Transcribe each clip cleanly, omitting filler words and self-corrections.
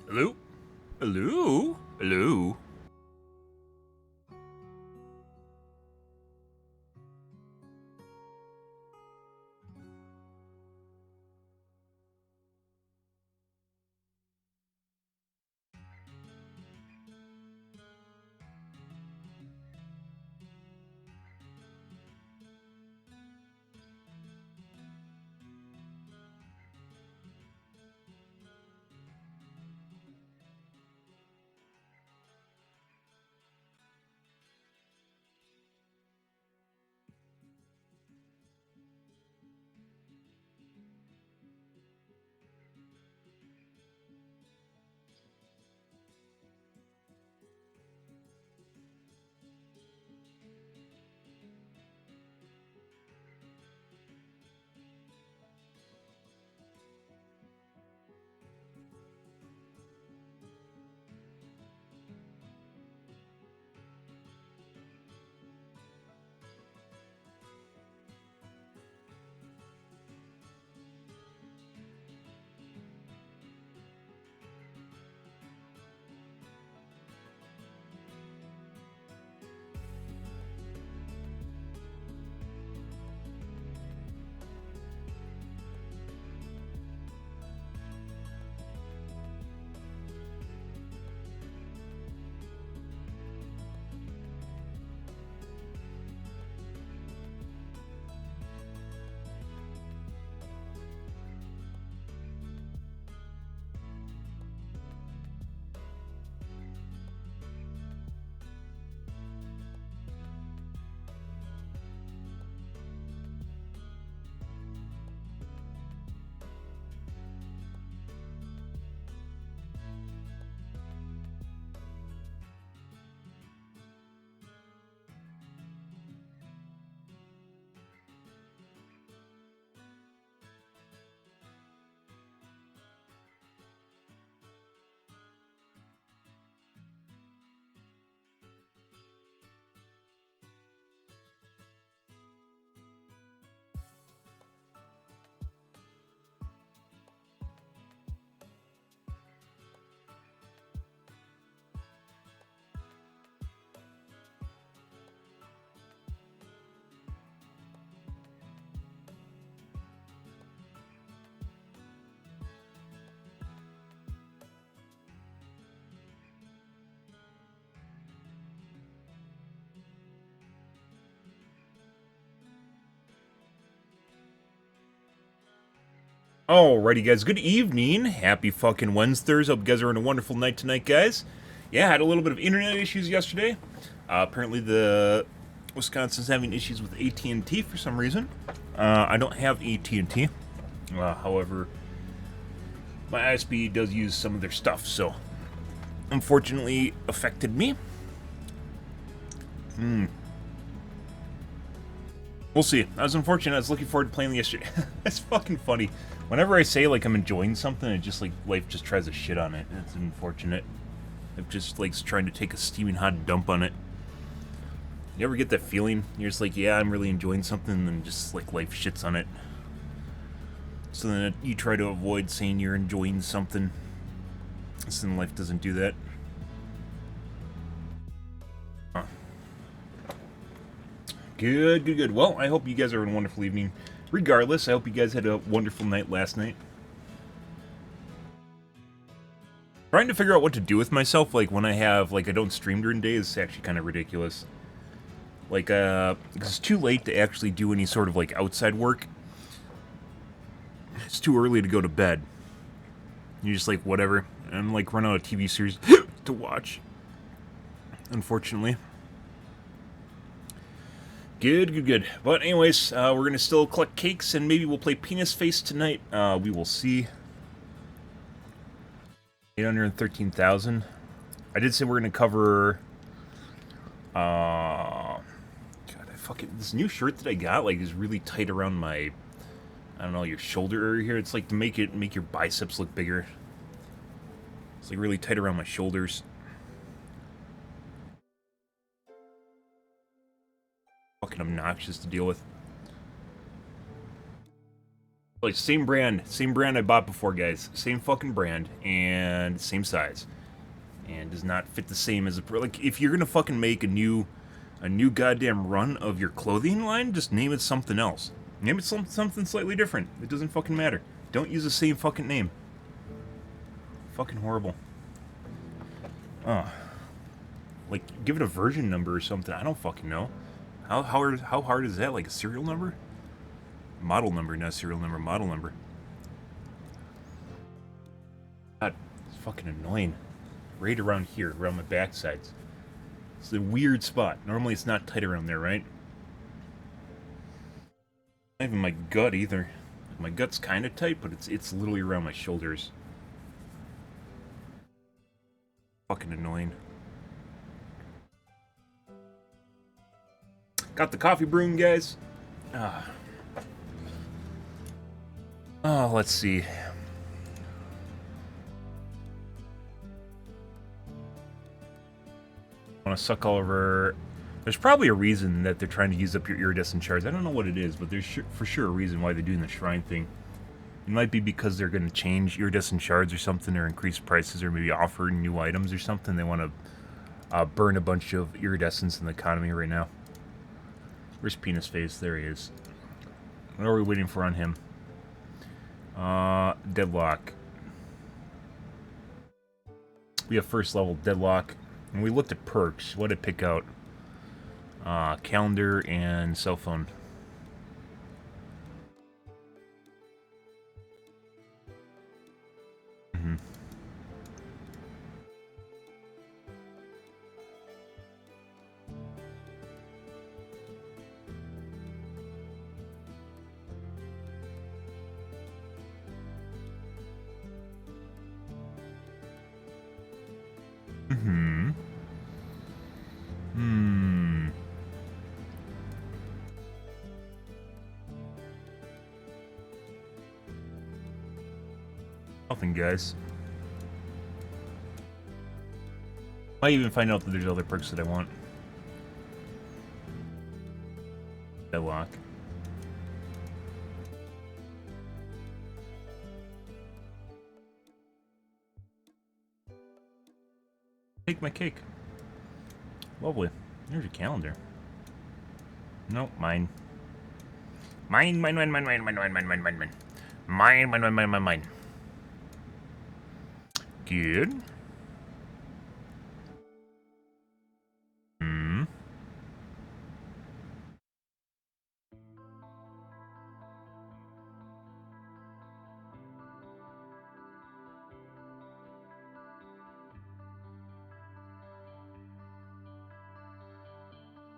Hello? Hello? Hello? Alrighty, guys. Good evening. Happy fucking Wednesdays. Hope you guys are in a wonderful night tonight, guys. Yeah, I had a little bit of internet issues yesterday. Apparently, the Wisconsin's having issues with AT&T for some reason. I don't have AT&T. However, my ISP does use some of their stuff, so unfortunately affected me. We'll see. I was unfortunate. I was looking forward to playing yesterday. That's fucking funny. Whenever I say, like, I'm enjoying something, it just, like, life just tries to shit on it. It's unfortunate. It just, like, trying to take a steaming hot dump on it. You ever get that feeling? You're just like, yeah, I'm really enjoying something, and then just, like, life shits on it. So then you try to avoid saying you're enjoying something. So then life doesn't do that. Huh. Good, good, good. Well, I hope you guys are having a wonderful evening. Regardless, I hope you guys had a wonderful night last night. Trying to figure out what to do with myself, like, when I have, like, I don't stream during the day is actually kind of ridiculous. Like, because it's too late to actually do any sort of, like, outside work. It's too early to go to bed. You're just like, whatever. And, like, run out of TV series to watch. Unfortunately. Good, good, good. But anyways, we're going to still collect cakes, and maybe we'll play Penis Face tonight. We will see. 813,000. I did say we're going to cover... God, I fucking... This new shirt that I got, like, is really tight around my... I don't know, your shoulder area here. It's like to make your biceps look bigger. It's like really tight around my shoulders. Fucking obnoxious to deal with. Like, same brand I bought before, guys. Same fucking brand, and same size. And does not fit the same as a... Like, if you're gonna fucking make a new goddamn run of your clothing line, just name it something else. Name it something slightly different. It doesn't fucking matter. Don't use the same fucking name. Fucking horrible. Like, give it a version number or something. I don't fucking know. How hard is that? Like a serial number? Model number, not serial number. Model number. God, it's fucking annoying. Right around here, around my backsides. It's a weird spot. Normally it's not tight around there, right? Not even my gut either. My gut's kind of tight, but it's literally around my shoulders. Fucking annoying. Got the coffee brewing, guys. Oh, let's see. I want to suck all over. There's probably a reason that they're trying to use up your iridescent shards. I don't know what it is, but there's for sure a reason why they're doing the shrine thing. It might be because they're going to change iridescent shards or something, or increase prices, or maybe offer new items or something. They want to burn a bunch of iridescence in the economy right now. Where's Penis Face? There he is. What are we waiting for on him? Deadlock. We have first level Deadlock. And we looked at perks. What did it pick out? Calendar and cell phone. Nothing, guys. Might even find out that there's other perks that I want. Deadlock. Take my cake. Lovely. There's your calendar. Nope, mine. Mine. Good.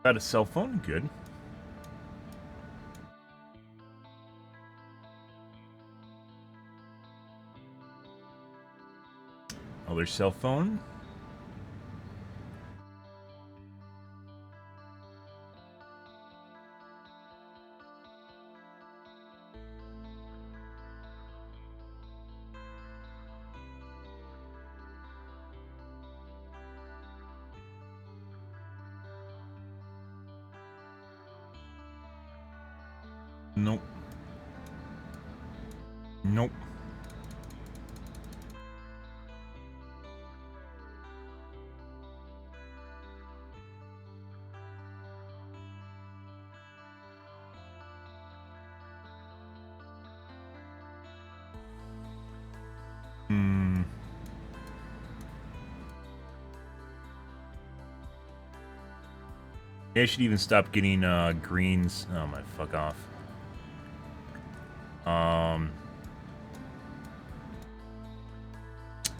Got a cell phone? Good. Other cell phone? Nope. Nope. I should even stop getting greens. Oh my, fuck off.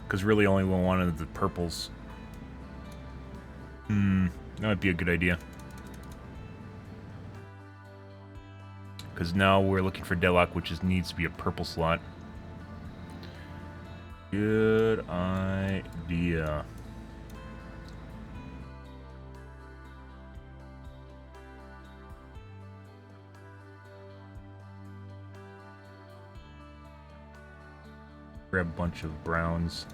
Because really only one of the purples. That might be a good idea. Because now we're looking for Deadlock, which needs to be a purple slot. Good idea. Grab a bunch of browns.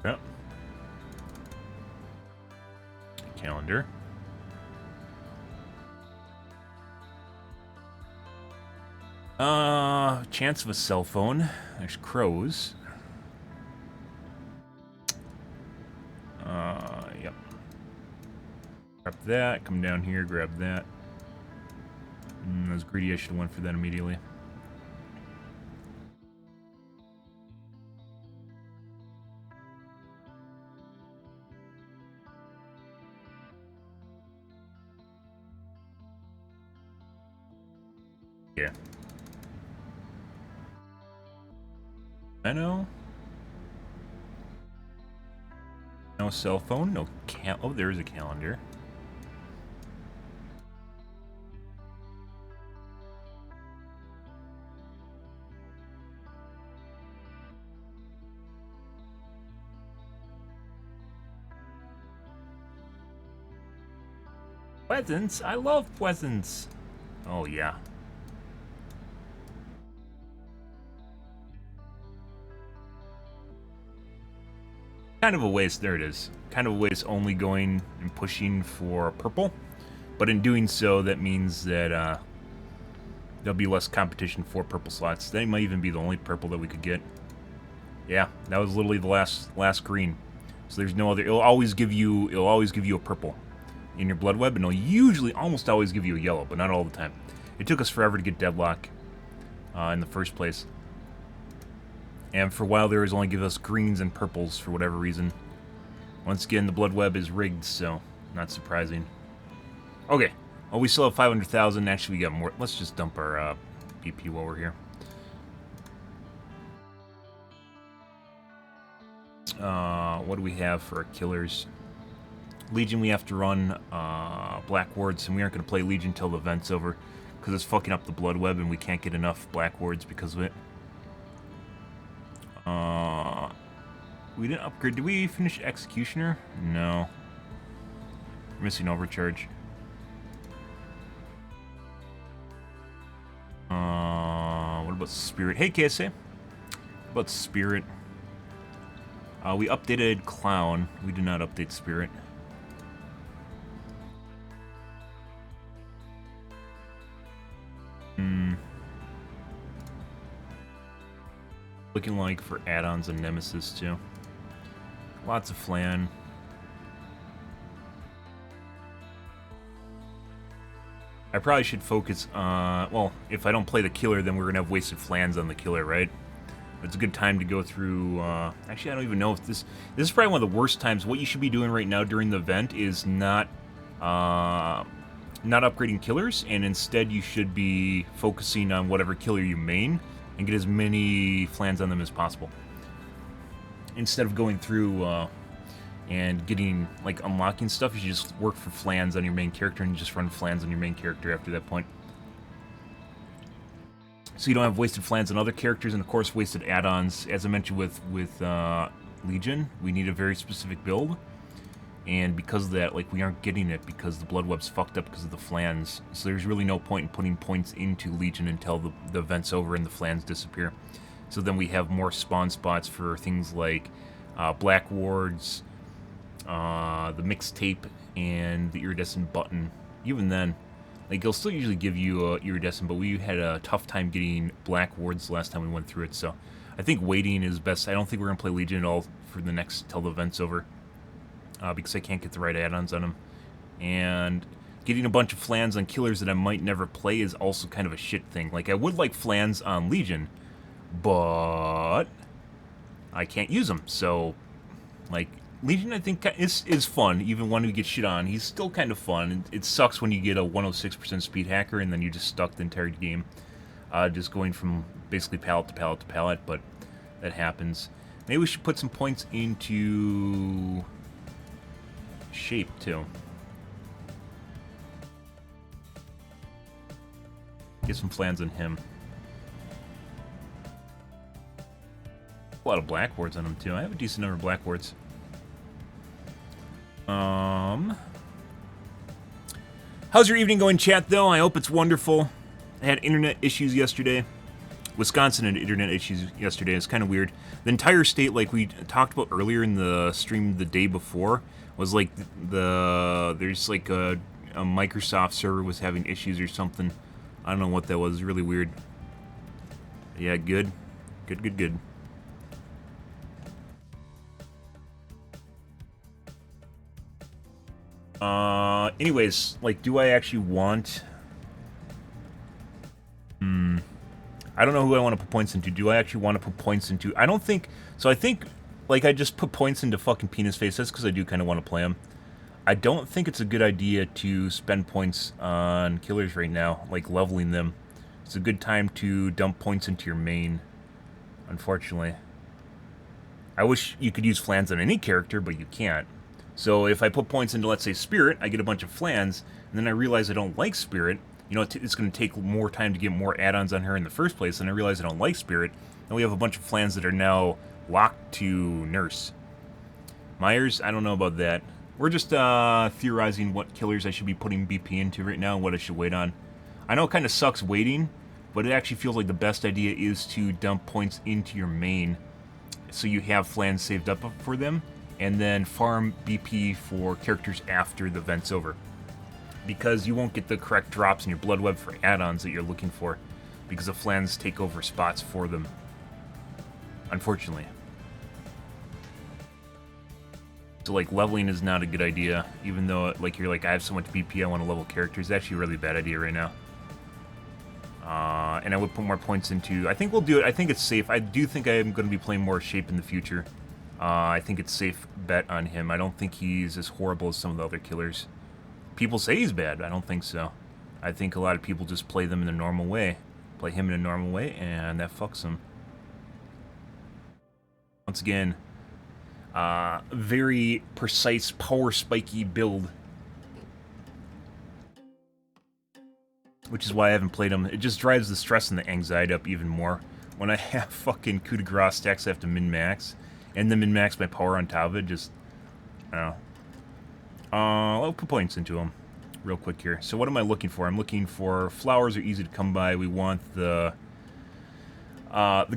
Yep. Calendar. Chance of a cell phone. There's crows. Yep. Grab that, come down here, grab that. I was greedy, I should have went for that immediately. Yeah. I know. No cell phone, no oh, there's a calendar. Presents? I love presents. Oh, yeah. Kind of a waste, there it is. Kind of a waste only going and pushing for purple. But in doing so, that means that there'll be less competition for purple slots. That might even be the only purple that we could get. Yeah, that was literally the last green. So there's no other. It'll always give you a purple in your blood web, and it'll usually almost always give you a yellow, but not all the time. It took us forever to get deadlock in the first place. And for a while there was only give us greens and purples for whatever reason. Once again, the blood web is rigged, so not surprising. Okay. Oh, we still have 500,000. Actually, we got more. Let's just dump our BP while we're here. What do we have for our killers? Legion, we have to run Black Wards, and we aren't going to play Legion until the event's over, because it's fucking up the blood web, and we can't get enough Black Wards because of it. We didn't upgrade. Did we finish Executioner? No. We're missing Overcharge. What about Spirit? Hey, KSA. What about Spirit? We updated Clown. We did not update Spirit. Looking like for add-ons and Nemesis, too. Lots of Flan. I probably should focus on... Well, if I don't play the killer, then we're going to have wasted Flans on the killer, right? But it's a good time to go through... actually, I don't even know if this... This is probably one of the worst times. What you should be doing right now during the event is not upgrading killers, and instead you should be focusing on whatever killer you main and get as many Flans on them as possible. Instead of going through and getting, like, unlocking stuff, you should just work for Flans on your main character and just run Flans on your main character after that point. So you don't have wasted Flans on other characters, and of course wasted add-ons. As I mentioned with Legion, we need a very specific build. And because of that, like, we aren't getting it because the blood web's fucked up because of the Flans. So there's really no point in putting points into Legion until the event's over and the Flans disappear. So then we have more spawn spots for things like Black Wards, the mixtape, and the iridescent button. Even then, like, it'll still usually give you iridescent, but we had a tough time getting Black Wards the last time we went through it. So I think waiting is best. I don't think we're gonna play Legion at all for the next till the event's over, because I can't get the right add-ons on them. And getting a bunch of Flans on killers that I might never play is also kind of a shit thing. Like, I would like Flans on Legion, but I can't use them. So, like, Legion, I think, is fun, even when we get shit on. He's still kind of fun. It sucks when you get a 106% speed hacker and then you're just stuck the entire game, just going from basically pallet to pallet to pallet, but that happens. Maybe we should put some points into shape, too. Get some Flans on him. A lot of Black Wards on him, too. I have a decent number of Black Wards. How's your evening going, chat, though? I hope it's wonderful. I had internet issues yesterday. Wisconsin had internet issues yesterday. It's kind of weird. The entire state, like we talked about earlier in the stream the day before, was like there's like a Microsoft server was having issues or something. I don't know what that was. Really weird. Yeah, good. Good, good, good. Anyways, like, do I actually want... I don't know who I want to put points into. Do I actually want to put points into... I don't think... So I think, like, I just put points into fucking Penis Face. That's because I do kind of want to play him. I don't think it's a good idea to spend points on killers right now, like leveling them. It's a good time to dump points into your main, unfortunately. I wish you could use flans on any character, but you can't. So if I put points into, let's say, Spirit, I get a bunch of flans, and then I realize I don't like Spirit. You know, it's going to take more time to get more add-ons on her in the first place, and I realize I don't like Spirit. And we have a bunch of flans that are now locked to Nurse. Myers, I don't know about that. We're just theorizing what killers I should be putting BP into right now and what I should wait on. I know it kind of sucks waiting, but it actually feels like the best idea is to dump points into your main so you have flans saved up for them, and then farm BP for characters after the event's over. Because you won't get the correct drops in your Blood Web for add-ons that you're looking for, because the flans take over spots for them. Unfortunately. So, like, leveling is not a good idea, even though, like, you're like, I have so much BP, I want to level characters. It's actually a really bad idea right now. And I would put more points into... I think we'll do it. I think it's safe. I do think I am going to be playing more Shape in the future. I think it's a safe bet on him. I don't think he's as horrible as some of the other killers. People say he's bad. I don't think so. I think a lot of people just play them in a normal way. Play him in a normal way, and that fucks him. Once again... very precise, power spiky build. Which is why I haven't played him. It just drives the stress and the anxiety up even more. When I have fucking coup de grace stacks I have to min-max, and then min-max my power on top of it, just... I don't know. I'll put points into him real quick here. So what am I looking for? I'm looking for flowers are easy to come by. We want the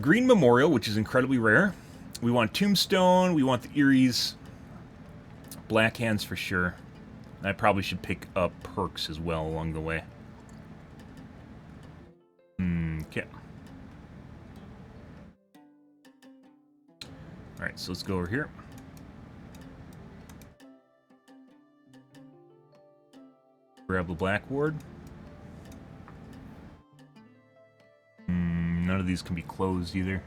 Green Memorial, which is incredibly rare. We want Tombstone, we want the Eries, Black Hands for sure. I probably should pick up perks as well along the way. Okay. Alright, so let's go over here. Grab the Black Ward. None of these can be closed either.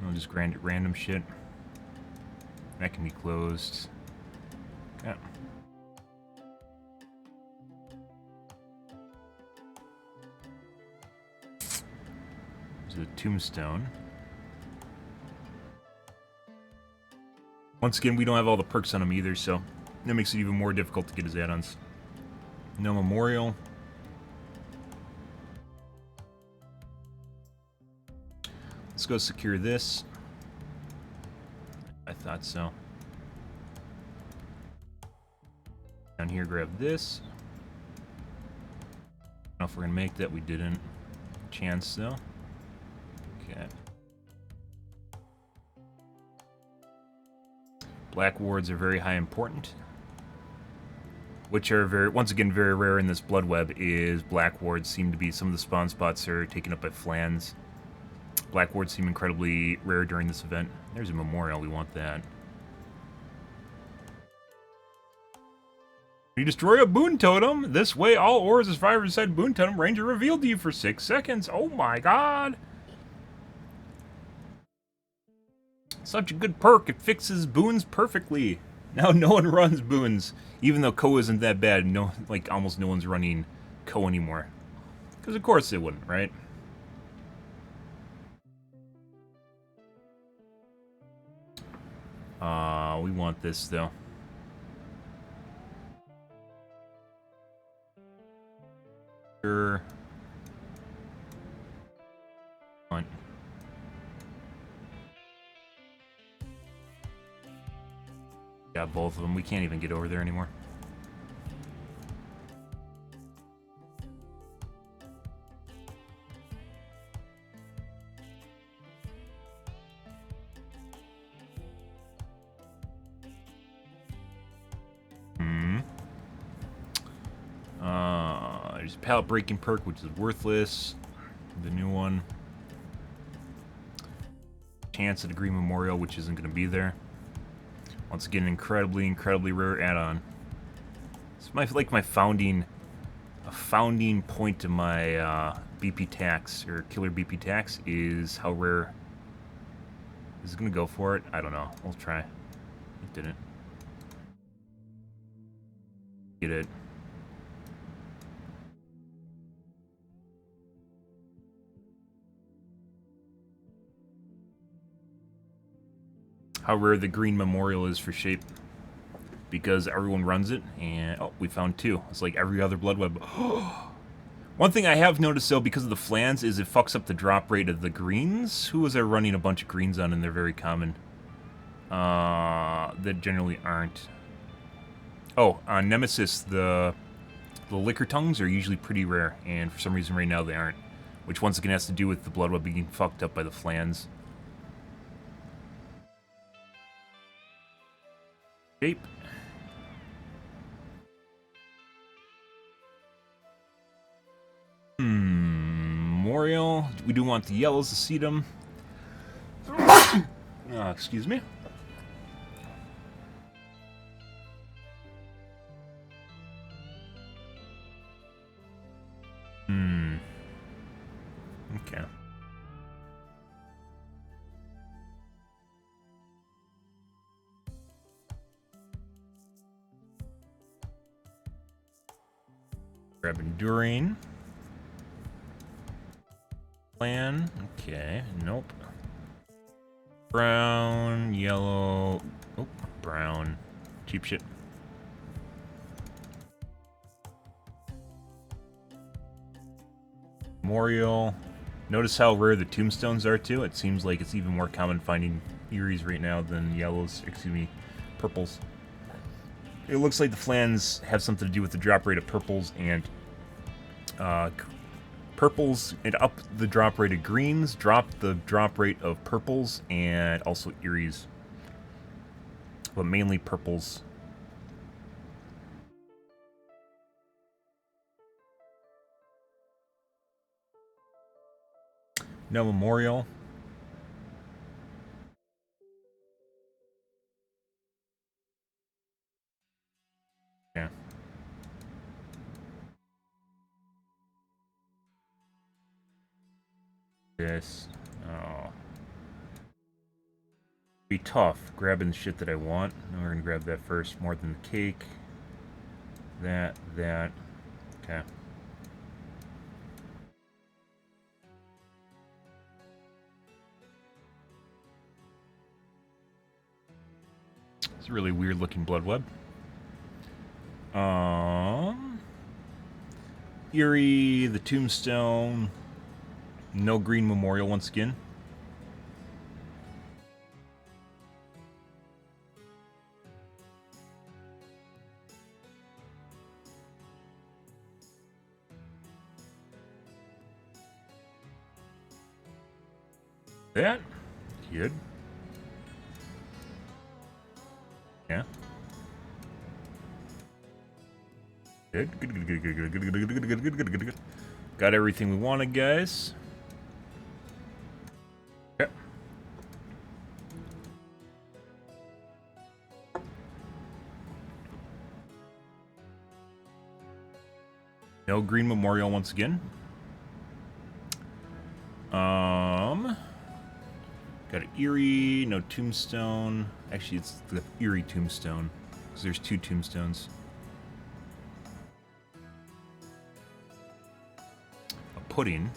I'll just grant it random shit. That can be closed. Okay. There's a Tombstone. Once again, we don't have all the perks on him either, so that makes it even more difficult to get his add-ons. No Memorial. Let's go secure this. I thought so. Down here, grab this. I don't know if we're gonna make that. We didn't. Chance though. Okay. Black wards are very high important. Which are very, once again, very rare in this Blood Web. Is black wards seem to be some of the spawn spots are taken up by flans. Black wards seem incredibly rare during this event. There's a memorial, we want that. You destroy a boon totem. This way, all ores as fire inside boon totem range are revealed to you for 6 seconds. Oh my god! Such a good perk. It fixes boons perfectly. Now no one runs boons, even though Ko isn't that bad. No, like almost no one's running Ko anymore. Because of course they wouldn't, right? We want this though. Sure. Got both of them. We can't even get over there anymore. There's a pallet breaking perk, which is worthless. The new one. chance at a green memorial, which isn't going to be there. Once again, incredibly rare add-on. It's my founding point of my BP tax, or killer BP tax, is how rare. Is it going to go for it? I don't know. We'll try. It didn't. Get it. How rare the green memorial is for shape, because everyone runs it, and oh, we found 2. It's like every other blood web. One thing I have noticed though, because of the flans, is it fucks up the drop rate of the greens. Who was I running a bunch of greens on, and they're very common? That generally aren't. Oh, on Nemesis, the liquor tongues are usually pretty rare, and for some reason right now they aren't, which once again has to do with the blood web being fucked up by the flans. Shape. Memorial. We do want the yellows to see them. Excuse me. Okay. Grab enduring. Plan. Okay. Nope. Brown, yellow. Oh, brown. Cheap shit. Memorial. Notice how rare the tombstones are too. It seems like it's even more common finding Eries right now than yellows. Excuse me, purples. It looks like the flans have something to do with the drop rate of purples and up the drop rate of greens, drop the drop rate of purples, and also Eries. But mainly purples. No memorial. Yeah. This. Oh. Be tough grabbing the shit that I want. And we're gonna grab that first more than the cake. That. Okay. It's a really weird looking blood web. Eerie, the tombstone. No green memorial once again. That? Good. Yeah. Good. Good. Got everything we wanted, guys. Okay. No green memorial once again. Got an Eerie, no tombstone. Actually, it's the Eerie tombstone, because there's 2 tombstones. A pudding.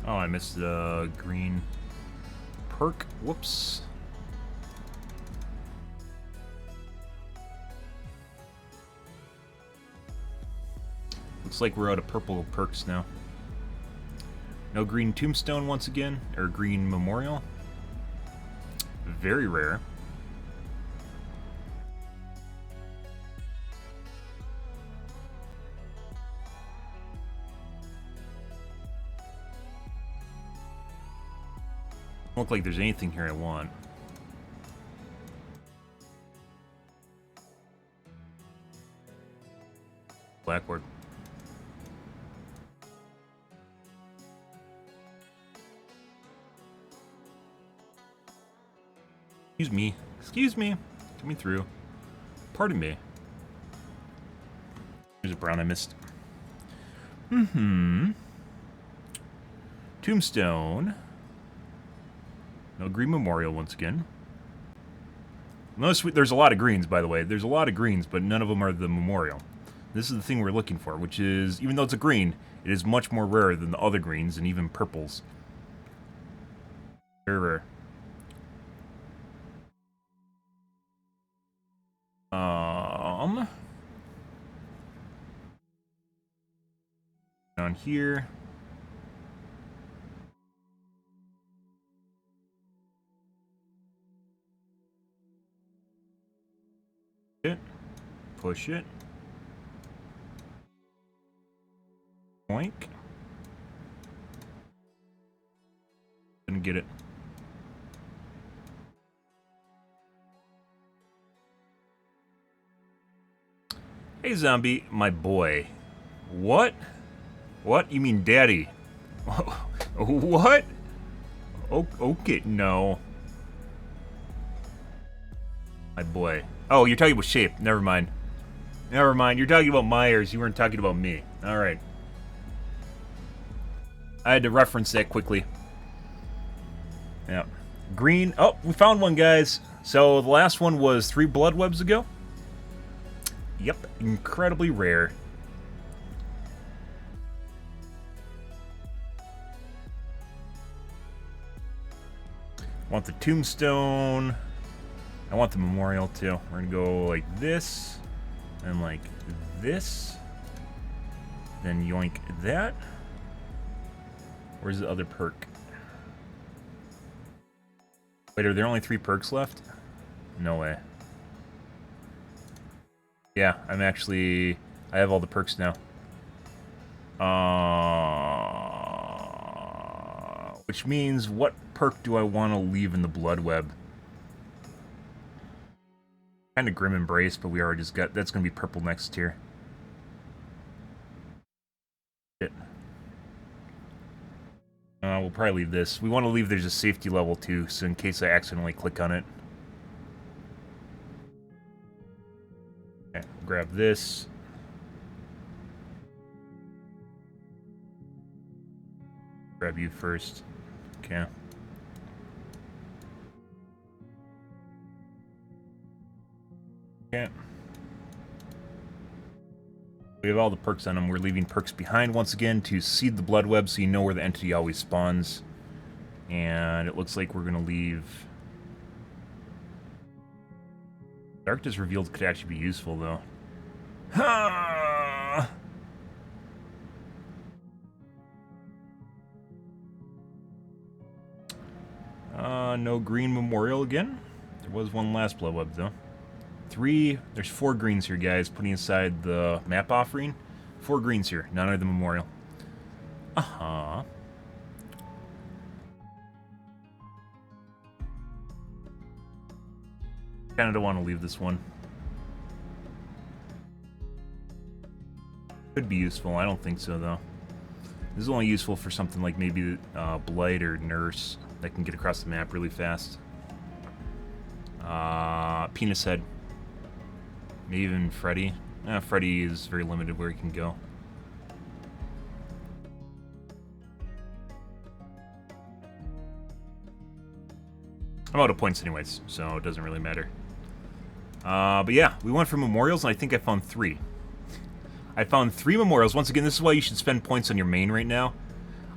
Oh, I missed the green perk. Whoops. Looks like we're out of purple perks now. No green tombstone once again, or green memorial. Very rare. Look like there's anything here I want. Blackboard. Excuse me. Excuse me. Coming through. Pardon me. There's a brown I missed. Tombstone. No green memorial once again. Notice there's a lot of greens, by the way. There's a lot of greens, but none of them are the memorial. This is the thing we're looking for, which is, even though it's a green, it is much more rare than the other greens and even purples. Very rare. Down here. It. Push it. Boink. Didn't get it. Hey, zombie, my boy. What? What? You mean daddy? What? Okay, no. My boy. Oh, you're talking about shape. Never mind. Never mind. You're talking about Myers. You weren't talking about me. Alright. I had to reference that quickly. Yeah. Green. Oh, we found one, guys. So the last one was 3 blood webs ago. Yep. Incredibly rare. I want the tombstone. I want the memorial too. We're gonna go like this, and like this. Then yoink that. Where's the other perk? Wait, are there only 3 perks left? No way. Yeah, I have all the perks now. Which means, what perk do I want to leave in the blood web? Kind of Grim Embrace, but we already just got... That's going to be purple next tier. Shit. We'll probably leave this. We want to leave there's a safety level too, so in case I accidentally click on it. Okay, grab this. Grab you first. Okay. Okay. We have all the perks on them. We're leaving perks behind once again to seed the blood web so you know where the entity always spawns. And it looks like we're going to leave... Darkness Revealed could actually be useful, though. No green memorial again. There was one last blood web, though. There's 4 greens here, guys, putting aside the map offering. 4 greens here, none of the memorial. Uh-huh. Kinda don't want to leave this one. Could be useful, I don't think so, though. This is only useful for something like maybe Blight or Nurse that can get across the map really fast. Penis Head. Maybe even Freddy. Freddy is very limited where he can go. I'm out of points anyways, so it doesn't really matter. But yeah, we went for memorials, and I think I found 3. I found 3 memorials. Once again, this is why you should spend points on your main right now.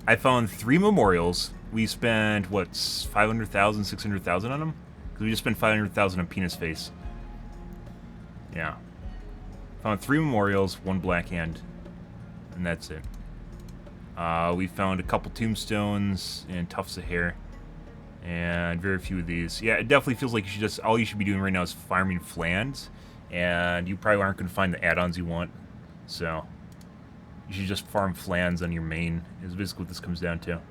I found 3 memorials. We spent, what, 500,000, 600,000 on them? Because we just spent 500,000 on Penis Face. Yeah. Found 3 memorials, 1 black hand. And that's it. We found a couple tombstones and tufts of hair. And very few of these. Yeah, it definitely feels like all you should be doing right now is farming flans. And you probably aren't going to find the add-ons you want. So, you should just farm flans on your main, is basically what this comes down to.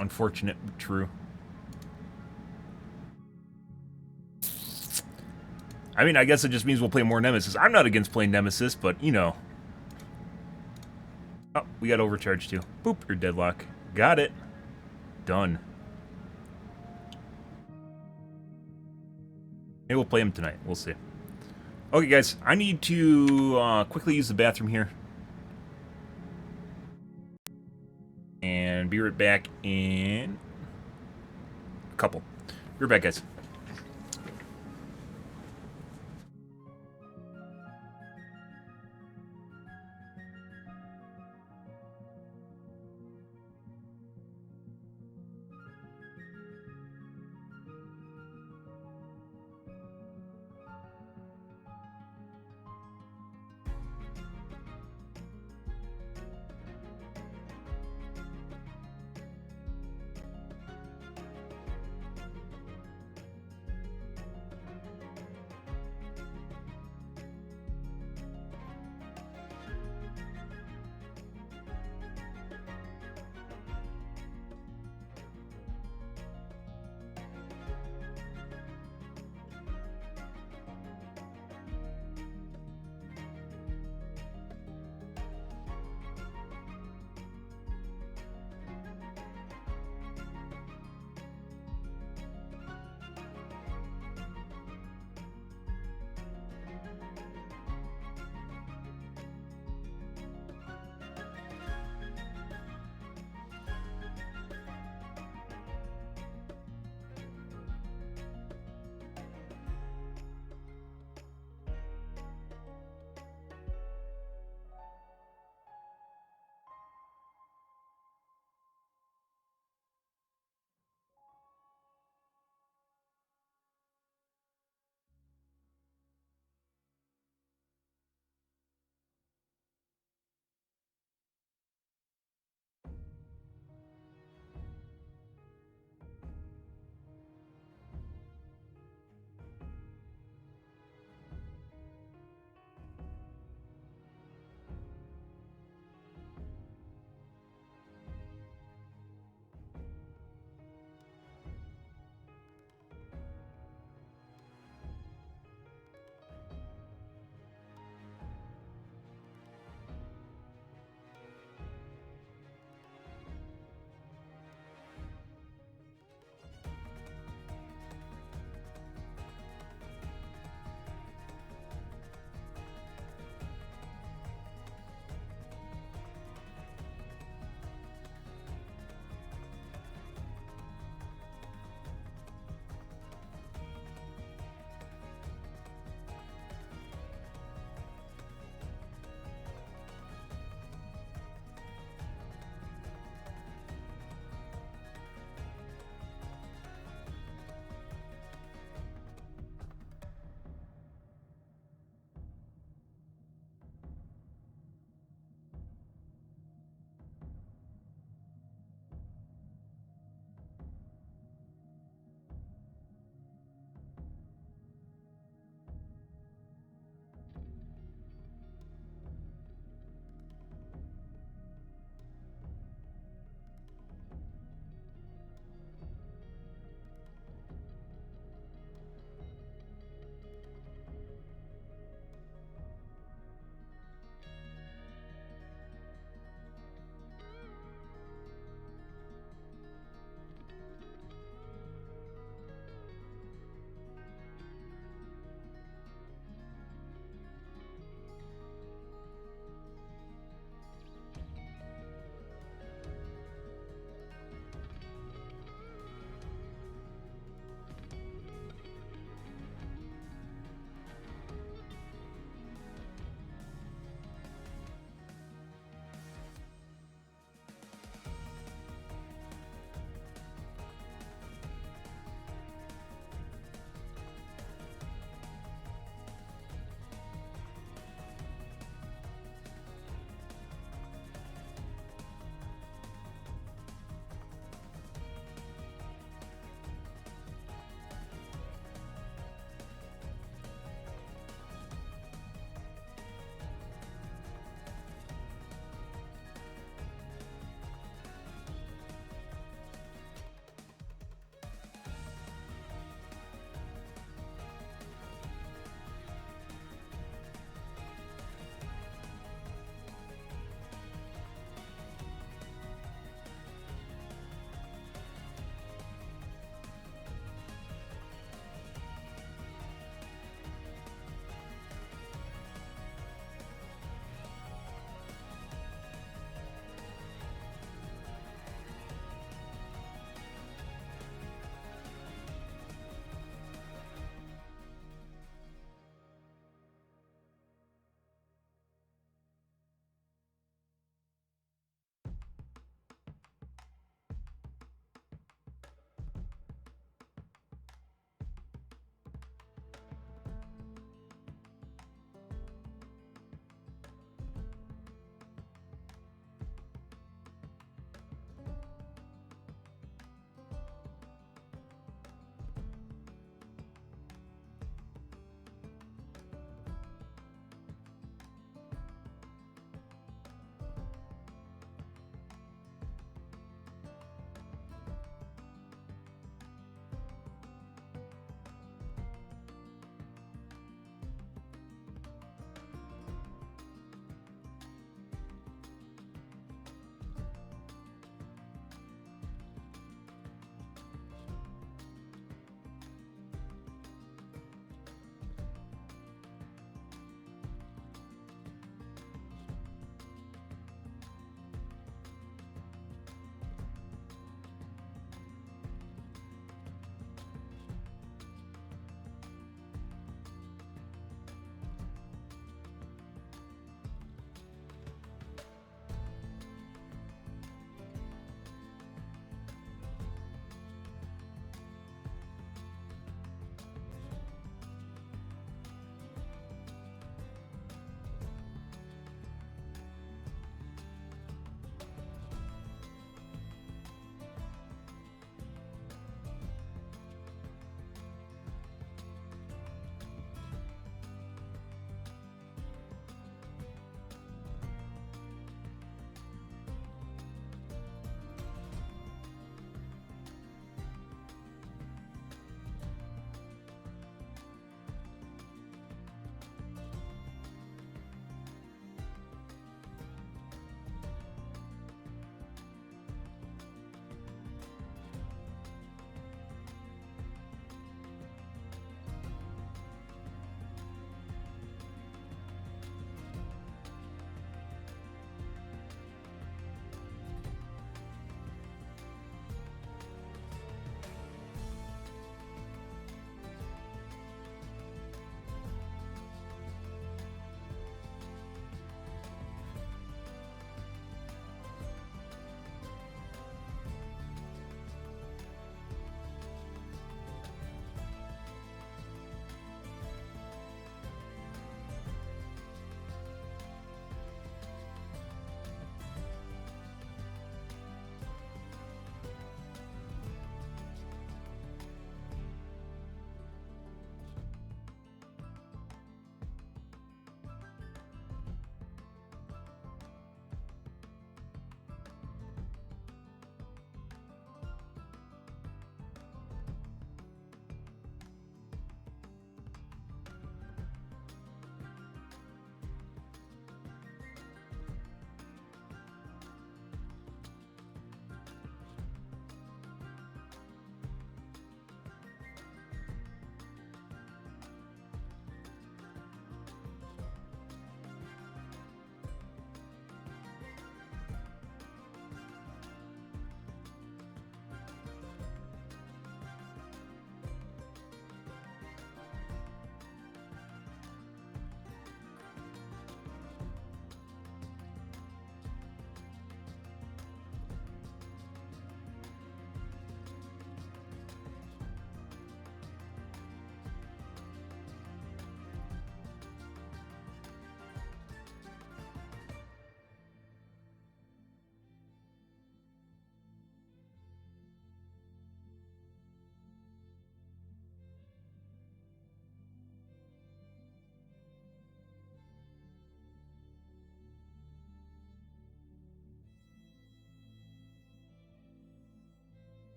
Unfortunate, but true. I mean, I guess it just means we'll play more Nemesis. I'm not against playing Nemesis, but, you know. Oh, we got overcharged too. Boop, or deadlock. Got it. Done. Maybe we'll play him tonight. We'll see. Okay, guys. I need to quickly use the bathroom here. And be right back in a couple. Be right back, guys.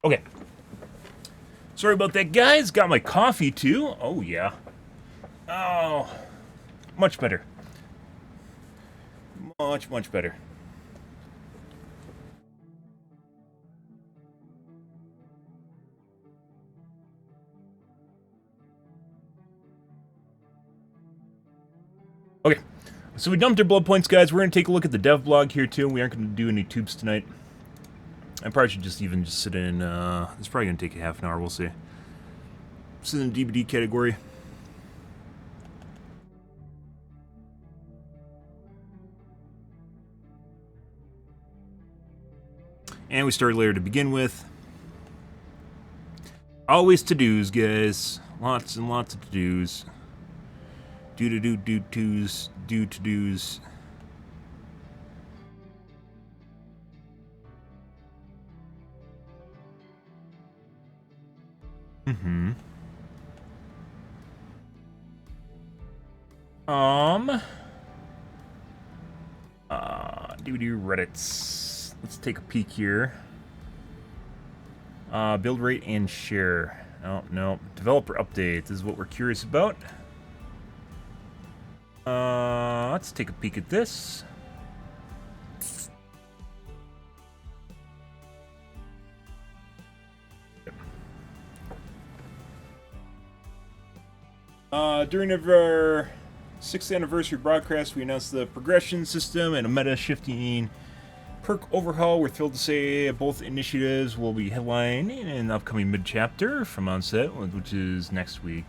Okay. Sorry about that, guys. Got my coffee, too. Oh, yeah. Oh, much better. Much, much better. Okay. So we dumped our blood points, guys. We're going to take a look at the dev blog here, too. We aren't going to do any tubes tonight. I probably should just sit in, it's probably going to take a half an hour, we'll see. Sit in the DVD category. And we started later to begin with. Always to-dos, guys. Lots and lots of to-dos. Do-to-do-do-tos. Do-to-dos. Mm-hmm. DVD Reddits. Let's take a peek here. Build rate and share. Oh, no. Developer update. This is what we're curious about. Let's take a peek at this. During our 6th anniversary broadcast, we announced the progression system and a meta shifting perk overhaul. We're thrilled to say both initiatives will be headlined in an upcoming mid-chapter from onset, which is next week.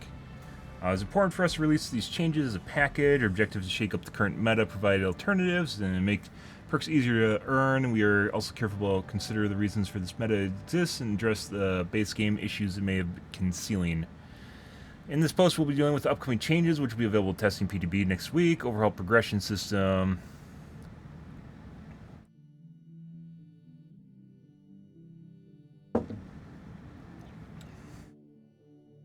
It's important for us to release these changes as a package. Our objective is to shake up the current meta, provide alternatives, and make perks easier to earn. We are also careful to consider the reasons for this meta exists and address the base game issues it may have been concealing. In this post, we'll be dealing with the upcoming changes, which will be available testing PTB next week. Overall progression system.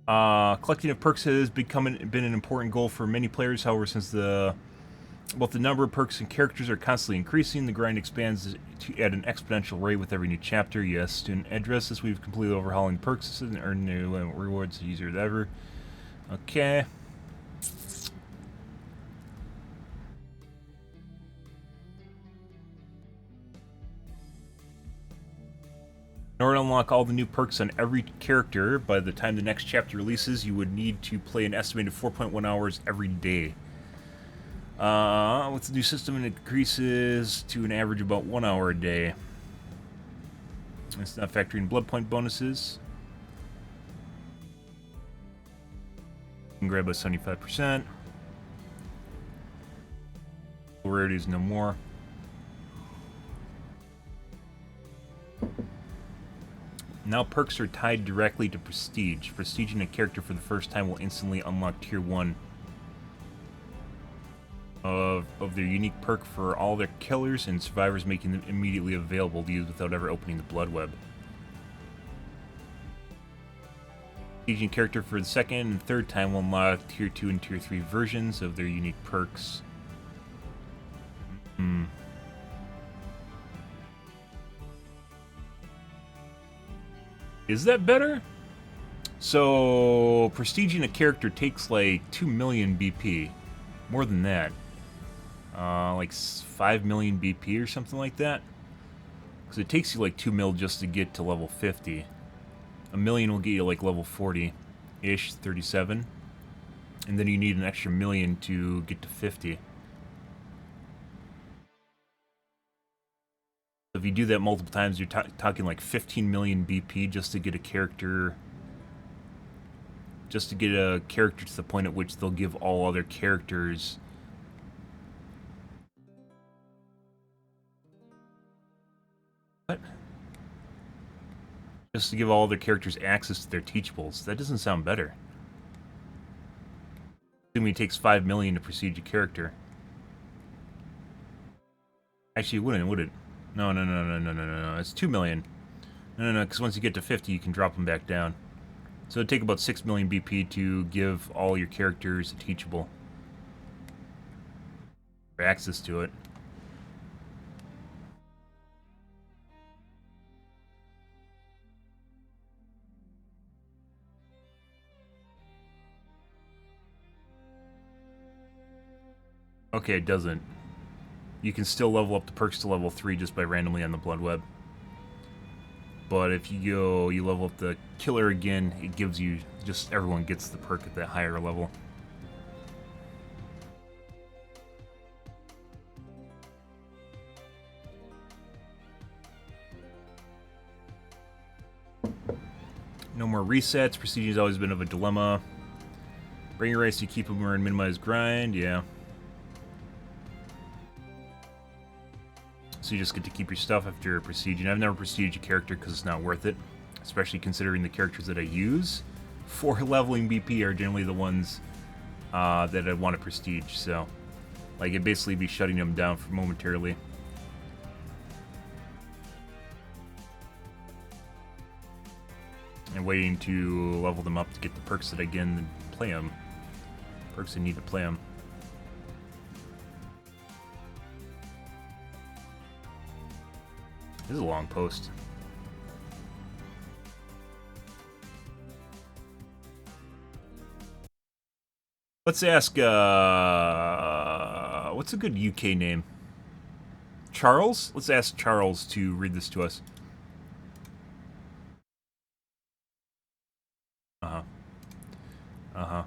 Collecting of perks has been an important goal for many players. However, since both the number of perks and characters are constantly increasing, the grind expands at an exponential rate with every new chapter. Yes, to address this, we've completely overhauling perks and earn new rewards easier than ever. Okay. In order to unlock all the new perks on every character, by the time the next chapter releases, you would need to play an estimated 4.1 hours every day. With the new system, it increases to an average of about 1 hour a day. It's not factoring blood point bonuses. You can grab by 75%. Rarities no more. Now perks are tied directly to prestige. Prestiging a character for the first time will instantly unlock tier 1 of their unique perk for all their killers and survivors, making them immediately available to use without ever opening the blood web. Prestiging a character for the second and third time will unlock tier 2 and tier 3 versions of their unique perks. Is that better? So, prestiging a character takes like 2 million BP. More than that. Like 5 million BP or something like that. Because it takes you like 2 mil just to get to level 50. A million will get you like level 40-ish, 37. And then you need an extra million to get to 50. If you do that multiple times, you're talking like 15 million BP just to get a character. Just to get a character to the point at which they'll give all other characters. What? Just to give all other characters access to their teachables. That doesn't sound better. Assuming it takes 5 million to prestige a character. Actually, it wouldn't, would it? No. It's 2 million. No, because once you get to 50, you can drop them back down. So it'd take about 6 million BP to give all your characters a teachable. Or access to it. Okay, it doesn't. You can still level up the perks to level 3 just by randomly on the blood web. But if you level up the killer again, it gives you, just everyone gets the perk at that higher level. No more resets. Prestige has always been of a dilemma. Bring your race to keep them and minimize grind, yeah. So you just get to keep your stuff after prestige. And I've never prestiged a character because it's not worth it. Especially considering the characters that I use for leveling BP are generally the ones that I want to prestige. So, like, it'd basically be shutting them down for momentarily. And waiting to level them up to get the perks that I get and play them. Perks I need to play them. This is a long post. Let's ask, what's a good UK name? Charles? Let's ask Charles to read this to us. Uh-huh. Uh-huh.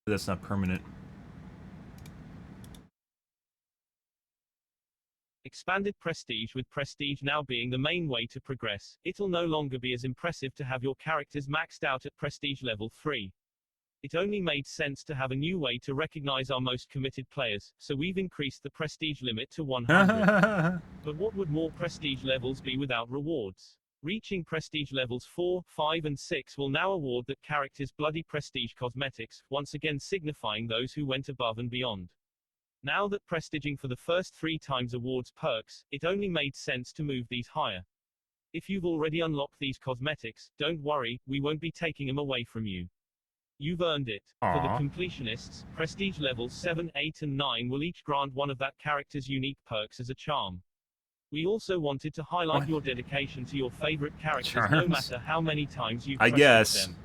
That's not permanent. Expanded Prestige. With Prestige now being the main way to progress, it'll no longer be as impressive to have your characters maxed out at Prestige level 3. It only made sense to have a new way to recognize our most committed players, so we've increased the Prestige limit to 100. But what would more Prestige levels be without rewards? Reaching Prestige levels 4, 5 and 6 will now award that character's bloody Prestige cosmetics, once again signifying those who went above and beyond. Now that prestiging for the first 3 times awards perks, it only made sense to move these higher. If you've already unlocked these cosmetics, don't worry, we won't be taking them away from you. You've earned it. Aww. For the completionists, Prestige levels 7, 8 and 9 will each grant one of that character's unique perks as a charm. We also wanted to highlight your dedication to your favorite characters Charms? No matter how many times you've I prestiged guess. them.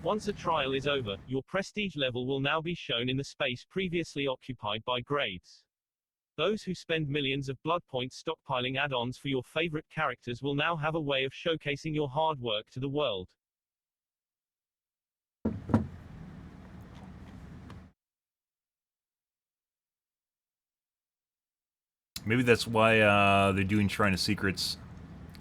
Once a trial is over, your prestige level will now be shown in the space previously occupied by grades. Those who spend millions of blood points stockpiling add-ons for your favorite characters will now have a way of showcasing your hard work to the world. Maybe that's why they're doing Shrine of Secrets,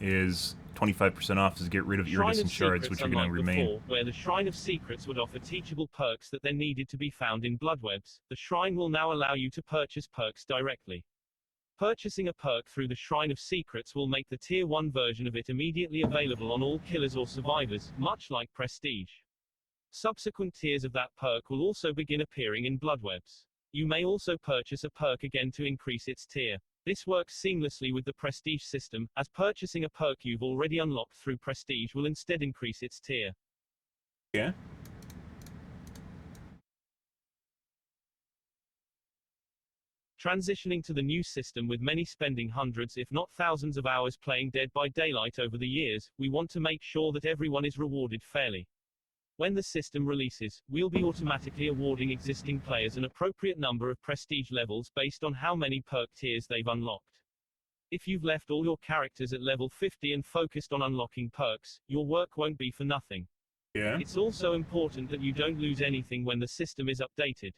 is 25% off is get rid of iridescent shards, which are going to remain. Before, where the Shrine of Secrets would offer teachable perks that then needed to be found in bloodwebs, the shrine will now allow you to purchase perks directly. Purchasing a perk through the Shrine of Secrets will make the Tier 1 version of it immediately available on all killers or survivors, much like Prestige. Subsequent tiers of that perk will also begin appearing in bloodwebs. You may also purchase a perk again to increase its tier. This works seamlessly with the Prestige system, as purchasing a perk you've already unlocked through Prestige will instead increase its tier. Yeah. Transitioning to the new system with many spending hundreds if not thousands of hours playing Dead by Daylight over the years, we want to make sure that everyone is rewarded fairly. When the system releases, we'll be automatically awarding existing players an appropriate number of prestige levels based on how many perk tiers they've unlocked. If you've left all your characters at level 50 and focused on unlocking perks, your work won't be for nothing. Yeah. It's also important that you don't lose anything when the system is updated.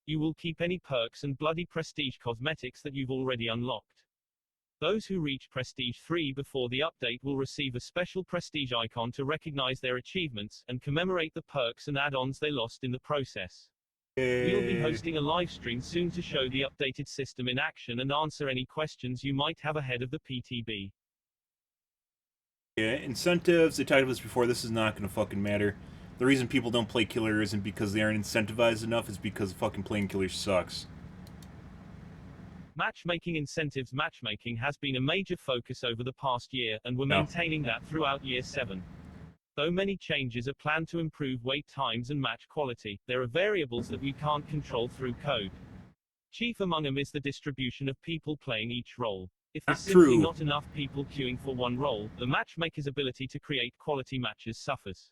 You will keep any perks and bloody prestige cosmetics that you've already unlocked. Those who reach Prestige 3 before the update will receive a special prestige icon to recognize their achievements, and commemorate the perks and add-ons they lost in the process. We'll be hosting a live stream soon to show the updated system in action and answer any questions you might have ahead of the PTB. Yeah, incentives, they talked about this before, this is not going to fucking matter. The reason people don't play Killer isn't because they aren't incentivized enough, it's because fucking playing Killer sucks. Matchmaking incentives. Matchmaking has been a major focus over the past year, and we're maintaining that throughout Year 7. Though many changes are planned to improve wait times and match quality, there are variables that we can't control through code. Chief among them is the distribution of people playing each role. If there's simply not enough people queuing for one role, the matchmaker's ability to create quality matches suffers.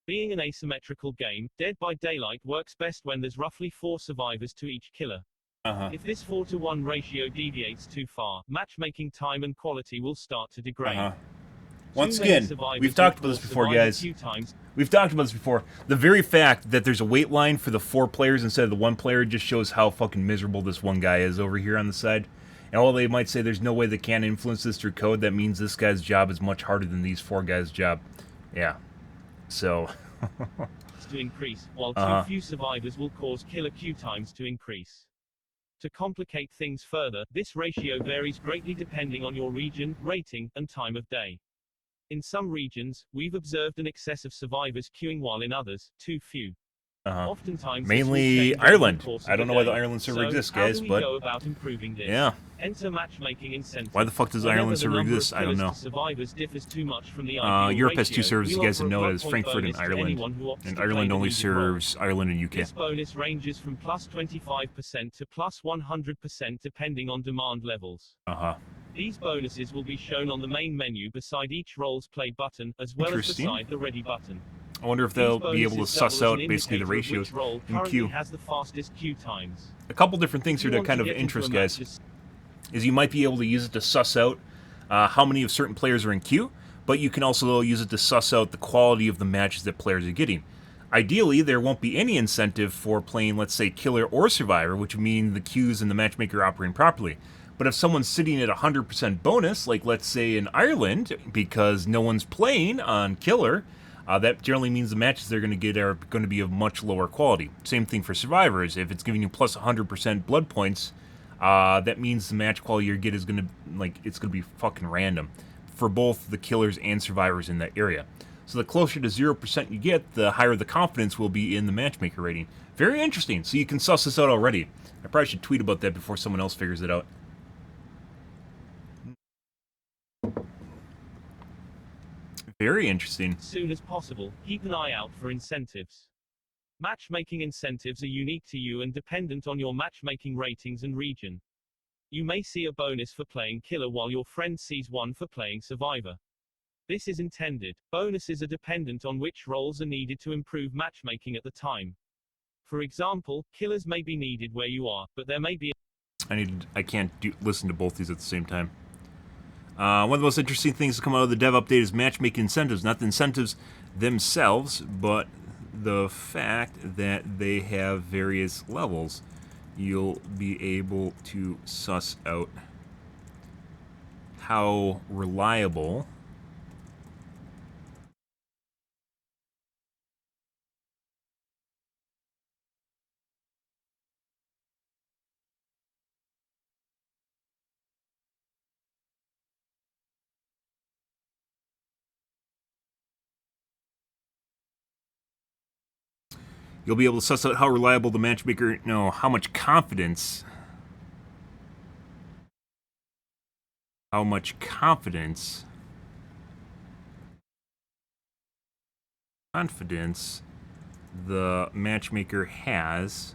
Being an asymmetrical game, Dead by Daylight works best when there's roughly 4 survivors to each killer. If this 4-to-1 ratio deviates too far, matchmaking time and quality will start to degrade. Once again, we've talked about this before, guys. We've talked about this before. The very fact that there's a wait line for the 4 players instead of the 1 player just shows how fucking miserable this one guy is over here on the side. And while they might say there's no way they can influence this through code, that means this guy's job is much harder than these 4 guys' job. Yeah. So... to increase, while too few survivors will cause killer queue times to increase. To complicate things further, this ratio varies greatly depending on your region, rating, and time of day. In some regions, we've observed an excess of survivors queuing while in others, too few. Oftentimes, mainly Ireland. I don't know why the Ireland server exists, guys, but go about improving this? Yeah. Enter matchmaking incentives. Why the fuck does Ireland server exist? I don't know. Survivors differs too much from the Europe has 2 servers, you guys know it as Frankfurt and Ireland. And Ireland only serves Ireland and UK. This bonus ranges from plus 25% to plus 100% depending on demand levels. These bonuses will be shown on the main menu beside each role's play button, as well as beside the ready button. I wonder if they'll be able to suss out basically the ratios in queue. Has the fastest queue times. A couple different things here that kind of interest guys is you might be able to use it to suss out how many of certain players are in queue, but you can also use it to suss out the quality of the matches that players are getting. Ideally, there won't be any incentive for playing, let's say, Killer or Survivor, which would mean the queues and the matchmaker are operating properly. But if someone's sitting at 100% bonus, like let's say in Ireland, because no one's playing on Killer, that generally means the matches they're going to get are going to be of much lower quality. Same thing for Survivors. If it's giving you plus 100% blood points, that means the match quality you get is going to, it's going to be fucking random for both the Killers and Survivors in that area. So the closer to 0% you get, the higher the confidence will be in the matchmaker rating. Very interesting. So you can suss this out already. I probably should tweet about that before someone else figures it out. Very interesting. As soon as possible, keep an eye out for incentives. Matchmaking incentives are unique to you and dependent on your matchmaking ratings and region. You may see a bonus for playing Killer while your friend sees one for playing Survivor. This is intended. Bonuses are dependent on which roles are needed to improve matchmaking at the time. For example, Killers may be needed where you are, but there may be... I can't listen to both these at the same time. One of the most interesting things to come out of the dev update is matchmaking incentives. Not the incentives themselves, but the fact that they have various levels. You'll be able to suss out how reliable you'll be able to suss out how reliable the matchmaker, no, how much confidence the matchmaker has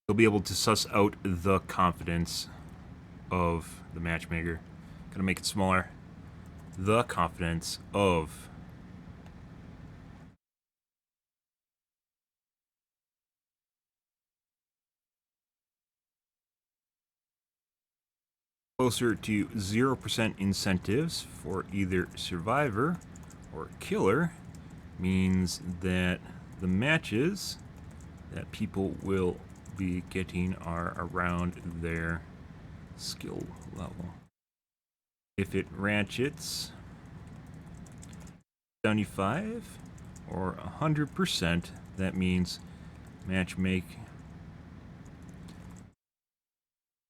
you'll be able to suss out the confidence of the matchmaker. Gonna make it smaller. The confidence of closer to 0% incentives for either Survivor or Killer means that the matches that people will be getting are around their skill level. If it ratchets 75 or 100%, that means matchmake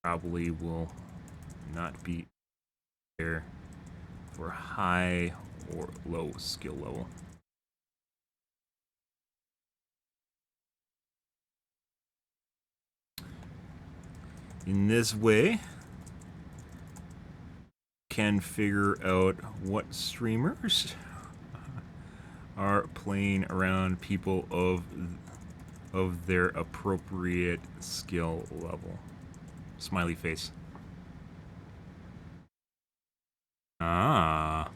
probably will not be there for high or low skill level. In this way, can figure out what streamers are playing around people of their appropriate skill level. Smiley face. Ah.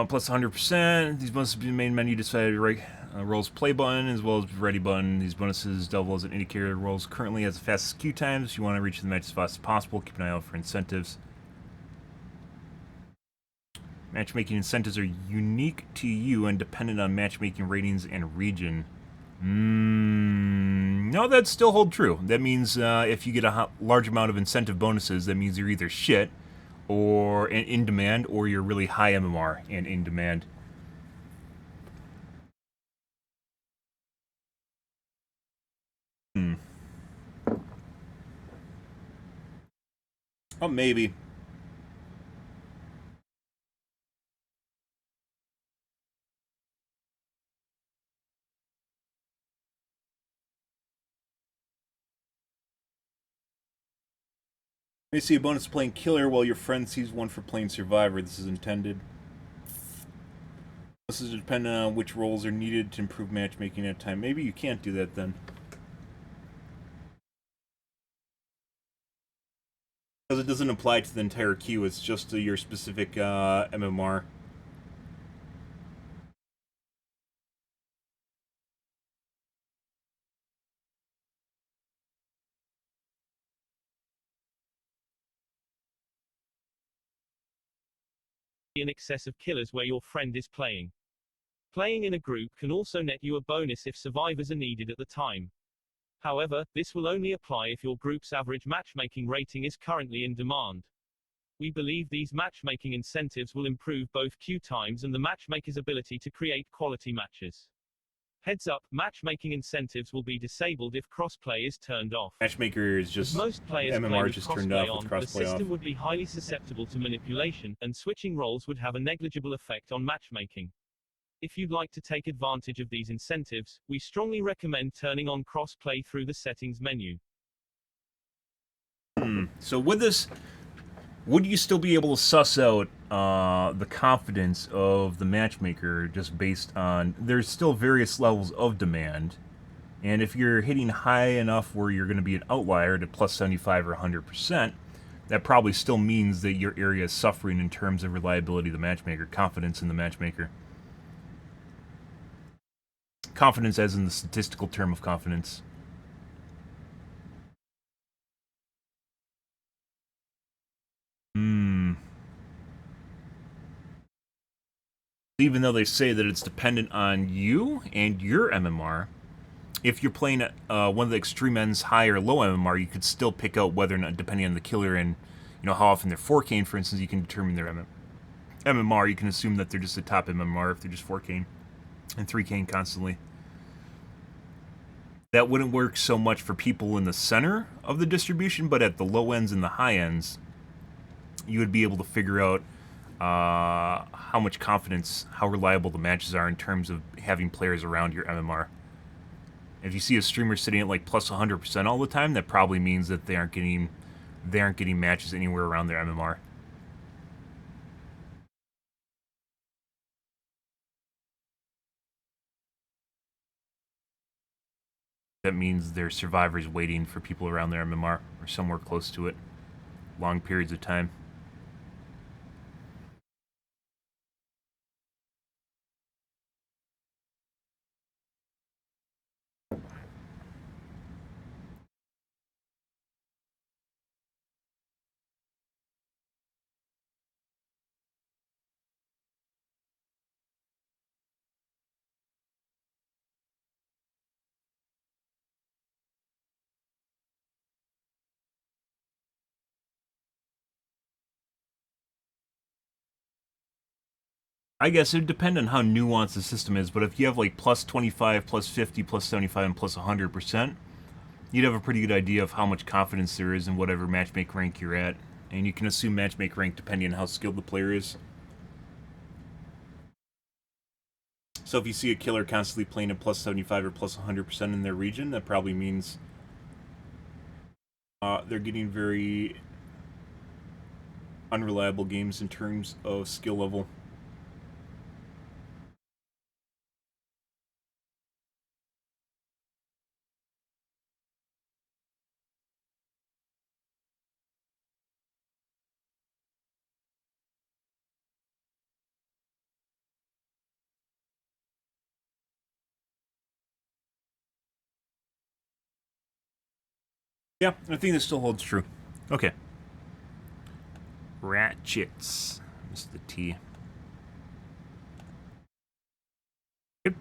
Plus 100%. These bonuses be the main menu decided right. Rolls play button as well as ready button. These bonuses double as an indicator. Rolls currently has the fastest queue times. If you want to reach the match as fast as possible, keep an eye out for incentives. Matchmaking incentives are unique to you and dependent on matchmaking ratings and region. No, that still hold true. That means if you get a large amount of incentive bonuses, that means you're either shit or in demand, or you're really high MMR and in demand. Oh, maybe. You see a bonus playing killer while your friend sees one for playing survivor. This is intended. This is dependent on which roles are needed to improve matchmaking at time. Maybe you can't do that then. Because it doesn't apply to the entire queue, it's just to your specific MMR. In excess of killers where your friend is playing. Playing in a group can also net you a bonus if survivors are needed at the time. However, this will only apply if your group's average matchmaking rating is currently in demand. We believe these matchmaking incentives will improve both queue times and the matchmaker's ability to create quality matches. Heads up, matchmaking incentives will be disabled if crossplay is turned off. Matchmaker is just Most players play MMR with just turned crossplay off with on, crossplay the system off. would be highly susceptible to manipulation, and switching roles would have a negligible effect on matchmaking. If you'd like to take advantage of these incentives, we strongly recommend turning on crossplay through the settings menu. So with this, would you still be able to suss out the confidence of the matchmaker just based on there's still various levels of demand, and if you're hitting high enough where you're going to be an outlier to plus 75 or 100%, that probably still means that your area is suffering in terms of reliability of the matchmaker, confidence in the matchmaker. Confidence as in the statistical term of confidence. Even though they say that it's dependent on you and your MMR, if you're playing at one of the extreme ends, high or low MMR, you could still pick out whether or not, depending on the killer and how often they're 4K'ing, for instance, you can determine their MMR. You can assume that they're just the top MMR if they're just 4K'ing and 3K'ing constantly. That wouldn't work so much for people in the center of the distribution, but at the low ends and the high ends, you would be able to figure out how much confidence, how reliable the matches are in terms of having players around your MMR. If you see a streamer sitting at like plus 100% all the time, that probably means that they aren't getting matches anywhere around their MMR. That means there's survivors waiting for people around their MMR or somewhere close to it, long periods of time. I guess it would depend on how nuanced the system is, but if you have like plus 25, plus 50, plus 75, and plus 100%, you'd have a pretty good idea of how much confidence there is in whatever matchmake rank you're at. And you can assume matchmake rank depending on how skilled the player is. So if you see a killer constantly playing at plus 75 or plus 100% in their region, that probably means they're getting very unreliable games in terms of skill level. Yeah, I think this still holds true. Okay. Ratchets. Missed the T. Good.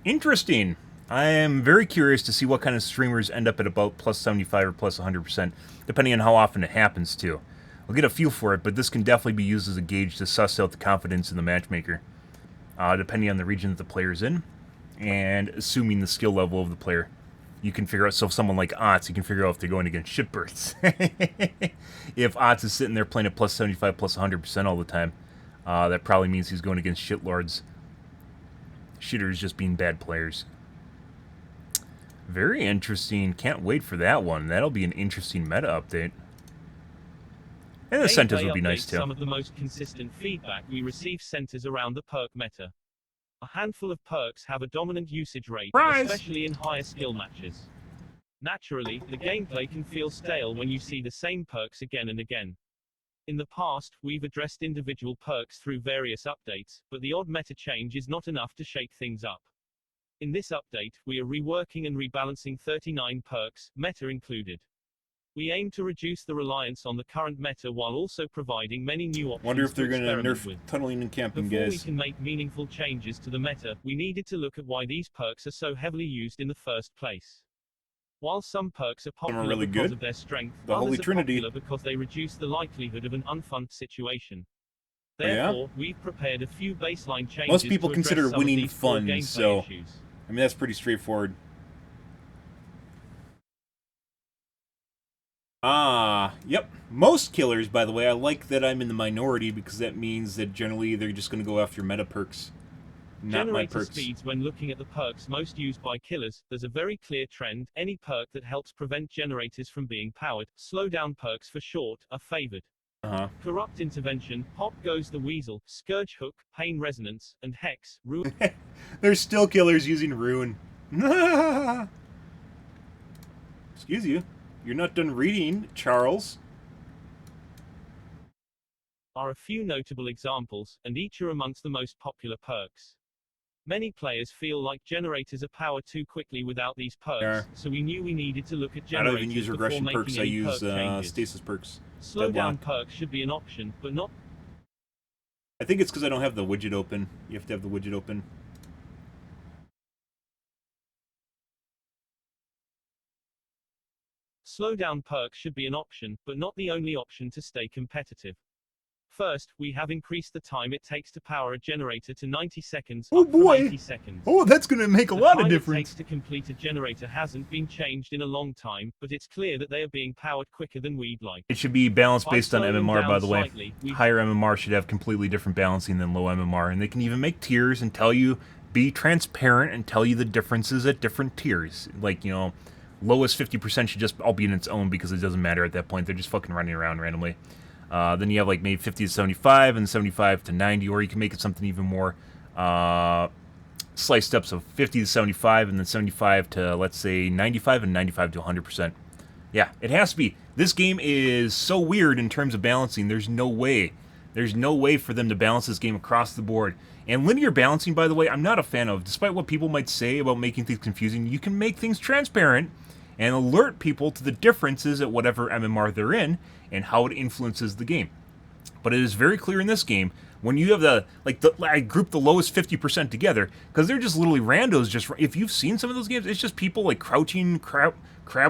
Interesting. I am very curious to see what kind of streamers end up at about plus 75 or plus 100%, depending on how often it happens too. I'll get a feel for it, but this can definitely be used as a gauge to suss out the confidence in the matchmaker, depending on the region that the player's in, and assuming the skill level of the player. You can figure out, so if someone like Otz, you can figure out if they're going against shitbirds. If Otz is sitting there playing at plus 75, plus 100% all the time, that probably means he's going against shitlords. Shitters just being bad players. Very interesting. Can't wait for that one. That'll be an interesting meta update. And the centers would be nice too. Some of the most consistent feedback we receive centers around the perk meta. A handful of perks have a dominant usage rate, especially in higher skill matches. Naturally, the gameplay can feel stale when you see the same perks again and again. In the past, we've addressed individual perks through various updates, but the odd meta change is not enough to shake things up. In this update, we are reworking and rebalancing 39 perks, meta included. We aim to reduce the reliance on the current meta while also providing many new options. Wonder if they're going to nerf with. tunneling and camping, Before guys. we can make meaningful changes to the meta, we needed to look at why these perks are so heavily used in the first place. While some perks are popular really because good. Of their strength, The others Holy are Trinity. popular because they reduce the likelihood of an unfun situation. Therefore, we've prepared a few baseline changes. Most people to address consider some winning of these core fun, gameplay so issues. I mean that's pretty straightforward. Yep. Most killers, by the way, I like that I'm in the minority because that means that generally they're just going to go after meta perks, not my Generator perks. speeds. When looking at the perks most used by killers, there's a very clear trend. Any perk that helps prevent generators from being powered, slowdown perks for short, are favored. Corrupt Intervention, Pop Goes the Weasel, Scourge Hook, Pain Resonance, and Hex, Ruin. There's still killers using Ruin. Excuse you. You're not done reading, Charles. Are a few notable examples, and each are amongst the most popular perks. Many players feel like generators are powered too quickly without these perks, so we knew we needed to look at generators. I don't even use regression perks, I use stasis perks. Slowdown perks should be an option, but not. I think it's because I don't have the widget open. You have to have the widget open. Slowdown perks should be an option, but not the only option to stay competitive. First, we have increased the time it takes to power a generator to 90 seconds. Oh up from boy! 80 seconds. Oh, that's gonna make a lot of difference. The time it takes to complete a generator hasn't been changed in a long time, but it's clear that they are being powered quicker than we'd like. It should be balanced based on MMR, by the way. Slightly, Higher MMR should have completely different balancing than low MMR, and they can even make tiers and tell you, be transparent and tell you the differences at different tiers. Like, you know, lowest 50% should just all be in its own because it doesn't matter at that point. They're just fucking running around randomly. Then you have like maybe 50 to 75 and 75 to 90, or you can make it something even more sliced up, so 50 to 75 and then 75 to, let's say, 95 and 95 to 100%. Yeah, it has to be. This game is so weird in terms of balancing. There's no way. There's no way for them to balance this game across the board. And linear balancing, by the way, I'm not a fan of. Despite what people might say about making things confusing, you can make things transparent and alert people to the differences at whatever MMR they're in and how it influences the game. But it is very clear in this game when you have I group the lowest 50% together because they're just literally randos. Just if you've seen some of those games, it's just people like crouching, crab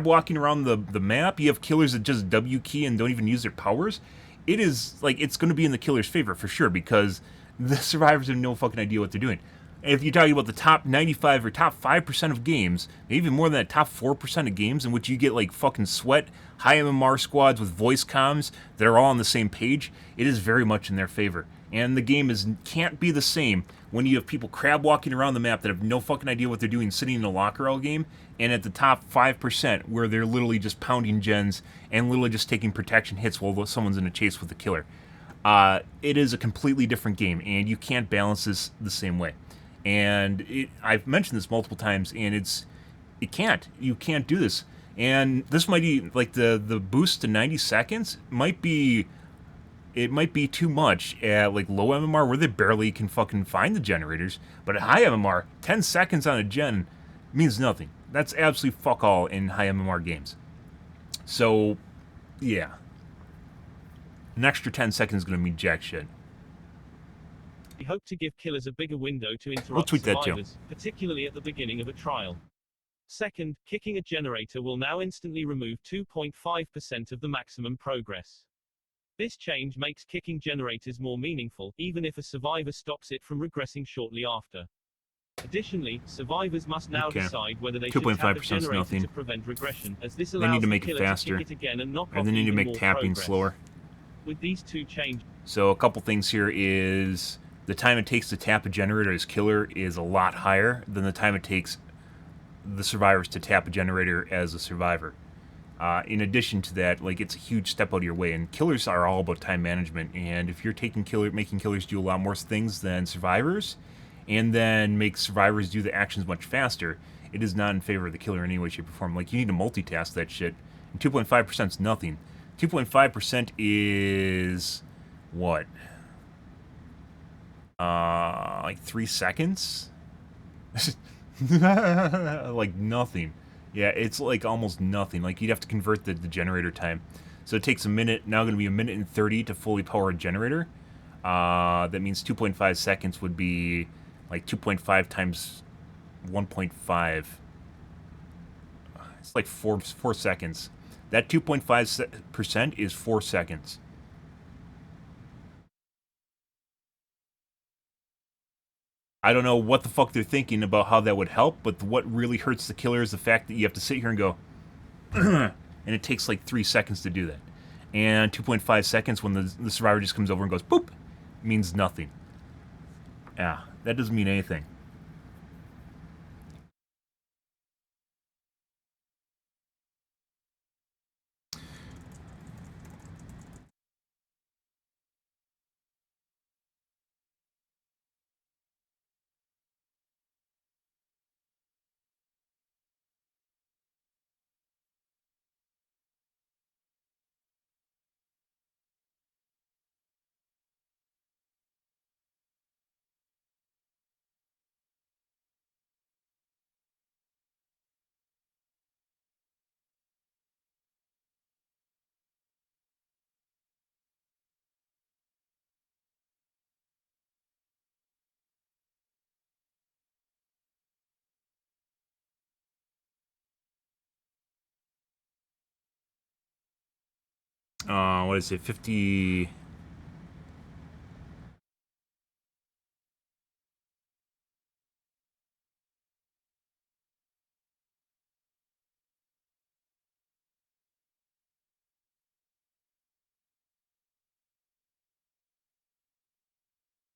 walking around the map. You have killers that just W key and don't even use their powers. It is like it's going to be in the killer's favor for sure because the survivors have no fucking idea what they're doing. If you're talking about the top 95 or top 5% of games, even more than that, top 4% of games in which you get like fucking sweat, high MMR squads with voice comms that are all on the same page, it is very much in their favor. And the game can't be the same when you have people crab walking around the map that have no fucking idea what they're doing sitting in a locker all game, and at the top 5% where they're literally just pounding gens and literally just taking protection hits while someone's in a chase with the killer. It is a completely different game, and you can't balance this the same way. And I've mentioned this multiple times, and you can't do this. And this might be like the boost to 90 seconds might be too much at like low MMR where they barely can fucking find the generators. But at high MMR, 10 seconds on a gen means nothing. That's absolutely fuck all in high MMR games. So, yeah. An extra 10 seconds is going to mean jack shit. We hope to give killers a bigger window to We'll interrupt tweet that too. survivors, particularly at the beginning of a trial. Second, kicking a generator will now instantly remove 2.5% of the maximum progress. This change makes kicking generators more meaningful, even if a survivor stops it from regressing shortly after. Additionally, survivors must now decide whether they should tap a generator to prevent regression, as this allows the killer to kick it again and knock off they need to even make more tapping progress. slower. With these two changes, so a couple things here is the time it takes to tap a generator as killer is a lot higher than the time it takes the survivors to tap a generator as a survivor. In addition to that, like, it's a huge step out of your way, and killers are all about time management. And if you're making killers do a lot more things than survivors, and then make survivors do the actions much faster, it is not in favor of the killer in any way, shape, or form. Like, you need to multitask that shit. And 2.5% is nothing. 2.5% is what? Like 3 seconds? Like nothing. Yeah, it's like almost nothing. Like, you'd have to convert the generator time. So it takes a minute, now going to be a minute and 30 to fully power a generator. That means 2.5 seconds would be like 2.5 times 1.5. It's like 4 seconds. That 2.5% is 4 seconds. I don't know what the fuck they're thinking about how that would help, but what really hurts the killer is the fact that you have to sit here and go, and it takes like 3 seconds to do that. And 2.5 seconds when the survivor just comes over and goes, boop, means nothing. Yeah, that doesn't mean anything. What is it, 50...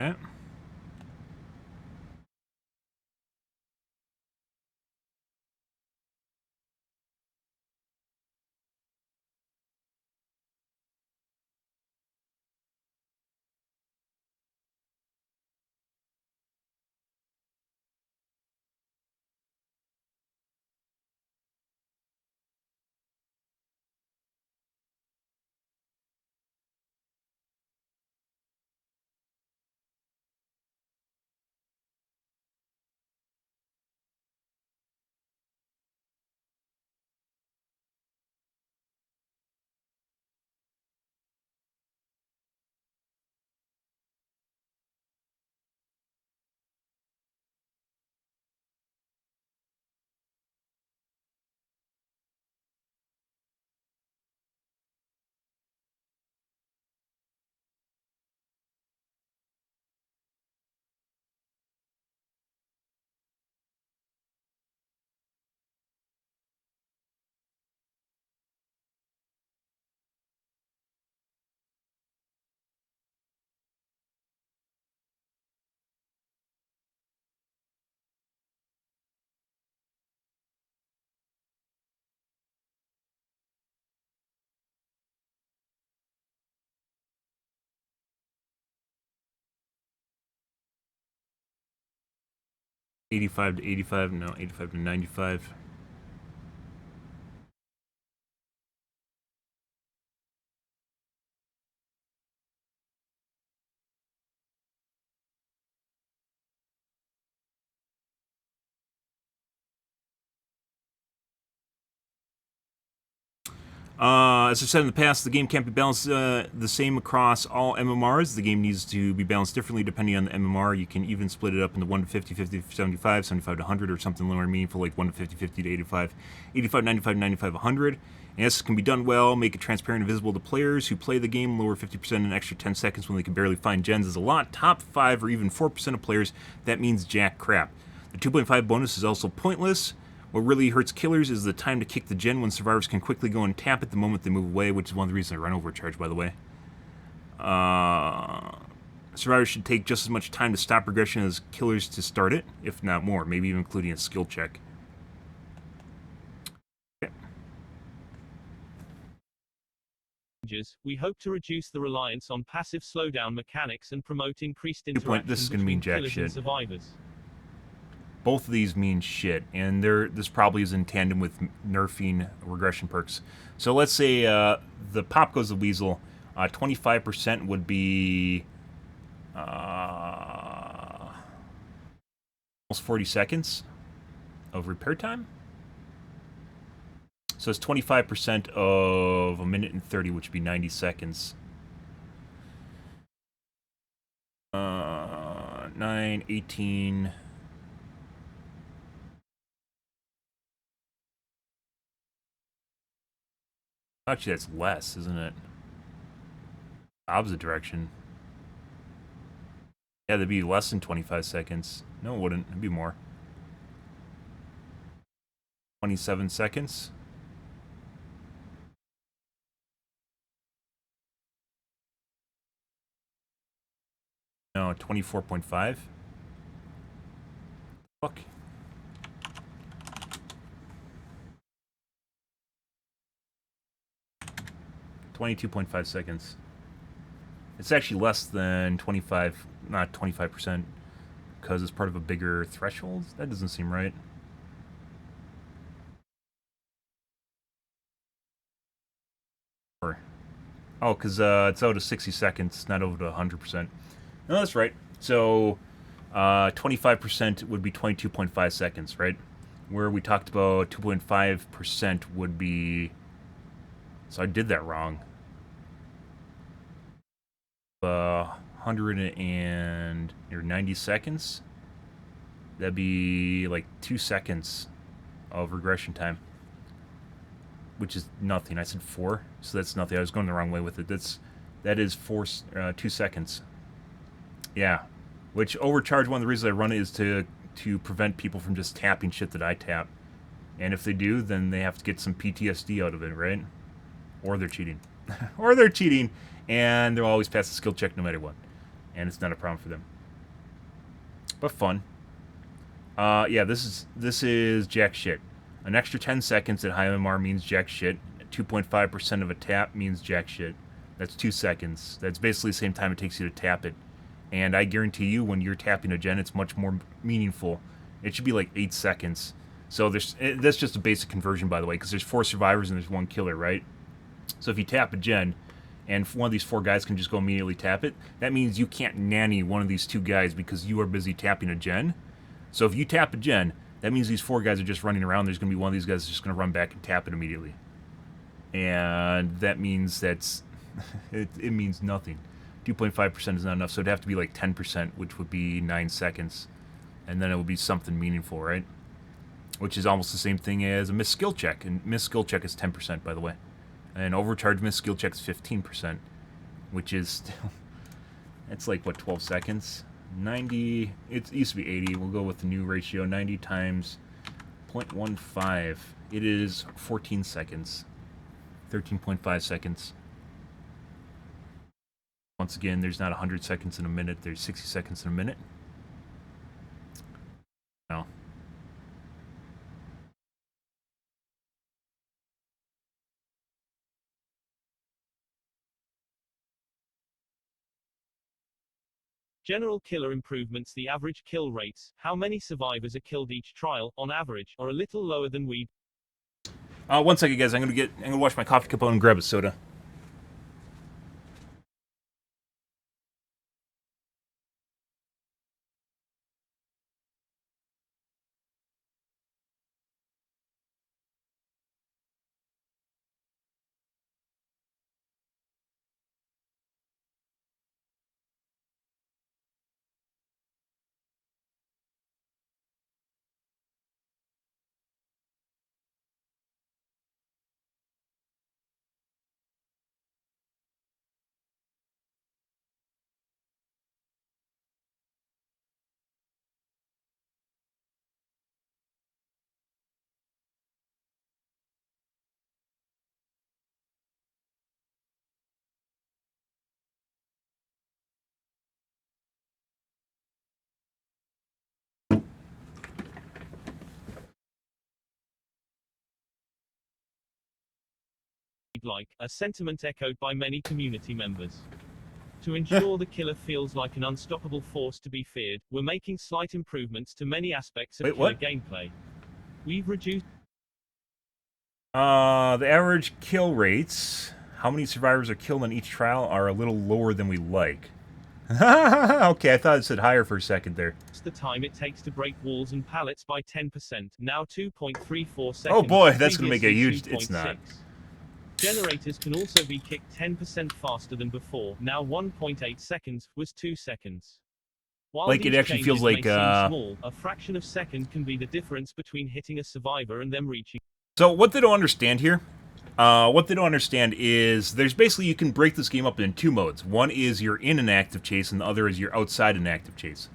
Yeah. 85 to 85, no, 85 to 95. As I've said in the past, the game can't be balanced the same across all MMRs. The game needs to be balanced differently depending on the MMR. You can even split it up into 1 to 50, 50 to 75, 75 to 100, or something more meaningful like 1 to 50, 50 to 85, 85, 95, 95, 100. And this can be done well, make it transparent and visible to players who play the game, lower 50% in an extra 10 seconds when they can barely find gens is a lot. Top 5 or even 4% of players, that means jack crap. The 2.5 bonus is also pointless. What really hurts killers is the time to kick the gen when survivors can quickly go and tap it the moment they move away, which is one of the reasons I run overcharge, by the way. Survivors should take just as much time to stop regression as killers to start it, if not more, maybe even including a skill check. Okay. We hope to reduce the reliance on passive slowdown mechanics and promote increased Good point. This interaction is gonna mean between jack killers and shit. survivors. Both of these mean shit, and this probably is in tandem with nerfing regression perks. So let's say the pop goes the weasel. 25% would be almost 40 seconds of repair time. So it's 25% of a minute and 30, which would be 90 seconds. 9, 18... Actually, that's less, isn't it? Opposite direction. Yeah, that'd be less than 25 seconds. No, it wouldn't. It'd be more. 27 seconds. No, 24.5. Fuck. 22.5 seconds. It's actually less than 25, not 25%, because it's part of a bigger threshold. That doesn't seem right. Or, oh, because it's out of 60 seconds, not over to 100%. No, that's right. So, 25% would be 22.5 seconds, right? Where we talked about 2.5% would be... So I did that wrong. 190 seconds. That'd be like 2 seconds of regression time, which is nothing. I said 4, so that's nothing. I was going the wrong way with it. That is 2 seconds. Yeah, which overcharge. One of the reasons I run it is to prevent people from just tapping shit that I tap, and if they do, then they have to get some PTSD out of it, right? Or they're cheating, or they're cheating, and they'll always pass the skill check no matter what, and it's not a problem for them. But fun. Yeah, this is jack shit. An extra 10 seconds at high MMR means jack shit. 2.5% of a tap means jack shit. That's 2 seconds. That's basically the same time it takes you to tap it. And I guarantee you, when you're tapping a gen, it's much more meaningful. It should be like 8 seconds. So that's just a basic conversion, by the way, because there's 4 survivors and there's 1 killer, right? So if you tap a gen, and one of these 4 guys can just go immediately tap it, that means you can't nanny one of these 2 guys because you are busy tapping a gen. So if you tap a gen, that means these 4 guys are just running around. There's going to be one of these guys that's just going to run back and tap it immediately. And that means it means nothing. 2.5% is not enough, so it'd have to be like 10%, which would be 9 seconds. And then it would be something meaningful, right? Which is almost the same thing as a missed skill check. And missed skill check is 10%, by the way. And overcharge missed skill check is 15%, which is still... It's like, what, 12 seconds? 90... It used to be 80. We'll go with the new ratio. 90 times 0.15. It is 14 seconds. 13.5 seconds. Once again, there's not 100 seconds in a minute. There's 60 seconds in a minute. No. General killer improvements. The average kill rates, how many survivors are killed each trial, on average, are a little lower than we'd. 1 second, guys. I'm gonna wash my coffee cup out and grab a soda. Like, a sentiment echoed by many community members. To ensure the killer feels like an unstoppable force to be feared, we're making slight improvements to many aspects of Wait, killer what? gameplay. We've reduced The average kill rates, how many survivors are killed on each trial, are a little lower than we like. Okay, I thought it said higher for a second there. the time it takes to break walls and pallets by 10%, now 2.34 seconds. Oh boy, that's gonna make a previously huge... It's not. 2.6. Generators can also be kicked 10% faster than before, now 1.8 seconds, was 2 seconds. While Like, it these actually feels changes like, may seem small, a fraction of a second can be the difference between hitting a survivor and them reaching. So, what they don't understand here, what they don't understand is there's basically, you can break this game up in two modes. One is you're in an active chase, and the other is you're outside an active chase.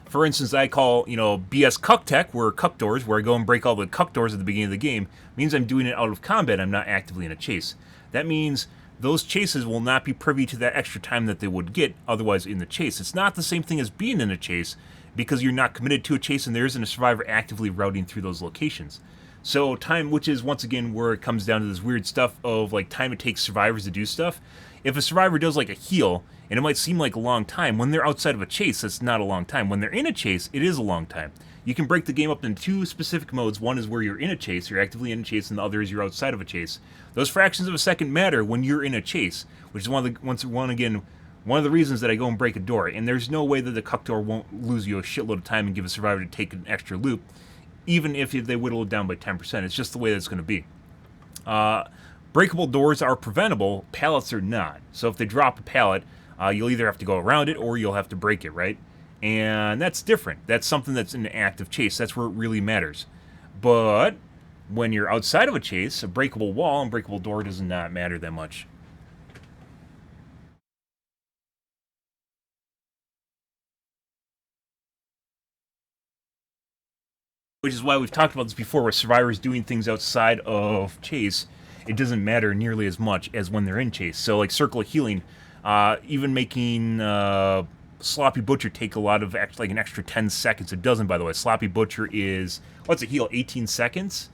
For instance, I call, BS Cuck Tech, where Cuck Doors, where I go and break all the Cuck Doors at the beginning of the game, means I'm doing it out of combat, I'm not actively in a chase. That means those chases will not be privy to that extra time that they would get otherwise in the chase. It's not the same thing as being in a chase, because you're not committed to a chase and there isn't a survivor actively routing through those locations. So time, which is once again where it comes down to this weird stuff of like time it takes survivors to do stuff. If a survivor does like a heal, and it might seem like a long time, when they're outside of a chase, that's not a long time. When they're in a chase, it is a long time. You can break the game up into two specific modes. One is where you're in a chase, you're actively in a chase, and the other is you're outside of a chase. Those fractions of a second matter when you're in a chase, which is one of the reasons that I go and break a door. And there's no way that the cuck door won't lose you a shitload of time and give a survivor to take an extra loop, even if they whittle it down by 10%. It's just the way that's going to be. Breakable doors are preventable, pallets are not. So if they drop a pallet, you'll either have to go around it or you'll have to break it, right? And that's different. That's something that's in an active chase. That's where it really matters. But when you're outside of a chase, a breakable wall and breakable door does not matter that much. Which is why we've talked about this before, with survivors doing things outside of chase. It doesn't matter nearly as much as when they're in chase. So, like Circle of Healing, even making Sloppy Butcher take a lot of, like an extra 10 seconds. It doesn't, by the way. Sloppy Butcher is, what's a heal, 18 seconds?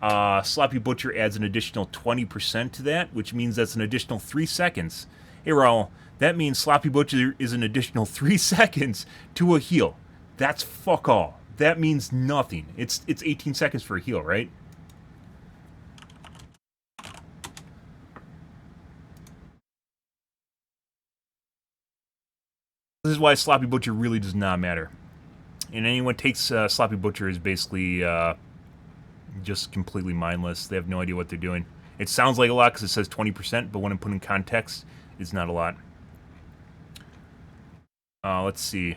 Sloppy Butcher adds an additional 20% to that, which means that's an additional 3 seconds. Hey, Raul, that means Sloppy Butcher is an additional 3 seconds to a heal. That's fuck all. That means nothing. It's 18 seconds for a heal, right? This is why Sloppy Butcher really does not matter. And anyone takes Sloppy Butcher is basically just completely mindless. They have no idea what they're doing. It sounds like a lot because it says 20%, but when I'm put in context, it's not a lot. Let's see.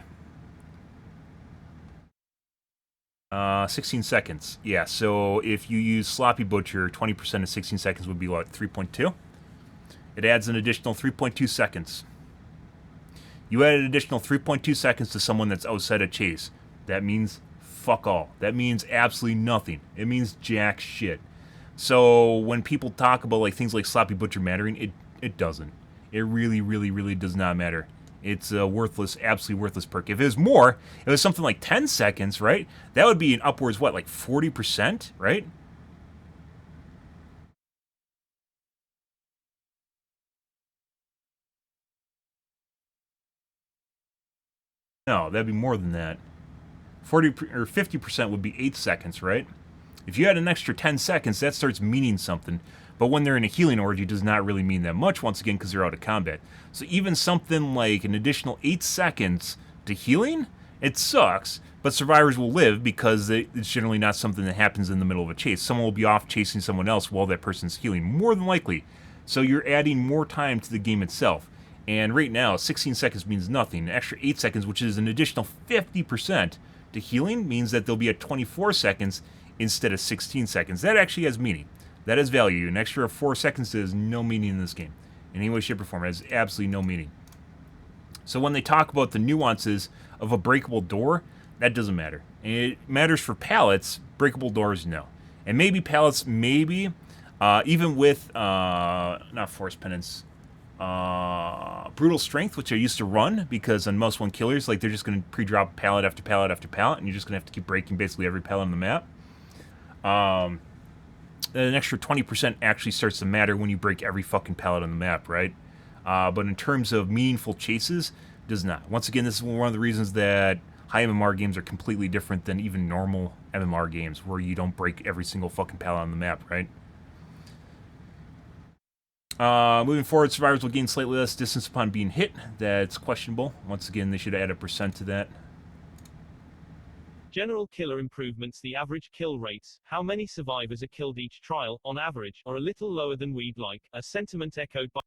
16 seconds. Yeah, so if you use Sloppy Butcher, 20% of 16 seconds would be, what, 3.2? It adds an additional 3.2 seconds. You add an additional 3.2 seconds to someone that's outside a chase. That means fuck all. That means absolutely nothing. It means jack shit. So when people talk about like things like Sloppy Butcher mattering, it doesn't. It really, really, really does not matter. It's a worthless, absolutely worthless perk. If it was more, if it was something like 10 seconds, right? That would be an upwards, what, like 40%, right? No, that'd be more than that. 40 or 50% would be 8 seconds, right? If you had an extra 10 seconds, that starts meaning something. But when they're in a healing orgy, it does not really mean that much, once again, because they're out of combat. So even something like an additional 8 seconds to healing, it sucks, but survivors will live because it's generally not something that happens in the middle of a chase. Someone will be off chasing someone else while that person's healing, more than likely. So you're adding more time to the game itself. And right now, 16 seconds means nothing. An extra 8 seconds, which is an additional 50% to healing, means that they'll be at 24 seconds instead of 16 seconds. That actually has meaning. That has value. An extra 4 seconds has no meaning in this game. In any way, shape, or form, it has absolutely no meaning. So when they talk about the nuances of a breakable door, that doesn't matter. It matters for pallets. Breakable doors, no. And maybe pallets, maybe, even with, not force penance, brutal strength, which I used to run, because on most one killers, like, they're just going to pre-drop pallet after pallet after pallet, and you're just going to have to keep breaking basically every pallet on the map. An extra 20% actually starts to matter when you break every fucking pallet on the map, right? But in terms of meaningful chases, it does not. Once again, this is one of the reasons that high MMR games are completely different than even normal MMR games, where you don't break every single fucking pallet on the map, right? Moving forward, survivors will gain slightly less distance upon being hit. That's questionable. Once again, they should add a percent to that. General killer improvements. The average kill rates, how many survivors are killed each trial, on average, are a little lower than we'd like, a sentiment echoed by...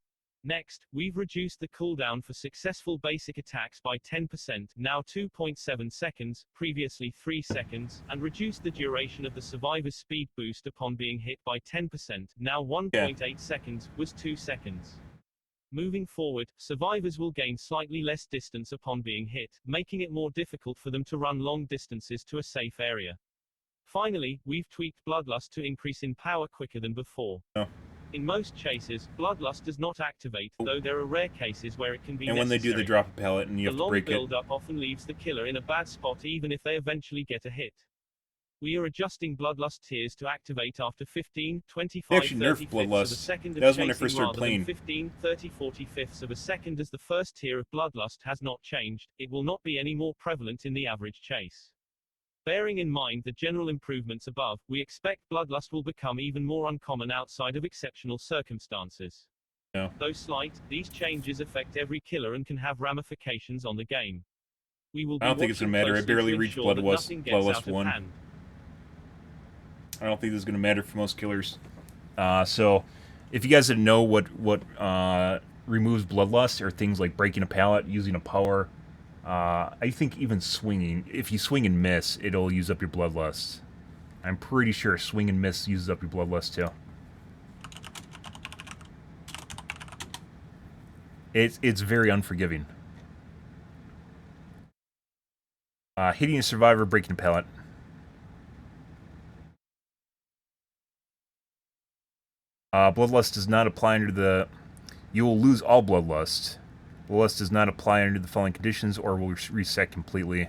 Next, we've reduced the cooldown for successful basic attacks by 10%, now 2.7 seconds, previously 3 seconds, and reduced the duration of the survivor's speed boost upon being hit by 10%, now 1.8 seconds, was 2 seconds. Moving forward, survivors will gain slightly less distance upon being hit, making it more difficult for them to run long distances to a safe area. Finally, we've tweaked Bloodlust to increase in power quicker than before. Oh. In most chases, Bloodlust does not activate, though there are rare cases where it can be And necessary. when they do, they drop a pallet and you have to break it. The long build-up often leaves the killer in a bad spot even if they eventually get a hit. We are adjusting Bloodlust tiers to activate after 15, 25, They actually nerfed 35ths of a Bloodlust. second of That was when I chasing first started rather playing. than 15, 30, 45ths of a second, as the first tier of Bloodlust has not changed. It will not be any more prevalent in the average chase. Bearing in mind the general improvements above, we expect Bloodlust will become even more uncommon outside of exceptional circumstances. No. Though slight, these changes affect every killer and can have ramifications on the game. We will be I don't think it's going to matter. I barely reached Bloodlust 1. I don't think this is going to matter for most killers. So, if you guys didn't know what removes Bloodlust, or things like breaking a pallet, using a power, I think even swinging, if you swing and miss, it'll use up your Bloodlust. I'm pretty sure swing and miss uses up your Bloodlust too. It's very unforgiving. Hitting a survivor, breaking a pallet. Bloodlust does not apply under the... You will lose all Bloodlust. Bloodlust does not apply under the following conditions or will reset completely.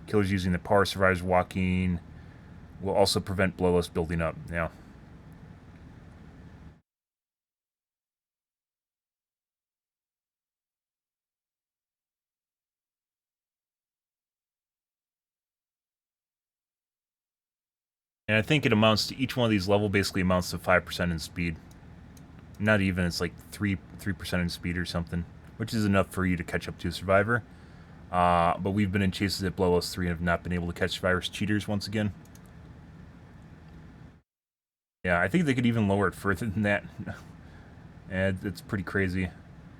Killers using the power, survivors walking will also prevent Bloodlust building up. Now, and I think it amounts to, each one of these level basically amounts to 5% in speed. Not even, it's like 3% in speed or something, which is enough for you to catch up to a survivor. But we've been in chases at Bloodlust 3 and have not been able to catch survivors. Cheaters once again. Yeah, I think they could even lower it further than that. And it's pretty crazy.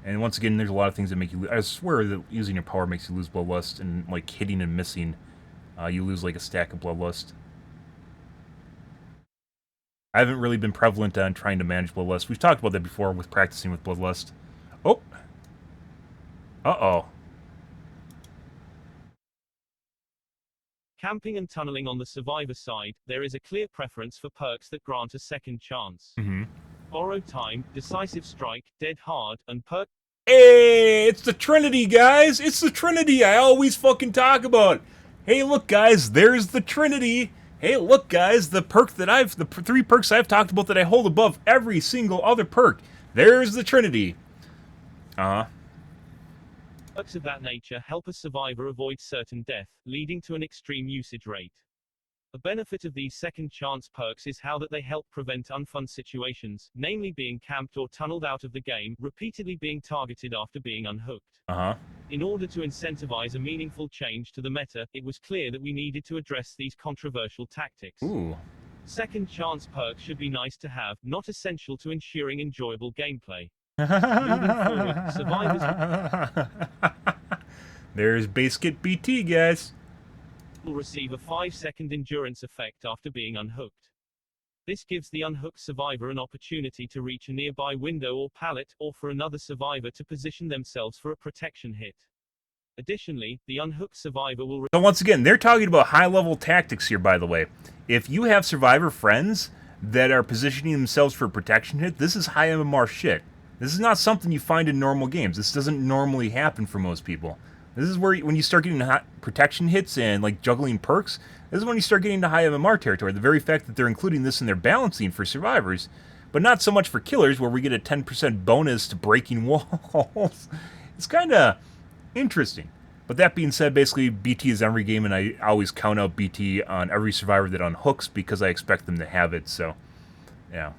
And once again, there's a lot of things that make you... I swear that using your power makes you lose Bloodlust, and like hitting and missing, you lose like a stack of Bloodlust. I haven't really been prevalent on trying to manage Bloodlust. We've talked about that before with practicing with Bloodlust. Oh! Uh-oh. Camping and tunneling. On the survivor side, there is a clear preference for perks that grant a second chance. Borrowed Time, Decisive Strike, Dead Hard, and perk... Hey, it's the Trinity, guys! It's the Trinity I always fucking talk about! Hey, look, guys, there's the Trinity! Hey, look, guys, the 3 perks I've talked about that I hold above every single other perk. There's the Trinity. Perks of that nature help a survivor avoid certain death, leading to an extreme usage rate. A benefit of these second chance perks is how that they help prevent unfun situations, namely being camped or tunneled out of the game, repeatedly being targeted after being unhooked. Uh-huh. In order to incentivize a meaningful change to the meta, it was clear that we needed to address these controversial tactics. Ooh. Second chance perks should be nice to have, not essential to ensuring enjoyable gameplay. Moving forward, survivors There's base kit BT, guys. will receive a 5-second endurance effect after being unhooked. This gives the unhooked survivor an opportunity to reach a nearby window or pallet, or for another survivor to position themselves for a protection hit. Additionally, the unhooked survivor will So once again, they're talking about high-level tactics here, by the way. If you have survivor friends that are positioning themselves for a protection hit, this is high MMR shit. This is not something you find in normal games. This doesn't normally happen for most people. This is where, when you start getting hot protection hits and like juggling perks, this is when you start getting into high MMR territory. The very fact that they're including this in their balancing for survivors, but not so much for killers, where we get a 10% bonus to breaking walls. It's kind of interesting. But that being said, basically BT is every game, and I always count out BT on every survivor that unhooks because I expect them to have it. So, yeah.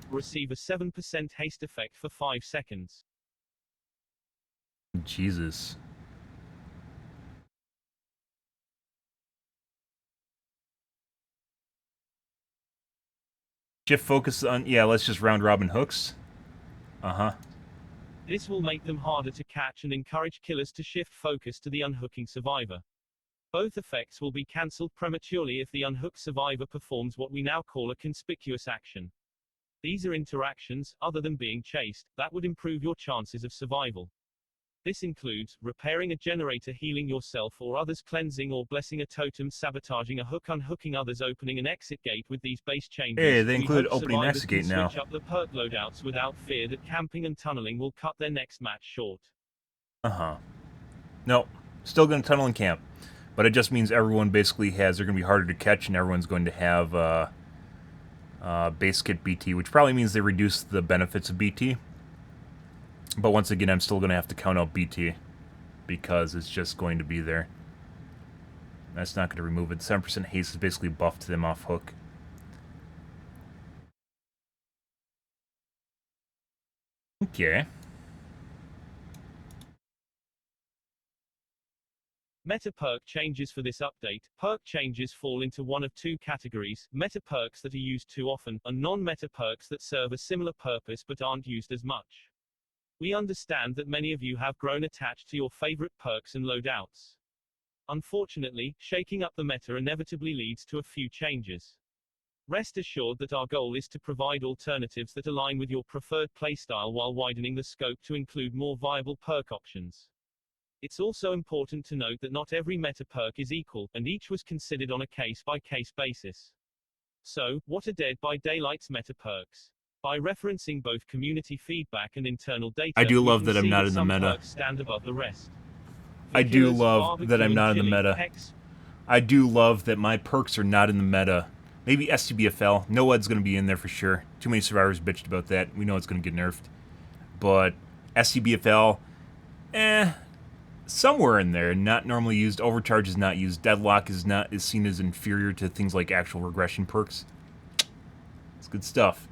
receive a 7% haste effect for 5 seconds. Jesus. Shift focus on, yeah, let's just round robin hooks. Uh-huh. This will make them harder to catch and encourage killers to shift focus to the unhooking survivor. Both effects will be cancelled prematurely if the unhooked survivor performs what we now call a conspicuous action. These are interactions, other than being chased, that would improve your chances of survival. This includes repairing a generator, healing yourself or others, cleansing or blessing a totem, sabotaging a hook, unhooking others, opening an exit gate. With these base changes, Hey, they we include hope opening survivors exit gate can now. switch up the perk loadouts without fear that camping and tunneling will cut their next match short. Uh-huh. No, still going to tunnel and camp. But it just means everyone basically has, they're going to be harder to catch, and everyone's going to have base kit BT, which probably means they reduce the benefits of BT. But once again, I'm still going to have to count out BT because it's just going to be there. That's not going to remove it. 7% haste is basically buffed them off hook. Okay. Meta perk changes for this update. Perk changes fall into one of two categories: meta perks that are used too often, and non-meta perks that serve a similar purpose but aren't used as much. We understand that many of you have grown attached to your favorite perks and loadouts. Unfortunately, shaking up the meta inevitably leads to a few changes. Rest assured that our goal is to provide alternatives that align with your preferred playstyle while widening the scope to include more viable perk options. It's also important to note that not every meta perk is equal, and each was considered on a case-by-case basis. So, what are Dead by Daylight's meta perks? By referencing both community feedback and internal data, I do we love can that I'm see not in the some meta. perks stand above the rest. I do Killers, love barbecue, that I'm and not in the chili, meta. Hex. I do love that my perks are not in the meta. Maybe STBFL. NOED's going to be in there for sure. Too many survivors bitched about that. We know it's going to get nerfed. But STBFL, somewhere in there. Not normally used. Overcharge is not used. Deadlock is seen as inferior to things like actual regression perks. It's good stuff.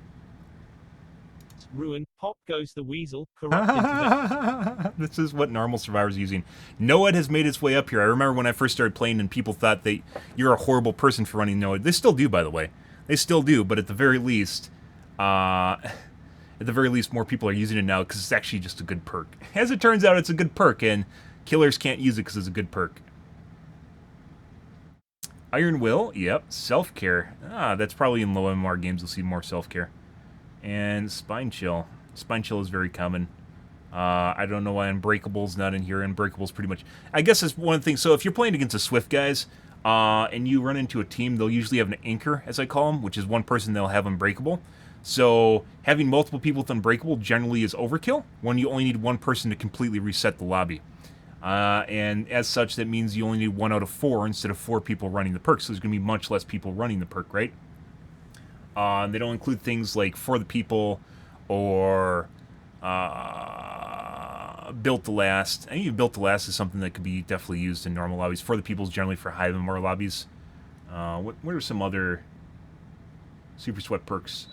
Ruin, Pop Goes the Weasel, Corrupt Intervention. This is what normal survivors are using. NOED has made its way up here. I remember when I first started playing and people thought that you're a horrible person for running NOED. They still do, by the way. They still do, but at the very least, more people are using it now because it's actually just a good perk. As it turns out, it's a good perk, and killers can't use it because it's a good perk. Iron Will, yep. Self-care. That's probably in low MMR games you'll see more self-care. And Spine Chill. Spine Chill is very common. I don't know why Unbreakable's not in here. Unbreakable's pretty much... I guess it's one thing. So if you're playing against the Swift guys, and you run into a team, they'll usually have an anchor, as I call them, which is one person they'll have Unbreakable. So having multiple people with Unbreakable generally is overkill when you only need one person to completely reset the lobby. And as such, that means you only need 1 out of 4 instead of 4 people running the perk. So there's going to be much less people running the perk, right? They don't include things like For the People or built to last. I think built to last is something that could be definitely used in normal lobbies. For the people's, generally for high MMR lobbies. What are some other super sweat perks?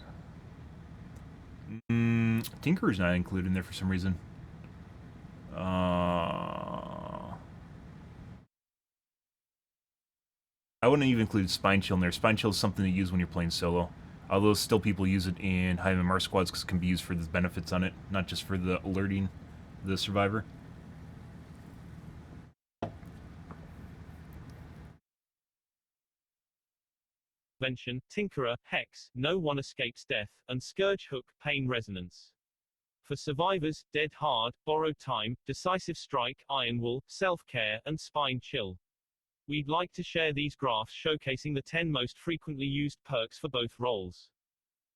Tinker's not included in there for some reason. I wouldn't even include Spine Chill in there. Spine Chill is something to use when you're playing solo. Although still people use it in high MMR squads because it can be used for the benefits on it, not just for the alerting the survivor. Invention, Tinkerer, Hex, No One Escapes Death, and Scourge Hook, Pain Resonance. For survivors, Dead Hard, Borrowed Time, Decisive Strike, Iron Wool, Self-Care, and Spine Chill. We'd like to share these graphs showcasing the 10 most frequently used perks for both roles.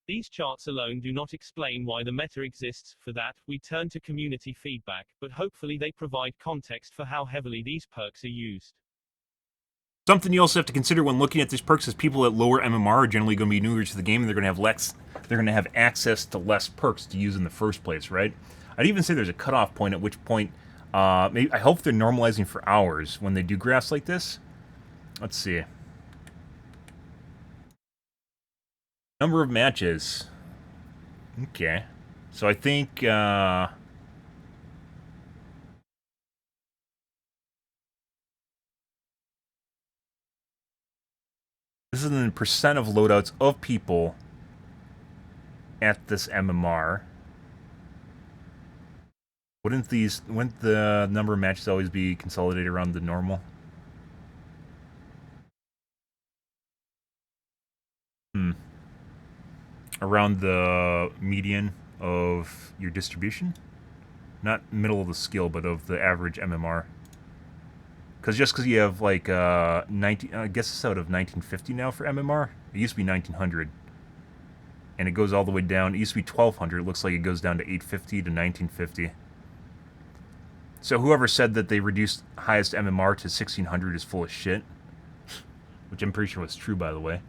These charts alone do not explain why the meta exists. For that, we turn to community feedback, but hopefully they provide context for how heavily these perks are used. Something you also have to consider when looking at these perks is people at lower MMR are generally going to be newer to the game, and they're going to have access to less perks to use in the first place, right? I'd even say there's a cutoff point at which point, maybe I hope they're normalizing for hours when they do graphs like this. Let's see. Number of matches. Okay. So I think, this is the percent of loadouts of people at this MMR. Wouldn't the number of matches always be consolidated around the normal? Around the median of your distribution? Not middle of the skill, but of the average MMR. Because you have like 19, I guess it's out of 1950 now for MMR. It used to be 1900, and it goes all the way down. It used to be 1200. It looks like it goes down to 850 to 1950. So whoever said that they reduced highest MMR to 1600 is full of shit. Which I'm pretty sure was true, by the way.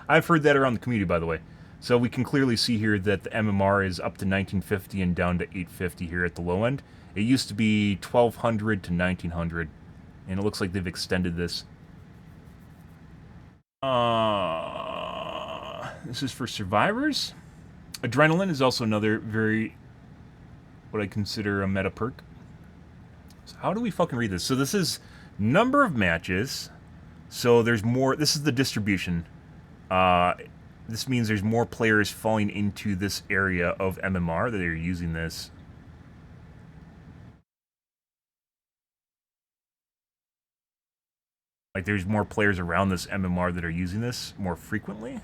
I've heard that around the community, by the way. So we can clearly see here that the MMR is up to 1950 and down to 850 here at the low end. It used to be 1200 to 1900, and it looks like they've extended this. This is for survivors. Adrenaline is also another very, what I consider a meta perk. So how do we fucking read this? So this is number of matches. So there's more, this is the distribution. This means there's more players falling into this area of MMR that are using this. Like there's more players around this MMR that are using this more frequently.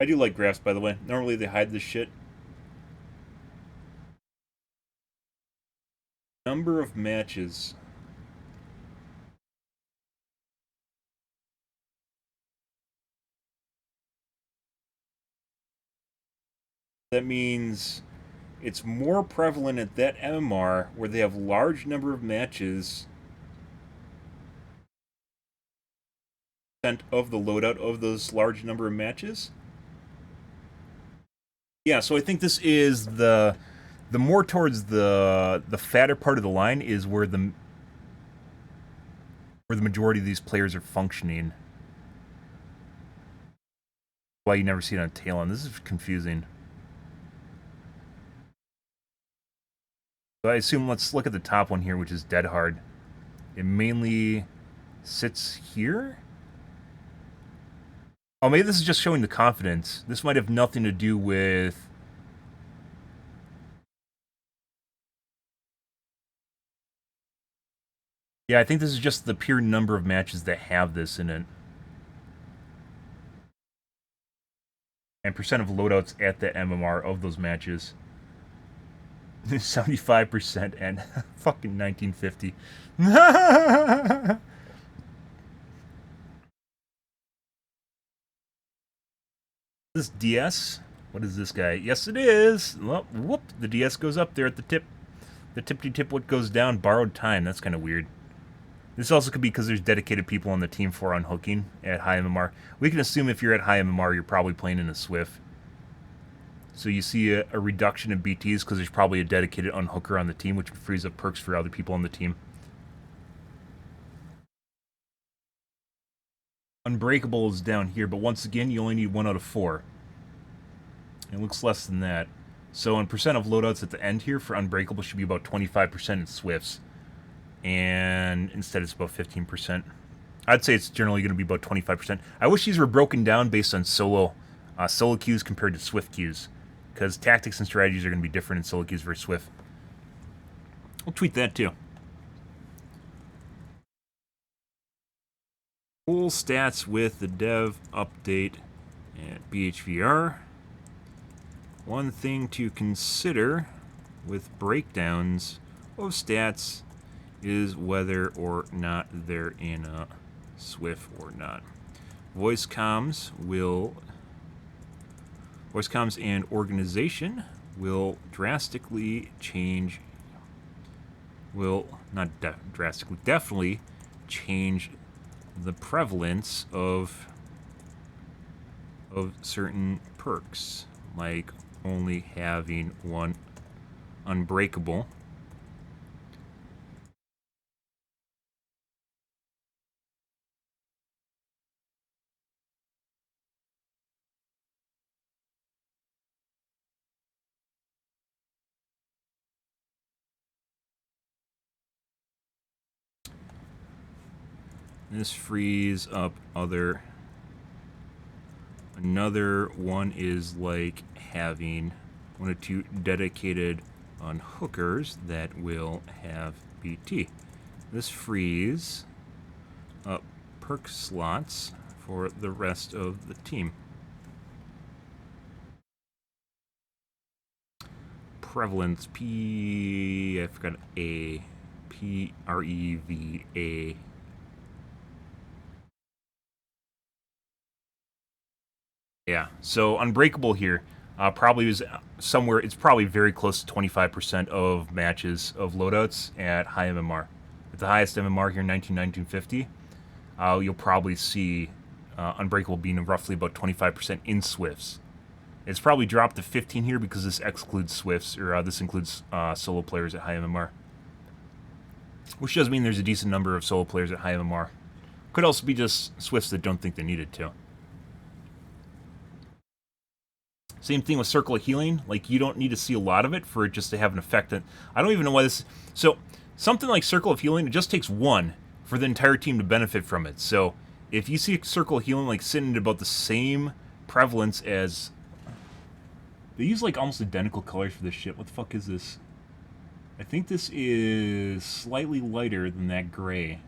I do like graphs, by the way. Normally they hide this shit. Number of matches. That means it's more prevalent at that MMR where they have large number of matches of the loadout of those large number of matches. Yeah, so I think this is the more towards the fatter part of the line is where the majority of these players are functioning. Why you never see it on tail end. This is confusing. So I assume, let's look at the top one here, which is Dead Hard. It mainly sits here? Oh, maybe this is just showing the confidence. This might have nothing to do with... Yeah, I think this is just the pure number of matches that have this in it. And percent of loadouts at the MMR of those matches. 75% and fucking 1950. This DS? What is this guy? Yes, it is. Well, whoop, the DS goes up there at the tip. The tippity-tip what goes down, borrowed time. That's kind of weird. This also could be because there's dedicated people on the team for unhooking at high MMR. We can assume if you're at high MMR, you're probably playing in a Swift. So you see a reduction in BTs because there's probably a dedicated unhooker on the team, which frees up perks for other people on the team. Unbreakable is down here, but once again, you only need 1 out of 4. It looks less than that. So in percent of loadouts at the end here for Unbreakable should be about 25% in Swifts. And instead it's about 15%. I'd say it's generally going to be about 25%. I wish these were broken down based on solo queues compared to Swift queues. Because tactics and strategies are going to be different in solo queues versus Swift. I'll tweet that too. Full stats with the dev update at BHVR. One thing to consider with breakdowns of stats is whether or not they're in a Swift or not. Voice comms and organization will drastically change. Will not drastically, definitely change the prevalence of certain perks, like only having 1 unbreakable. This frees up another one is like having 1 or 2 dedicated unhookers that will have BT. This frees up perk slots for the rest of the team. Prevalence I forgot A. PREVA. Yeah, so Unbreakable here probably is somewhere, it's probably very close to 25% of matches of loadouts at high MMR. At the highest MMR here, 1950, you'll probably see Unbreakable being roughly about 25% in Swifts. It's probably dropped to 15 here because this excludes Swifts, or this includes solo players at high MMR. Which does mean there's a decent number of solo players at high MMR. Could also be just Swifts that don't think they needed to. Same thing with Circle of Healing. Like, you don't need to see a lot of it for it just to have an effect. That I don't even know why this... So, something like Circle of Healing, it just takes 1 for the entire team to benefit from it. So, if you see a Circle of Healing, like, sitting at about the same prevalence as... They use, like, almost identical colors for this shit. What the fuck is this? I think this is slightly lighter than that gray.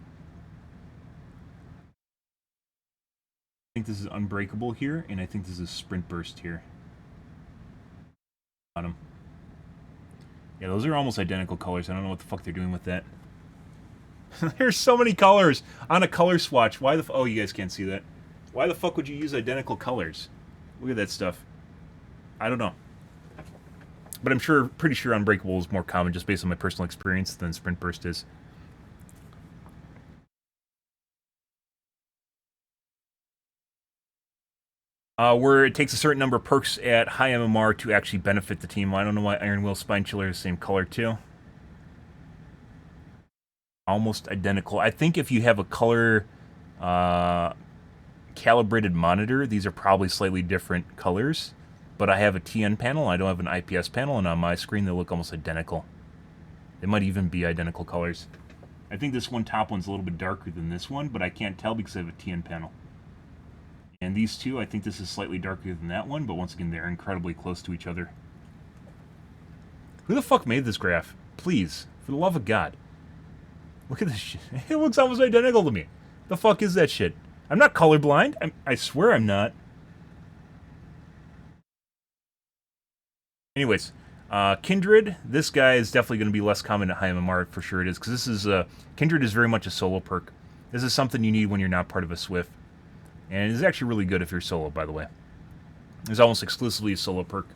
I think this is Unbreakable here, and I think this is Sprint Burst here. On them. Yeah, those are almost identical colors. I don't know what the fuck they're doing with that. There's so many colors on a color swatch. Why the oh, you guys can't see that. Why the fuck would you use identical colors? Look at that stuff. I don't know. But I'm pretty sure Unbreakable is more common just based on my personal experience than Sprint Burst is. Where it takes a certain number of perks at high MMR to actually benefit the team. I don't know why Iron Will Spine Chiller is the same color too. Almost identical. I think if you have a color calibrated monitor, these are probably slightly different colors. But I have a TN panel, I don't have an IPS panel, and on my screen they look almost identical. They might even be identical colors. I think this top one's a little bit darker than this one, but I can't tell because I have a TN panel. And these two, I think this is slightly darker than that one, but once again, they're incredibly close to each other. Who the fuck made this graph? Please, for the love of God. Look at this shit. It looks almost identical to me. The fuck is that shit? I'm not colorblind. I swear I'm not. Anyways, Kindred, this guy is definitely going to be less common at high MMR, for sure it is, because this is, Kindred is very much a solo perk. This is something you need when you're not part of a Swift. And it's actually really good if you're solo, by the way. It's almost exclusively a solo perk.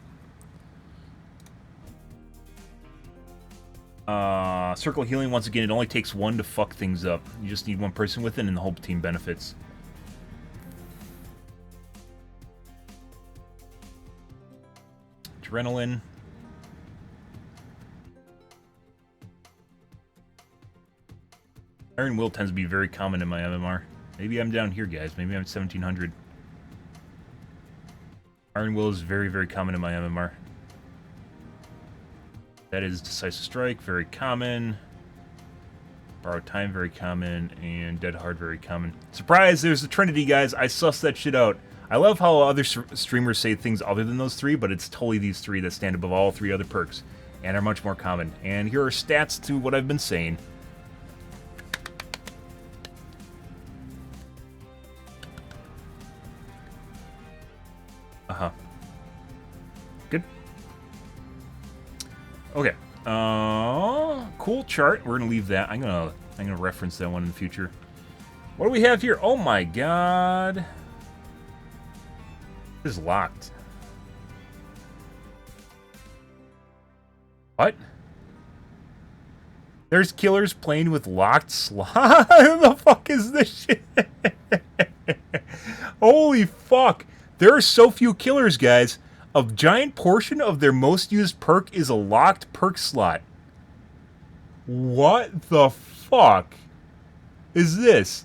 Circle of Healing, once again, it only takes one to fuck things up. You just need one person with it and the whole team benefits. Adrenaline. Iron Will tends to be very common in my MMR. Maybe I'm down here, guys. Maybe I'm at 1700. Iron Will is very, very common in my MMR. That is Decisive Strike, very common. Borrowed Time, very common. And Dead Hard, very common. Surprise! There's the Trinity, guys. I sussed that shit out. I love how other streamers say things other than those three, but it's totally these three that stand above all three other perks. And are much more common. And here are stats to what I've been saying. Uh-huh. Good. Okay. Cool chart. We're gonna leave that. I'm gonna reference that one in the future. What do we have here? Oh my god. This is locked. What? There's killers playing with locked slots? What the fuck is this shit? Holy fuck. There are so few killers, guys. A giant portion of their most used perk is a locked perk slot. What the fuck is this?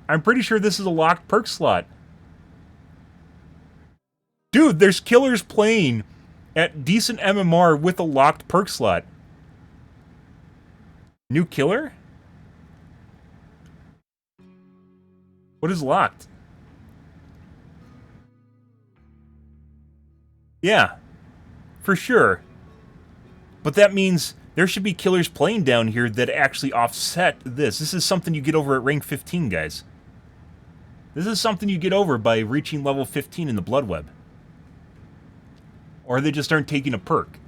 I'm pretty sure this is a locked perk slot. Dude, there's killers playing at decent MMR with a locked perk slot. New killer? What is locked? Yeah, for sure. But that means there should be killers playing down here that actually offset this. This is something you get over at rank 15, guys. This is something you get over by reaching level 15 in the Blood Web. Or they just aren't taking a perk.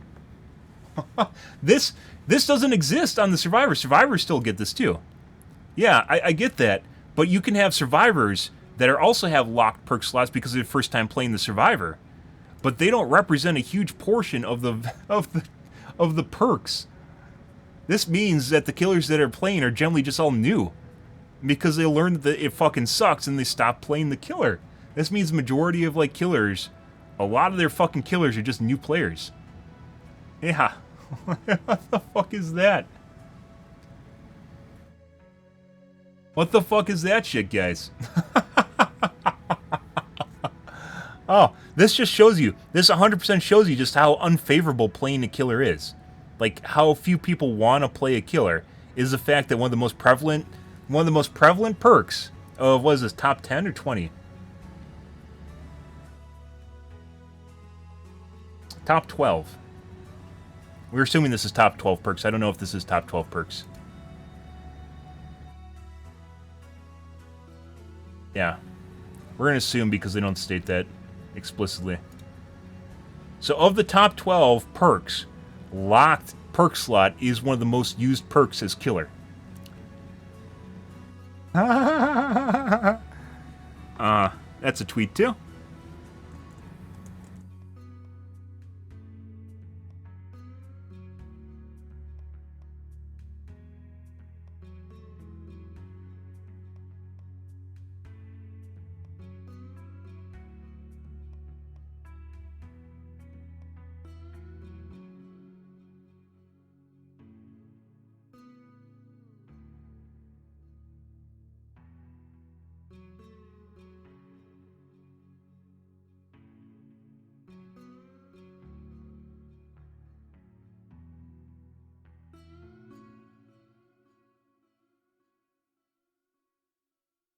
This doesn't exist on the Survivor. Survivors still get this too. Yeah, I get that. But you can have Survivors that also have locked perk slots because they're the first time playing the Survivor. But they don't represent a huge portion of the perks. This means that the killers that are playing are generally just all new. Because they learn that it fucking sucks and they stop playing the killer. This means majority of, like, killers, a lot of their fucking killers are just new players. Yeah. What the fuck is that? What the fuck is that shit, guys? Oh, this just shows you, this 100% shows you just how unfavorable playing a killer is. Like, how few people want to play a killer is the fact that one of the most prevalent perks of, what is this, top 10 or 20? Top 12. We're assuming this is top 12 perks. I don't know if this is top 12 perks. Yeah. We're going to assume because they don't state that explicitly. So of the top 12 perks, locked perk slot is one of the most used perks as killer. That's a tweet too.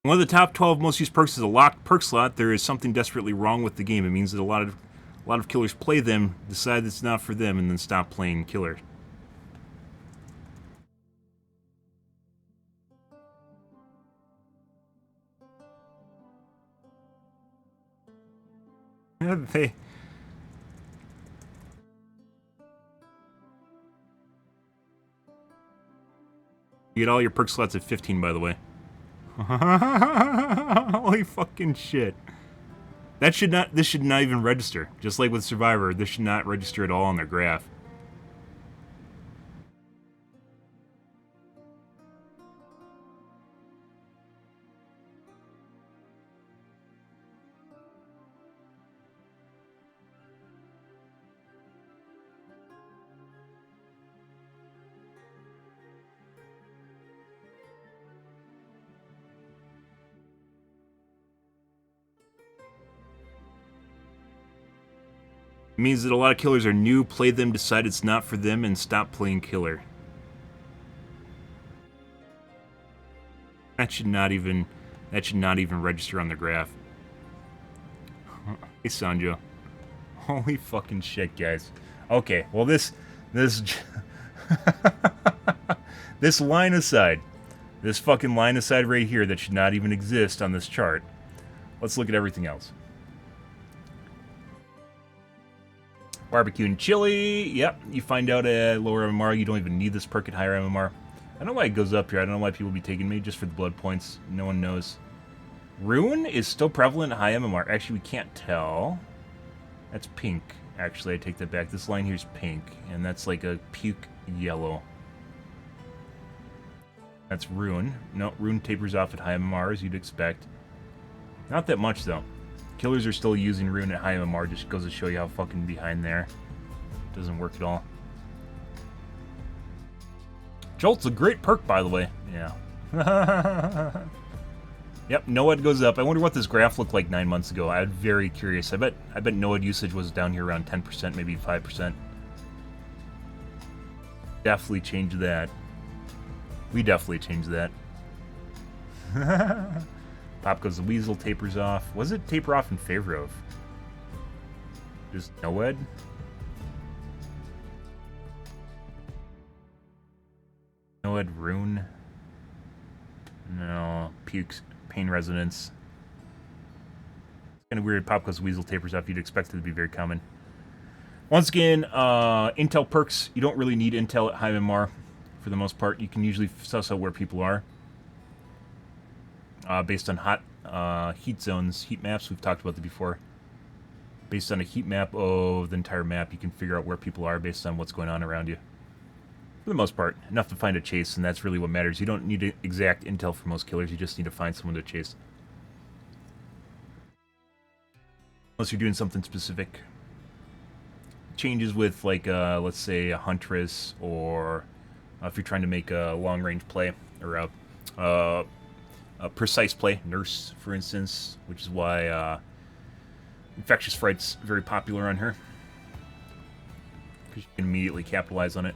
One of the top 12 most used perks is a locked perk slot. There is something desperately wrong with the game. It means that a lot of killers play them, decide it's not for them, and then stop playing killer. You get all your perk slots at 15, by the way. Holy fucking shit. This should not even register. Just like with Survivor, this should not register at all on their graph. It means that a lot of killers are new, play them, decide it's not for them, and stop playing killer. That should not even register on the graph. Hey, Sanjo. Holy fucking shit, guys. Okay, well this this line aside, this fucking line aside right here that should not even exist on this chart. Let's look at everything else. Barbecue and chili. Yep, you find out at lower MMR you don't even need this perk at higher MMR. I don't know why it goes up here. I don't know why people be taking me just for the blood points. No one knows. Rune is still prevalent at high MMR. Actually, we can't tell. That's pink. Actually, I take that back. This line here is pink, and that's like a puke yellow. That's Rune. No, Rune tapers off at high MMR, as you'd expect. Not that much, though. Killers are still using Rune at high MMR, just goes to show you how fucking behind there. Doesn't work at all. Jolt's a great perk, by the way. Yeah. Yep, NOED goes up. I wonder what this graph looked like 9 months ago. I'm very curious. I bet NOED usage was down here around 10%, maybe 5%. Definitely changed that. We definitely changed that. Pop goes the weasel, tapers off. What does it taper off in favor of? Just NOED? NOED Rune? No. Pukes. Pain resonance. It's kind of weird. Pop goes weasel, tapers off. You'd expect it to be very common. Once again, intel perks. You don't really need intel at high MMR for the most part. You can usually suss out where people are based on heat zones, heat maps. We've talked about that before. Based on a heat map of the entire map, you can figure out where people are based on what's going on around you. For the most part, enough to find a chase, and that's really what matters. You don't need exact intel for most killers, you just need to find someone to chase. Unless you're doing something specific. Changes with, like, let's say a Huntress, or if you're trying to make a long-range play, or a precise play, Nurse, for instance, which is why Infectious Fright's very popular on her. Because you can immediately capitalize on it.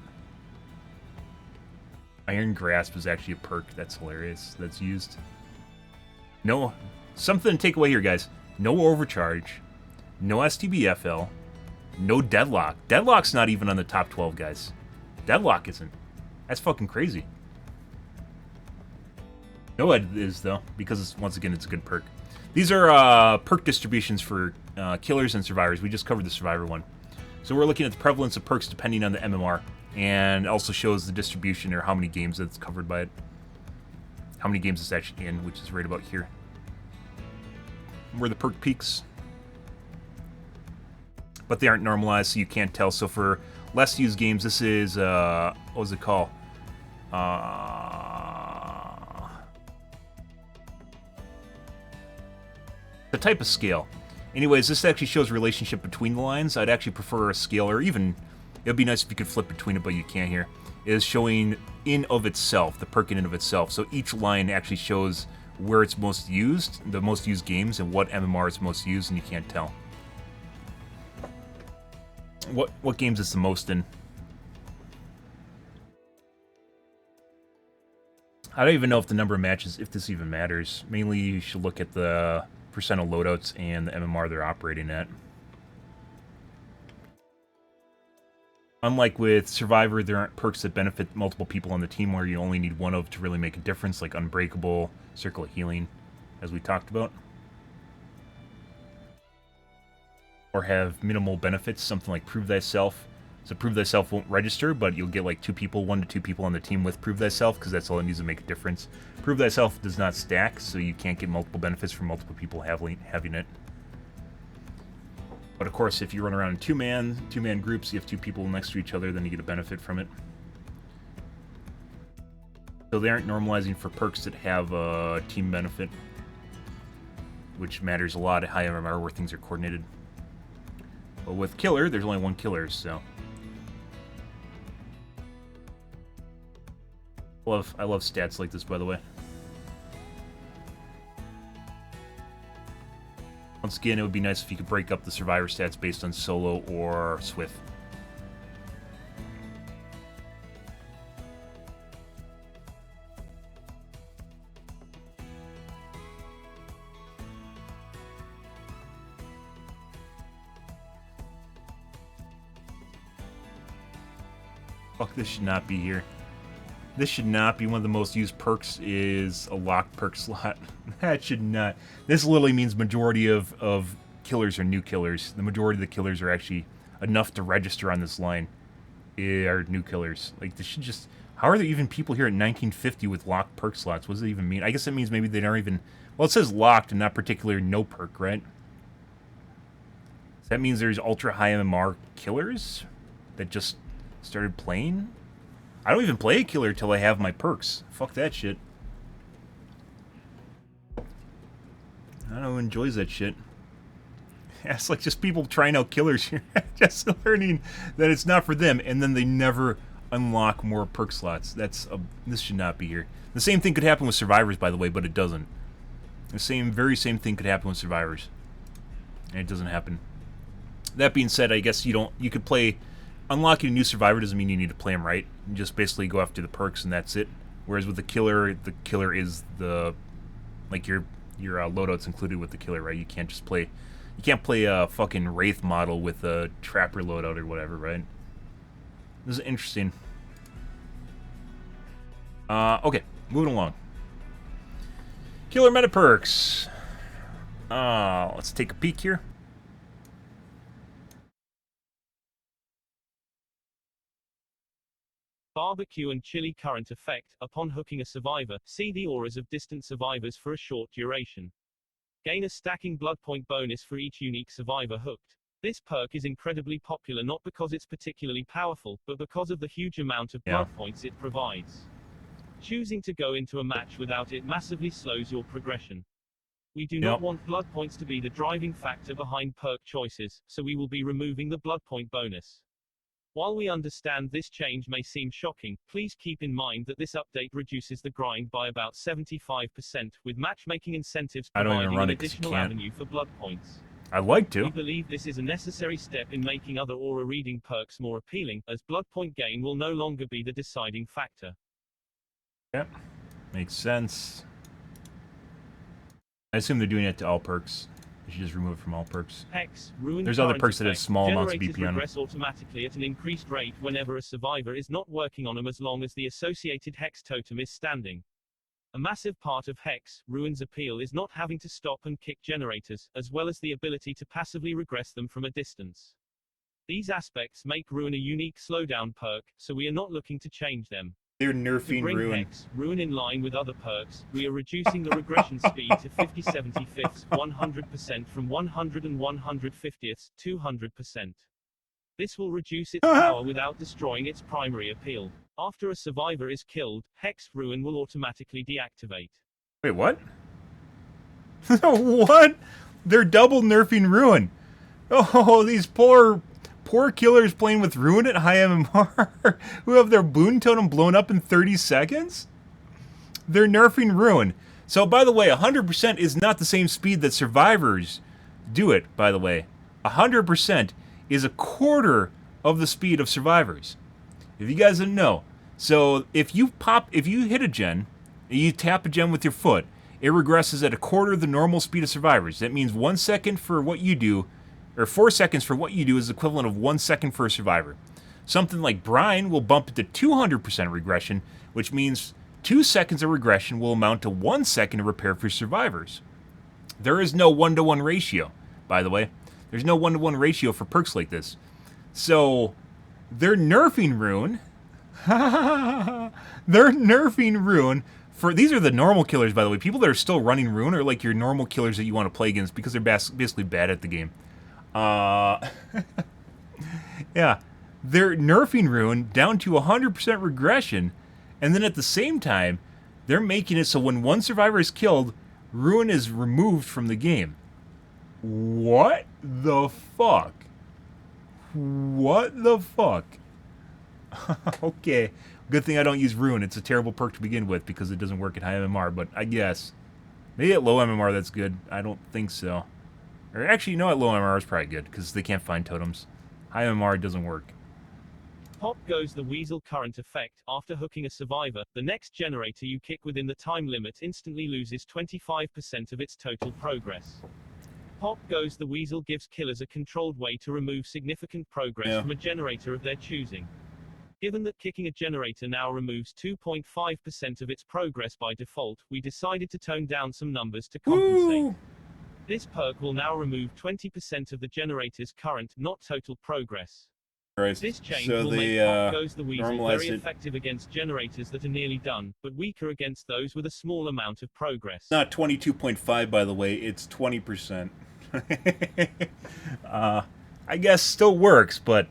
Iron Grasp is actually a perk. That's hilarious. That's used. No, something to take away here, guys. No overcharge. No STBFL. No deadlock. Deadlock's not even on the top 12, guys. Deadlock isn't. That's fucking crazy. No ed is, though, because, once again, it's a good perk. These are perk distributions for killers and survivors. We just covered the survivor one. So we're looking at the prevalence of perks depending on the MMR. And also shows the distribution, or how many games it's covered by it. How many games it's actually in, which is right about here. Where the perk peaks. But they aren't normalized, so you can't tell. So for less used games, this is, what was it called? The type of scale. Anyways, this actually shows relationship between the lines. I'd actually prefer a scale, or even... It would be nice if you could flip between it, but you can't here. It is showing in of itself, the perk in and of itself. So each line actually shows where it's most used, the most used games, and what MMR it's most used, and you can't tell. What games it's the most in. I don't even know if the number of matches, if this even matters. Mainly you should look at the percent of loadouts and the MMR they're operating at. Unlike with Survivor, there aren't perks that benefit multiple people on the team where you only need one of to really make a difference, like Unbreakable, Circle of Healing, as we talked about. Or have minimal benefits, something like Prove Thyself. So Prove Thyself won't register, but you'll get like 1 to 2 people on the team with Prove Thyself, because that's all it needs to make a difference. Prove Thyself does not stack, so you can't get multiple benefits from multiple people having it. But of course, if you run around in two-man groups, you have 2 people next to each other, then you get a benefit from it. So they aren't normalizing for perks that have a team benefit, which matters a lot at high MMR where things are coordinated. But with Killer, there's only 1 killer, so... I love stats like this, by the way. Once again, it would be nice if you could break up the survivor stats based on solo or Swift. Fuck, this should not be here. This should not be one of the most used perks is a locked perk slot. That should not. This literally means majority of killers are new killers. The majority of the killers are actually enough to register on this line are new killers. Like, this should just... How are there even people here at 1950 with locked perk slots? What does it even mean? I guess it means maybe they don't even... Well, it says locked and not particularly no perk, right? So that means there's ultra high MMR killers that just started playing? I don't even play a killer till I have my perks. Fuck that shit. I don't know who enjoys that shit. Yeah, it's like just people trying out killers here. Just learning that it's not for them, and then they never unlock more perk slots. This should not be here. The same thing could happen with survivors, by the way, but it doesn't. The very same thing could happen with survivors. And it doesn't happen. That being said, I guess you could play... Unlocking a new survivor doesn't mean you need to play them right. You just basically go after the perks and that's it. Whereas with the killer is the... Like, your loadout's included with the killer, right? You can't just play... You can't play a fucking Wraith model with a Trapper loadout or whatever, right? This is interesting. Okay, moving along. Killer meta perks. Let's take a peek here. Barbecue and chili current effect. Upon hooking a survivor, see the auras of distant survivors for a short duration. Gain a stacking blood point bonus for each unique survivor hooked. This perk is incredibly popular not because it's particularly powerful, but because of the huge amount of blood points it provides. Choosing to go into a match without it massively slows your progression. We do not want blood points to be the driving factor behind perk choices, so we will be removing the blood point bonus. While we understand this change may seem shocking, please keep in mind that this update reduces the grind by about 75%, with matchmaking incentives providing an additional avenue for blood points. I'd like to. We believe this is a necessary step in making other aura reading perks more appealing, as blood point gain will no longer be the deciding factor. Yep, makes sense. I assume they're doing it to all perks. You should just remove it from all perks. Hex, ruin There's other perks that have small amounts of BP on them. Regress automatically at an increased rate whenever a survivor is not working on them as long as the associated Hex totem is standing. A massive part of Hex, Ruin's appeal is not having to stop and kick generators, as well as the ability to passively regress them from a distance. These aspects make Ruin a unique slowdown perk, so we are not looking to change them. They're nerfing Ruin. Hex, Ruin in line with other perks, we are reducing the regression speed to 50/75ths, 100% from 100 and 150ths, 200%. This will reduce its power without destroying its primary appeal. After a survivor is killed, Hex Ruin will automatically deactivate. Wait, what? What? They're double nerfing Ruin. Oh, these poor killers playing with Ruin at high MMR who have their boon totem blown up in 30 seconds? They're nerfing Ruin. So, by the way, 100% is not the same speed that survivors do it, by the way. 100% is a quarter of the speed of survivors. If you guys didn't know. So, if you hit a gen, and you tap a gen with your foot, it regresses at a quarter of the normal speed of survivors. That means 1 second for what you do, or 4 seconds for what you do is equivalent of 1 second for a survivor. Something like Brine will bump it to 200% regression, which means 2 seconds of regression will amount to 1 second of repair for survivors. There is no 1-to-1 ratio, by the way. There's no 1-to-1 ratio for perks like this. So, they're nerfing Ruin. They're nerfing Ruin. These are the normal killers, by the way. People that are still running Ruin are like your normal killers that you want to play against because they're basically bad at the game. Yeah, they're nerfing Ruin down to 100% regression, and then at the same time, they're making it so when one survivor is killed, Ruin is removed from the game. What the fuck? What the fuck? Okay, good thing I don't use Ruin. It's a terrible perk to begin with because it doesn't work at high MMR, but I guess. Maybe at low MMR that's good. I don't think so. Or actually, you know what? Low MMR is probably good, because they can't find totems. High MMR doesn't work. Pop goes the Weasel current effect. After hooking a survivor, the next generator you kick within the time limit instantly loses 25% of its total progress. Pop goes the Weasel gives killers a controlled way to remove significant progress Yeah. from a generator of their choosing. Given that kicking a generator now removes 2.5% of its progress by default, we decided to tone down some numbers to compensate. Woo! This perk will now remove 20% of the generator's current, not total progress. Right. This change So will they make Pop Goes the Weasel normalized very it. effective against generators that are nearly done, but weaker against those with a small amount of progress. Not 22.5, by the way. It's 20%. I guess still works, but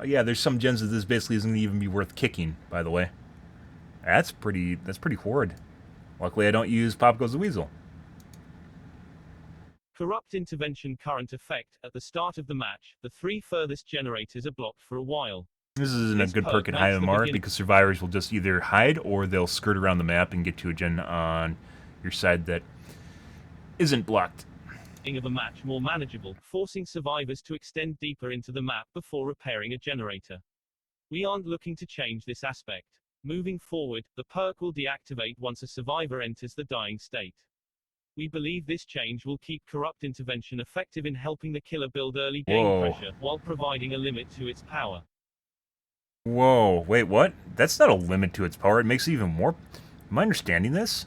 yeah, there's some gens that this basically isn't even be worth kicking. By the way, that's pretty horrid. Luckily, I don't use Pop Goes the Weasel. Corrupt Intervention current effect. At the start of the match, the 3 furthest generators are blocked for a while. This isn't a good perk in high MMR because survivors will just either hide or they'll skirt around the map and get to a gen on your side that isn't blocked. Of a match more manageable, forcing survivors to extend deeper into the map before repairing a generator. We aren't looking to change this aspect. Moving forward, the perk will deactivate once a survivor enters the dying state. We believe this change will keep Corrupt Intervention effective in helping the killer build early game pressure, while providing a limit to its power. Whoa, wait, what? That's not a limit to its power. It makes it even more... Am I understanding this?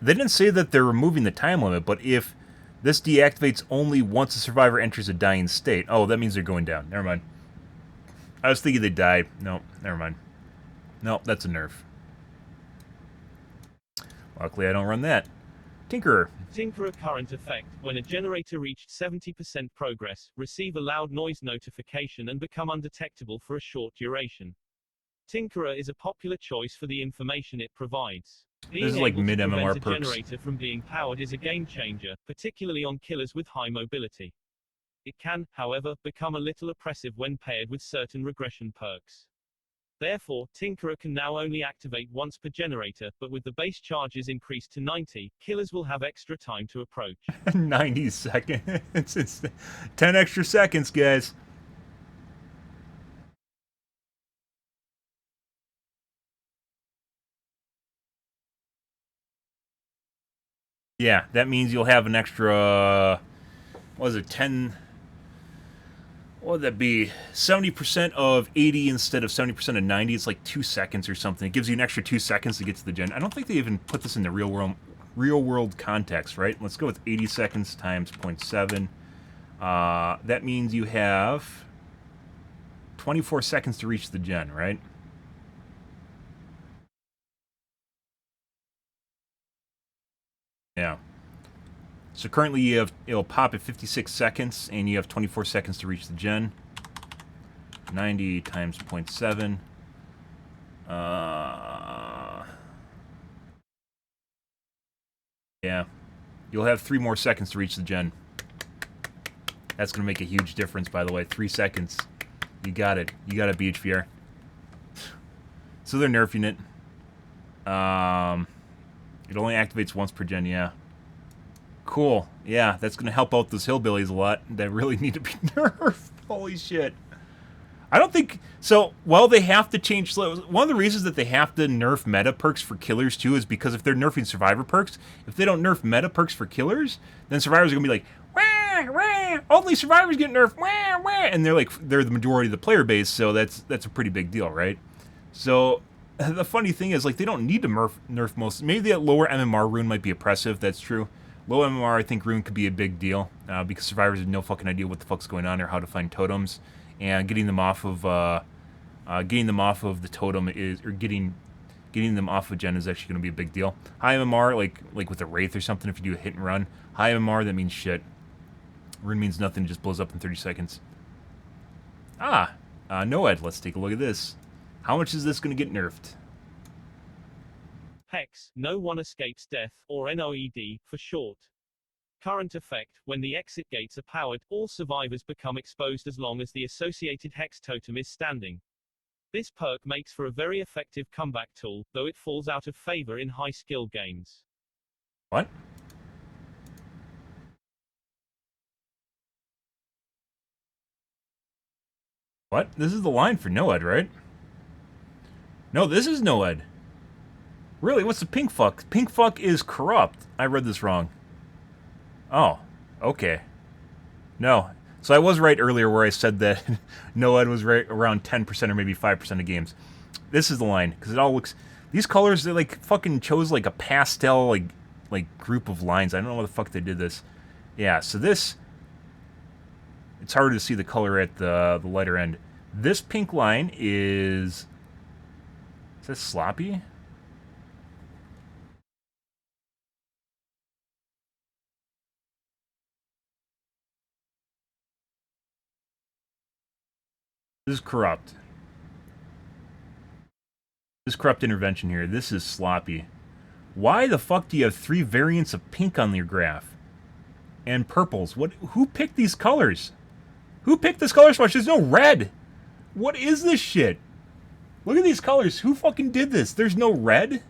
They didn't say that they're removing the time limit, but if this deactivates only once a survivor enters a dying state... Oh, that means they're going down. Never mind. I was thinking they died. No, never mind. No, that's a nerf. Luckily, I don't run that. Tinkerer. Tinkerer current effect. When a generator reached 70% progress, receive a loud noise notification and become undetectable for a short duration. Tinkerer is a popular choice for the information it provides. Being This is like able to mid-MMR prevent a perks. generator from being powered is a game changer, particularly on killers with high mobility. It can, however, become a little oppressive when paired with certain regression perks. Therefore, Tinkerer can now only activate once per generator, but with the base charges increased to 90, killers will have extra time to approach. 90 seconds. It's 10 extra seconds, guys. Yeah, that means you'll have an extra... What was it, 10... What would that be? 70% of 80 instead of 70% of 90. It's like 2 seconds or something. It gives you an extra 2 seconds to get to the gen. I don't think they even put this in the real world context, right? Let's go with 80 seconds times 0.7. That means you have 24 seconds to reach the gen, right? Yeah. So currently it'll pop at 56 seconds, and you have 24 seconds to reach the gen. 90 times 0.7. Yeah. You'll have 3 more seconds to reach the gen. That's going to make a huge difference, by the way. 3 seconds. You got it. You got it, BHVR. So they're nerfing it. It only activates once per gen, yeah. Cool. Yeah, that's going to help out those hillbillies a lot that really need to be nerfed. Holy shit. I don't think... So, well, they have to change... One of the reasons that they have to nerf meta perks for killers, too, is because if they're nerfing survivor perks, if they don't nerf meta perks for killers, then survivors are going to be like, wah, wah, only survivors get nerfed, wah, wah, and they're the majority of the player base, so that's a pretty big deal, right? So, the funny thing is, like, they don't need to nerf most... Maybe that lower MMR rune might be oppressive, that's true. Low MMR, I think rune could be a big deal, because survivors have no fucking idea what the fuck's going on or how to find totems. And getting them off of the totem is, or getting them off of gen is actually going to be a big deal. High MMR, like with a wraith or something, if you do a hit and run. High MMR, that means shit. Rune means nothing; it just blows up in 30 seconds. Noed, let's take a look at this. How much is this going to get nerfed? Hex, no one escapes death, or NOED, for short. Current effect, when the exit gates are powered, all survivors become exposed as long as the associated Hex totem is standing. This perk makes for a very effective comeback tool, though it falls out of favor in high skill games. What? What? This is the line for Noed, right? No, this is Noed. Really? What's the pink fuck? Pink fuck is corrupt. I read this wrong. Oh, okay. No. So I was right earlier where I said that Noed was right around 10% or maybe 5% of games. This is the line, because it all looks... These colors, they like fucking chose like a pastel like group of lines. I don't know why the fuck they did this. Yeah, so this... It's harder to see the color at the lighter end. This pink line is... Is this sloppy? This is corrupt. This is corrupt intervention here. This is sloppy. Why the fuck do you have 3 variants of pink on your graph? And purples. What? Who picked these colors? Who picked this color swatch? There's no red. What is this shit? Look at these colors. Who fucking did this? There's no red.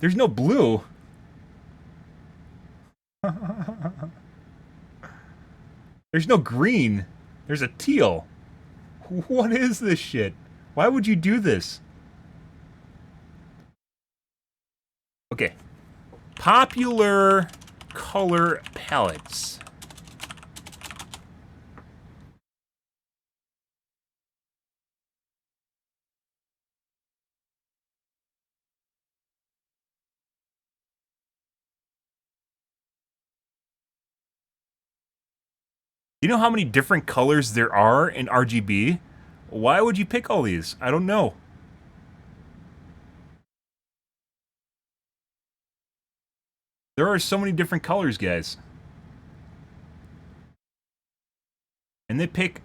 There's no blue. There's no green. There's a teal. What is this shit? Why would you do this? Okay. Popular color palettes. You know how many different colors there are in RGB? Why would you pick all these? I don't know. There are so many different colors, guys. And they pick,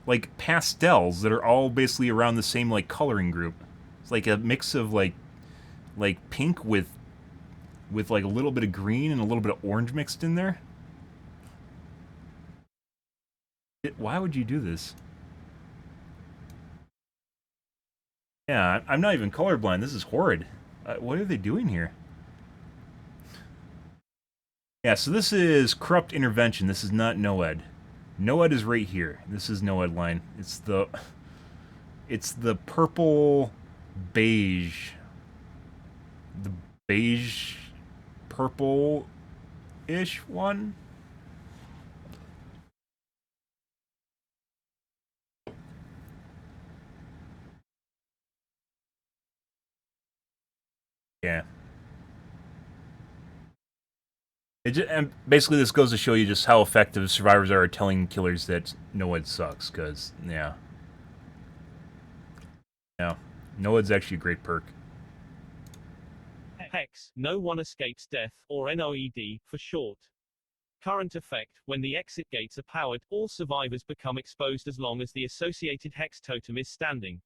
like, pastels that are all basically around the same, like, coloring group. It's like a mix of, like pink with like, a little bit of green and a little bit of orange mixed in there. Why would you do this? Yeah, I'm not even colorblind. This is horrid. What are they doing here? Yeah, so this is corrupt intervention. This is not Noed. Noed is right here. This is Noed line. It's the purple beige. The beige purple-ish one. Yeah. And basically, this goes to show you just how effective survivors are at telling killers that Noed sucks, because, yeah. Yeah. Noed's actually a great perk. Hex, no one escapes death, or NOED, for short. Current effect, when the exit gates are powered, all survivors become exposed as long as the associated hex totem is standing.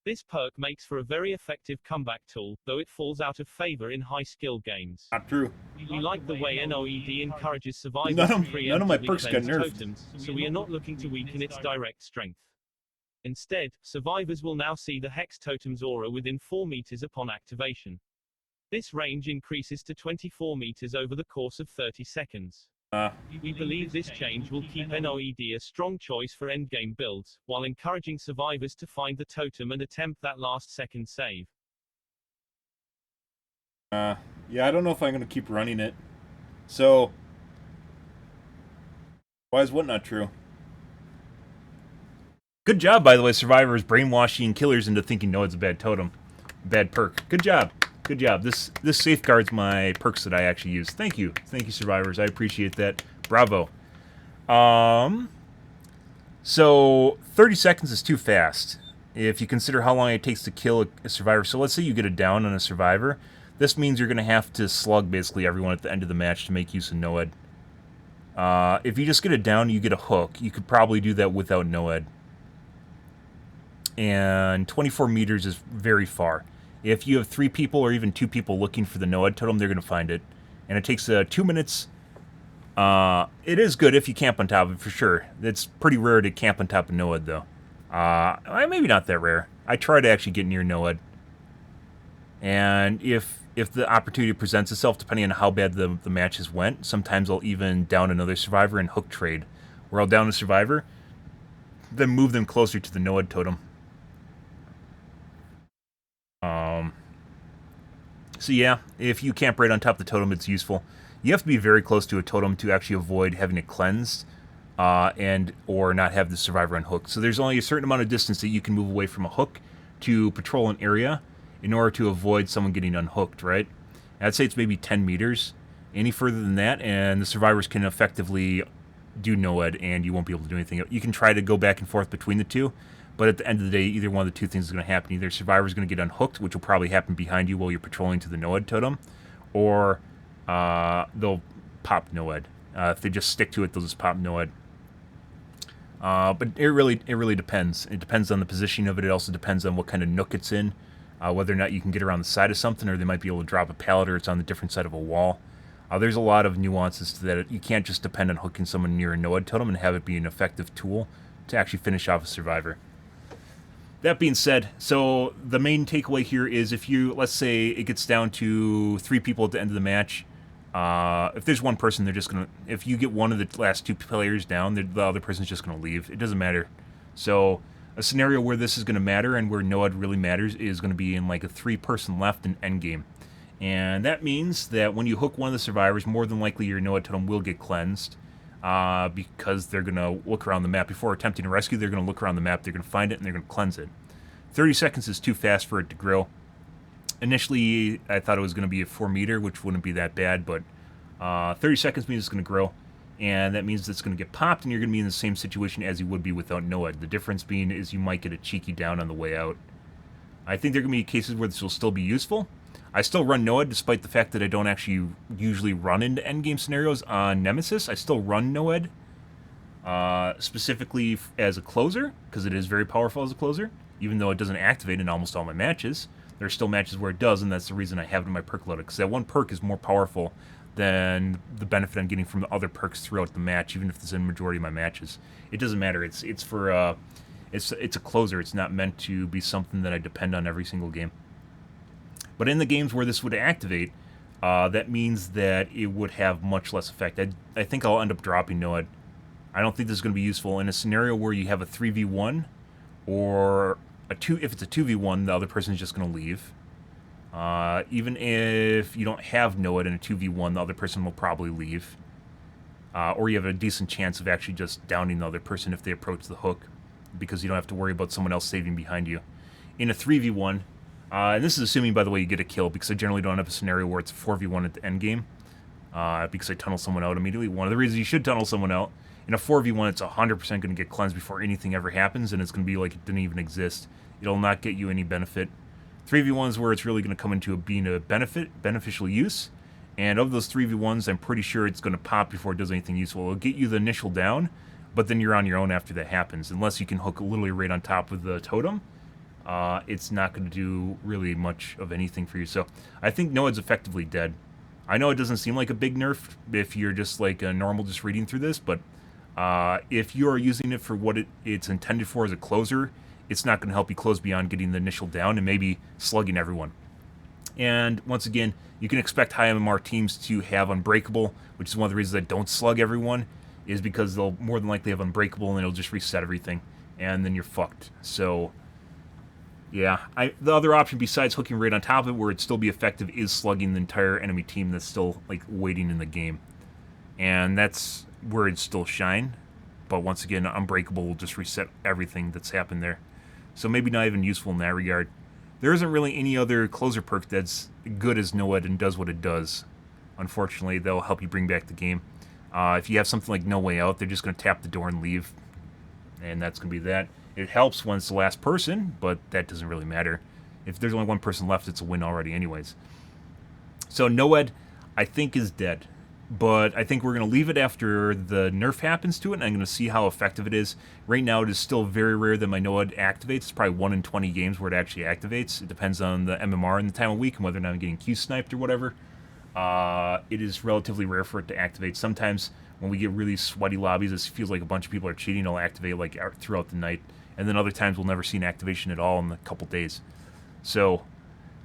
This perk makes for a very effective comeback tool, though it falls out of favor in high-skill games. Not true. We like the way NOED encourages survivors None to of my preemptively perks got cleanse nerfed. totems, so we are not looking to weaken its direct strength. Instead, survivors will now see the hex totem's aura within 4 meters upon activation. This range increases to 24 meters over the course of 30 seconds. We believe this change will keep NOED a strong choice for endgame builds, while encouraging survivors to find the totem and attempt that last-second save. Yeah, I don't know if I'm going to keep running it. So, why is what not true? Good job, by the way, survivors brainwashing killers into thinking no, it's a bad totem. Bad perk. Good job. Good job. This safeguards my perks that I actually use. Thank you. Thank you, survivors. I appreciate that. Bravo. So 30 seconds is too fast. If you consider how long it takes to kill a survivor. So let's say you get a down on a survivor. This means you're going to have to slug basically everyone at the end of the match to make use of Noed. If you just get a down, you get a hook. You could probably do that without Noed. And 24 meters is very far. If you have 3 people or even 2 people looking for the Noed totem, they're going to find it. And it takes 2 minutes. It is good if you camp on top of it, for sure. It's pretty rare to camp on top of Noed, though. Maybe not that rare. I try to actually get near Noed. And if the opportunity presents itself, depending on how bad the matches went, sometimes I'll even down another survivor and hook trade. Where I'll down a survivor, then move them closer to the Noed totem. So yeah, if you camp right on top of the totem, it's useful. You have to be very close to a totem to actually avoid having it cleansed, and or not have the survivor unhooked. So there's only a certain amount of distance that you can move away from a hook to patrol an area in order to avoid someone getting unhooked, right? I'd say it's maybe 10 meters. Any further than that, and the survivors can effectively do Noed, and you won't be able to do anything. You can try to go back and forth between the two, but at the end of the day, either one of the two things is going to happen. Either survivor's going to get unhooked, which will probably happen behind you while you're patrolling to the Noed totem, or they'll pop Noed. If they just stick to it, they'll just pop Noed. But it really depends. It depends on the positioning of it. It also depends on what kind of nook it's in, whether or not you can get around the side of something, or they might be able to drop a pallet, or it's on the different side of a wall. There's a lot of nuances to that. You can't just depend on hooking someone near a Noed totem and have it be an effective tool to actually finish off a survivor. That being said, so the main takeaway here is if you, let's say it gets down to 3 people at the end of the match, if there's one person, they're just going to, if you get one of the last 2 players down, the other person's just going to leave. It doesn't matter. So a scenario where this is going to matter and where Noed really matters is going to be in like a 3-person left in endgame. And that means that when you hook one of the survivors, more than likely your Noed totem will get cleansed, because they're going to look around the map. Before attempting to rescue, they're going to look around the map, they're going to find it, and they're going to cleanse it. 30 seconds is too fast for it to grow. Initially, I thought it was going to be a 4 meter, which wouldn't be that bad, but 30 seconds means it's going to grow, and that means it's going to get popped, and you're going to be in the same situation as you would be without Noed. The difference being is you might get a cheeky down on the way out. I think there are going to be cases where this will still be useful. I still run Noed, despite the fact that I don't actually usually run into endgame scenarios on Nemesis. I still run Noed, specifically as a closer, because it is very powerful as a closer, even though it doesn't activate in almost all my matches. There are still matches where it does, and that's the reason I have it in my perk loader, because that one perk is more powerful than the benefit I'm getting from the other perks throughout the match, even if it's in the majority of my matches. It doesn't matter. It's for it's a closer. It's not meant to be something that I depend on every single game. But in the games where this would activate, that means that it would have much less effect. I think I'll end up dropping Noed. I don't think this is going to be useful in a scenario where you have a 3v1, or if it's a 2v1, the other person is just going to leave. Even if you don't have Noed in a 2v1, the other person will probably leave. Or you have a decent chance of actually just downing the other person if they approach the hook, because you don't have to worry about someone else saving behind you. In a 3v1, and this is assuming, by the way, you get a kill, because I generally don't have a scenario where it's a 4v1 at the end game, because I tunnel someone out immediately. One of the reasons you should tunnel someone out, in a 4v1, it's 100% going to get cleansed before anything ever happens, and it's going to be like it didn't even exist. It'll not get you any benefit. 3v1 is where it's really going to come into being a beneficial use, and of those 3v1s, I'm pretty sure it's going to pop before it does anything useful. It'll get you the initial down, but then you're on your own after that happens, unless you can hook literally right on top of the totem. It's not going to do really much of anything for you. So I think Noed's effectively dead. I know it doesn't seem like a big nerf if you're just like a normal just reading through this, but if you are using it for what it's intended for as a closer, it's not going to help you close beyond getting the initial down and maybe slugging everyone. And once again, you can expect high MMR teams to have Unbreakable, which is one of the reasons I don't slug everyone, is because they'll more than likely have Unbreakable and it'll just reset everything, and then you're fucked. So yeah, the other option besides hooking right on top of it where it'd still be effective is slugging the entire enemy team that's still like waiting in the game. And that's where it'd still shine. But once again, Unbreakable will just reset everything that's happened there. So maybe not even useful in that regard. There isn't really any other closer perk that's good as Noed and does what it does. Unfortunately, that'll help you bring back the game. If you have something like No Way Out, they're just going to tap the door and leave. And that's going to be that. It helps when it's the last person, but that doesn't really matter. If there's only one person left, it's a win already anyways. So Noed, I think, is dead. But I think we're going to leave it after the nerf happens to it, and I'm going to see how effective it is. Right now, it is still very rare that my Noed activates. It's probably 1 in 20 games where it actually activates. It depends on the MMR and the time of week and whether or not I'm getting Q-sniped or whatever. It is relatively rare for it to activate. Sometimes when we get really sweaty lobbies, it feels like a bunch of people are cheating. It'll activate like throughout the night. And then other times we'll never see an activation at all in a couple days. So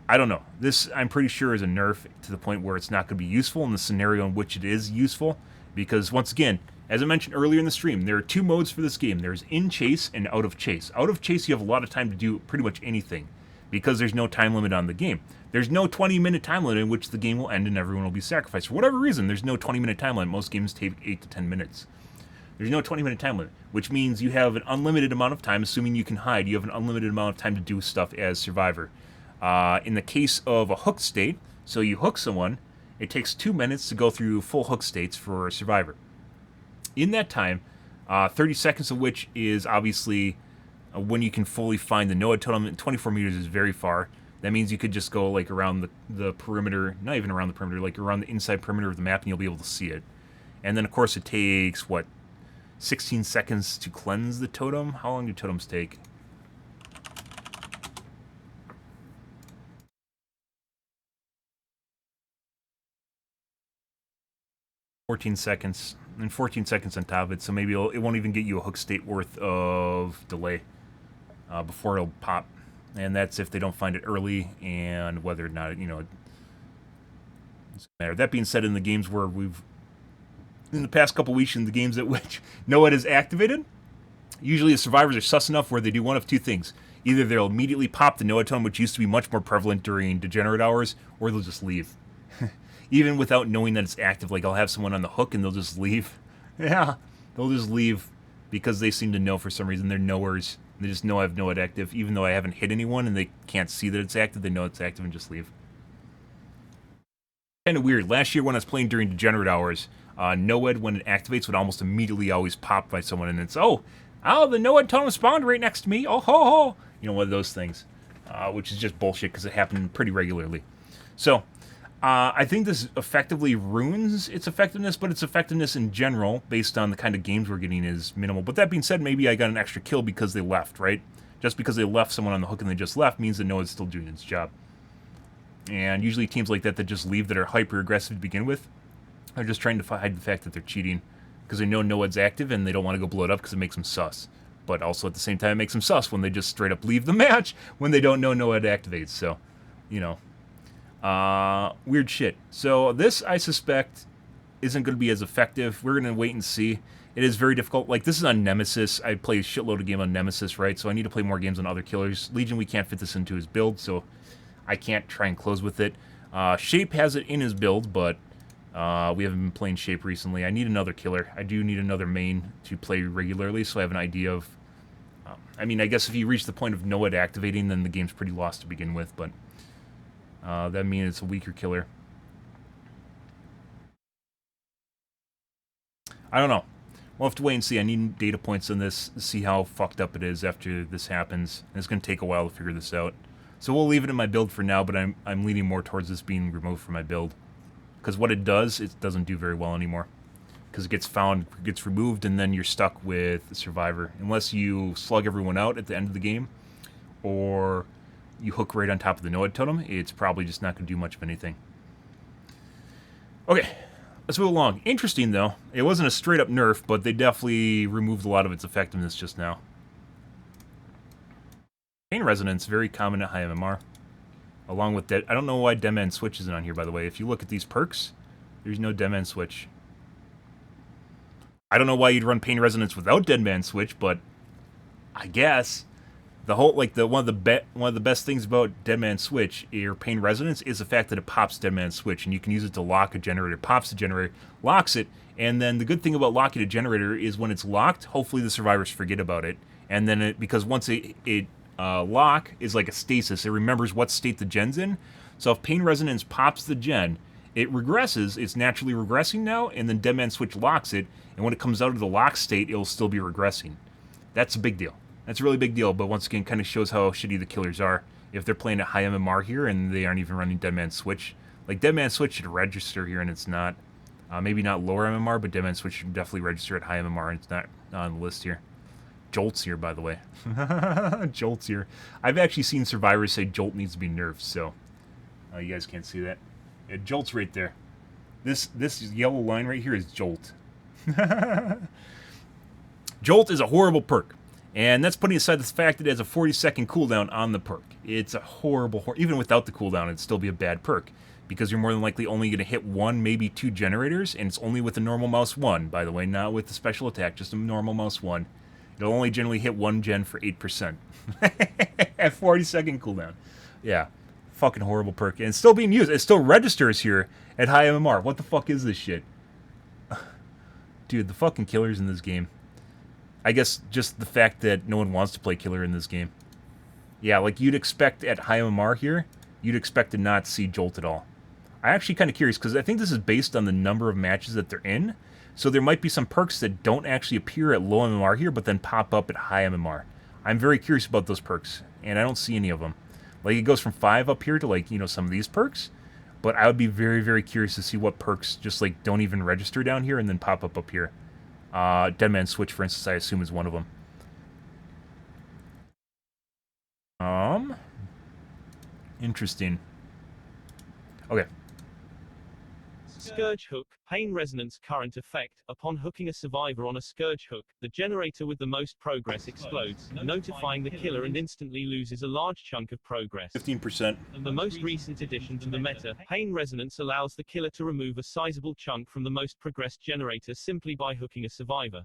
I don't know. This, I'm pretty sure, is a nerf to the point where it's not going to be useful in the scenario in which it is useful. Because, once again, As I mentioned earlier in the stream, there are 2 modes for this game. There's in chase and out of chase. Out of chase, you have a lot of time to do pretty much anything because there's no time limit on the game. There's no 20-minute time limit in which the game will end and everyone will be sacrificed. For whatever reason, there's no 20-minute time limit. Most games take 8 to 10 minutes. There's no 20-minute time limit, which means you have an unlimited amount of time, assuming you can hide. You have an unlimited amount of time to do stuff as Survivor. In the case of a hooked state, so you hook someone, it takes 2 minutes to go through full hook states for Survivor. In that time, 30 seconds of which is obviously when you can fully find the NOAA totem. 24 meters is very far. That means you could just go like around the perimeter, not even around the perimeter, like around the inside perimeter of the map and you'll be able to see it. And then of course it takes, 16 seconds to cleanse the totem? How long do totems take? $14 seconds, and 14 seconds on top of it, so maybe it won't even get you a hook state worth of delay before it'll pop. And that's if they don't find it early, and whether or not, it doesn't matter. That being said, in the games where in the past couple weeks, in the games at which NOAA is activated, usually the survivors are sus enough where they do one of 2 things. Either they'll immediately pop the NOAA totem, which used to be much more prevalent during degenerate hours, or they'll just leave. Even without knowing that it's active, like I'll have someone on the hook and they'll just leave. Yeah, they'll just leave because they seem to know for some reason they're knowers. They just know I have NOAA active, even though I haven't hit anyone and they can't see that it's active. They know it's active and just leave. Kind of weird. Last year when I was playing during degenerate hours, NOAA, when it activates, would almost immediately always pop by someone, and it's, oh, the NOAA totem spawned right next to me. Oh, ho, ho. One of those things, which is just bullshit because it happened pretty regularly. So, I think this effectively ruins its effectiveness, but its effectiveness in general, based on the kind of games we're getting, is minimal. But that being said, maybe I got an extra kill because they left, right? Just because they left someone on the hook and they just left means that NOAA's still doing its job. And usually teams like that just leave that are hyper-aggressive to begin with are just trying to hide the fact that they're cheating because they know NOAA's active and they don't want to go blow it up because it makes them sus. But also at the same time, it makes them sus when they just straight up leave the match when they don't know NOAA activates. So, weird shit. So this, I suspect, isn't going to be as effective. We're going to wait and see. It is very difficult. Like, this is on Nemesis. I play a shitload of game on Nemesis, right? So I need to play more games on other killers. Legion, we can't fit this into his build, so I can't try and close with it. Shape has it in his build, but we haven't been playing Shape recently. I need another killer. I do need another main to play regularly, so I have an idea of... I guess if you reach the point of NOAA activating, then the game's pretty lost to begin with, but... that means it's a weaker killer. I don't know. We'll have to wait and see. I need data points on this to see how fucked up it is after this happens. And it's going to take a while to figure this out. So we'll leave it in my build for now, but I'm leaning more towards this being removed from my build. Because what it doesn't do very well anymore. Because it gets found, gets removed, and then you're stuck with Survivor. Unless you slug everyone out at the end of the game, or... you hook right on top of the NOAA totem, it's probably just not going to do much of anything. Okay, let's move along. Interesting, though. It wasn't a straight-up nerf, but they definitely removed a lot of its effectiveness just now. Pain Resonance, very common at high MMR. Along with that, I don't know why Dead Man Switch isn't on here, by the way. If you look at these perks, there's no Dead Man Switch. I don't know why you'd run Pain Resonance without Dead Man Switch, but I guess... the whole, one of the best things about Dead Man Switch, or Pain Resonance, is the fact that it pops Dead Man Switch, and you can use it to lock a generator. It pops the generator, locks it, and then the good thing about locking a generator is when it's locked, hopefully the survivors forget about it, and then because once it lock is like a stasis, it remembers what state the gen's in. So if Pain Resonance pops the gen, it regresses, it's naturally regressing now, and then Dead Man Switch locks it, and when it comes out of the lock state, it'll still be regressing. That's a big deal. That's a really big deal, but once again, kind of shows how shitty the killers are. If they're playing at high MMR here and they aren't even running Dead Man Switch. Like, Dead Man Switch should register here and it's not. Maybe not lower MMR, but Dead Man Switch should definitely register at high MMR and it's not on the list here. Jolt's here, by the way. Jolt's here. I've actually seen survivors say Jolt needs to be nerfed, so... you guys can't see that. Yeah, Jolt's right there. This yellow line right here is Jolt. Jolt is a horrible perk. And that's putting aside the fact that it has a 40-second cooldown on the perk. It's a horrible... even without the cooldown, it'd still be a bad perk. because you're more than likely only going to hit 1, maybe 2 generators, and it's only with a normal mouse 1, by the way, not with the special attack, just a normal mouse 1. It'll only generally hit 1 gen for 8%. At 40-second cooldown. Yeah. Fucking horrible perk. And it's still being used. It still registers here at high MMR. What the fuck is this shit? Dude, the fucking killers in this game. I guess just the fact that no one wants to play killer in this game. Yeah, like you'd expect at high MMR here, you'd expect to not see Jolt at all. I'm actually kind of curious, because I think this is based on the number of matches that they're in. So there might be some perks that don't actually appear at low MMR here, but then pop up at high MMR. I'm very curious about those perks, and I don't see any of them. Like, it goes from 5 up here to, like, you know, some of these perks. But I would be very, very curious to see what perks just, like, don't even register down here and then pop up here. Dead Man Switch, for instance, I assume is one of them. Interesting. Okay. Scourge Hook, Pain Resonance Current Effect. Upon hooking a survivor on a Scourge Hook, the generator with the most progress explodes, notifying the killer and instantly loses a large chunk of progress. 15%. The most recent addition to the meta, Pain Resonance, allows the killer to remove a sizable chunk from the most progressed generator simply by hooking a survivor.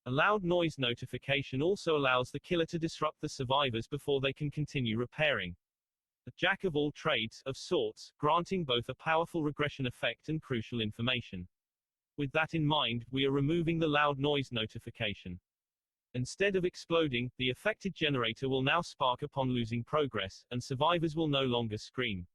A loud noise notification also allows the killer to disrupt the survivors before they can continue repairing. A jack of all trades, of sorts, granting both a powerful regression effect and crucial information. With that in mind, we are removing the loud noise notification. Instead of exploding, the affected generator will now spark upon losing progress, and survivors will no longer scream.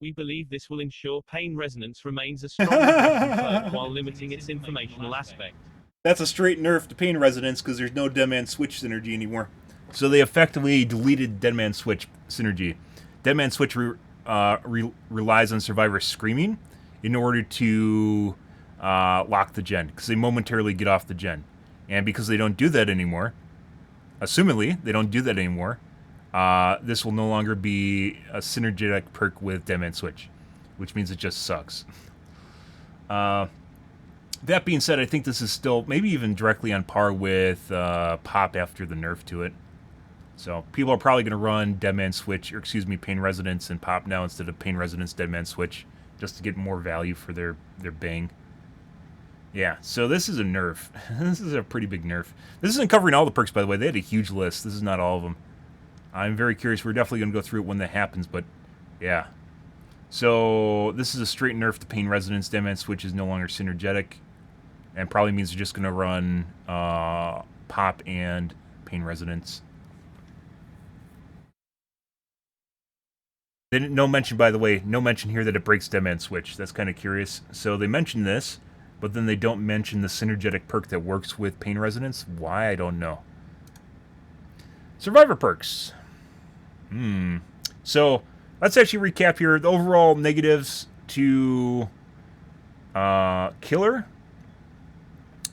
We believe this will ensure Pain Resonance remains a strong regression perk while limiting its informational aspect. That's a straight nerf to Pain Resonance, because there's no Dead Man Switch synergy anymore. So they effectively deleted Dead Man Switch synergy. Dead Man Switch relies on survivors screaming in order to lock the gen, because they momentarily get off the gen. And because they don't do that anymore, assumedly they don't do that anymore, this will no longer be a synergetic perk with Dead Man Switch, which means it just sucks. That being said, I think this is still maybe even directly on par with Pop after the nerf to it. So people are probably going to run Dead Man Switch, or excuse me, Pain Resonance and Pop now instead of Pain Resonance, Dead Man Switch, just to get more value for their bang. Yeah, so this is a nerf. This is a pretty big nerf. This isn't covering all the perks, by the way. They had a huge list. This is not all of them. I'm very curious. We're definitely going to go through it when that happens, but yeah. So this is a straight nerf to Pain Resonance. Dead Man Switch is no longer synergetic, and probably means they're just going to run Pop and Pain Resonance. They didn't, no mention, by the way, no mention here that it breaks Dead Man Switch. That's kind of curious. So they mention this, but then they don't mention the synergetic perk that works with Pain Resonance. Why, I don't know. Survivor perks. So let's actually recap here. The overall negatives to Killer.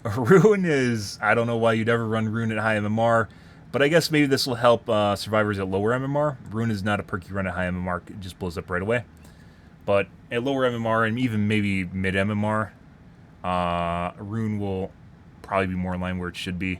Rune is, I don't know why you'd ever run Rune at high MMR. But I guess maybe this will help survivors at lower MMR. Rune is not a perk you run at high MMR. It just blows up right away. But at lower MMR and even maybe mid MMR, Rune will probably be more in line where it should be.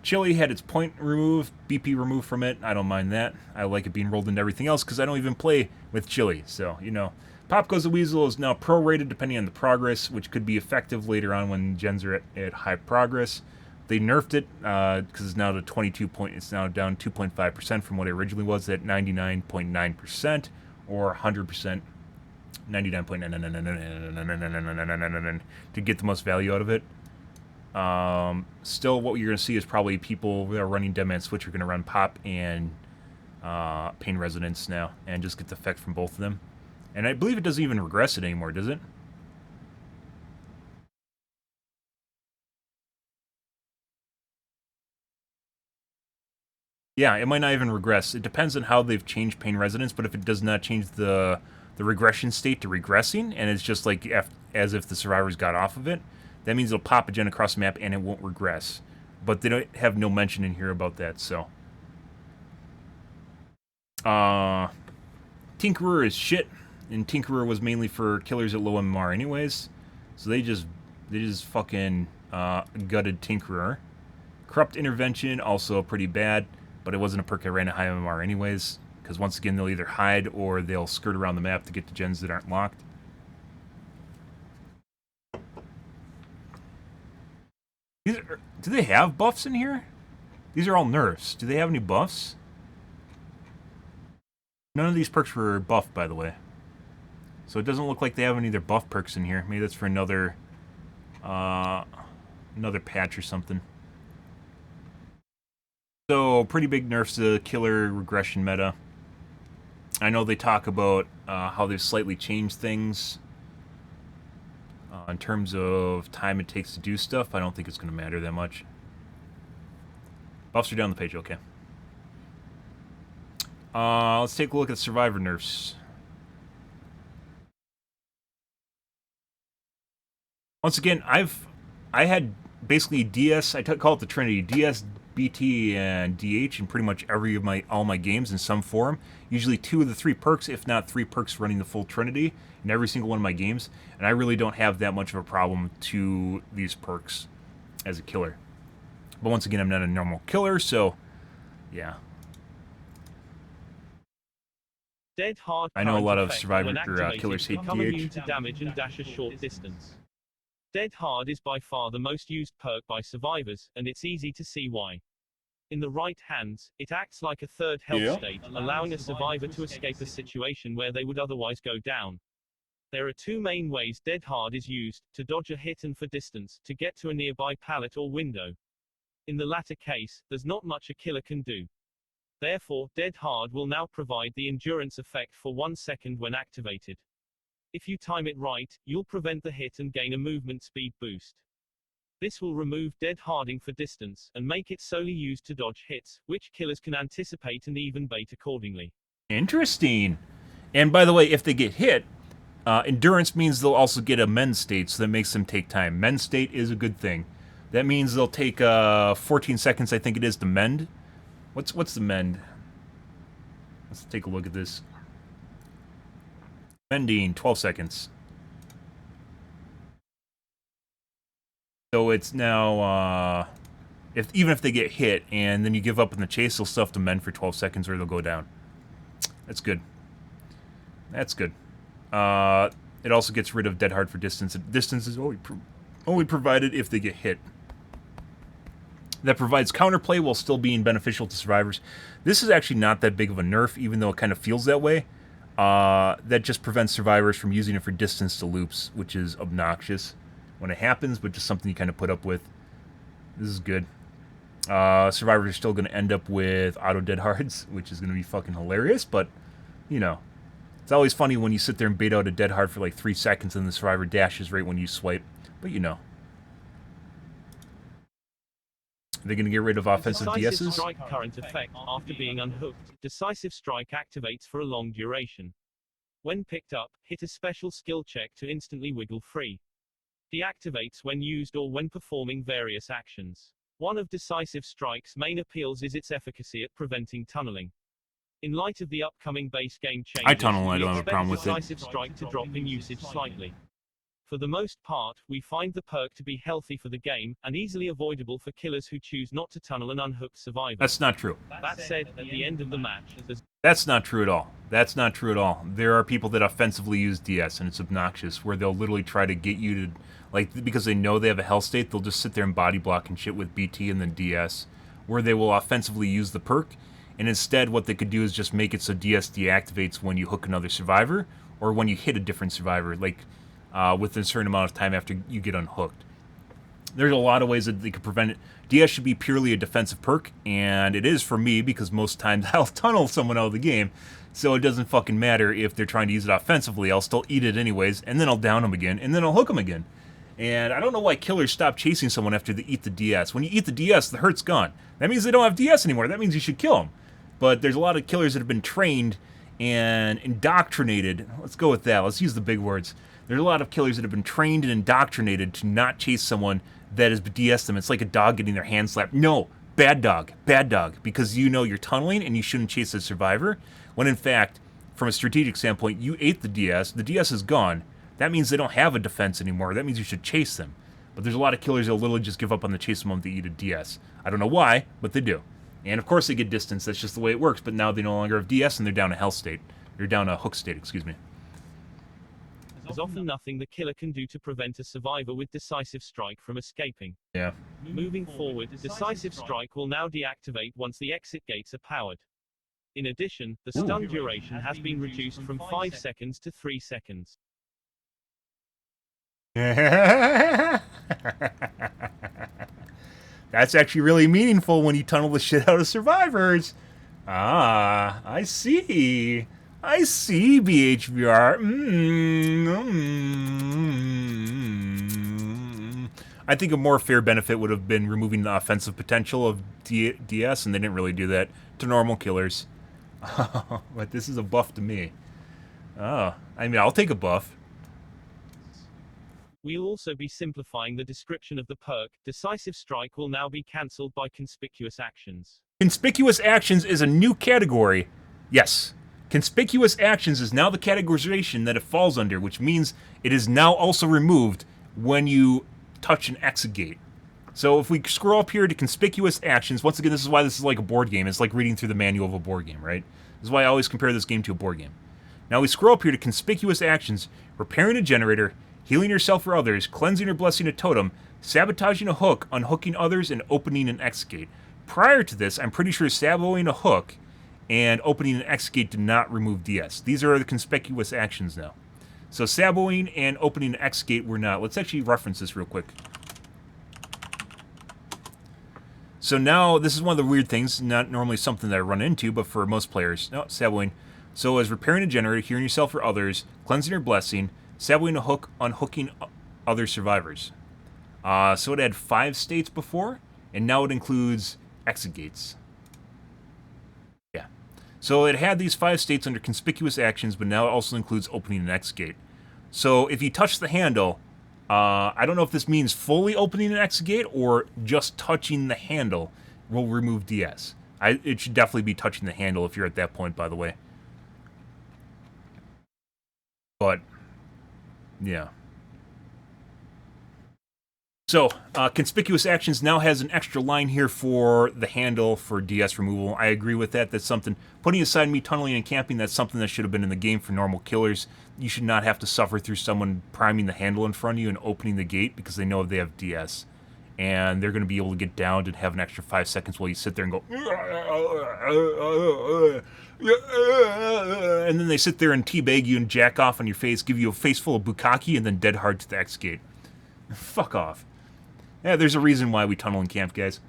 Chili had its point removed, BP removed from it. I don't mind that. I like it being rolled into everything else because I don't even play with Chili. So, you know. Pop Goes the Weasel is now prorated depending on the progress, which could be effective later on when gens are at high progress. They nerfed it because it's now to 22 point. It's now down 2.5% from what it originally was at 99.9% or 100%, 99.99999 to get the most value out of it. Still, what you're going to see is probably people that are running Dead Man Switch are going to run Pop and Pain Resonance now and just get the effect from both of them. And I believe it doesn't even regress it anymore, does it? Yeah, it might not even regress. It depends on how they've changed Pain Resonance, but if it does not change the regression state to regressing, and it's just like as if the survivors got off of it, that means it'll pop a gen across the map and it won't regress. But they don't have no mention in here about that, so. Tinkerer is shit, and Tinkerer was mainly for killers at low MMR anyways, so they just fucking gutted Tinkerer. Corrupt Intervention, also pretty bad, but it wasn't a perk I ran at high MMR anyways. Because once again, they'll either hide or they'll skirt around the map to get to gens that aren't locked. Do they have buffs in here? These are all nerfs. Do they have any buffs? None of these perks were buffed, by the way. So it doesn't look like they have any of their buff perks in here. Maybe that's for another patch or something. So, pretty big nerfs to killer regression meta. I know they talk about how they've slightly changed things in terms of time it takes to do stuff. I don't think it's going to matter that much. Buffs are down the page, okay. Let's take a look at survivor nerfs. Once again, I had basically DS, I call it the Trinity, DS, BT, and DH in pretty much all my games in some form. Usually 2 of the 3 perks, if not 3 perks running the full Trinity in every single one of my games. And I really don't have that much of a problem to these perks as a killer. But once again, I'm not a normal killer, so yeah. Dead hard. I know a lot of survivor killers hate become immune DH. to damage and dash a short distance. Dead hard is by far the most used perk by survivors, and it's easy to see why. In the right hands, it acts like a third health state, allowing a survivor to escape a situation where they would otherwise go down. There are 2 main ways Dead Hard is used: to dodge a hit and for distance, to get to a nearby pallet or window. In the latter case, there's not much a killer can do. Therefore, Dead Hard will now provide the endurance effect for 1 second when activated. If you time it right, you'll prevent the hit and gain a movement speed boost. This will remove dead harding for distance, and make it solely used to dodge hits, which killers can anticipate and even bait accordingly. Interesting. And by the way, if they get hit, endurance means they'll also get a mend state, so that makes them take time. Mend state is a good thing. That means they'll take 14 seconds, I think it is, to mend. What's the mend? Let's take a look at this. Mending, 12 seconds. So it's now, even if they get hit and then you give up in the chase, they'll still have to mend for 12 seconds or they'll go down. That's good. That's good. It also gets rid of dead hard for distance. Distance is only provided if they get hit. That provides counterplay while still being beneficial to survivors. This is actually not that big of a nerf, even though it kind of feels that way. That just prevents survivors from using it for distance to loops, which is obnoxious when it happens, but just something you kind of put up with. This is good. Survivors are still going to end up with auto dead hards, which is going to be fucking hilarious, but, you know. It's always funny when you sit there and bait out a dead hard for like 3 seconds and the survivor dashes right when you swipe, but you know. Are they going to get rid of offensive DSs? Decisive strike current effect. After being unhooked, decisive strike activates for a long duration. When picked up, hit a special skill check to instantly wiggle free. Deactivates when used or when performing various actions. One of decisive strike's main appeals is its efficacy at preventing tunneling. In light of the upcoming base game changes, I tunnel and I don't have a problem with it. Decisive strike to drop in usage slightly. For the most part, we find the perk to be healthy for the game, and easily avoidable for killers who choose not to tunnel and unhook survivors. That's not true. That said, at the end of the match, that's not true at all. That's not true at all. There are people that offensively use DS, and it's obnoxious, where they'll literally try to get you to, like, because they know they have a health state, they'll just sit there and body block and shit with BT and then DS, where they will offensively use the perk, and instead what they could do is just make it so DS deactivates when you hook another survivor, or when you hit a different survivor, like, within a certain amount of time after you get unhooked. There's a lot of ways that they could prevent it. DS should be purely a defensive perk, and it is for me, because most times I'll tunnel someone out of the game, so it doesn't fucking matter if they're trying to use it offensively. I'll still eat it anyways, and then I'll down them again, and then I'll hook them again. And I don't know why killers stop chasing someone after they eat the DS. When you eat the DS, the hurt's gone. That means they don't have DS anymore. That means you should kill them. But there's a lot of killers that have been trained and indoctrinated. Let's go with that. Let's use the big words. There's a lot of killers that have been trained and indoctrinated to not chase someone that has DS them. It's like a dog getting their hand slapped. No, bad dog, because you know you're tunneling and you shouldn't chase a survivor, when in fact, from a strategic standpoint, you ate the DS is gone. That means they don't have a defense anymore. That means you should chase them. But there's a lot of killers that will literally just give up on the chase the moment they eat a DS. I don't know why, but they do. And of course they get distance, that's just the way it works, but now they no longer have DS and they're down a hell state. They're down a hook state, excuse me. There's often nothing the killer can do to prevent a survivor with Decisive Strike from escaping. Yeah. Moving forward, Decisive Strike will now deactivate once the exit gates are powered. In addition, the stun duration has been reduced from 5 seconds to 3 seconds. That's actually really meaningful when you tunnel the shit out of survivors. Ah, I see. I see, BHVR. I think a more fair benefit would have been removing the offensive potential of DS, and they didn't really do that to normal killers. But this is a buff to me. Oh, I mean, I'll take a buff. We'll also be simplifying the description of the perk. Decisive Strike will now be cancelled by Conspicuous Actions. Conspicuous Actions is a new category. Yes. Conspicuous Actions is now the categorization that it falls under, which means it is now also removed when you touch an exit gate. So if we scroll up here to Conspicuous Actions, once again, this is why this is like a board game. It's like reading through the manual of a board game, right? This is why I always compare this game to a board game. Now we scroll up here to Conspicuous Actions, repairing a generator, healing yourself or others, cleansing or blessing a totem, sabotaging a hook, unhooking others, and opening an exit gate. Prior to this, I'm pretty sure saboing a hook and opening an exit gate did not remove DS. These are the conspicuous actions now. So saboing and opening an exit gate were not. Let's actually reference this real quick. So now, this is one of the weird things, not normally something that I run into, but for most players. No, saboing. So as repairing a generator, healing yourself or others, cleansing or blessing, saboing a hook, unhooking other survivors. So it had 5 states before, and now it includes exit gates. Yeah. So it had these 5 states under conspicuous actions, but now it also includes opening an exit gate. So if you touch the handle, I don't know if this means fully opening an exit gate or just touching the handle will remove DS. It should definitely be touching the handle if you're at that point, by the way. But, yeah. So, Conspicuous Actions now has an extra line here for the handle for DS removal. I agree with that. That's something, putting aside me tunneling and camping, that's something that should have been in the game for normal killers. You should not have to suffer through someone priming the handle in front of you and opening the gate because they know they have DS. And they're going to be able to get downed and have an extra 5 seconds while you sit there and go... And then they sit there and teabag you and jack off on your face, give you a face full of bukkake, and then dead hard to the exit gate. Fuck off. Yeah, there's a reason why we tunnel and camp, guys.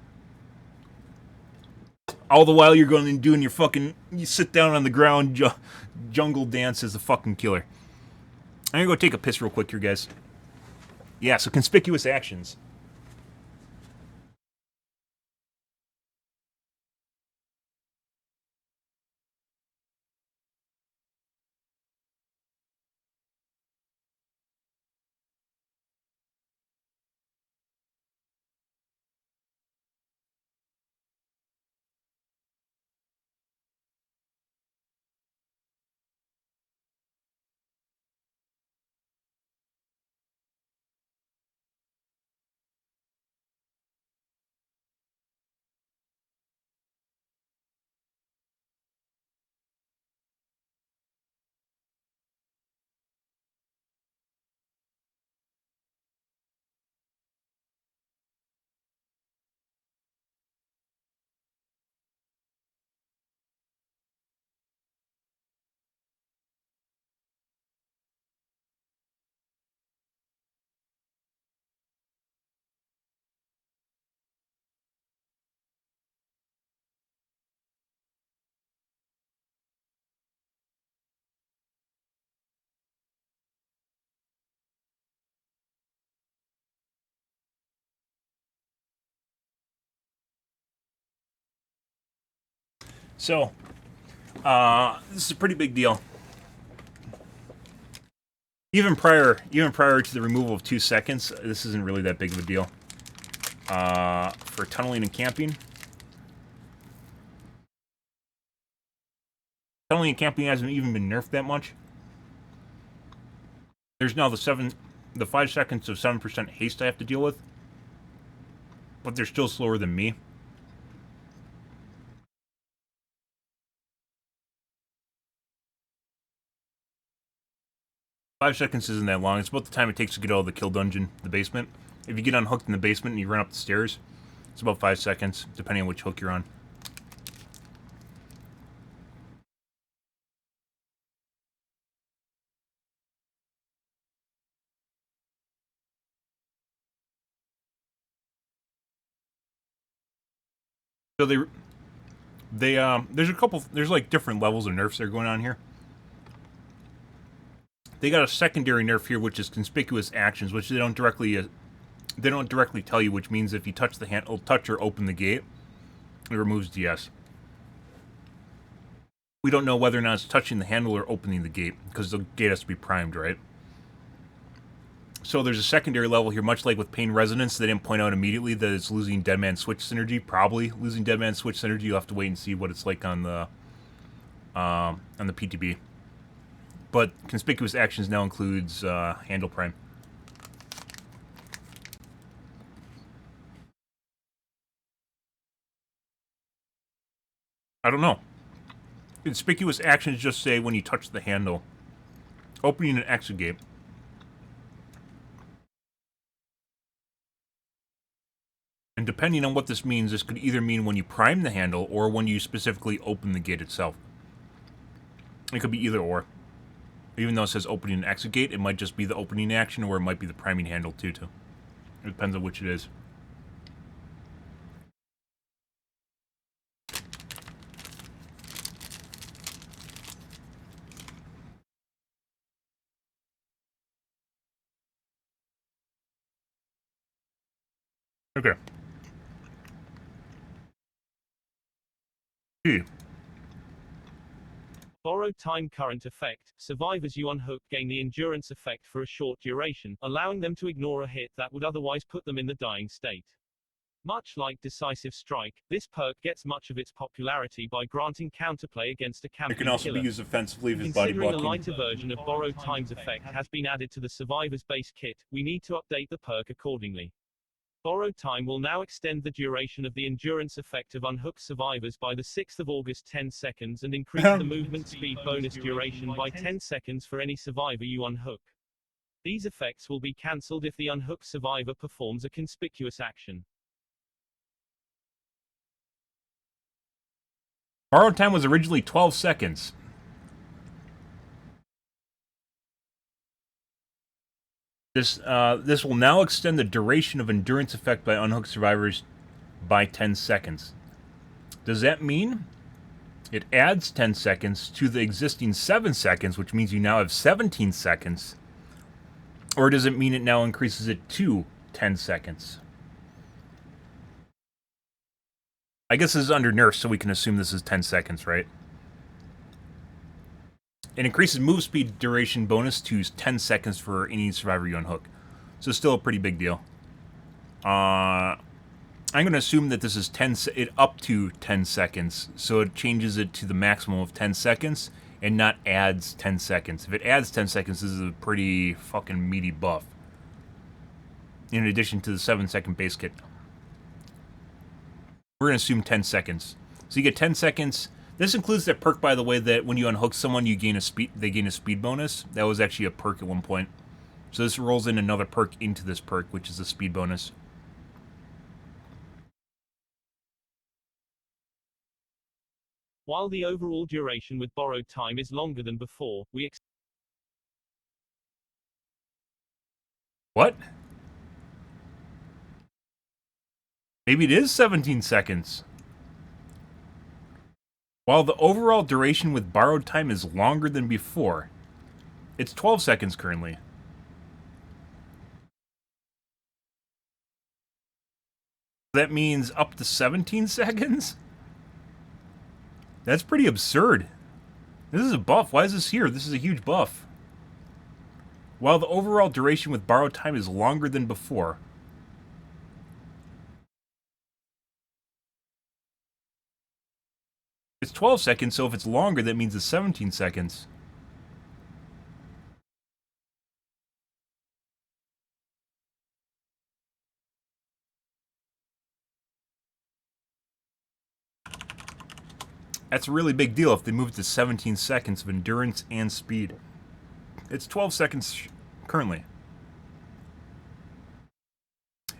All the while you're going and doing your fucking... You sit down on the ground, jungle dance as a fucking killer. I'm gonna go take a piss real quick here, guys. Yeah, so conspicuous actions. So, this is a pretty big deal. Even prior to the removal of 2 seconds, this isn't really that big of a deal. For tunneling and camping. Tunneling and camping hasn't even been nerfed that much. There's now the 5 seconds of 7% haste I have to deal with. But they're still slower than me. 5 seconds isn't that long. It's about the time it takes to get out of the kill dungeon, the basement. If you get unhooked in the basement and you run up the stairs, it's about 5 seconds, depending on which hook you're on. So there's a couple, there's like different levels of nerfs that are going on here. They got a secondary nerf here, which is conspicuous actions, which they don't directly tell you, which means if you touch the handle, touch or open the gate, it removes DS. We don't know whether or not it's touching the handle or opening the gate, because the gate has to be primed, right? So there's a secondary level here, much like with Pain Resonance. They didn't point out immediately that it's losing Deadman Switch synergy. Probably losing Deadman Switch synergy. You'll have to wait and see what it's like on the PTB. But conspicuous actions now includes handle prime. I don't know. Conspicuous actions just say when you touch the handle. Opening an exit gate. And depending on what this means, this could either mean when you prime the handle or when you specifically open the gate itself. It could be either or. Even though it says opening an exit gate, it might just be the opening action or it might be the priming handle too. It depends on which it is. Okay. Borrowed time current effect. Survivors you unhook gain the endurance effect for a short duration, allowing them to ignore a hit that would otherwise put them in the dying state. Much like Decisive Strike, this perk gets much of its popularity by granting counterplay against a camping It can also killer. be used offensively if his body Considering blocking. a lighter version of Borrowed Time's effect has been added to the Survivor's base kit, we need to update the perk accordingly. Borrowed Time will now extend the duration of the endurance effect of unhooked survivors by the 6th of August 10 seconds and increase the movement speed bonus duration by 10 seconds for any survivor you unhook. These effects will be cancelled if the unhooked survivor performs a conspicuous action. Borrowed time was originally 12 seconds. This will now extend the duration of endurance effect by unhooked survivors by 10 seconds. Does that mean it adds 10 seconds to the existing 7 seconds, which means you now have 17 seconds? Or does it mean it now increases it to 10 seconds? I guess this is under nerf, so we can assume this is 10 seconds, right? It increases move speed duration bonus to 10 seconds for any survivor you unhook. So it's still a pretty big deal. I'm going to assume that this is up to 10 seconds. So it changes it to the maximum of 10 seconds and not adds 10 seconds. If it adds 10 seconds, this is a pretty fucking meaty buff. In addition to the 7-second base kit. We're going to assume 10 seconds. So you get 10 seconds. This includes that perk, by the way, that when you unhook someone, they gain a speed bonus. That was actually a perk at one point. So this rolls in another perk into this perk, which is a speed bonus. While the overall duration with Borrowed Time is longer than before, we What? Maybe it is 17 seconds. While the overall duration with Borrowed Time is longer than before, it's 12 seconds currently. That means up to 17 seconds? That's pretty absurd. This is a buff. Why is this here? This is a huge buff. While the overall duration with Borrowed Time is longer than before. It's 12 seconds, so if it's longer, that means it's 17 seconds. That's a really big deal if they move it to 17 seconds of endurance and speed. It's 12 seconds currently.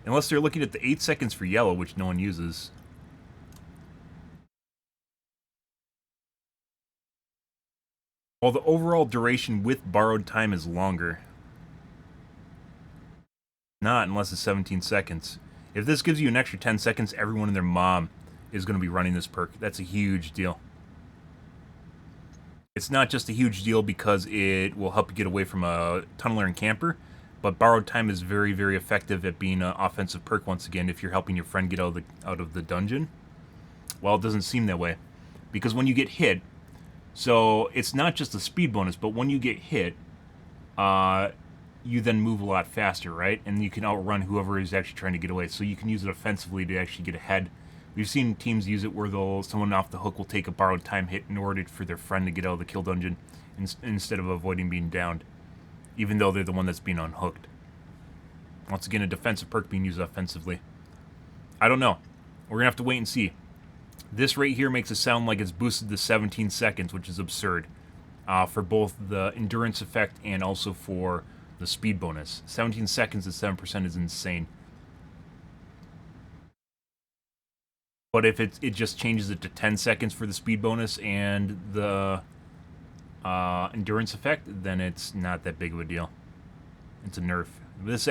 Unless they're looking at the 8 seconds for yellow, which no one uses. While the overall duration with borrowed time is longer. Not unless it's 17 seconds. If this gives you an extra 10 seconds, everyone and their mom is going to be running this perk. That's a huge deal. It's not just a huge deal because it will help you get away from a tunneler and camper, but borrowed time is very, very effective at being an offensive perk once again if you're helping your friend get out of the dungeon. Well, it doesn't seem that way. Because when you get hit, so it's not just a speed bonus, but when you get hit, you then move a lot faster, right? And you can outrun whoever is actually trying to get away. So you can use it offensively to actually get ahead. We've seen teams use it where someone off the hook will take a borrowed time hit in order for their friend to get out of the kill dungeon instead of avoiding being downed, even though they're the one that's being unhooked. Once again, a defensive perk being used offensively. I don't know. We're going to have to wait and see. This right here makes it sound like it's boosted to 17 seconds, which is absurd. For both the endurance effect and also for the speed bonus. 17 seconds at 7% is insane. But if it just changes it to 10 seconds for the speed bonus and the endurance effect, then it's not that big of a deal. It's a nerf. This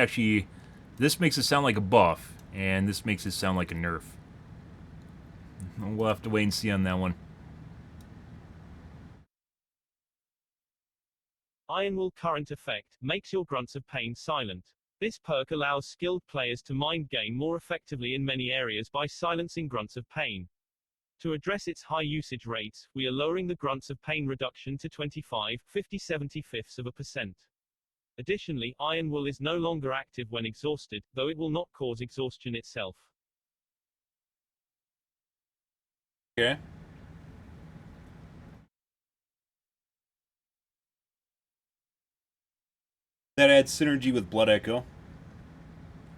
makes it sound like a buff, and this makes it sound like a nerf. We'll have to wait and see on that one. Iron Will Current Effect makes your grunts of pain silent. This perk allows skilled players to mind game more effectively in many areas by silencing grunts of pain. To address its high usage rates, we are lowering the grunts of pain reduction to 25, 50/75%. Additionally, Iron Will is no longer active when exhausted, though it will not cause exhaustion itself. Okay. That adds synergy with Blood Echo.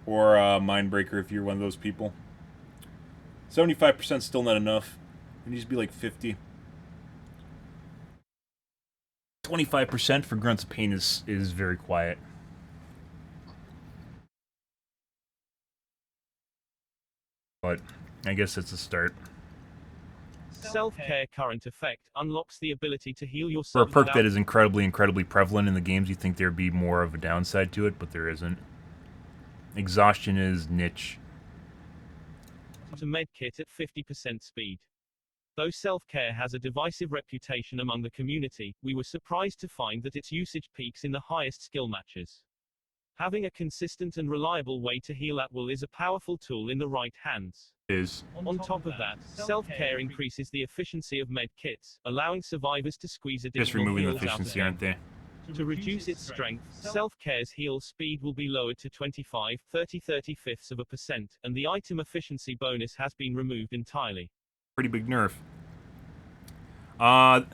Or Mindbreaker if you're one of those people. 75% still not enough. It needs to be like 50. 25% for Grunts of Pain is very quiet. But I guess it's a start. Self-care current effect unlocks the ability to heal For a yourself perk that is incredibly, incredibly prevalent in the games, you'd think there'd be more of a downside to it, but there isn't. Exhaustion is niche. To medkit at 50% speed. Though self-care has a divisive reputation among the community, we were surprised to find that its usage peaks in the highest skill matches. Having a consistent and reliable way to heal at will is a powerful tool in the right hands. On top of that, self-care increases the efficiency of med kits, allowing survivors to squeeze additional Just removing the heals out of efficiency, them. aren't they? To reduce its strength, self-care's heal speed will be lowered to 25, 30/35%, and the item efficiency bonus has been removed entirely. Pretty big nerf. The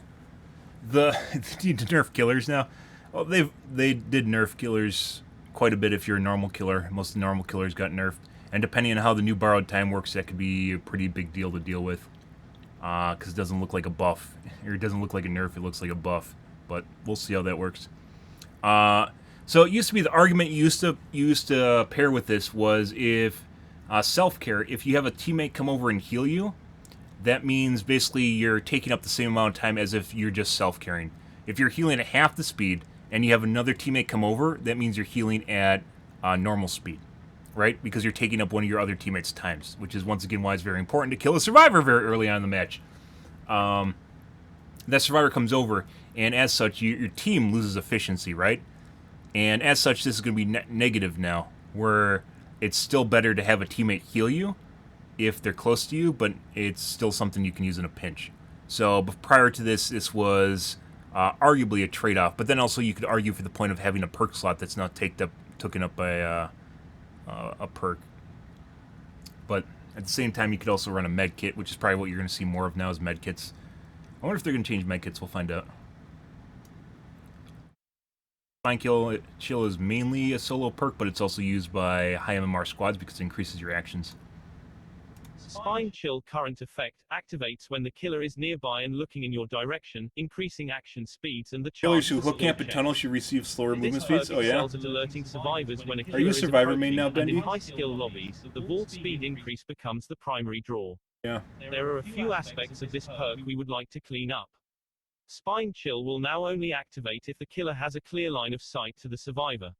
need to nerf killers now. Well, they did nerf killers quite a bit if you're a normal killer. Most of the normal killers got nerfed. And depending on how the new borrowed time works, that could be a pretty big deal to deal with. Because it doesn't look like a buff. Or it doesn't look like a nerf, it looks like a buff. But we'll see how that works. So it used to be the argument you used to pair with this was if self-care, if you have a teammate come over and heal you, that means basically you're taking up the same amount of time as if you're just self-caring. If you're healing at half the speed and you have another teammate come over, that means you're healing at normal speed, right? Because you're taking up one of your other teammates' times, which is once again why it's very important to kill a survivor very early on in the match. That survivor comes over, and as such, your team loses efficiency, right? And as such, this is going to be negative now, where it's still better to have a teammate heal you if they're close to you, but it's still something you can use in a pinch. So prior to this, this was arguably a trade-off, but then also you could argue for the point of having a perk slot that's not taken up by a perk. But at the same time, you could also run a med kit, which is probably what you're going to see more of now is med kits. I wonder if they're going to change med kits. We'll find out. Fine Chill is mainly a solo perk, but it's also used by high MMR squads because it increases your actions. Spine chill current effect activates when the killer is nearby and looking in your direction, increasing action speeds and the Killers chance who for hook skill camp in checks. tunnels should receive slower movement This speeds. perk Oh yeah. excels at alerting survivors when a Are you killer is Survivor main approaching, now, and Bendy? in high-skill lobbies, the vault speed increase becomes the primary draw. Yeah. There are a few aspects of this perk we would like to clean up. Spine chill will now only activate if the killer has a clear line of sight to the survivor.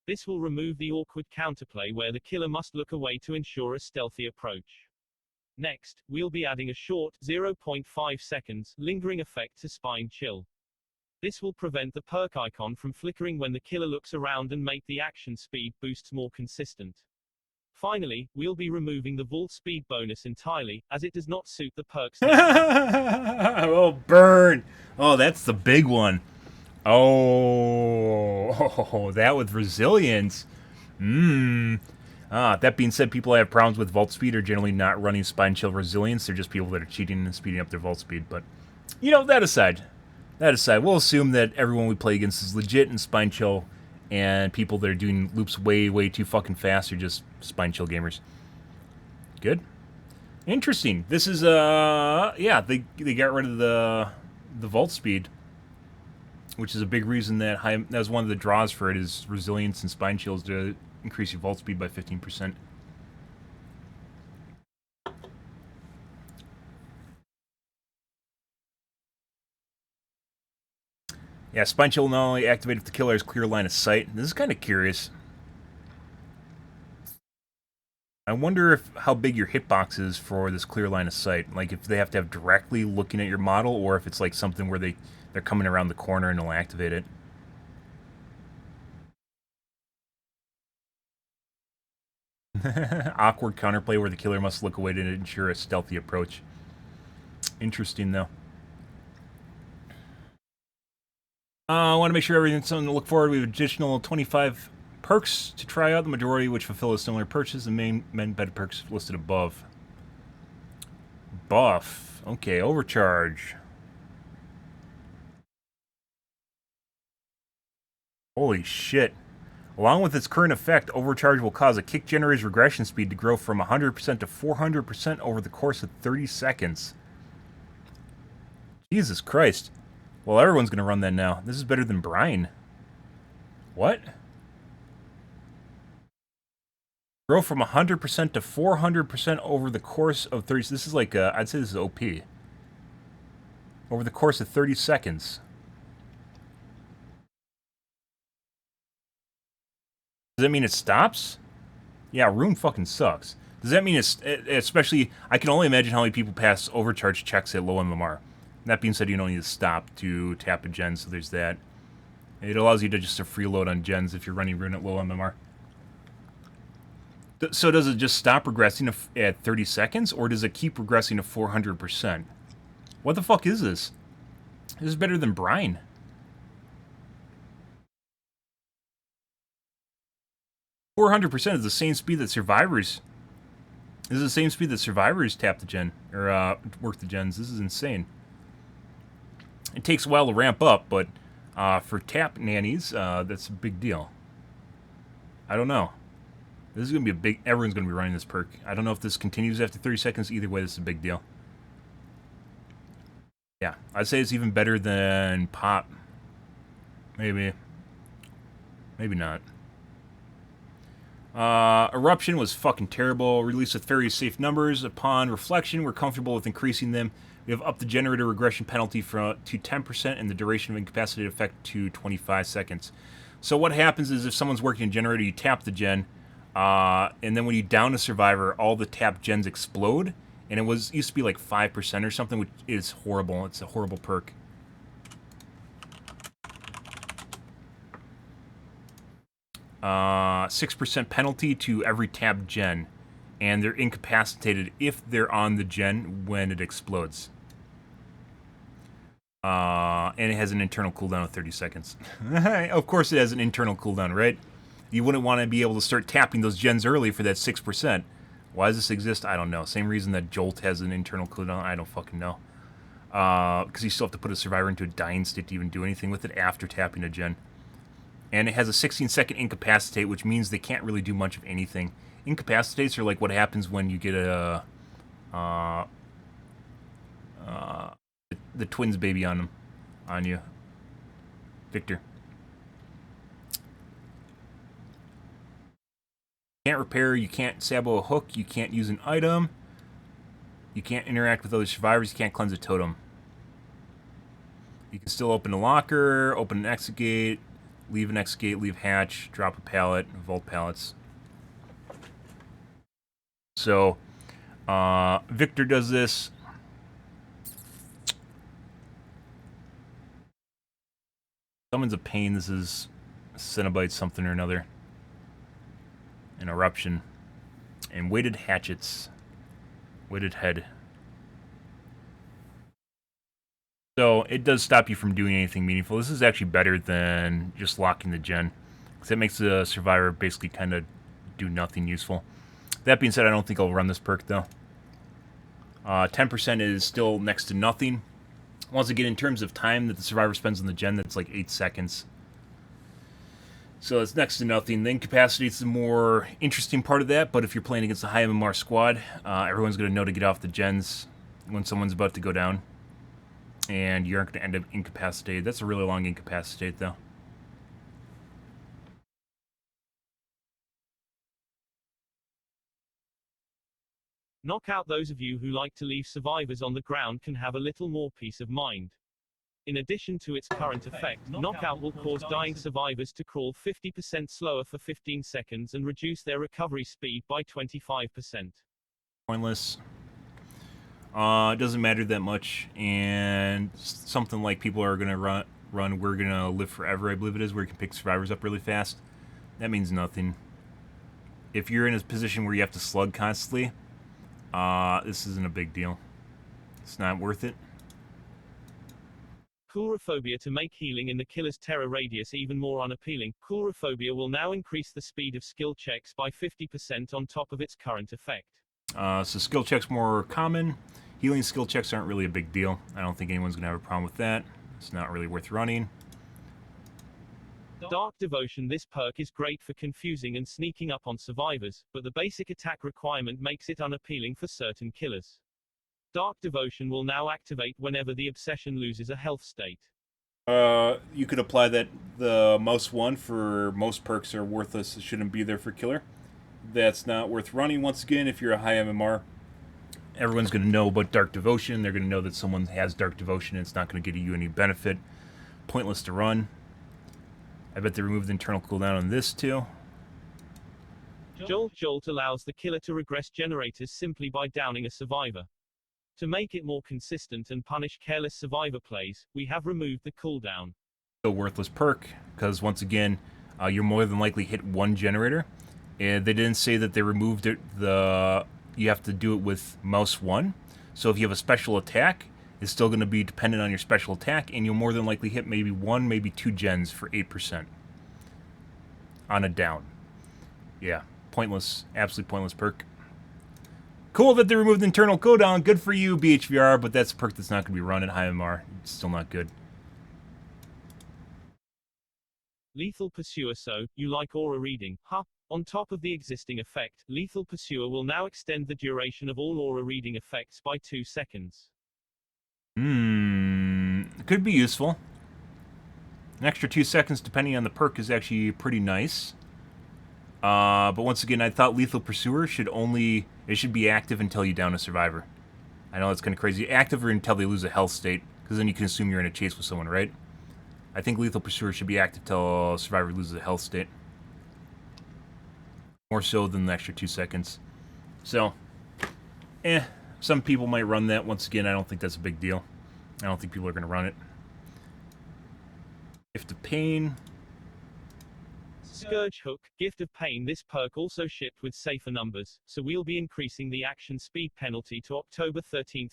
This will remove the awkward counterplay where the killer must look away to ensure a stealthy approach. Next, we'll be adding a short, 0.5 seconds, lingering effect to Spine Chill. This will prevent the perk icon from flickering when the killer looks around and make the action speed boosts more consistent. Finally, we'll be removing the vault speed bonus entirely, as it does not suit the perk's design. Oh, burn! Oh, that's the big one. Oh, that with resilience. That being said, people that have problems with vault speed are generally not running Spine Chill Resilience. They're just people that are cheating and speeding up their vault speed. But, that aside, we'll assume that everyone we play against is legit in Spine Chill, and people that are doing loops way, way too fucking fast are just Spine Chill gamers. Good. Interesting. This is, they got rid of the vault speed, which is a big reason that was one of the draws for it is resilience and Spine Chills to increase your vault speed by 15%. Yeah, Spine Chill will not only activate if the killer has clear line of sight. This is kind of curious. I wonder how big your hitbox is for this clear line of sight. Like if they have to have directly looking at your model, or if it's like something where they're coming around the corner and they'll activate it. Awkward counterplay where the killer must look away to ensure a stealthy approach. Interesting, though. I want to make sure everything's something to look forward to. We have additional 25 perks to try out, the majority of which fulfill a similar purchase. The main bed perks listed above. Buff. Okay, overcharge. Holy shit. Along with its current effect, overcharge will cause a kick generator's regression speed to grow from 100% to 400% over the course of 30 seconds. Jesus Christ. Well, everyone's going to run that now. This is better than Brine. What? Grow from 100% to 400% over the course of 30... This is like, I'd say this is OP. Over the course of 30 seconds. Does that mean it stops? Yeah, Rune fucking sucks. Does that mean it's... Especially, I can only imagine how many people pass overcharge checks at low MMR. That being said, you don't need to stop to tap a gen, so there's that. It allows you to just freeload on gens if you're running Rune at low MMR. So does it just stop regressing at 30 seconds, or does it keep regressing to 400%? What the fuck is this? This is better than Brine. .400% is the same speed that Survivors... This is the same speed that Survivors tap the gen, or work the gens. This is insane. It takes a while to ramp up, but for tap nannies, that's a big deal. I don't know. This is going to be a big... Everyone's going to be running this perk. I don't know if this continues after 30 seconds. Either way, this is a big deal. Yeah, I'd say it's even better than Pop. Maybe. Maybe not. Eruption was fucking terrible. Released with very safe numbers. Upon reflection, we're comfortable with increasing them. We have upped the generator regression penalty to 10% and the duration of incapacitated effect to 25 seconds. So what happens is if someone's working a generator, you tap the gen, and then when you down a survivor, all the tapped gens explode. And it used to be like 5% or something, which is horrible. It's a horrible perk. Uh, 6% penalty to every tapped gen, and they're incapacitated if they're on the gen when it explodes. And it has an internal cooldown of 30 seconds. Of course it has an internal cooldown, right? You wouldn't want to be able to start tapping those gens early for that 6%. Why does this exist? I don't know. Same reason that Jolt has an internal cooldown. I don't fucking know. Because you still have to put a survivor into a dying state to even do anything with it after tapping a gen. And it has a 16-second incapacitate, which means they can't really do much of anything. Incapacitates are like what happens when you get a uh, uh, the twins baby on you, Victor. Can't repair, you can't sabo a hook, you can't use an item, you can't interact with other survivors, you can't cleanse a totem. You can still open a locker, open an exit gate, leave an exit gate, leave hatch, drop a pallet, vault pallets. So, Victor does this. Someone's a pain. This is Cenobite something or another. An eruption. And weighted hatchets. Weighted head. So, it does stop you from doing anything meaningful. This is actually better than just locking the gen. Because it makes the survivor basically kind of do nothing useful. That being said, I don't think I'll run this perk, though. 10% is still next to nothing. Once again, in terms of time that the survivor spends on the gen, that's like 8 seconds. So it's next to nothing. The incapacity is the more interesting part of that, but if you're playing against a high MMR squad, everyone's going to know to get off the gens when someone's about to go down. And you aren't going to end up incapacitated. That's a really long incapacitate, though. Knockout. Those of you who like to leave survivors on the ground can have a little more peace of mind. In addition to its current effect, Knockout will cause dying survivors to crawl 50% slower for 15 seconds and reduce their recovery speed by 25%. Pointless. It doesn't matter that much, and something like people are going to run We're Going to Live Forever, I believe it is, where you can pick survivors up really fast. That means nothing. If you're in a position where you have to slug constantly, this isn't a big deal. It's not worth it. Coulrophobia. To make healing in the killer's terror radius even more unappealing, Coulrophobia will now increase the speed of skill checks by 50% on top of its current effect. So skill checks more common. Healing skill checks aren't really a big deal. I don't think anyone's going to have a problem with that. It's not really worth running. Dark Devotion. This perk is great for confusing and sneaking up on survivors, but the basic attack requirement makes it unappealing for certain killers. Dark Devotion will now activate whenever the obsession loses a health state. You could apply that the most one for most perks are worthless. It shouldn't be there for killer. That's not worth running. Once again, if you're a high MMR, everyone's going to know about Dark Devotion. They're going to know that someone has Dark Devotion. And it's not going to get you any benefit. Pointless to run. I bet they removed the internal cooldown on this too. Jolt allows the killer to regress generators simply by downing a survivor. To make it more consistent and punish careless survivor plays, we have removed the cooldown. Still worthless perk, because once again, you're more than likely hit one generator. And they didn't say that they removed it. You have to do it with mouse 1. So if you have a special attack, it's still going to be dependent on your special attack, and you'll more than likely hit maybe 1, maybe 2 gens for 8% on a down. Yeah, pointless, absolutely pointless perk. Cool that they removed the internal cooldown. Good for you, BHVR, but that's a perk that's not going to be run at high MR. It's still not good. Lethal Pursuer. So, you like aura reading, huh? On top of the existing effect, Lethal Pursuer will now extend the duration of all aura reading effects by 2 seconds. Could be useful. An extra 2 seconds depending on the perk is actually pretty nice. But once again, I thought Lethal Pursuer should be active until you down a survivor. I know that's kind of crazy. Active or until they lose a health state, because then you can assume you're in a chase with someone, right? I think Lethal Pursuer should be active till a survivor loses a health state. More so than the extra 2 seconds. So, some people might run that. Once again, I don't think that's a big deal. I don't think people are going to run it. Gift of Pain. Scourge Hook, Gift of Pain. This perk also shipped with safer numbers, so we'll be increasing the action speed penalty to October 13th,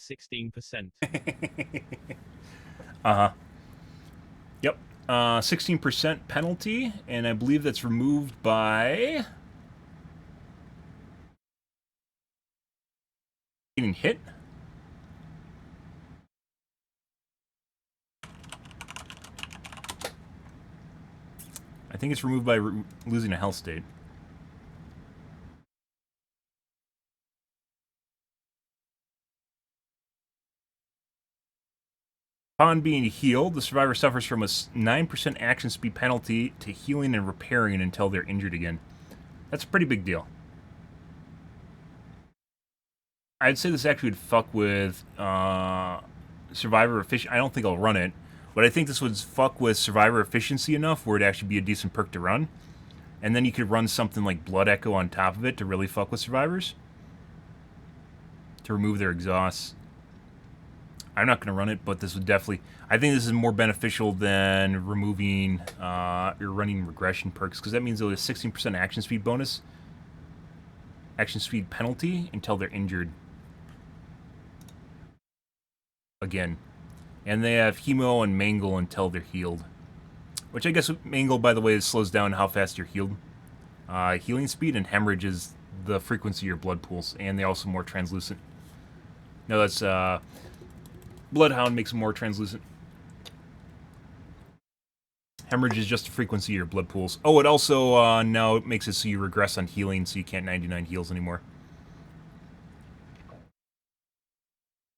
16%. Yep. 16% penalty, and I believe that's removed by getting hit. I think it's removed by losing a health state. Upon being healed, the survivor suffers from a 9% action speed penalty to healing and repairing until they're injured again. That's a pretty big deal. I'd say this actually would fuck with survivor efficiency. I don't think I'll run it, but I think this would fuck with survivor efficiency enough where it'd actually be a decent perk to run. And then you could run something like Blood Echo on top of it to really fuck with survivors. To remove their exhausts. I'm not going to run it, but this would definitely... I think this is more beneficial than removing or running regression perks, because that means there'll be a 16% action speed bonus. Action speed penalty until they're injured. Again. And they have Hemo and Mangle until they're healed. Which I guess Mangle, by the way, slows down how fast you're healed. Healing speed and hemorrhage is the frequency of your blood pools, and they're also more translucent. No, that's Bloodhound makes them more translucent. Hemorrhage is just the frequency of your blood pools. Oh, it also now it makes it so you regress on healing, so you can't 99 heals anymore.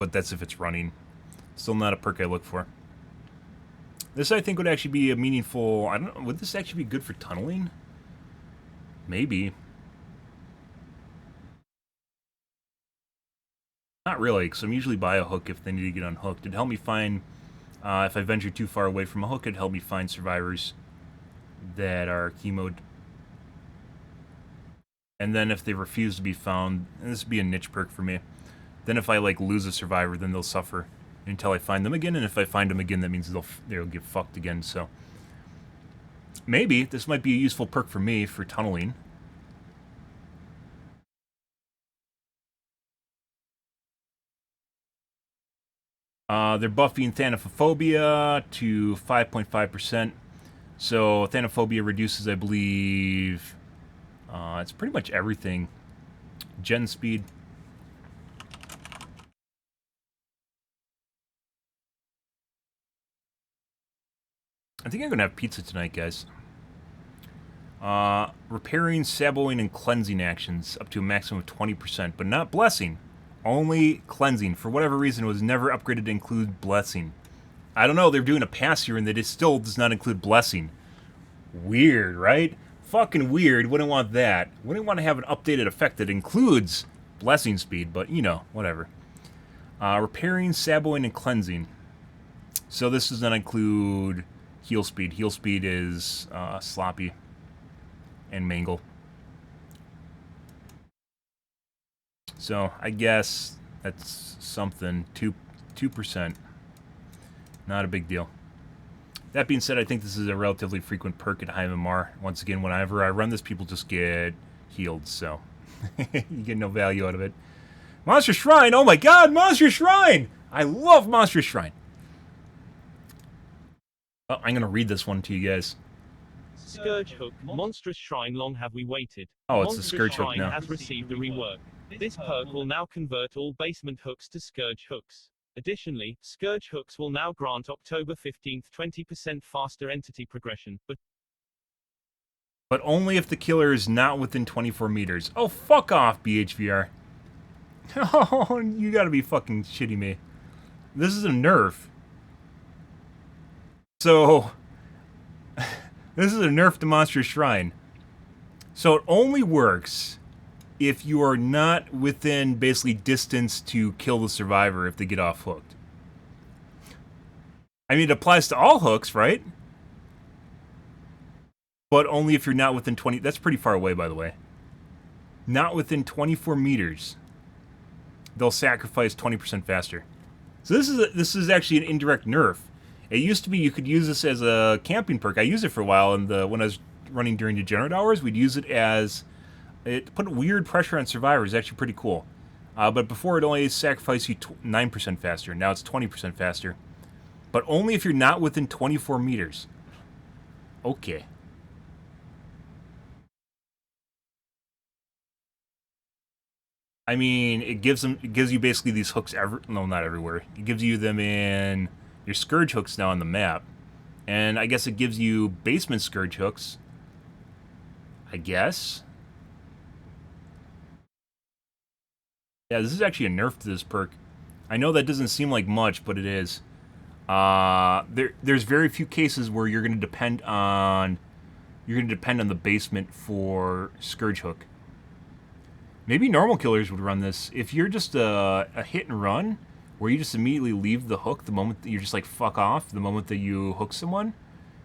But that's if it's running. Still not a perk I look for. This, I think, would actually be a meaningful... I don't know, would this actually be good for tunneling? Maybe. Not really, because I'm usually by a hook if they need to get unhooked. It'd help me find... if I venture too far away from a hook, it'd help me find survivors that are chemoed. And then if they refuse to be found, and this would be a niche perk for me. Then if I, like, lose a survivor, then they'll suffer until I find them again, and if I find them again, that means they'll get fucked again, so... Maybe this might be a useful perk for me for tunneling. They're buffing Thanophobia to 5.5%. So Thanophobia reduces, I believe, it's pretty much everything. Gen speed. I think I'm going to have pizza tonight, guys. Repairing, saboing, and cleansing actions up to a maximum of 20%, but not blessing. Only cleansing. For whatever reason, it was never upgraded to include blessing. I don't know, they're doing a pass here and that it still does not include blessing. Weird, right? Fucking weird. Wouldn't want that. Wouldn't want to have an updated effect that includes blessing speed, but, you know, whatever. Repairing, saboing, and cleansing. So this does not include heal speed. Heal speed is sloppy and mangle. So I guess that's something. 2%. Not a big deal. That being said, I think this is a relatively frequent perk at high MMR. Once again, whenever I run this, people just get healed, so you get no value out of it. Monster Shrine! Oh my god, Monster Shrine! I love Monster Shrine! Oh, I'm gonna read this one to you guys. Scourge Hook, Monstrous Shrine. Long have we waited. Oh, it's the Monstrous Scourge Hook Shrine now. has received a rework. This perk will now convert all basement hooks to Scourge Hooks. Additionally, Scourge Hooks will now grant October 15th 20% faster entity progression, but only if the killer is not within 24 meters. Oh, fuck off, BHVR. Oh, you gotta be fucking shitting me. This is a nerf. So, this is a nerf to Monstrous Shrine. So it only works if you are not within, basically, distance to kill the survivor if they get off hooked. I mean, it applies to all hooks, right? But only if you're not within 20... That's pretty far away, by the way. Not within 24 meters. They'll sacrifice 20% faster. So this is actually an indirect nerf. It used to be you could use this as a camping perk. I used it for a while, and when I was running during degenerate hours, we'd use it as... It put weird pressure on survivors. It's actually pretty cool. But before, it only sacrificed you 9% faster. Now it's 20% faster. But only if you're not within 24 meters. Okay. I mean, it gives you basically these hooks no, not everywhere. It gives you them in your Scourge hooks now on the map. And I guess it gives you basement Scourge hooks. I guess. Yeah, this is actually a nerf to this perk. I know that doesn't seem like much, but it is. There's very few cases where you're going to depend on the basement for Scourge Hook. Maybe normal killers would run this. If you're just a hit and run, where you just immediately leave the hook the moment that you're just like fuck off the moment that you hook someone,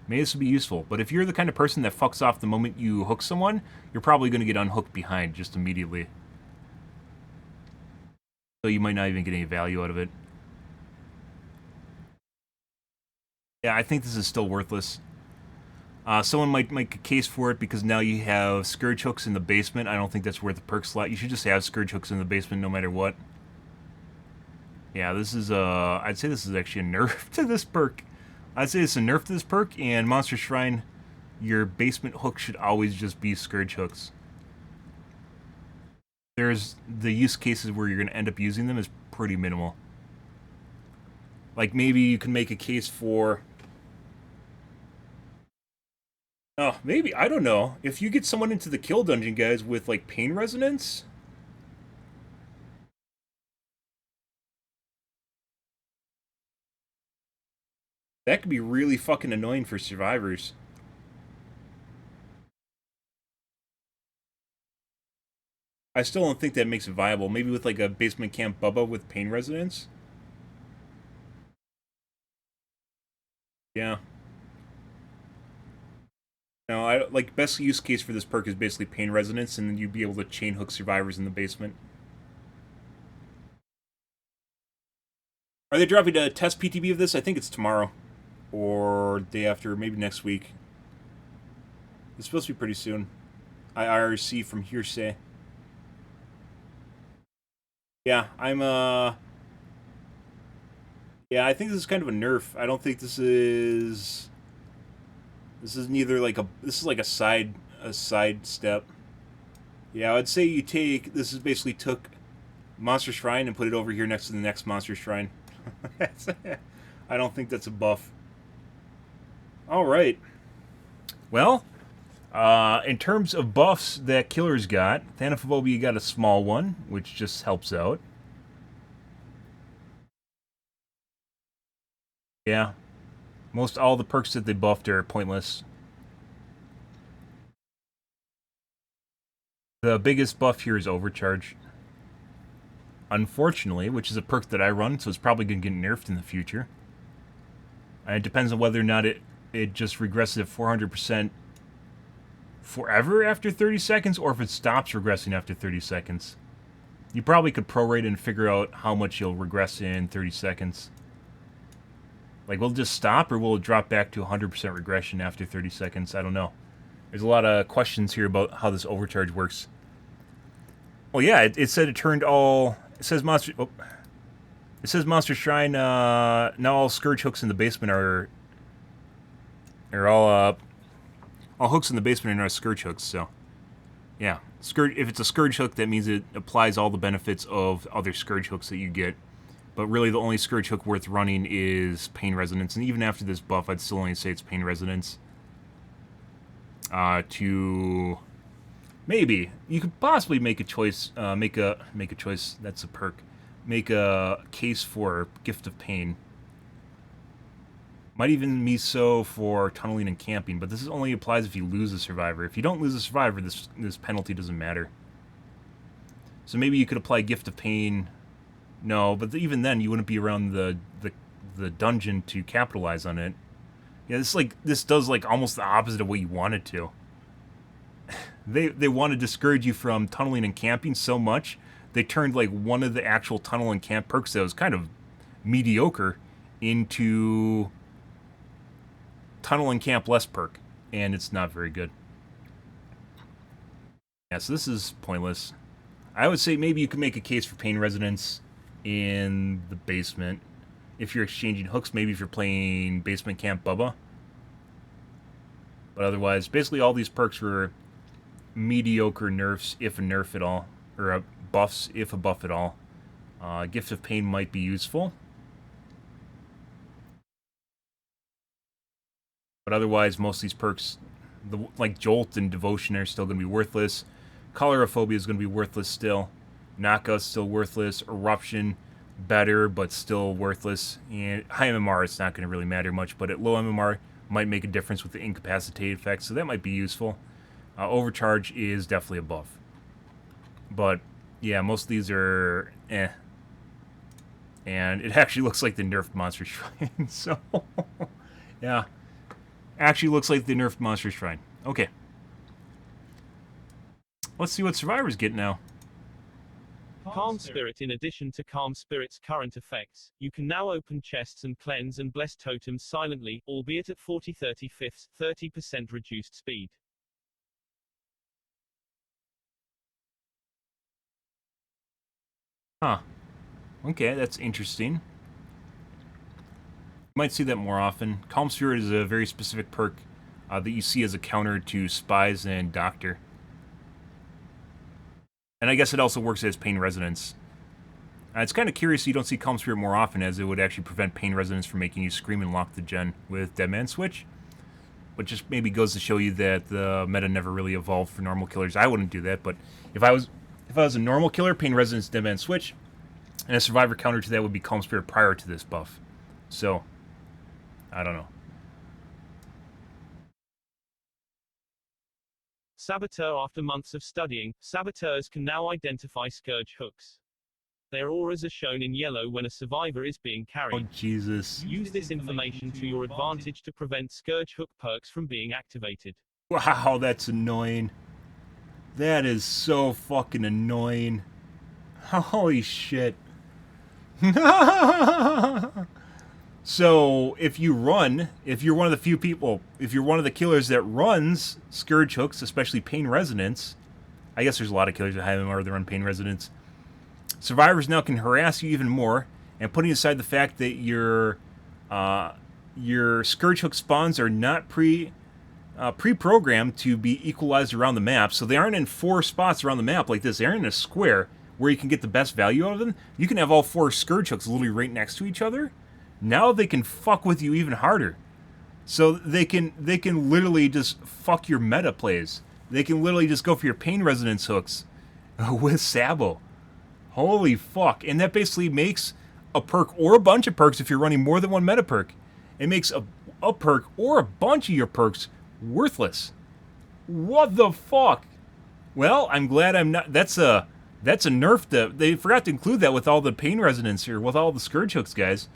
maybe this would be useful. But if you're the kind of person that fucks off the moment you hook someone, you're probably going to get unhooked behind just immediately. So you might not even get any value out of it. Yeah, I think this is still worthless. Someone might make a case for it because now you have Scourge Hooks in the basement. I don't think that's worth the perk slot. You should just have Scourge Hooks in the basement no matter what. Yeah, this is, I'd say this is actually a nerf to this perk. I'd say it's a nerf to this perk, and Monster Shrine, your basement hook should always just be Scourge Hooks. There's the use cases where you're going to end up using them is pretty minimal. Like, maybe you can make a case for... Oh, maybe, I don't know. If you get someone into the kill dungeon, guys, with, like, pain resonance... That could be really fucking annoying for survivors. I still don't think that makes it viable. Maybe with, like, a basement camp Bubba with pain resonance? Yeah. No, I like best use case for this perk is basically pain resonance, and then you'd be able to chain hook survivors in the basement. Are they dropping a test PTB of this? I think it's tomorrow, or day after, maybe next week. It's supposed to be pretty soon. IRC from hearsay. Yeah, yeah, I think this is kind of a nerf. I don't think this is. This is neither like a. This is like a side step. Yeah, I'd say you take. This is basically took Monster Shrine and put it over here next to the next Monster Shrine. I don't think that's a buff. All right. Well, in terms of buffs that killers got, Thanophobia got a small one, which just helps out. Yeah. Most all the perks that they buffed are pointless. The biggest buff here is Overcharge. Unfortunately, which is a perk that I run, so it's probably going to get nerfed in the future. And it depends on whether or not it just regresses at 400% forever after 30 seconds, or if it stops regressing after 30 seconds. You probably could prorate and figure out how much you'll regress in 30 seconds. Like, will it just stop, or will it drop back to 100% regression after 30 seconds? I don't know. There's a lot of questions here about how this overcharge works. Well, yeah, it said it turned all... It says Monster... Oh. It says Monster Shrine, now all Scourge Hooks in the basement are all hooks in the basement are now Scourge Hooks, so... Yeah. If it's a Scourge Hook, that means it applies all the benefits of other Scourge Hooks that you get. But really, the only Scourge Hook worth running is Pain Resonance, and even after this buff, I'd still only say it's Pain Resonance. Maybe you could possibly make a choice. Make a choice. That's a perk. Make a case for Gift of Pain. Might even be so for tunneling and camping, but this only applies if you lose a survivor. If you don't lose a survivor, this penalty doesn't matter. So maybe you could apply Gift of Pain. No, but even then, you wouldn't be around the dungeon to capitalize on it. Yeah, this does like almost the opposite of what you wanted to. They want to discourage you from tunneling and camping so much, they turned like one of the actual tunnel and camp perks that was kind of mediocre into tunnel and camp less perk, and it's not very good. Yeah, so this is pointless. I would say maybe you could make a case for Pain Resonance in the basement. If you're exchanging hooks, maybe if you're playing Basement Camp Bubba. But otherwise, basically all these perks were mediocre nerfs, if a nerf at all. Or buffs, if a buff at all. Gift of Pain might be useful. But otherwise, most of these perks, like Jolt and Devotion, are still going to be worthless. Choleraphobia is going to be worthless still. Knockout's still worthless. Eruption, better, but still worthless. And high MMR, it's not going to really matter much, but at low MMR, might make a difference with the incapacitated effect, so that might be useful. Overcharge is definitely a buff. But, yeah, most of these are eh. And it actually looks like the nerfed Monster Shrine, so... yeah. Actually looks like the nerfed Monster Shrine. Okay. Let's see what Survivor's get now. Calm Spirit. In addition to Calm Spirit's current effects, you can now open chests and cleanse and bless totems silently, albeit at 40/35, 30% reduced speed. Huh. Okay, that's interesting. You might see that more often. Calm Spirit is a very specific perk that you see as a counter to Spies and Doctor. And I guess it also works as Pain Resonance. It's kind of curious you don't see Calm Spirit more often, as it would actually prevent Pain Resonance from making you scream and lock the gen with Dead Man Switch. But just maybe goes to show you that the meta never really evolved for normal killers. I wouldn't do that, but if I was a normal killer, Pain Resonance, Dead Man Switch, and a Survivor counter to that would be Calm Spirit prior to this buff. So, I don't know. Saboteur. After months of studying, saboteurs can now identify Scourge hooks. Their auras are shown in yellow when a survivor is being carried. Oh, Jesus. Use this information to your advantage to prevent Scourge hook perks from being activated. Wow, that's annoying. That is so fucking annoying. Holy shit. So, if you're one of the few people, if you're one of the killers that runs Scourge hooks, especially Pain Resonance, I guess there's a lot of killers that have MMR that run Pain Resonance, survivors now can harass you even more, and putting aside the fact that your Scourge hook spawns are not pre-programmed to be equalized around the map, so they aren't in 4 spots around the map like this. They're in a square where you can get the best value out of them. You can have all 4 Scourge hooks literally right next to each other. Now they can fuck with you even harder. So they can literally just fuck your meta plays. They can literally just go for your Pain Resonance hooks with Sabo. Holy fuck. And that basically makes a perk or a bunch of perks if you're running more than one meta perk. It makes a perk or a bunch of your perks worthless. What the fuck? Well, I'm glad I'm not... That's a nerf. They forgot to include that with all the Pain Resonance here, with all the Scourge hooks, guys.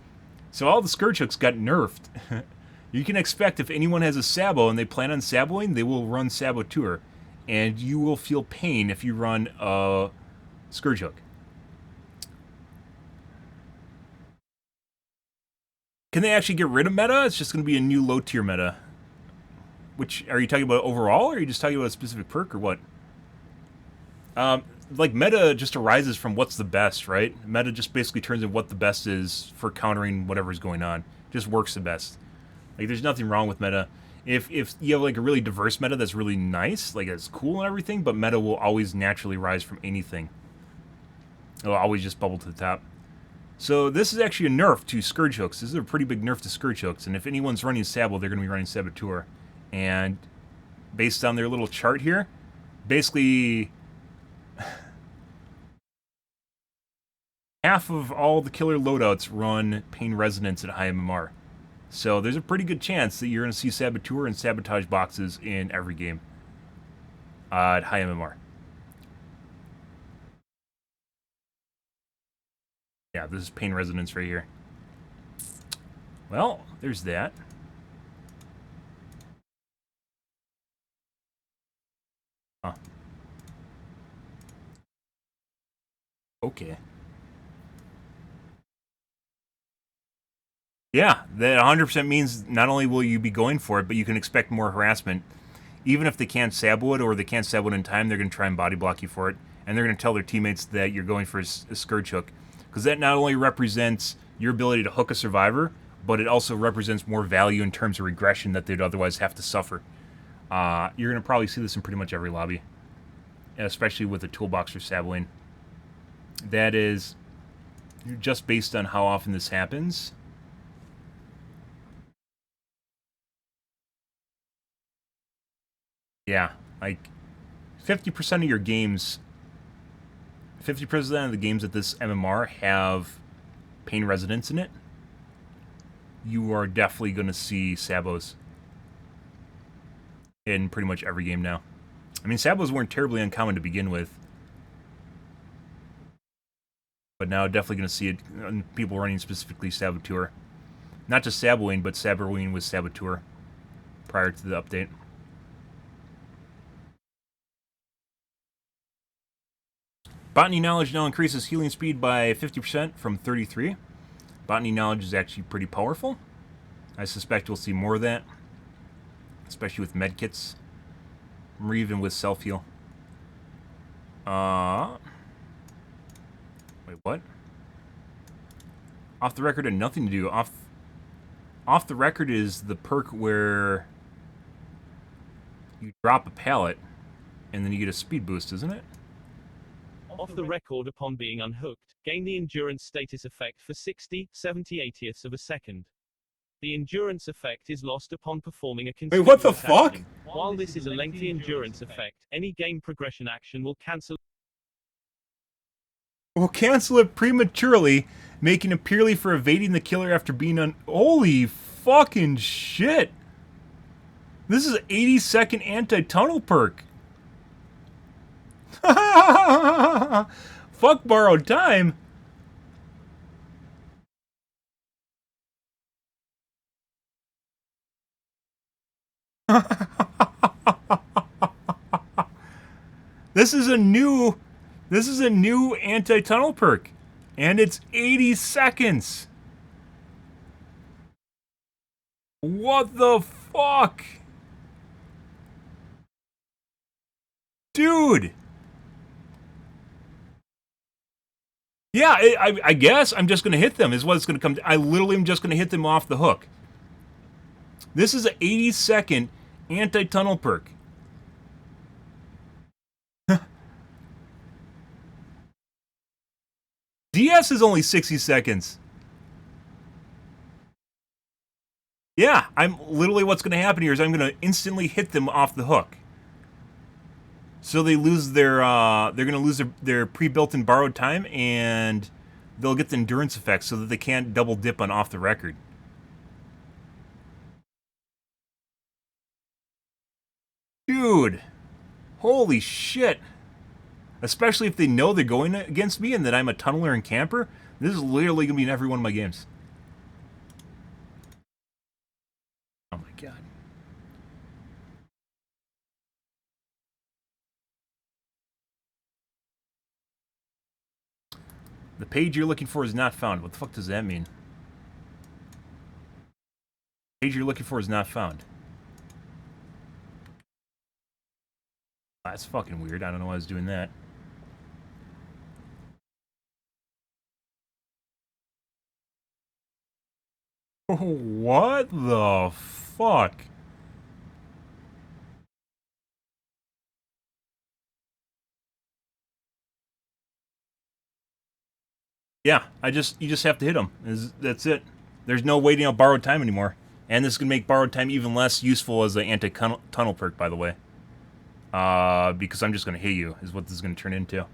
So all the Scourge hooks got nerfed. You can expect if anyone has a Sabo and they plan on Saboing, they will run Saboteur. And you will feel pain if you run a Scourge hook. Can they actually get rid of meta? It's just going to be a new low-tier meta. Which, are you talking about overall, or are you just talking about a specific perk, or what? Like, meta just arises from what's the best, right? Meta just basically turns in what the best is for countering whatever's going on. Just works the best. Like, there's nothing wrong with meta. If you have, like, a really diverse meta that's really nice, like, it's cool and everything, but meta will always naturally rise from anything. It'll always just bubble to the top. So this is actually a nerf to Scourge hooks. This is a pretty big nerf to Scourge hooks, and if anyone's running Sabo, they're going to be running Saboteur. And based on their little chart here, basically... half of all the killer loadouts run Pain Resonance at high MMR. So there's a pretty good chance that you're going to see Saboteur and Sabotage boxes in every game at high MMR. Yeah, this is Pain Resonance right here. Well, there's that. Huh. Okay. Yeah, that 100% means not only will you be going for it, but you can expect more harassment. Even if they can't Sabo it or they can't Sabo it in time, they're going to try and body block you for it. And they're going to tell their teammates that you're going for a Scourge hook. Because that not only represents your ability to hook a survivor, but it also represents more value in terms of regression that they'd otherwise have to suffer. You're going to probably see this in pretty much every lobby. Especially with the toolbox for Saboing. That is just based on how often this happens. Yeah, like 50% of your games, 50% of the games at this MMR have pain residents in it, you are definitely going to see sabos in pretty much every game now. I mean, sabos weren't terribly uncommon to begin with, but now definitely going to see it people running specifically Saboteur. Not just Saboing, but Saboing with Saboteur prior to the update. Botany Knowledge now increases healing speed by 50% from 33. Botany Knowledge is actually pretty powerful. I suspect we'll see more of that, especially with medkits, or even with self-heal. Wait, what? Off the record had nothing to do. Off the record is the perk where you drop a pallet and then you get a speed boost, isn't it? Off the record upon being unhooked, gain the endurance status effect for 60, 70/80ths of a second. The endurance effect is lost upon performing a conspicuous what the fuck? action. While this is a lengthy endurance effect, any game progression action will cancel it prematurely, making it purely for evading the killer after being on. Holy fucking shit! This is an 80-second anti-tunnel perk. Fuck borrowed time. This is a new anti-tunnel perk, and it's 80 seconds. What the fuck? Dude. Yeah, I guess I'm just going to hit them is what it's going to come to. I literally am just going to hit them off the hook. This is an 80-second anti-tunnel perk. DS is only 60 seconds. Yeah, I'm literally what's going to happen here is I'm going to instantly hit them off the hook. So they lose their they're going to lose their pre-built and borrowed time, and they'll get the endurance effect so that they can't double dip on off the record. Dude, holy shit. Especially if they know they're going against me and that I'm a tunneler and camper. This is literally going to be in every one of my games. Oh my god. The page you're looking for is not found. What the fuck does that mean? The page you're looking for is not found. That's fucking weird. I don't know why I was doing that. What the fuck? Yeah, you just have to hit them. That's it. There's no waiting on borrowed time anymore. And this is going to make borrowed time even less useful as an anti-tunnel perk, by the way. Because I'm just going to hit you, is what this is going to turn into.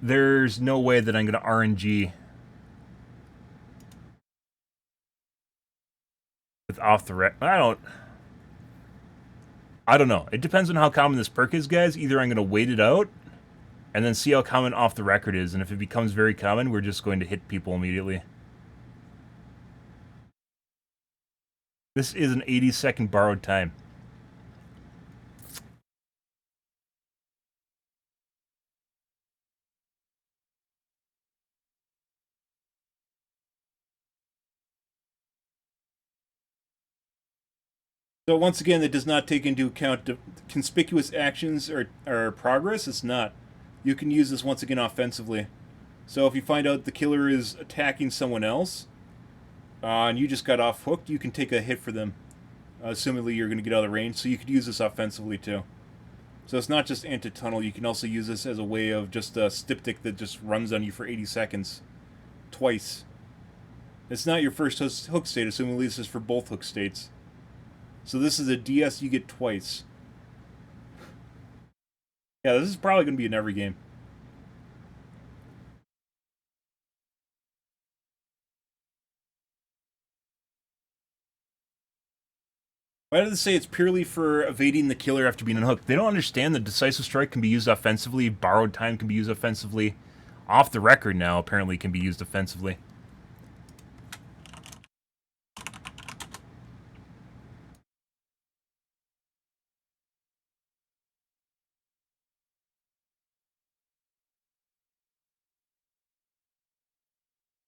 There's no way that I'm going to RNG with off the rec. I don't know. It depends on how common this perk is, guys. Either I'm going to wait it out and then see how common off the record is, and if it becomes very common, we're just going to hit people immediately. This is an 80-second borrowed time. So once again, that does not take into account conspicuous actions or progress. It's not. You can use this once again offensively. So if you find out the killer is attacking someone else, and you just got off hooked, you can take a hit for them. Assumingly you're going to get out of the range, so you could use this offensively too. So it's not just anti-tunnel, you can also use this as a way of just a styptic that just runs on you for 80 seconds. Twice. It's not your first hook state, assumingly this is for both hook states. So this is a DS you get twice. Yeah, this is probably going to be in every game. Why do they say it's purely for evading the killer after being unhooked? They don't understand that Decisive Strike can be used offensively, Borrowed Time can be used offensively. Off the record now, apparently can be used offensively.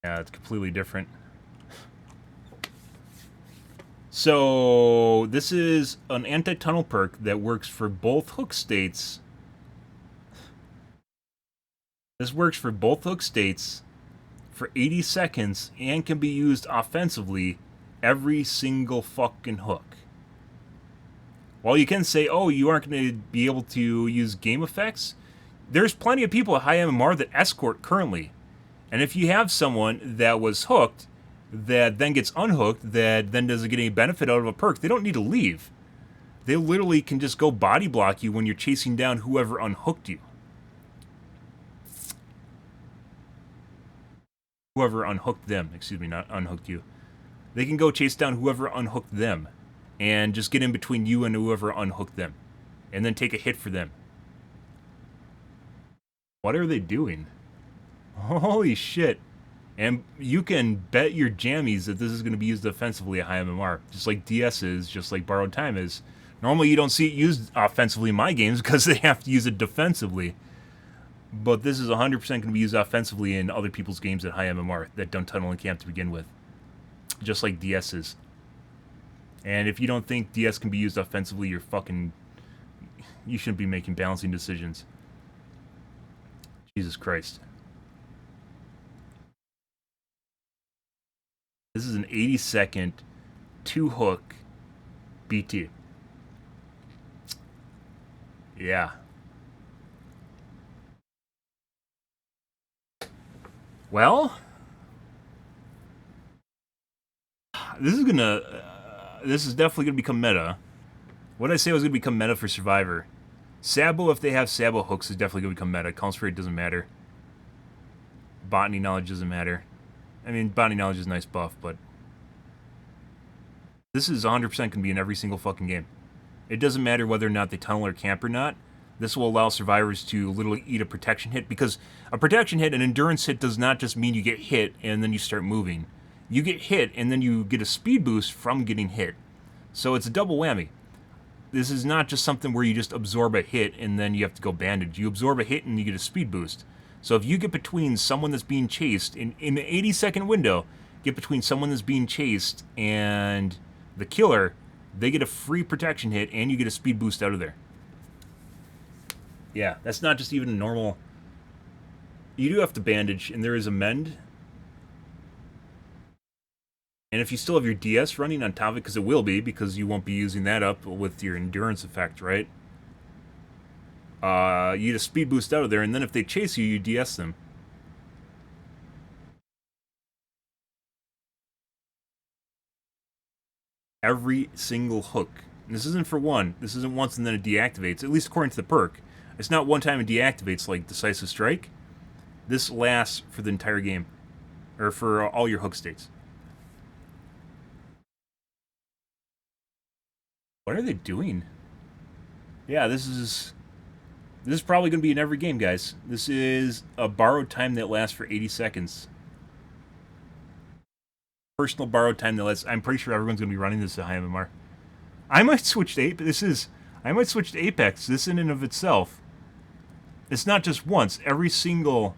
Yeah, it's completely different. So, this is an anti-tunnel perk that works for both hook states. This works for both hook states for 80 seconds and can be used offensively every single fucking hook. While you can say, oh, you aren't going to be able to use game effects, there's plenty of people at high MMR that escort currently. And if you have someone that was hooked, that then gets unhooked, that then doesn't get any benefit out of a perk, they don't need to leave. They literally can just go body block you when you're chasing down whoever unhooked you. Whoever unhooked them, excuse me, not unhooked you. They can go chase down whoever unhooked them and just get in between you and whoever unhooked them and then take a hit for them. What are they doing? Holy shit. And you can bet your jammies that this is going to be used offensively at high MMR. Just like DS is, just like Borrowed Time is. Normally you don't see it used offensively in my games because they have to use it defensively. But this is 100% going to be used offensively in other people's games at high MMR that don't tunnel and camp to begin with. Just like DS is. And if you don't think DS can be used offensively, you're fucking... You shouldn't be making balancing decisions. Jesus Christ. This is an 80-second, 2-hook BT. Yeah. Well, this is definitely gonna become meta. What did I say was gonna become meta for Survivor? Sabo, if they have Sabo hooks, is definitely gonna become meta. Concentrate doesn't matter. Botany knowledge doesn't matter. I mean, botany knowledge is a nice buff, but this is 100% going to be in every single fucking game. It doesn't matter whether or not they tunnel or camp or not. This will allow survivors to literally eat a protection hit, because a protection hit, an endurance hit, does not just mean you get hit and then you start moving. You get hit and then you get a speed boost from getting hit. So it's a double whammy. This is not just something where you just absorb a hit and then you have to go bandage. You absorb a hit and you get a speed boost. So if you get between someone that's being chased, in the 80-second window, get between someone that's being chased and the killer, they get a free protection hit and you get a speed boost out of there. Yeah, that's not just even a normal... You do have to bandage, and there is a mend. And if you still have your DS running on top of it, because it will be, because you won't be using that up with your endurance effect, right? You get a speed boost out of there, and then if they chase you, you DS them. Every single hook. And this isn't for one. This isn't once and then it deactivates, at least according to the perk. It's not one time it deactivates like Decisive Strike. This lasts for the entire game. Or for all your hook states. What are they doing? Yeah, this is probably going to be in every game, guys. This is a borrowed time that lasts for 80 seconds. Personal borrowed time that lasts... I'm pretty sure everyone's going to be running this at high MMR. I might switch to Apex. I might switch to Apex. This in and of itself. It's not just once. Every single...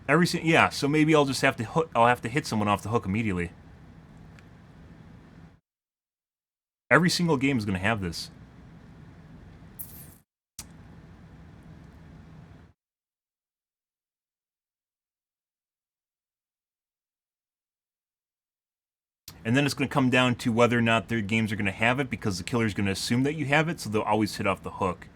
Yeah, so maybe I'll just have to I'll have to hit someone off the hook immediately. Every single game is going to have this. And then it's going to come down to whether or not their games are going to have it, because the killer's going to assume that you have it, so they'll always hit off the hook.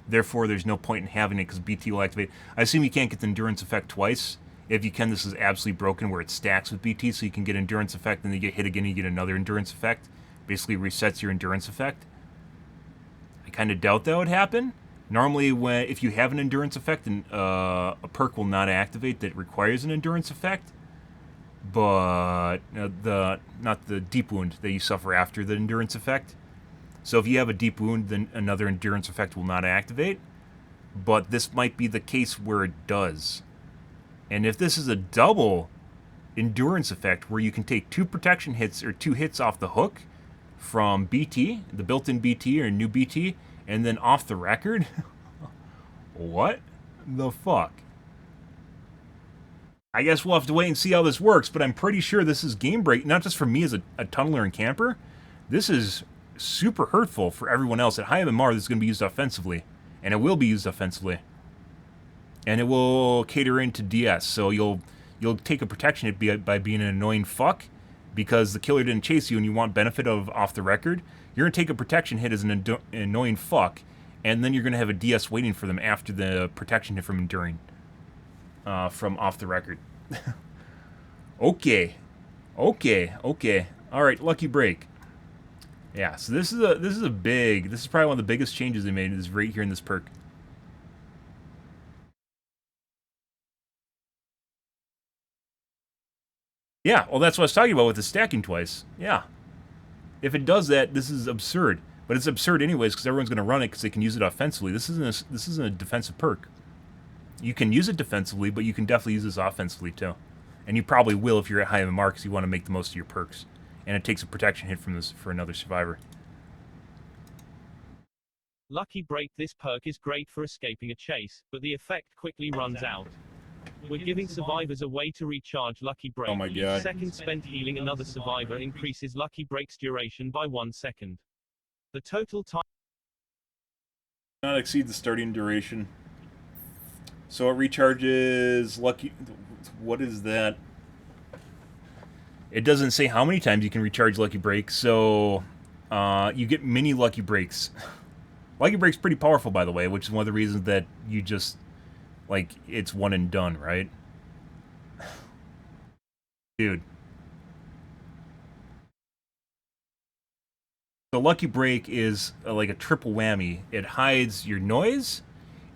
Therefore, there's no point in having it, because BT will activate. I assume you can't get the endurance effect twice. If you can, this is absolutely broken, where it stacks with BT, so you can get endurance effect, and then you get hit again, and you get another endurance effect. Basically resets your endurance effect. I kind of doubt that would happen. Normally, if you have an endurance effect, and a perk will not activate that requires an endurance effect. but not the deep wound that you suffer after the endurance effect. So if you have a deep wound, then another endurance effect will not activate. But this might be the case where it does. And if this is a double endurance effect where you can take 2 protection hits or 2 hits off the hook from BT, the built-in BT or new BT, and then off the record, what the fuck? I guess we'll have to wait and see how this works, but I'm pretty sure this is game break, not just for me as a tunneler and camper. This is super hurtful for everyone else. At high MMR, this is going to be used offensively, and it will be used offensively. And it will cater into DS, so you'll take a protection hit by being an annoying fuck, because the killer didn't chase you and you want benefit of off the record. You're going to take a protection hit as an annoying fuck, and then you're going to have a DS waiting for them after the protection hit from enduring. From off the record. Okay. All right, lucky break. Yeah, so this is probably one of the biggest changes they made is right here in this perk. Yeah, well, that's what I was talking about with the stacking twice. Yeah. If it does that, this is absurd. But it's absurd anyways because everyone's going to run it because they can use it offensively. This isn't a defensive perk. You can use it defensively, but you can definitely use this offensively too. And you probably will if you're at high MMR because you want to make the most of your perks. And it takes a protection hit from this for another survivor. Lucky Break. This perk is great for escaping a chase, but the effect quickly runs out. We're giving survivors a way to recharge Lucky Break. Oh my god. Each second spent healing another survivor increases Lucky Break's duration by 1 second. The total time Not exceed the starting duration. So it recharges Lucky... What is that? It doesn't say how many times you can recharge Lucky Break, so you get mini Lucky Breaks. Lucky Break's pretty powerful, by the way, which is one of the reasons that you just... Like, it's one and done, right? Dude. The Lucky Break is like a triple whammy. It hides your noise,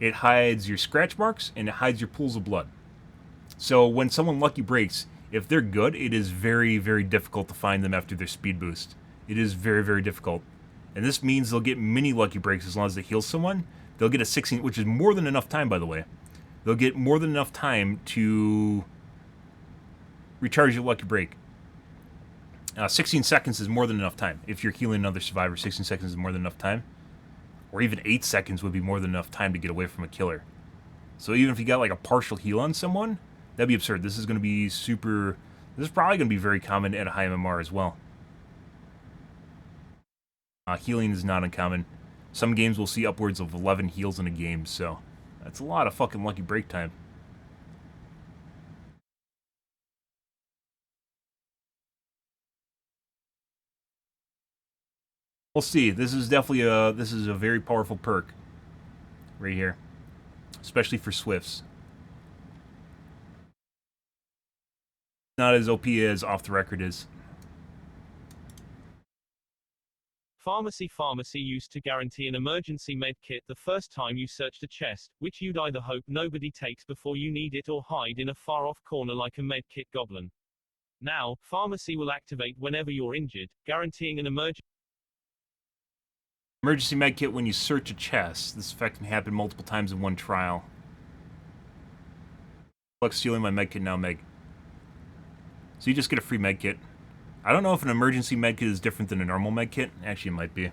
it hides your scratch marks, and it hides your pools of blood. So when someone Lucky Breaks, if they're good, it is very, very difficult to find them after their speed boost. It is very, very difficult. And this means they'll get mini Lucky Breaks as long as they heal someone. They'll get a 16, which is more than enough time, by the way. They'll get more than enough time to recharge your Lucky Break. 16 seconds is more than enough time. If you're healing another survivor, 16 seconds is more than enough time. Or even 8 seconds would be more than enough time to get away from a killer. So even if you got like a partial heal on someone, that'd be absurd. This is going to be super... This is probably going to be very common at a high MMR as well. Healing is not uncommon. Some games will see upwards of 11 heals in a game, so... That's a lot of fucking Lucky Break time. We'll see. This is definitely a very powerful perk. Right here. Especially for Swifts. Not as OP as Off the Record is. Pharmacy used to guarantee an emergency med kit the first time you searched a chest, which you'd either hope nobody takes before you need it or hide in a far-off corner like a med kit goblin. Now, Pharmacy will activate whenever you're injured, guaranteeing an emergency med kit when you search a chest. This effect can happen multiple times in one trial. Luck's stealing my med kit now, Meg. So you just get a free med kit. I don't know if an emergency medkit is different than a normal medkit. Actually, it might be.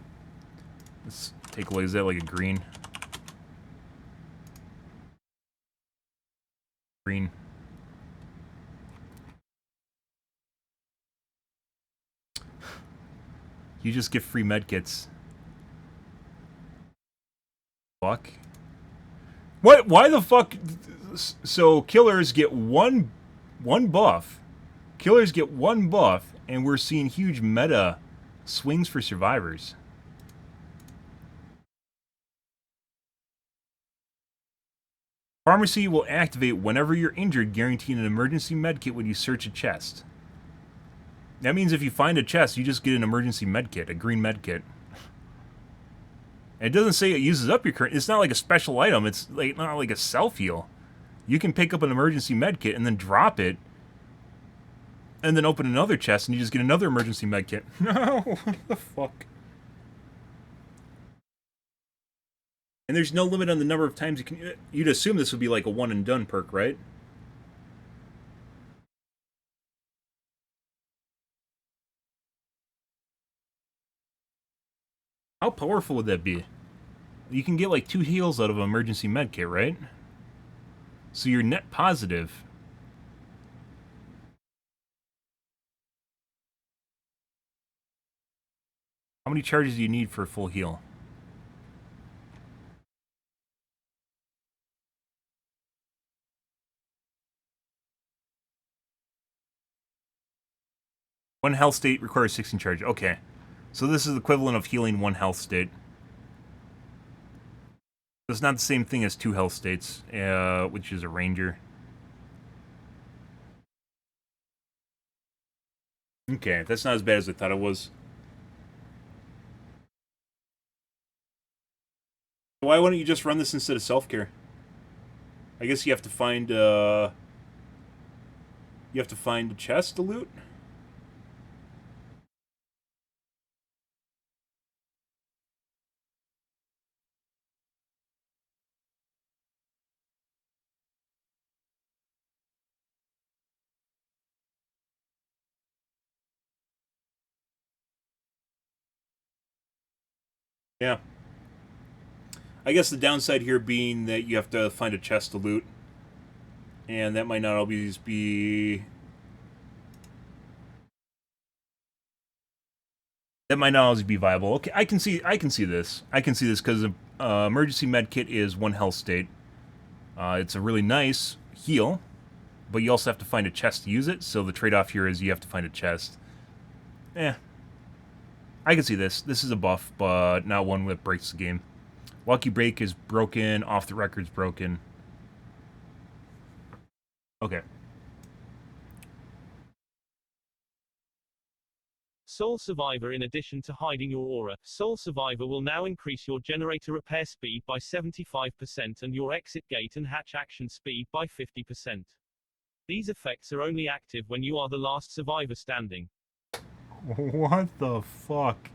Let's take a look. Is that like a green? Green. You just get free medkits. Fuck. What? Why the fuck? So killers get one buff. Killers get one buff. And we're seeing huge meta swings for survivors. Pharmacy will activate whenever you're injured, guaranteeing an emergency medkit when you search a chest. That means if you find a chest, you just get an emergency medkit, a green medkit. And it doesn't say it uses up your current... It's not like a special item. It's like not like a self-heal. You can pick up an emergency medkit and then drop it and then open another chest, and you just get another emergency med kit. No, what the fuck? And there's no limit on the number of times you can... You'd assume this would be like a one-and-done perk, right? How powerful would that be? You can get like 2 heals out of an emergency med kit, right? So you're net positive. How many charges do you need for a full heal? One health state requires 16 charges. Okay. So this is the equivalent of healing 1 health state. It's not the same thing as 2 health states, which is a ranger. Okay, that's not as bad as I thought it was. Why wouldn't you just run this instead of self-care? I guess you have to find, You have to find a chest to loot? Yeah. I guess the downside here being that you have to find a chest to loot. And that might not always be... That might not always be viable. Okay, I can see this. I can see this because emergency med kit is 1 health state. It's a really nice heal, but you also have to find a chest to use it, so the trade-off here is you have to find a chest. I can see this. This is a buff, but not one that breaks the game. Lucky Break is broken, Off the Record's broken. Okay. Soul Survivor. In addition to hiding your aura, Soul Survivor will now increase your generator repair speed by 75% and your exit gate and hatch action speed by 50%. These effects are only active when you are the last survivor standing. What the fuck?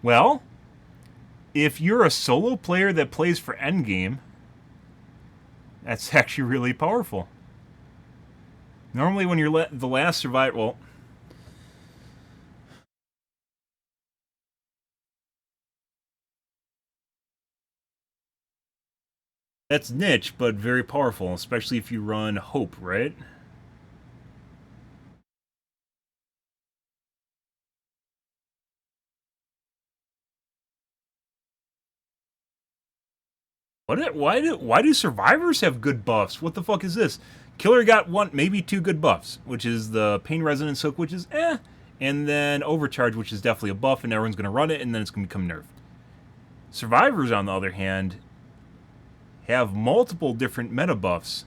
Well, if you're a solo player that plays for endgame, that's actually really powerful. Normally when you're the last survivor... Well... That's niche, but very powerful, especially if you run Hope, right? Why do survivors have good buffs? What the fuck is this? Killer got 1, maybe 2 good buffs, which is the Pain Resonance Hook, which is and then Overcharge, which is definitely a buff, and everyone's going to run it, and then it's going to become nerfed. Survivors, on the other hand, have multiple different meta buffs.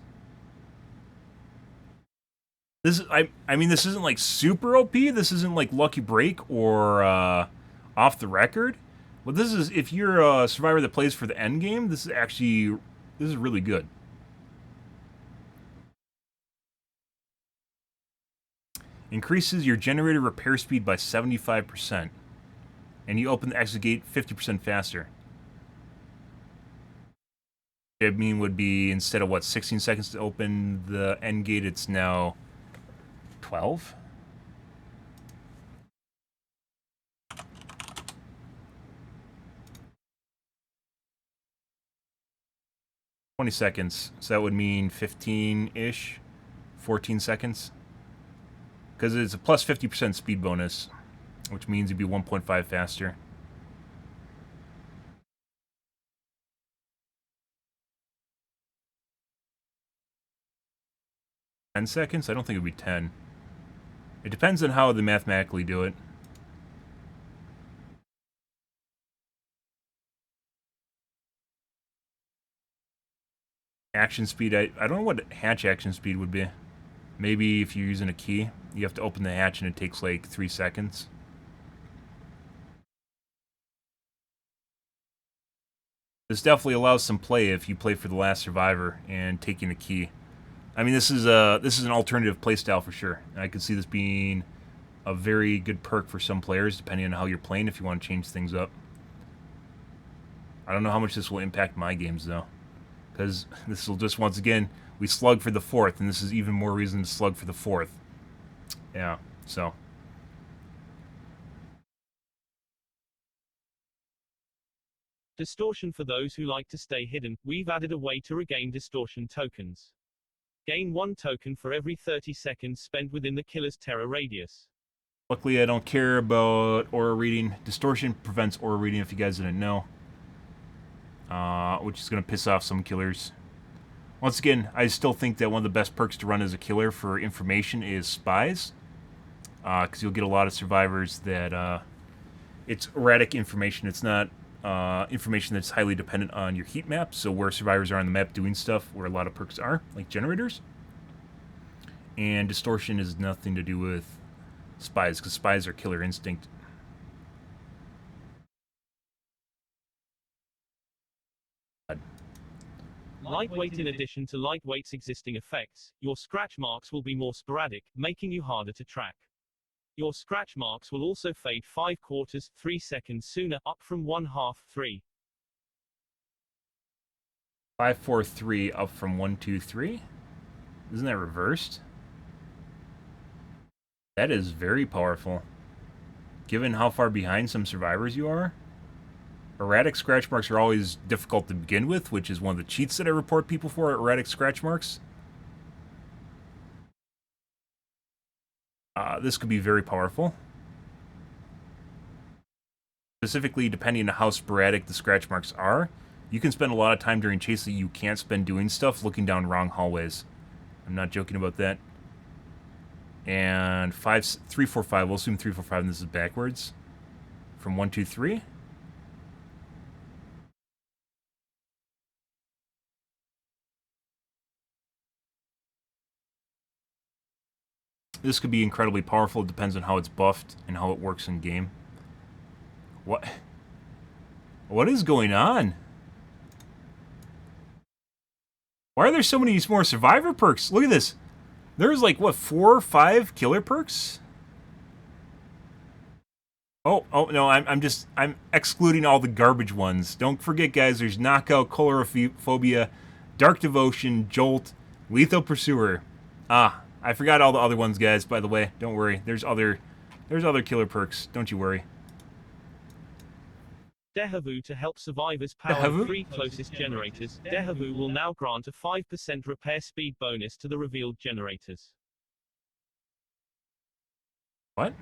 This is, I mean, this isn't like super OP. This isn't like Lucky Break or Off the Record. But this is, if you're a survivor that plays for the end game, this is really good. Increases your generator repair speed by 75%. And you open the exit gate 50% faster. I mean, would be, instead of, what, 16 seconds to open the end gate, it's now 12? $20 seconds, so that would mean 15-ish, 14 seconds. Because it's a plus 50% speed bonus, which means it'd be 1.5 faster. $10 seconds? I don't think it'd be 10. It depends on how they mathematically do it. Action speed, I don't know what hatch action speed would be. Maybe if you're using a key, you have to open the hatch and it takes like 3 seconds. This definitely allows some play if you play for the last survivor and taking a key. I mean, this is an alternative playstyle for sure. I could see this being a very good perk for some players, depending on how you're playing, if you want to change things up. I don't know how much this will impact my games, though. Because this will just, once again, we slug for the 4th, and this is even more reason to slug for the 4th. Yeah, so. Distortion for those who like to stay hidden. We've added a way to regain distortion tokens. Gain 1 token for every 30 seconds spent within the killer's terror radius. Luckily, I don't care about aura reading. Distortion prevents aura reading, if you guys didn't know. Which is going to piss off some killers. Once again, I still think that one of the best perks to run as a killer for information is spies. Because you'll get a lot of survivors that it's erratic information. It's not information that's highly dependent on your heat map. So where survivors are on the map doing stuff, where a lot of perks are, like generators. And distortion is nothing to do with spies, because spies are killer instinct. Lightweight. In addition to lightweight's existing effects, your scratch marks will be more sporadic, making you harder to track. Your scratch marks will also fade 5/4, 3 seconds sooner, up from 1/2, 3. 5, 4, 3, up from 1, 2, 3? Isn't that reversed? That is very powerful. Given how far behind some survivors you are. Erratic scratch marks are always difficult to begin with, which is one of the cheats that I report people for, erratic scratch marks. This could be very powerful. Specifically, depending on how sporadic the scratch marks are, you can spend a lot of time during chase that you can't spend doing stuff, looking down wrong hallways. I'm not joking about that. And 5, 3, 4, 5. We'll assume 3, 4, 5, and this is backwards. From 1, 2, 3. This could be incredibly powerful. It depends on how it's buffed and how it works in game. What? What is going on? Why are there so many more survivor perks? Look at this. There's like, what, 4 or 5 killer perks? Oh, no, I'm excluding all the garbage ones. Don't forget, guys, there's Knockout, Chlorophobia, Dark Devotion, Jolt, Lethal Pursuer. I forgot all the other ones, guys, by the way. Don't worry. There's other killer perks. Don't you worry. Dejavu. To help survivors power the 3 closest generators, Dejavu will now grant a 5% repair speed bonus to the revealed generators. What?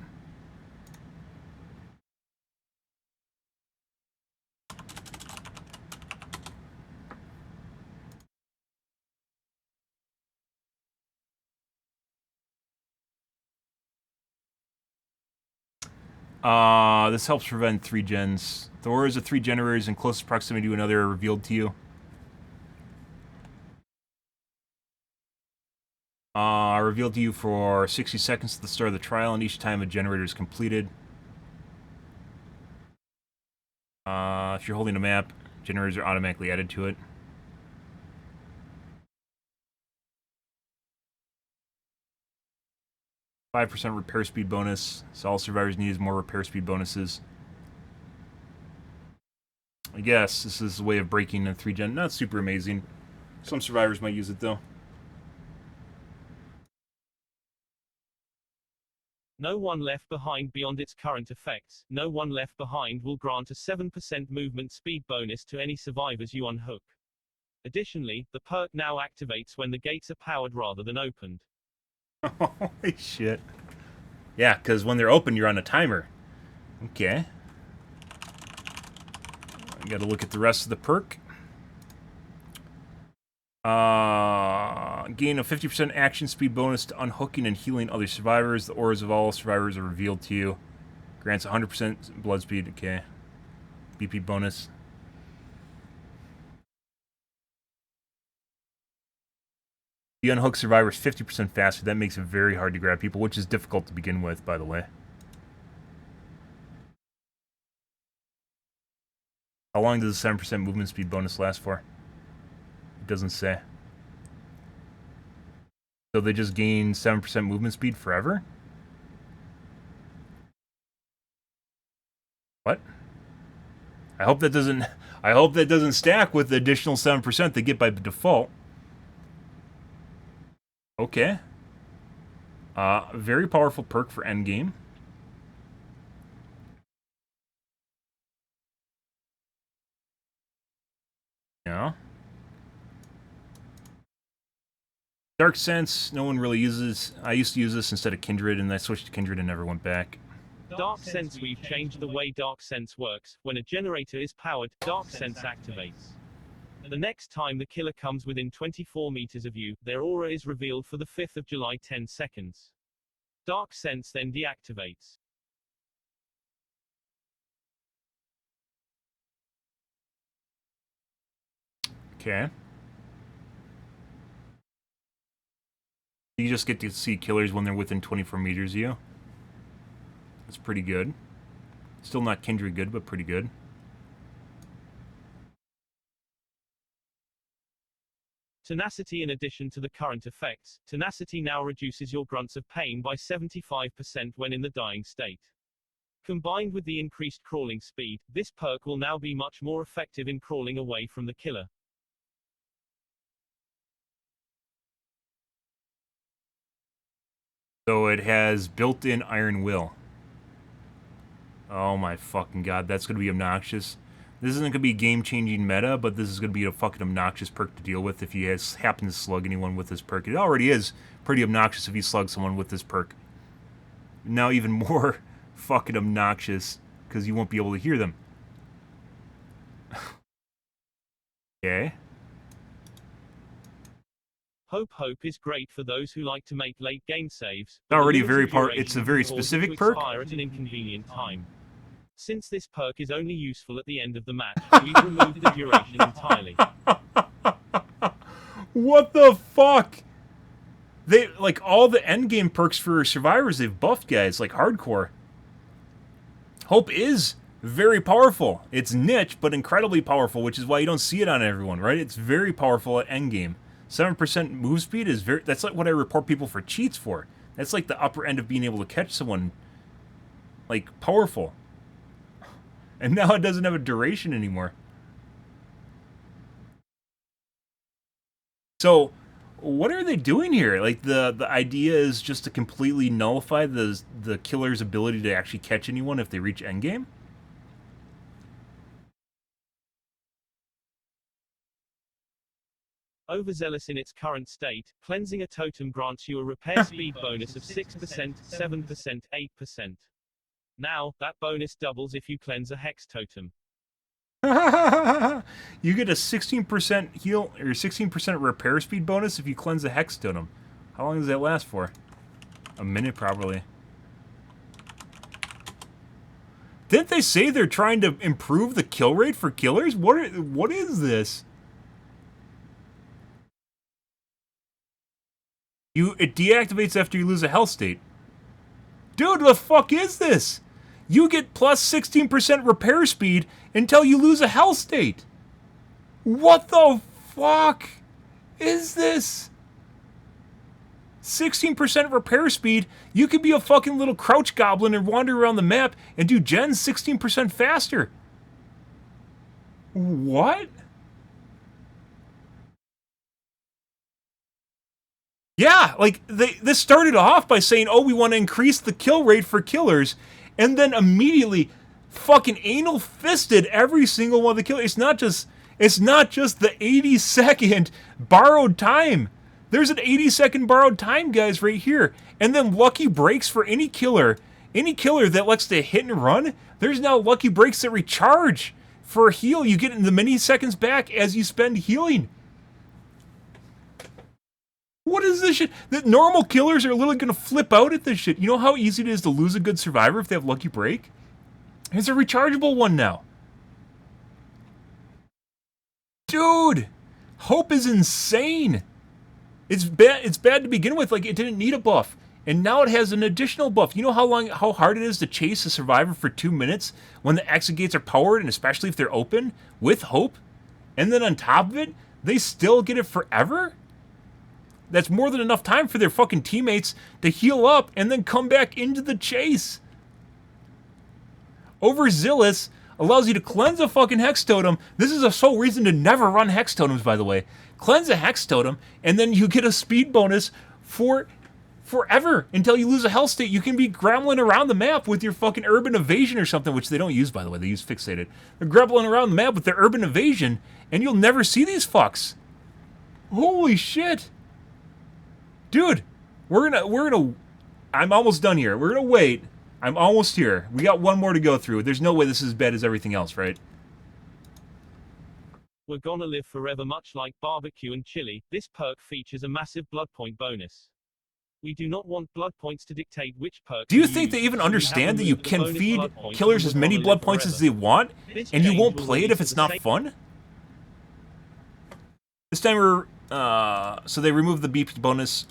This helps prevent 3 gens. The auras of 3 generators in closest proximity to another are revealed to you. Revealed to you for 60 seconds at the start of the trial, and each time a generator is completed. If you're holding a map, generators are automatically added to it. %5 repair speed bonus. So all survivors need more repair speed bonuses. I guess this is a way of breaking a 3 gen. Not super amazing. Some survivors might use it though. No One Left Behind. Beyond its current effects, No One Left Behind will grant a 7% movement speed bonus to any survivors you unhook. Additionally, the perk now activates when the gates are powered rather than opened. Holy shit. Yeah, because when they're open, you're on a timer. Okay. I gotta look at the rest of the perk. Gain a 50% action speed bonus to unhooking and healing other survivors. The auras of all survivors are revealed to you. Grants 100% blood speed. Okay. BP bonus. You unhook survivors 50% faster. That makes it very hard to grab people, which is difficult to begin with, by the way. How long does the 7% movement speed bonus last for? It doesn't say. So they just gain 7% movement speed forever? What? I hope that doesn't stack with the additional 7% they get by default. Okay. Very powerful perk for endgame. Yeah. Dark Sense, no one really uses. I used to use this instead of Kindred, and I switched to Kindred and never went back. Dark Sense. We've changed the way Dark Sense works. When a generator is powered, Dark Sense activates. The next time the killer comes within 24 meters of you, their aura is revealed for the 5th of July 10 seconds. Dark Sense then deactivates. Okay. You just get to see killers when they're within 24 meters of you. That's pretty good. Still not Kindred good, but pretty good. Tenacity. In addition to the current effects, Tenacity now reduces your grunts of pain by 75% when in the dying state. Combined with the increased crawling speed, this perk will now be much more effective in crawling away from the killer. So it has built-in Iron Will. Oh my fucking god, that's gonna be obnoxious. This isn't gonna be game-changing meta, but this is gonna be a fucking obnoxious perk to deal with if you happen to slug anyone with this perk. It already is pretty obnoxious if you slug someone with this perk. Now even more fucking obnoxious, because you won't be able to hear them. Okay. Hope is great for those who like to make late game saves. It's already it's a very specific perk. At an inconvenient time. Since this perk is only useful at the end of the match, we've removed the duration entirely. What the fuck? They, like, all the endgame perks for survivors, they've buffed, guys, like hardcore. Hope is very powerful. It's niche, but incredibly powerful, which is why you don't see it on everyone, right? It's very powerful at endgame. 7% move speed is that's like what I report people for cheats for. That's like the upper end of being able to catch someone, like, powerful. And now it doesn't have a duration anymore. So, what are they doing here? Like, the idea is just to completely nullify the killer's ability to actually catch anyone if they reach endgame? Overzealous. In its current state, cleansing a totem grants you a repair speed bonus of 6%, 7%, 8%. Now, that bonus doubles if you cleanse a hex totem. You get a 16% heal, or 16% repair speed bonus if you cleanse a hex totem. How long does that last for? A minute, probably. Didn't they say they're trying to improve the kill rate for killers? What is this? It deactivates after you lose a health state. Dude, the fuck is this? You get plus 16% repair speed until you lose a health state. What the fuck is this? 16% repair speed, you could be a fucking little crouch goblin and wander around the map and do gens 16% faster. What? Yeah, like, this started off by saying, oh, we want to increase the kill rate for killers, and then immediately fucking anal fisted every single one of the killers. It's not just the 80-second borrowed time. There's an 80-second borrowed time, guys, right here. And then lucky breaks for any killer that likes to hit and run. There's now lucky breaks that recharge for a heal. You get the many seconds back as you spend healing. What is this shit? The normal killers are literally gonna flip out at this shit. You know how easy it is to lose a good survivor if they have lucky break? It's a rechargeable one now. Dude, Hope is insane. It's bad to begin with. Like, it didn't need a buff. And now it has an additional buff. You know how hard it is to chase a survivor for 2 minutes when the exit gates are powered, and especially if they're open with hope? And then on top of it, they still get it forever? That's more than enough time for their fucking teammates to heal up and then come back into the chase. Overzealous allows you to cleanse a fucking Hex Totem. This is a sole reason to never run Hex Totems, by the way. Cleanse a Hex Totem, and then you get a speed bonus for forever until you lose a health state. You can be grambling around the map with your fucking Urban Evasion or something, which they don't use, by the way. They use Fixated. They're grambling around the map with their Urban Evasion, and you'll never see these fucks. Holy shit. Dude, we're gonna, I'm almost done here. We're gonna wait. I'm almost here. We got one more to go through. There's no way this is as bad as everything else, right? We're gonna live forever. Much like barbecue and chili, this perk features a massive blood point bonus. We do not want blood points to dictate which perk. Do you think they even understand that you can feed killers as many blood points as they want, and you won't play it if it's not fun? This time we're, so they removed the BP bonus.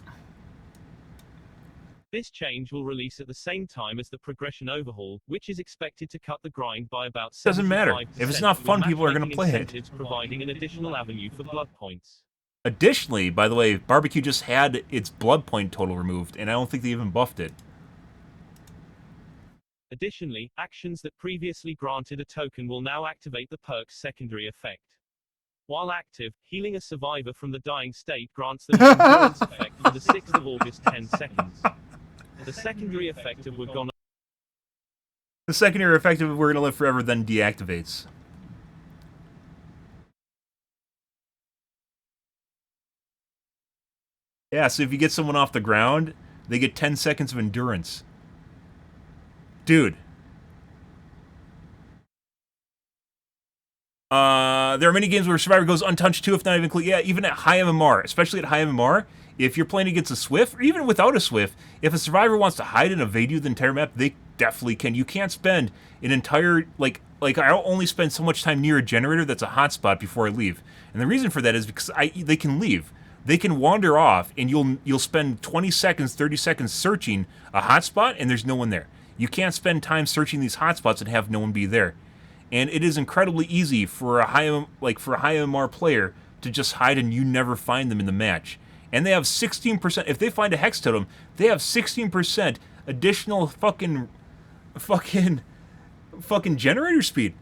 This change will release at the same time as the progression overhaul, which is expected to cut the grind by about 75%. Doesn't matter. If it's not fun, people are going to play it. Providing an additional avenue for blood points. Additionally, by the way, Barbecue just had its blood point total removed, and I don't think they even buffed it. Additionally, actions that previously granted a token will now activate the perk's secondary effect. While active, healing a survivor from the dying state grants them an endurance effect for the 6th of August 10 seconds. The secondary effect of We're Gonna Live Forever then deactivates. Yeah, so if you get someone off the ground, they get 10 seconds of endurance. Dude. There are many games where Survivor goes untouched too, if not even clean. Yeah, even at high MMR, especially at high MMR, if you're playing against a Swift, or even without a Swift, if a Survivor wants to hide and evade you the entire map, they definitely can. You can't spend an entire, like I'll only spend so much time near a generator that's a hotspot before I leave. And the reason for that is because they can leave. They can wander off, and you'll spend 20 seconds, 30 seconds searching a hotspot, and there's no one there. You can't spend time searching these hotspots and have no one be there. And it is incredibly easy for a high MMR player to just hide and you never find them in the match. And they have 16%. If they find a Hex Totem, they have 16% additional fucking generator speed.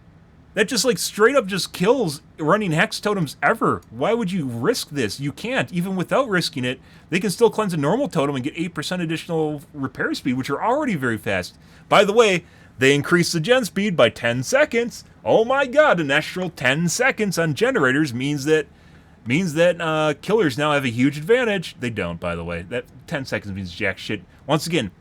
That just like straight up just kills running Hex Totems ever. Why would you risk this? You can't. Even without risking it, they can still cleanse a normal totem and get 8% additional repair speed, which are already very fast. By the way, they increased the gen speed by 10 seconds. Oh my god, an extra 10 seconds on generators means that killers now have a huge advantage. They don't, by the way. That 10 seconds means jack shit. Once again,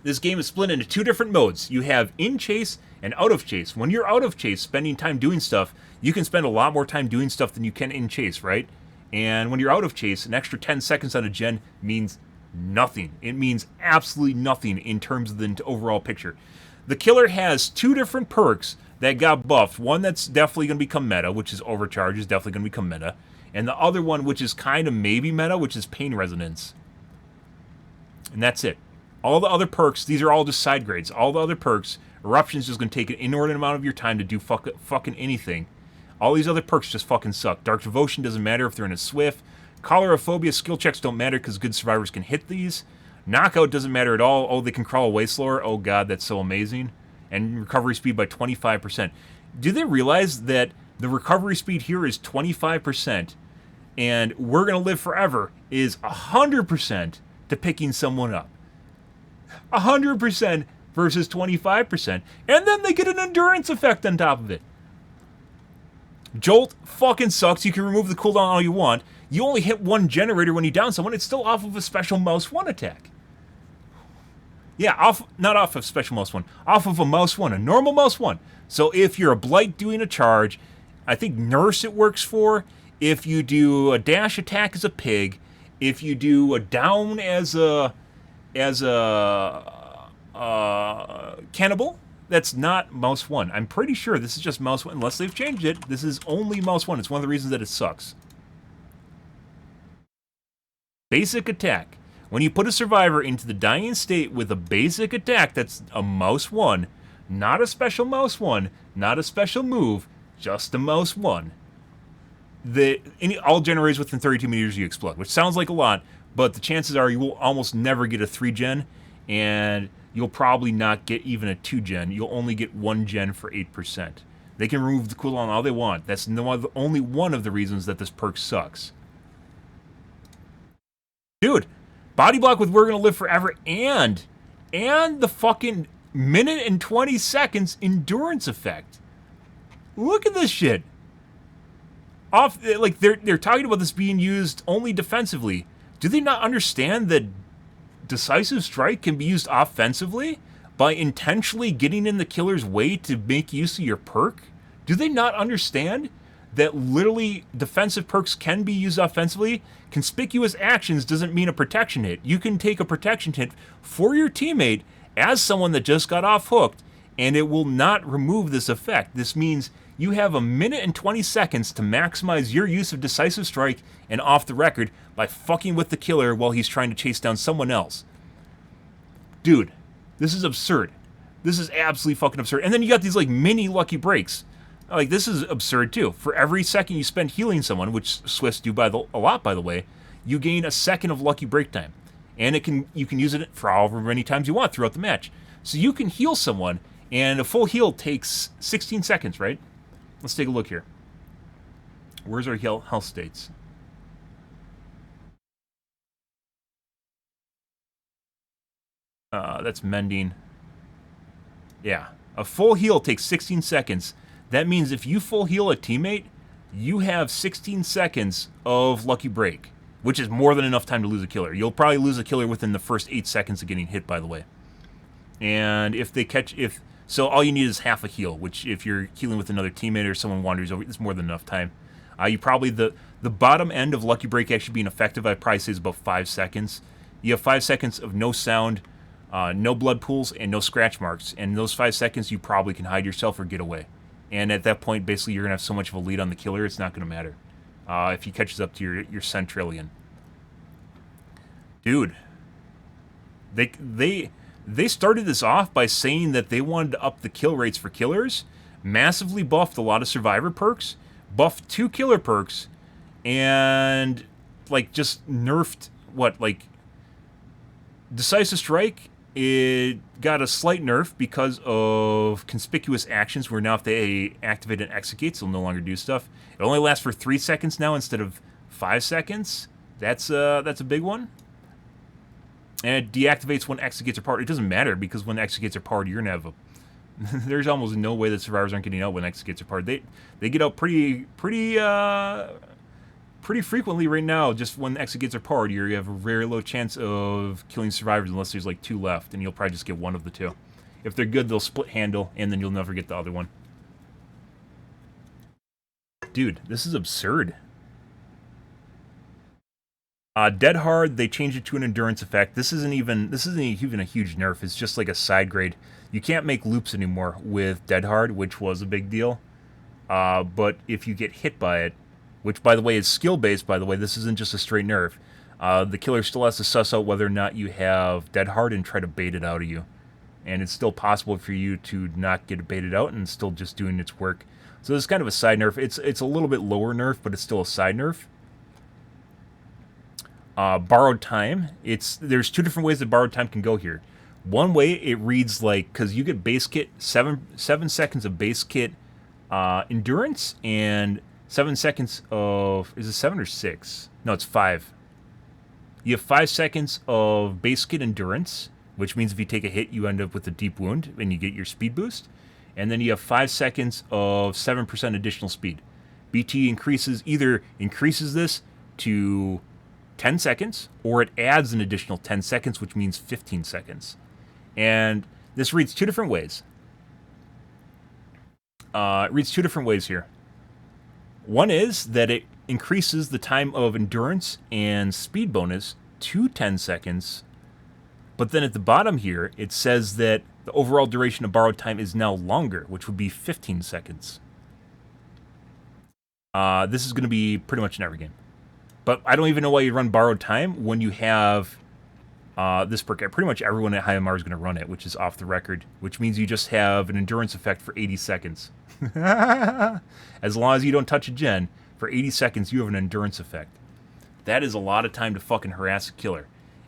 this game is split into two different modes. You have in chase and out of chase. When you're out of chase, spending time doing stuff, you can spend a lot more time doing stuff than you can in chase, right? And when you're out of chase, an extra 10 seconds on a gen means nothing. It means absolutely nothing in terms of the overall picture. The killer has two different perks that got buffed. One that's definitely going to become meta, which is Overcharge, is definitely going to become meta. And the other one, which is kind of maybe meta, which is Pain Resonance. And that's it. All the other perks, these are all just side grades. All the other perks, Eruption's just going to take an inordinate amount of your time to do fucking anything. All these other perks just fucking suck. Dark Devotion doesn't matter if they're in a Swift. Choleraphobia skill checks don't matter because good survivors can hit these. Knockout doesn't matter at all. Oh, they can crawl away slower. Oh god, that's so amazing. And recovery speed by 25%. Do they realize that the recovery speed here is 25%, and We're Gonna Live Forever is 100% to picking someone up? 100% versus 25%. And then they get an endurance effect on top of it. Jolt fucking sucks. You can remove the cooldown all you want. You only hit one generator when you down someone. It's still off of a special mouse 1 attack. Yeah, not off of special mouse 1. Off of a mouse 1, a normal mouse 1. So if you're a Blight doing a charge, I think Nurse it works for. If you do a dash attack as a pig, if you do a down as a cannibal, that's not mouse 1. I'm pretty sure this is just mouse 1. Unless they've changed it, this is only mouse 1. It's one of the reasons that it sucks. Basic attack. When you put a survivor into the dying state with a basic attack that's a mouse 1, not a special mouse 1, not a special move, just a mouse 1, all generators within 32 meters you explode, which sounds like a lot, but the chances are you will almost never get a 3-gen, and you'll probably not get even a 2-gen. You'll only get 1-gen for 8%. They can remove the cooldown all they want. That's only one of the reasons that this perk sucks. Dude, body block with We're Gonna Live Forever and the fucking minute and 20 seconds endurance effect. Look at this shit. Like they're talking about this being used only defensively. Do they not understand that Decisive Strike can be used offensively by intentionally getting in the killer's way to make use of your perk? Do they not understand that literally defensive perks can be used offensively? Conspicuous actions doesn't mean a protection hit. You can take a protection hit for your teammate as someone that just got off hooked, and it will not remove this effect. This means you have a minute and 20 seconds to maximize your use of Decisive Strike and off the record by fucking with the killer while he's trying to chase down someone else. Dude, this is absurd. This is absolutely fucking absurd. And then you got these like mini lucky breaks. Like, this is absurd too. For every second you spend healing someone, which Swifts do a lot, by the way, you gain a second of lucky break time. And you can use it for however many times you want throughout the match. So you can heal someone, and a full heal takes 16 seconds, right? Let's take a look here. Where's our health states? That's mending. Yeah. A full heal takes 16 seconds. That means if you full heal a teammate, you have 16 seconds of lucky break, which is more than enough time to lose a killer. You'll probably lose a killer within the first 8 seconds of getting hit, by the way. And so all you need is half a heal, which if you're healing with another teammate or someone wanders over, it's more than enough time. You probably, the bottom end of lucky break actually being effective, I'd probably say is about 5 seconds. You have 5 seconds of no sound, no blood pools, and no scratch marks. And in those 5 seconds, you probably can hide yourself or get away. And at that point, basically, you're going to have so much of a lead on the killer, it's not going to matter. If he catches up to your centrillion. Dude. They started this off by saying that they wanted to up the kill rates for killers, massively buffed a lot of survivor perks, buffed 2 killer perks, and, like, just nerfed, Decisive Strike, it got a slight nerf because of conspicuous actions where now if they activate and execute, they'll no longer do stuff. It only lasts for 3 seconds now instead of 5 seconds. That's a big one. And it deactivates when executes are powered. It doesn't matter because when executes are powered, you're going to have there's almost no way that survivors aren't getting out when executes are powered. They get out pretty frequently right now. Just when executes are powered, you have a very low chance of killing survivors unless there's like 2 left, and you'll probably just get one of the 2. If they're good, they'll split handle, and then you'll never get the other one. Dude, this is absurd. Dead Hard, they changed it to an endurance effect. This isn't even a huge nerf. It's just like a side grade. You can't make loops anymore with Dead Hard, which was a big deal. But if you get hit by it, which, by the way, is skill-based, by the way, this isn't just a straight nerf, the killer still has to suss out whether or not you have Dead Hard and try to bait it out of you. And it's still possible for you to not get it baited out and still just doing its work. So this is kind of a side nerf. It's a little bit lower nerf, but it's still a side nerf. Borrowed time. There's 2 different ways that borrowed time can go here. One way, it reads like, because you get base kit, 7 seconds of base kit endurance, and 7 seconds of, is it 7 or 6? No, it's 5. You have 5 seconds of base kit endurance, which means if you take a hit, you end up with a deep wound, and you get your speed boost. And then you have 5 seconds of 7% additional speed. BT either increases this to 10 seconds, or it adds an additional 10 seconds, which means 15 seconds. And this reads 2 different ways. It reads 2 different ways here. One is that it increases the time of endurance and speed bonus to 10 seconds. But then at the bottom here, it says that the overall duration of borrowed time is now longer, which would be 15 seconds. This is going to be pretty much in every game. But I don't even know why you run borrowed time when you have this perk, pretty much everyone at high MR is going to run it, which is off the record, which means you just have an endurance effect for 80 seconds. As long as you don't touch a gen, for 80 seconds you have an endurance effect. That is a lot of time to fucking harass a killer.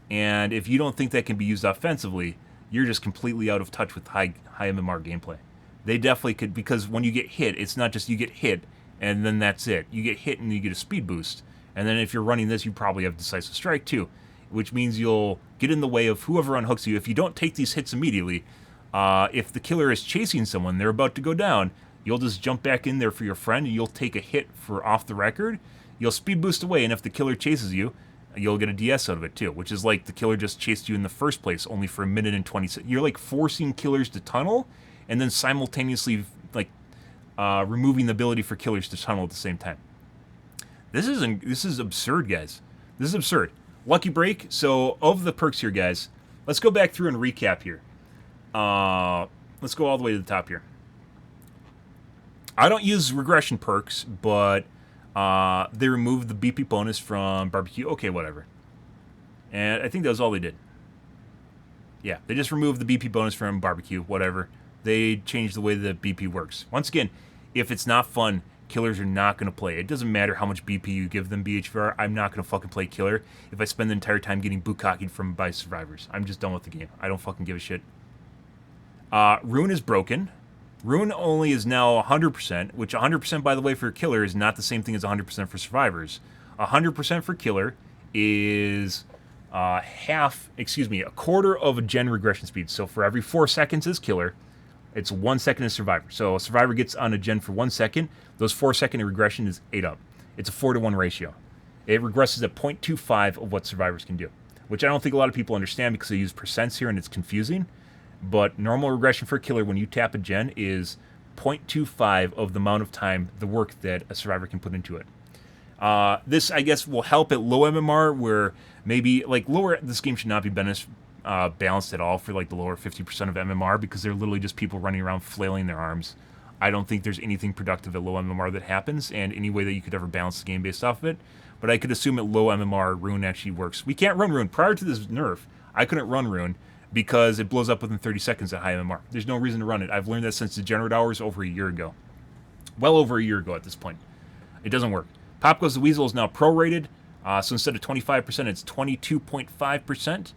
And if you don't think that can be used offensively, you're just completely out of touch with high MMR gameplay. They definitely could, because when you get hit, it's not just you get hit and then that's it. You get hit and you get a speed boost. And then if you're running this, you probably have Decisive Strike too, which means you'll get in the way of whoever unhooks you. If you don't take these hits immediately, if the killer is chasing someone, they're about to go down, you'll just jump back in there for your friend and you'll take a hit for off the record. You'll speed boost away, and if the killer chases you, you'll get a DS out of it too, which is like the killer just chased you in the first place, only for a minute and 20 seconds. You're like forcing killers to tunnel, and then simultaneously like removing the ability for killers to tunnel at the same time. This is absurd, guys. This is absurd. Lucky break. So of the perks here, guys, let's go back through and recap here. Let's go all the way to the top here. I don't use regression perks, but they removed the BP bonus from barbecue. Okay, whatever. And I think that was all they did. Yeah, they just removed the BP bonus from barbecue, whatever. They changed the way that BP works. Once again, if it's not fun, killers are not going to play. It doesn't matter how much BP you give them, BHVR. I'm not going to fucking play killer if I spend the entire time getting bukkakied from by survivors. I'm just done with the game. I don't fucking give a shit. Rune is broken. Rune only is now 100%, which 100%, by the way, for killer is not the same thing as 100% for survivors. 100% for killer is a quarter of a gen regression speed. So for every 4 seconds is killer, it's 1 second is survivor. So a survivor gets on a gen for 1 second, those 4 second in regression is 8 up. It's a 4-to-1 ratio. It regresses at 0.25 of what survivors can do, which I don't think a lot of people understand because they use percents here and it's confusing. But normal regression for a killer when you tap a gen is 0.25 of the amount of time, the work that a survivor can put into it. This, I guess, will help at low MMR where maybe, like, this game should not be balanced at all for, like, the lower 50% of MMR because they're literally just people running around flailing their arms. I don't think there's anything productive at low MMR that happens and any way that you could ever balance the game based off of it. But I could assume at low MMR, Rune actually works. We can't run Rune. Prior to this nerf, I couldn't run Rune because it blows up within 30 seconds at high MMR. There's no reason to run it. I've learned that since Degenerate Hours over a year ago. Well over a year ago at this point. It doesn't work. Pop Goes the Weasel is now prorated, so instead of 25%, it's 22.5%,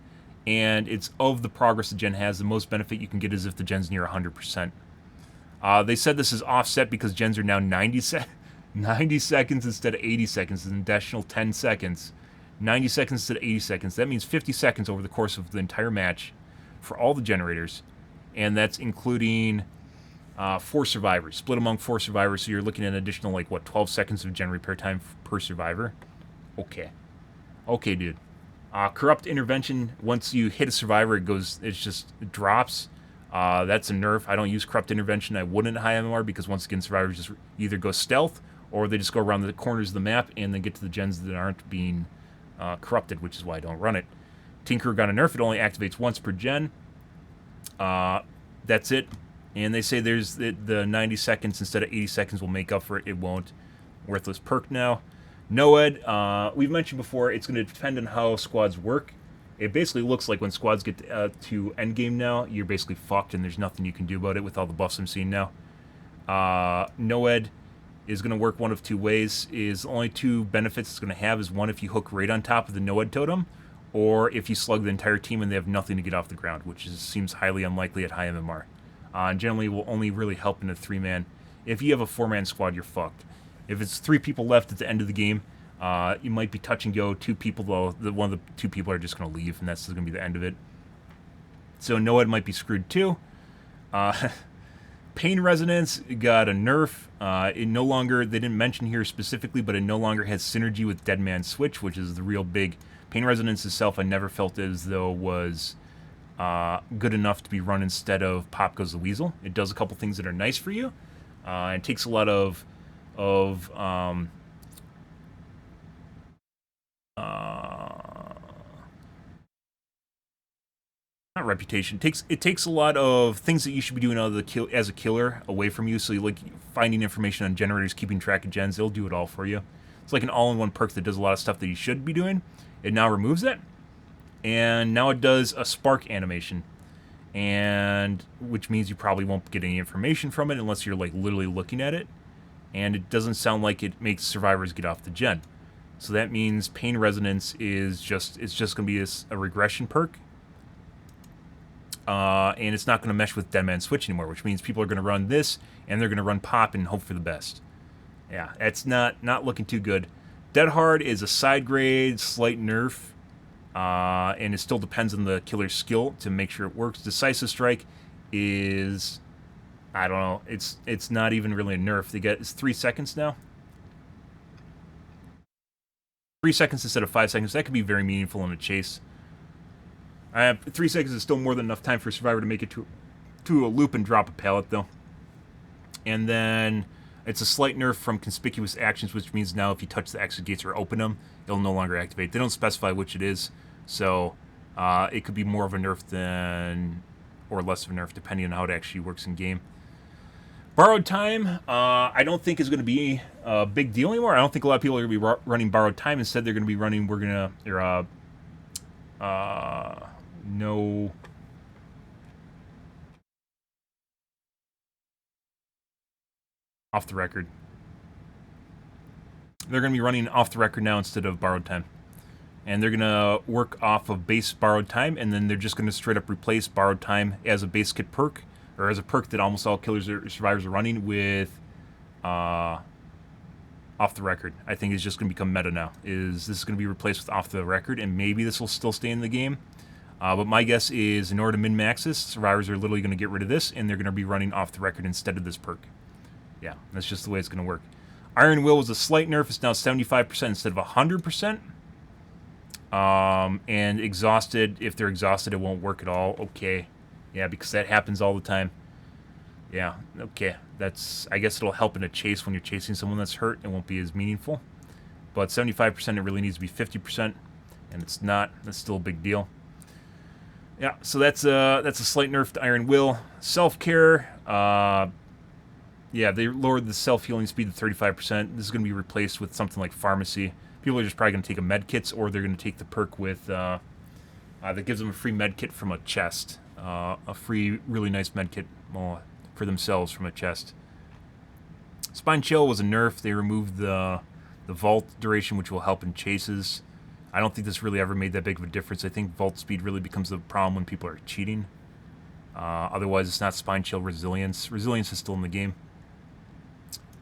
and it's of the progress the gen has. The most benefit you can get is if the gen's near 100%. They said this is offset because gens are now 90 seconds instead of 80 seconds, an additional 10 seconds. 90 seconds instead of 80 seconds. That means 50 seconds over the course of the entire match for all the generators, and that's including 4 survivors, split among 4 survivors, so you're looking at an additional, like, 12 seconds of gen repair time per survivor? Okay, dude. Corrupt Intervention, once you hit a survivor, it drops. That's a nerf. I don't use Corrupt Intervention. I wouldn't high MMR because, once again, survivors just either go stealth, or they just go around the corners of the map and then get to the gens that aren't being corrupted, which is why I don't run it. Tinkerer got a nerf. It only activates once per gen. That's it. And they say there's the 90 seconds instead of 80 seconds will make up for it. It won't. Worthless perk now. NOED, we've mentioned before, it's going to depend on how squads work. It basically looks like when squads get to endgame now, you're basically fucked and there's nothing you can do about it with all the buffs I'm seeing now. NOED is going to work one of 2 ways. Only 2 benefits it's going to have is, one, if you hook right on top of the NOED totem, or if you slug the entire team and they have nothing to get off the ground, which seems highly unlikely at high MMR. And generally will only really help in a 3-man. If you have a 4-man squad, you're fucked. If it's 3 people left at the end of the game, you might be touch and go. 2 people, though, one of the 2 people are just going to leave, and that's going to be the end of it. So NOED might be screwed too. Pain Resonance got a nerf. It no longer, they didn't mention here specifically, but it no longer has synergy with Dead Man's Switch, which is the real big. Pain Resonance itself, I never felt as though was good enough to be run instead of Pop Goes the Weasel. It does a couple things that are nice for you. It takes a lot of not reputation. It takes a lot of things that you should be doing as a killer away from you. So you like finding information on generators, keeping track of gens. It'll do it all for you. It's like an all-in-one perk that does a lot of stuff that you should be doing. It now removes that. and now it does a spark animation, and which means you probably won't get any information from it unless you're like literally looking at it, and it doesn't sound like it makes survivors get off the gen. So that means pain resonance is just going to be a regression perk, and it's not going to mesh with Dead Man Switch anymore, which means people are going to run this and they're going to run pop and hope for the best. Yeah, it's not looking too good. Dead Hard is a side grade, slight nerf, and it still depends on the killer's skill to make sure it works. Decisive Strike is, I don't know, it's not even really a nerf. It's 3 seconds now. 3 seconds instead of 5 seconds. That could be very meaningful in a chase. 3 seconds is still more than enough time for a survivor to make it to a loop and drop a pallet, though. And then it's a slight nerf from conspicuous actions, which means now if you touch the exit gates or open them, it'll no longer activate. They don't specify which it is, so it could be more of a nerf than or less of a nerf, depending on how it actually works in game. Borrowed time, I don't think is going to be a big deal anymore. I don't think a lot of people are going to be running borrowed time. Instead, they're going to be running. No. Off the record. They're going to be running off the record now instead of borrowed time. And they're going to work off of base borrowed time, and then they're just going to straight up replace borrowed time as a base kit perk, or as a perk that almost all killers or survivors are running with off the record. I think it's just going to become meta now. This is going to be replaced with off the record, and maybe this will still stay in the game. But my guess is in order to min-max this, survivors are literally going to get rid of this, and they're going to be running off the record instead of this perk. Yeah, that's just the way it's going to work. Iron Will was a slight nerf. It's now 75% instead of 100%. And exhausted, if they're exhausted, it won't work at all. Okay. Yeah, because that happens all the time. Yeah, okay. I guess it'll help in a chase when you're chasing someone that's hurt. It won't be as meaningful. But 75%, it really needs to be 50%. And it's not. That's still a big deal. Yeah, so that's a slight nerf to Iron Will. Self-care, yeah, they lowered the self-healing speed to 35%. This is going to be replaced with something like Pharmacy. People are just probably going to take a med kit, or they're going to take the perk with that gives them a free med kit from a chest. A free, really nice med kit for themselves from a chest. Spine Chill was a nerf. They removed the vault duration, which will help in chases. I don't think this really ever made that big of a difference. I think vault speed really becomes the problem when people are cheating. Otherwise, it's not Spine Chill Resilience. Resilience is still in the game.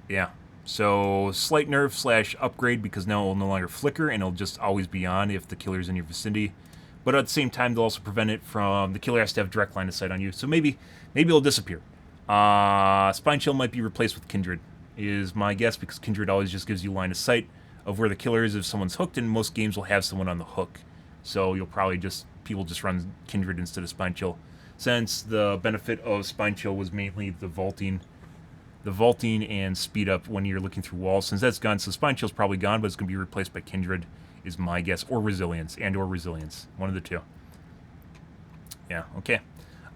Yeah. So, slight nerf / upgrade, because now it will no longer flicker, and it'll just always be on if the killer's in your vicinity. But at the same time, they'll also prevent it from... The killer has to have direct line of sight on you. So maybe it'll disappear. Spine Chill might be replaced with Kindred, is my guess, because Kindred always just gives you line of sight of where the killer is if someone's hooked, and most games will have someone on the hook. So you'll probably people just run Kindred instead of Spine Chill. Since the benefit of Spine Chill was mainly the vaulting and speed up when you're looking through walls. Since that's gone, so Spine Chill's probably gone, but it's going to be replaced by Kindred, is my guess. Or Resilience, or Resilience. One of the two. Yeah, okay.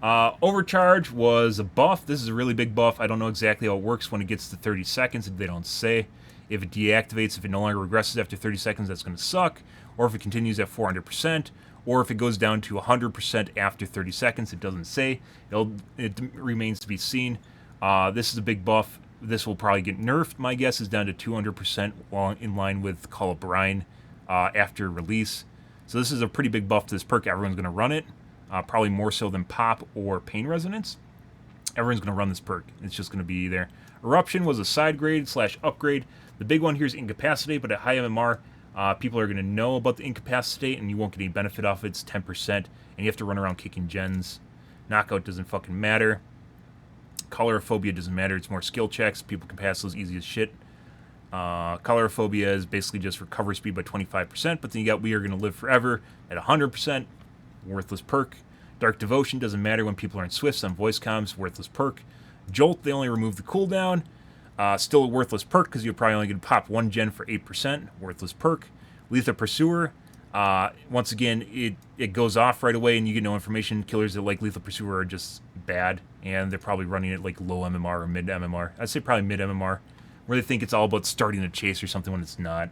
Overcharge was a buff. This is a really big buff. I don't know exactly how it works when it gets to 30 seconds. They don't say. If it deactivates, if it no longer regresses after 30 seconds, that's going to suck. Or if it continues at 400%. Or if it goes down to 100% after 30 seconds, it doesn't say. It remains to be seen. This is a big buff. This will probably get nerfed. My guess is down to 200% in line with Call of Brine after release. So this is a pretty big buff to this perk. Everyone's going to run it. Probably more so than Pop or Pain Resonance. Everyone's going to run this perk. It's just going to be there. Eruption was a side grade / upgrade. The big one here is Incapacitate, but at high MMR, people are going to know about the Incapacitate, and you won't get any benefit off it. It's 10%, and you have to run around kicking gens. Knockout doesn't fucking matter. Colorophobia doesn't matter. It's more skill checks. People can pass those easy as shit. Colorophobia is basically just recovery speed by 25%, but then you got We Are Going to Live Forever at 100%. Worthless perk. Dark Devotion doesn't matter when people are in Swifts on voice comms. Worthless perk. Jolt, they only remove the cooldown. Still a worthless perk because you're probably only going to pop 1 gen for 8%. Worthless perk. Lethal Pursuer. Once again, it goes off right away and you get no information. Killers that like Lethal Pursuer are just bad, and they're probably running it like low MMR or mid MMR. I'd say probably mid MMR, where they think it's all about starting a chase or something when it's not.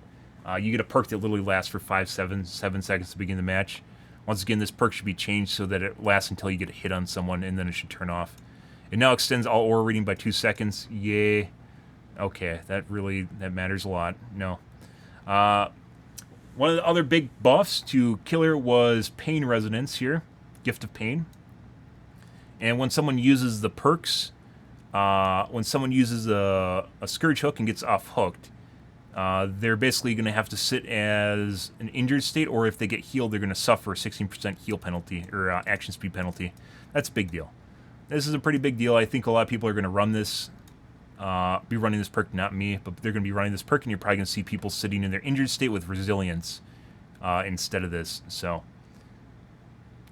You get a perk that literally lasts for 7 seconds to begin the match, Once again, this perk should be changed so that it lasts until you get a hit on someone, and then it should turn off. It now extends all aura reading by 2 seconds. Yay. Okay, that matters a lot. No. One of the other big buffs to Killer was Pain Resonance here. Gift of Pain. And when someone uses the perks, when someone uses a Scourge Hook and gets off-hooked, they're basically going to have to sit as an injured state, or if they get healed, they're going to suffer a 16% heal penalty, or action speed penalty. That's a big deal. This is a pretty big deal. I think a lot of people are going to run this, be running this perk, not me, but they're going to be running this perk, and you're probably going to see people sitting in their injured state with resilience instead of this. So,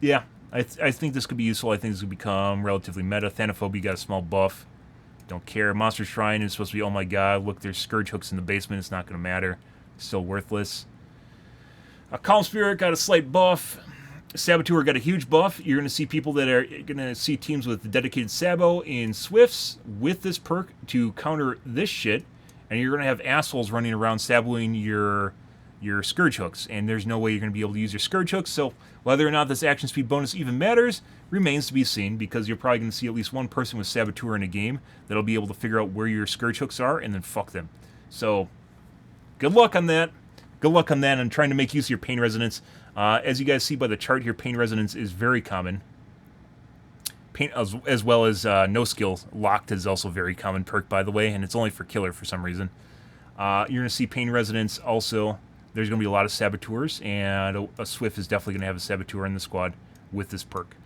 yeah, I think this could be useful. I think this could become relatively meta. Thanophobia got a small buff. Don't care. Monster Shrine is supposed to be, oh my god, look, there's Scourge Hooks in the basement. It's not going to matter. Still worthless. Calm Spirit got a slight buff. Saboteur got a huge buff. You're going to see people that are going to see teams with dedicated Sabo in Swifts with this perk to counter this shit. And you're going to have assholes running around saboing your Scourge Hooks. And there's no way you're going to be able to use your Scourge Hooks. So whether or not this action speed bonus even matters remains to be seen, because you're probably going to see at least one person with Saboteur in a game that'll be able to figure out where your Scourge Hooks are and then fuck them. So good luck on that. Good luck on that and trying to make use of your Pain Resonance. As you guys see by the chart here, Pain Resonance is very common. Pain, as well as No Skill. Locked is also a very common perk, by the way, and it's only for Killer for some reason. You're going to see Pain Resonance also. There's going to be a lot of Saboteurs, and a Swift is definitely going to have a Saboteur in the squad with this perk.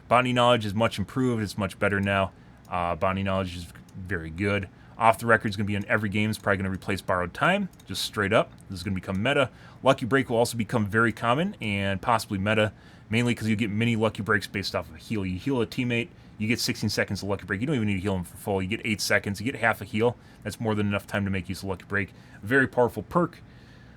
Bonding Knowledge is much improved. It's much better now. Bonding Knowledge is very good. Off the Record is going to be in every game. It's probably going to replace Borrowed Time, just straight up. This is going to become meta. Lucky Break will also become very common and possibly meta, mainly because you get mini Lucky Breaks based off of a heal. You heal a teammate, you get 16 seconds of Lucky Break. You don't even need to heal them for full. You get 8 seconds. You get half a heal. That's more than enough time to make use of Lucky Break. Very powerful perk.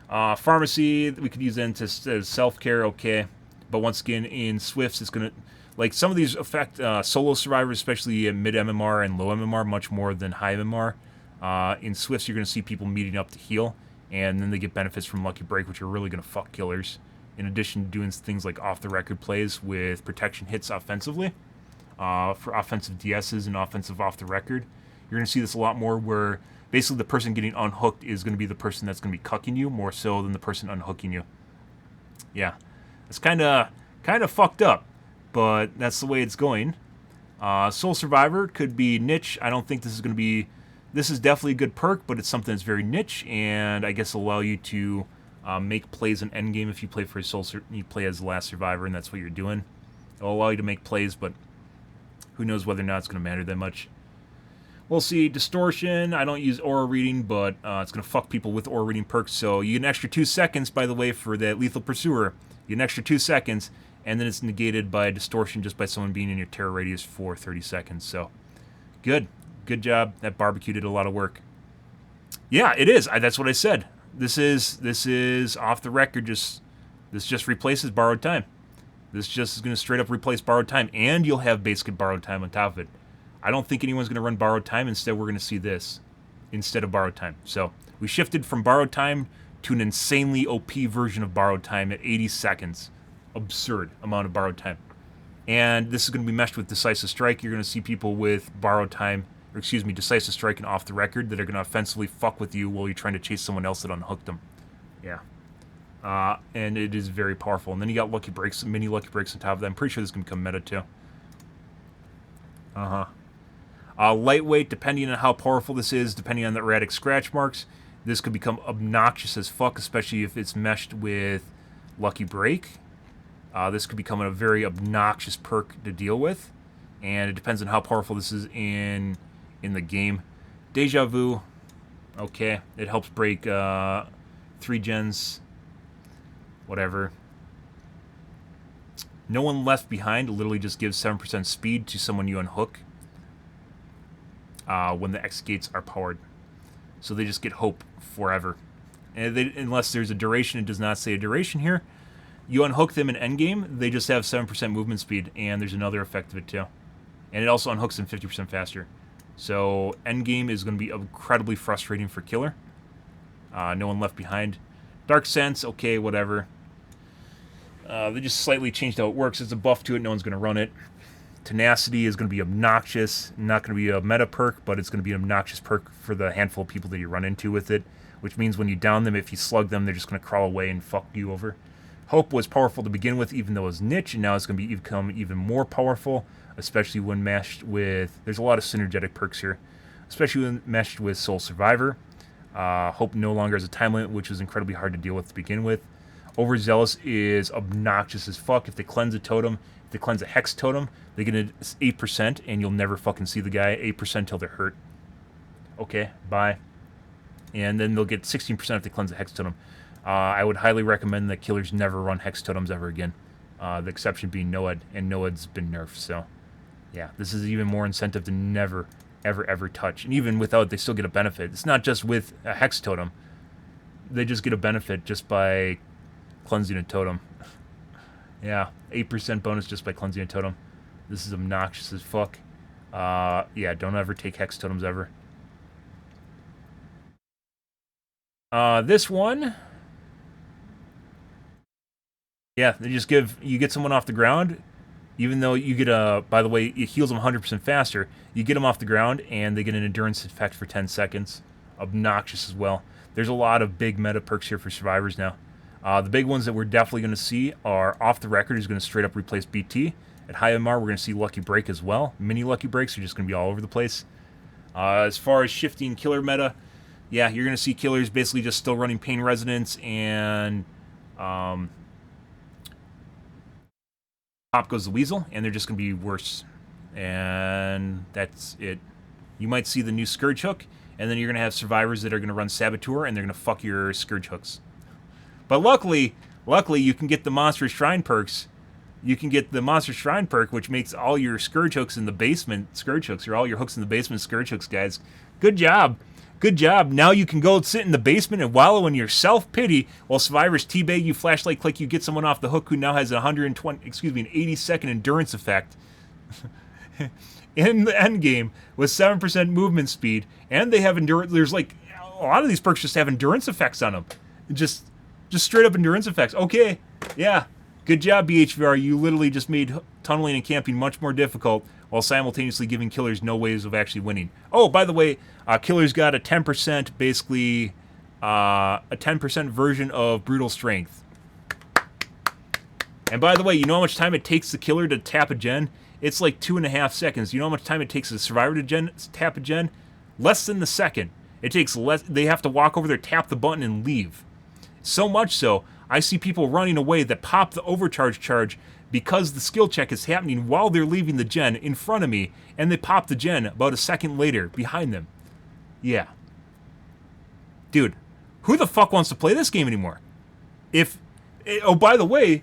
Pharmacy, we could use that as self-care, okay. But once again, in Swifts, it's going to... Like, some of these affect solo survivors, especially in mid-MMR and low MMR, much more than high MMR. In Swifts, you're going to see people meeting up to heal, and then they get benefits from Lucky Break, which are really going to fuck Killers. In addition to doing things like off-the-record plays with protection hits offensively, for offensive DSs and offensive off-the-record. You're going to see this a lot more where basically the person getting unhooked is going to be the person that's going to be cucking you, more so than the person unhooking you. Yeah, it's kind of fucked up. But that's the way it's going. Soul Survivor could be niche. I don't think this is going to be... This is definitely a good perk, but it's something that's very niche, and I guess allow you to make plays in endgame if you play for you play as the last survivor, and that's what you're doing. It'll allow you to make plays, but who knows whether or not it's going to matter that much. We'll see. Distortion. I don't use aura reading, but it's going to fuck people with aura reading perks. So you get an extra 2 seconds, by the way, for that Lethal Pursuer. You get an extra 2 seconds. And then it's negated by distortion just by someone being in your terror radius for 30 seconds. So, good. Good job. That barbecue did a lot of work. Yeah, it is. That's what I said. This is off the record. This just replaces borrowed time. This just is going to straight up replace borrowed time. And you'll have basic borrowed time on top of it. I don't think anyone's going to run borrowed time. Instead, we're going to see this instead of borrowed time. So, we shifted from borrowed time to an insanely OP version of borrowed time at 80 seconds. Absurd amount of borrowed time. And this is going to be meshed with Decisive Strike. You're going to see people with borrowed time, or excuse me, Decisive Strike and off the record that are going to offensively fuck with you while you're trying to chase someone else that unhooked them. Yeah. And it is very powerful. And then you got Lucky Breaks, mini Lucky Breaks on top of that. I'm pretty sure this is going to become meta too. Lightweight, depending on how powerful this is, depending on the erratic scratch marks, this could become obnoxious as fuck, especially if it's meshed with Lucky Break. This could become a very obnoxious perk to deal with, and it depends on how powerful this is in the game. Deja Vu, okay, it helps break 3 gens, whatever. No One Left Behind literally just gives 7% speed to someone you unhook when the X gates are powered. So they just get hope forever. And unless there's a duration, it does not say a duration here. You unhook them in endgame, they just have 7% movement speed, and there's another effect of it too. And it also unhooks them 50% faster. So endgame is going to be incredibly frustrating for Killer. No One Left Behind. Dark Sense, okay, whatever. They just slightly changed how it works. It's a buff to it. No one's going to run it. Tenacity is going to be obnoxious. Not going to be a meta perk, but it's going to be an obnoxious perk for the handful of people that you run into with it, which means when you down them, if you slug them, they're just going to crawl away and fuck you over. Hope was powerful to begin with, even though it was niche, and now it's going to become even more powerful, especially when meshed with... There's a lot of synergetic perks here, especially when meshed with Soul Survivor. Hope no longer has a time limit, which was incredibly hard to deal with to begin with. Overzealous is obnoxious as fuck. If they cleanse a totem, if they cleanse a hex totem, they get an 8%, and you'll never fucking see the guy. 8% till they're hurt. Okay, bye. And then they'll get 16% if they cleanse a hex totem. I would highly recommend that killers never run hex totems ever again. The exception being Noed, and Noed's been nerfed, so... Yeah, this is even more incentive to never, ever touch. And even without, they still get a benefit. It's not just with a hex totem. They just get a benefit just by cleansing a totem. Yeah, 8% bonus just by cleansing a totem. This is obnoxious as fuck. Yeah, don't ever take hex totems ever. This one... Yeah, they just you get someone off the ground, even though you get by the way, it heals them 100% faster. You get them off the ground, and they get an endurance effect for 10 seconds. Obnoxious as well. There's a lot of big meta perks here for survivors now. The big ones that we're definitely going to see are Off the Record, who's going to straight up replace BT. At High MR, we're going to see Lucky Break as well. Mini Lucky Breaks are just going to be all over the place. As far as shifting killer meta, yeah, you're going to see killers basically just still running Pain Resonance and... Pop goes the Weasel, and they're just going to be worse. And that's it. You might see the new Scourge Hook, and then you're going to have survivors that are going to run Saboteur, and they're going to fuck your Scourge Hooks. But luckily, you can get the Monster Shrine perks. You can get the Monster Shrine perk, which makes all your Scourge Hooks in the basement Scourge Hooks, or all your hooks in the basement Scourge Hooks, guys. Good job. Good job. Now you can go sit in the basement and wallow in your self-pity while survivors teabag you, flashlight click you, get someone off the hook who now has an 80-second endurance effect in the end game with 7% movement speed, and they have endurance. There's like a lot of these perks just have endurance effects on them. Just straight up endurance effects. Okay, yeah. Good job, BHVR. You literally just made tunneling and camping much more difficult while simultaneously giving killers no ways of actually winning. Oh, by the way, killers got a 10%, basically, a 10% version of Brutal Strength. And by the way, you know how much time it takes the killer to tap a gen? It's like 2.5 seconds. You know how much time it takes the survivor to tap a gen? Less than the second. It takes less. They have to walk over there, tap the button, and leave. So much so, I see people running away that pop the overcharge charge because the skill check is happening while they're leaving the gen in front of me, and they pop the gen about a second later behind them. Yeah. Dude, who the fuck wants to play this game anymore? By the way,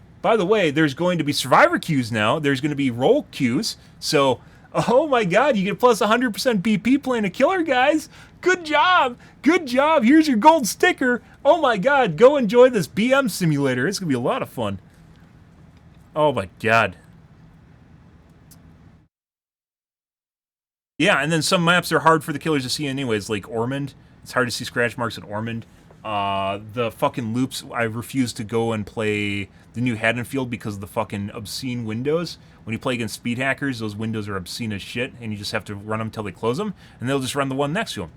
there's going to be survivor queues now. There's going to be role queues. So, oh my god, you get plus 100% BP playing a killer, guys. Good job. Good job. Here's your gold sticker. Oh my god, go enjoy this BM simulator. It's going to be a lot of fun. Oh my god. Yeah, and then some maps are hard for the killers to see anyways, like Ormond. It's hard to see scratch marks in Ormond. The fucking loops, I refuse to go and play the new Haddonfield because of the fucking obscene windows. When you play against speed hackers, those windows are obscene as shit, and you just have to run them until they close them, and they'll just run the one next to them.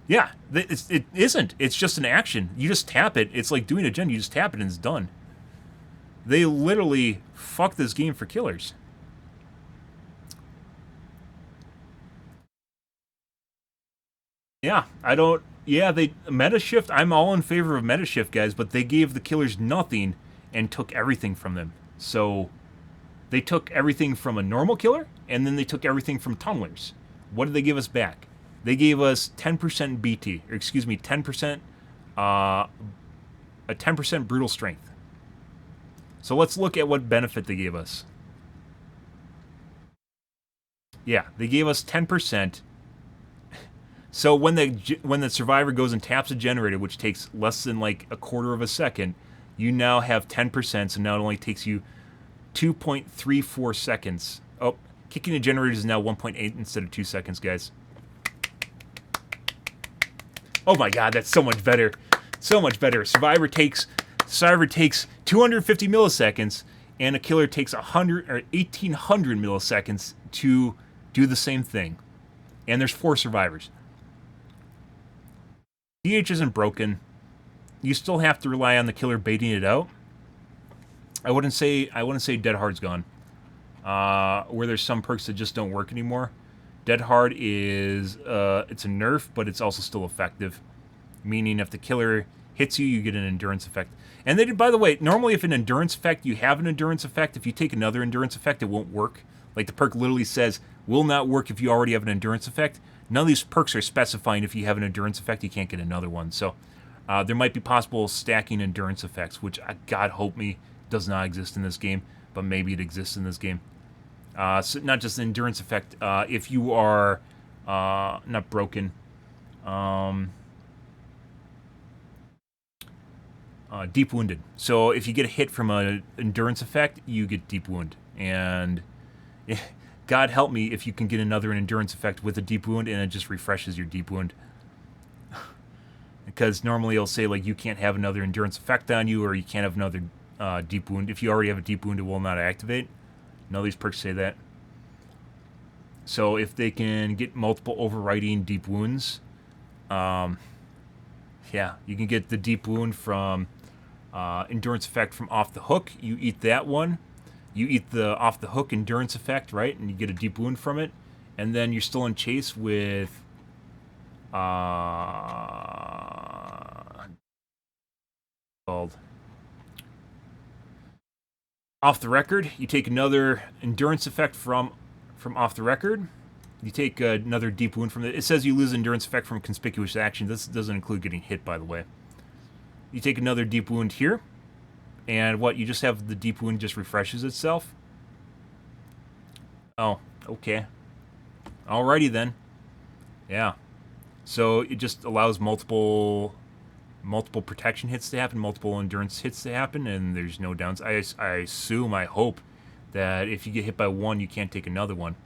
Yeah, it isn't. It's just an action. You just tap it. It's like doing a gen. You just tap it and it's done. They literally fuck this game for killers. Yeah, meta shift, I'm all in favor of meta shift, guys, but they gave the killers nothing and took everything from them. So, they took everything from a normal killer, and then they took everything from tunnelers. What did they give us back? They gave us 10% BT, or excuse me, 10%, a 10% brutal strength. So let's look at what benefit they gave us. Yeah, they gave us 10%. So when the survivor goes and taps a generator, which takes less than like a quarter of a second, you now have 10%, so now it only takes you 2.34 seconds. Oh, kicking a generator is now 1.8 instead of 2 seconds, guys. Oh my god, that's so much better. So much better. Survivor takes Survivor takes 250 milliseconds, and a killer takes 100 or 1800 milliseconds to do the same thing. And there's 4 survivors. DH isn't broken. You still have to rely on the killer baiting it out. I wouldn't say Dead Hard's gone. Where there's some perks that just don't work anymore. Dead Hard is it's a nerf, but it's also still effective. Meaning if the killer hits you, you get an endurance effect. And they did, by the way, normally if an endurance effect, you have an endurance effect. If you take another endurance effect, it won't work. Like the perk literally says, will not work if you already have an endurance effect. None of these perks are specifying if you have an endurance effect, you can't get another one. So there might be possible stacking endurance effects, which God hope me does not exist in this game, but maybe it exists in this game. So not just the endurance effect. If you are not broken, deep wounded. So if you get a hit from an endurance effect, you get deep wound. And God help me if you can get another endurance effect with a deep wound and it just refreshes your deep wound. Because normally it'll say like you can't have another endurance effect on you, or you can't have another deep wound. If you already have a deep wound, it will not activate. None of these perks say that. So if they can get multiple overriding deep wounds, yeah, you can get the deep wound from endurance effect from off the hook. You eat that one. You eat the off the hook endurance effect, right? And you get a deep wound from it. And then you're still in chase with called off the record. You take another endurance effect from off the record. You take another deep wound from it. It says you lose endurance effect from conspicuous action. This doesn't include getting hit, by the way. You take another deep wound here. And what, you just have the deep wound just refreshes itself? Oh, okay. Alrighty then. Yeah. So it just allows multiple protection hits to happen, multiple endurance hits to happen, and there's no downs. I assume, I hope, that if you get hit by one, you can't take another one.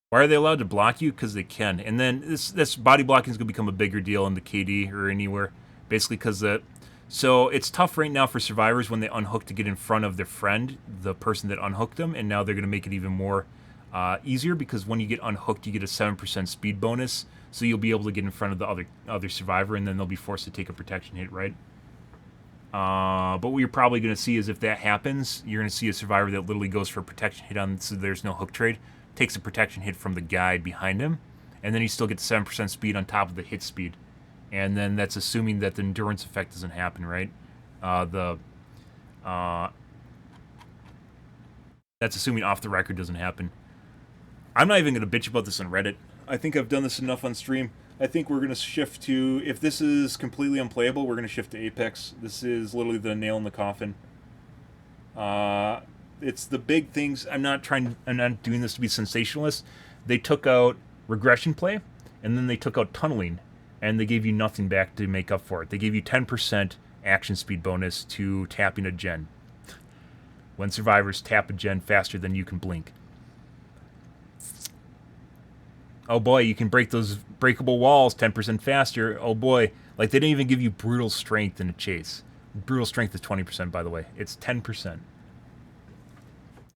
Why are they allowed to block you? Because they can. And then this body blocking is going to become a bigger deal in the KD or anywhere. Basically because so it's tough right now for survivors when they unhook to get in front of their friend, the person that unhooked them. And now they're going to make it even more easier, because when you get unhooked, you get a 7% speed bonus. So you'll be able to get in front of the other survivor, and then they'll be forced to take a protection hit, right? But what you're probably going to see is if that happens, you're going to see a survivor that literally goes for a protection hit on, so there's no hook trade. Takes a protection hit from the guy behind him, and then he still gets 7% speed on top of the hit speed. And then that's assuming that the endurance effect doesn't happen, right? That's assuming off the record doesn't happen. I'm not even going to bitch about this on Reddit. I think I've done this enough on stream. I think we're going to shift to, if this is completely unplayable, we're going to shift to Apex. This is literally the nail in the coffin. It's the big things. I'm not doing this to be sensationalist. They took out regression play, and then they took out tunneling, and they gave you nothing back to make up for it. They gave you 10% action speed bonus to tapping a gen. When survivors tap a gen faster than you can blink. Oh boy, you can break those breakable walls 10% faster. Oh boy. Like, they didn't even give you brutal strength in a chase. Brutal strength is 20%, by the way. It's 10%.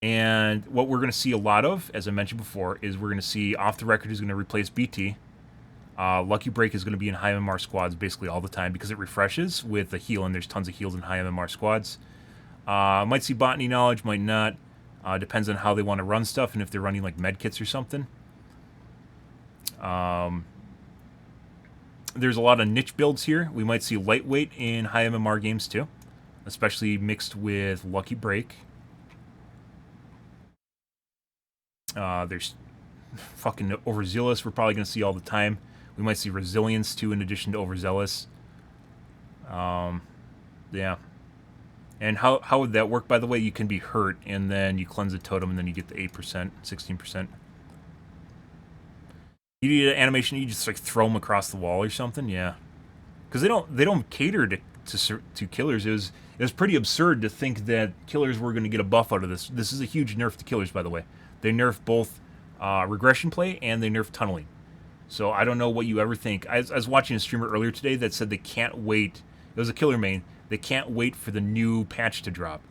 And what we're going to see a lot of, as I mentioned before, is we're going to see off the record is going to replace BT. Lucky Break is going to be in high MMR squads basically all the time because it refreshes with a heal, and there's tons of heals in high MMR squads. Might see botany knowledge, might not. Depends on how they want to run stuff and if they're running like medkits or something. There's a lot of niche builds here. We might see lightweight in high MMR games too, especially mixed with Lucky Break. There's fucking Overzealous we're probably going to see all the time. We might see Resilience too in addition to Overzealous. Yeah. And how would that work, by the way? You can be hurt, and then you cleanse a totem, and then you get the 8%, 16%. You need an animation, you just like throw them across the wall or something, yeah. Because they don't cater to killers. It was pretty absurd to think that killers were going to get a buff out of this. This is a huge nerf to killers, by the way. They nerf both regression play and they nerf tunneling. So I don't know what you ever think. I was watching a streamer earlier today that said they can't wait. It was a killer main. They can't wait for the new patch to drop.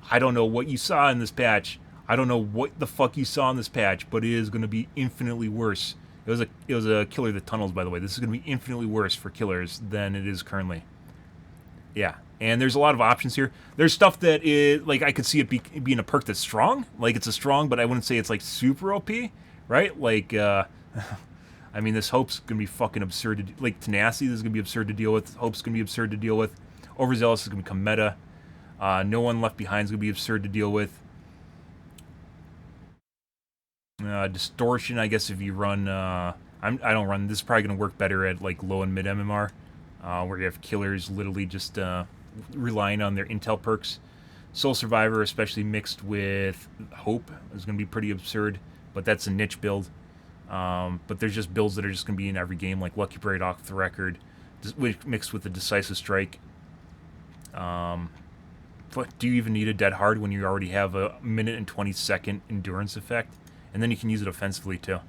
I don't know what you saw in this patch. I don't know what the fuck you saw in this patch, but it is going to be infinitely worse. It was a killer that tunnels, by the way. This is going to be infinitely worse for killers than it is currently. Yeah, and there's a lot of options here. There's stuff that is like I could see it being a perk that's strong, like it's a strong, but I wouldn't say it's like super OP, right? Like, I mean, this Hope's gonna be fucking absurd. Like Tenacity, this is gonna be absurd to deal with. Hope's gonna be absurd to deal with. Overzealous is gonna become meta. No One Left Behind is gonna be absurd to deal with. Distortion, I guess if you run, I don't run. This is probably gonna work better at like low and mid MMR. Where you have killers literally just relying on their intel perks. Soul Survivor, especially mixed with Hope, is going to be pretty absurd, but that's a niche build. But there's just builds that are just going to be in every game, like Lucky Parade Off the Record, mixed with the Decisive Strike. Do you even need a Dead Hard when you already have a minute and 20-second endurance effect? And then you can use it offensively, too.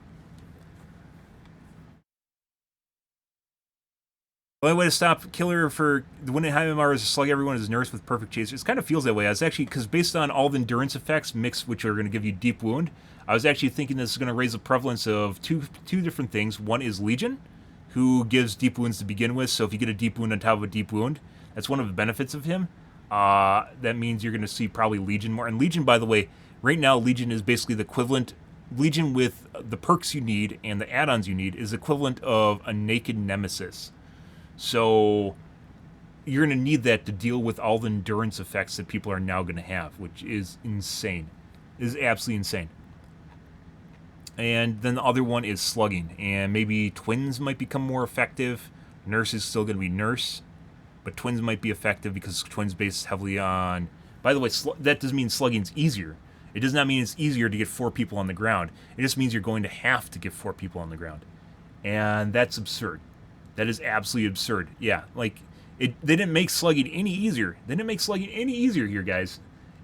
The only way to stop killer for the winning high MMR is to slug everyone as nurse with perfect chaser. It kind of feels that way. I was actually, because based on all the endurance effects mixed, which are going to give you deep wound, I was actually thinking this is going to raise the prevalence of two different things. One is Legion, who gives deep wounds to begin with. So if you get a deep wound on top of a deep wound, that's one of the benefits of him. That means you're going to see probably Legion more. And Legion, by the way, right now Legion is basically the equivalent. Legion with the perks you need and the add-ons you need is equivalent of a naked nemesis. So you're going to need that to deal with all the endurance effects that people are now going to have, which is insane. It is absolutely insane. And then the other one is slugging. And maybe Twins might become more effective. Nurse is still going to be Nurse. But Twins might be effective because Twins based heavily on... By the way, that doesn't mean slugging's easier. It does not mean it's easier to get 4 people on the ground. It just means you're going to have to get 4 people on the ground. And that's absurd. That is absolutely absurd. Yeah, like, they didn't make slugging any easier. They didn't make slugging any easier here, guys.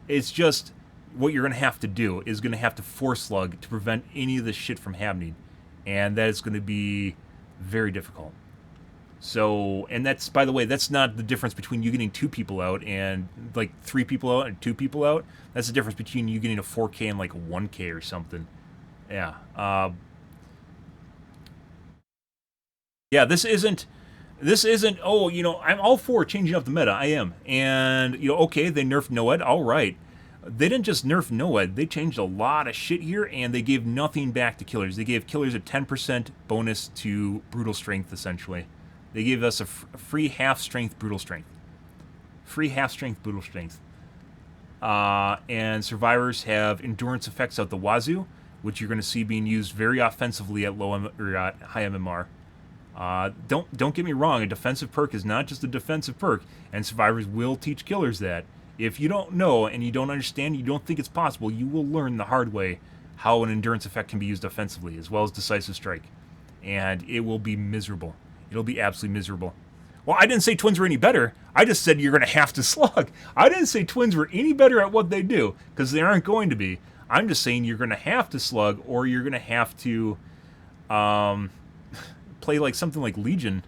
It's just what you're going to have to do is going to have to force slug to prevent any of this shit from happening. And that is going to be very difficult. So, and that's, by the way, that's not the difference between you getting 2 people out and, like, 3 people out and 2 people out. That's the difference between you getting a 4K and, like, a 1K or something. Yeah, yeah, this isn't, oh, you know, I'm all for changing up the meta, I am. And, you know, okay, they nerfed Noed, alright. They didn't just nerf Noed, they changed a lot of shit here, and they gave nothing back to killers. They gave killers a 10% bonus to Brutal Strength, essentially. They gave us a free half-strength Brutal Strength. Free half-strength Brutal Strength. And survivors have endurance effects out the wazoo, which you're going to see being used very offensively at low or at high MMR. Don't get me wrong, a defensive perk is not just a defensive perk, and survivors will teach killers that. If you don't know and you don't understand, you don't think it's possible, you will learn the hard way how an endurance effect can be used offensively, as well as Decisive Strike. And it will be miserable. It'll be absolutely miserable. Well, I didn't say Twins were any better. I just said you're going to have to slug. I didn't say Twins were any better at what they do, because they aren't going to be. I'm just saying you're going to have to slug, or you're going to have to play like something like Legion.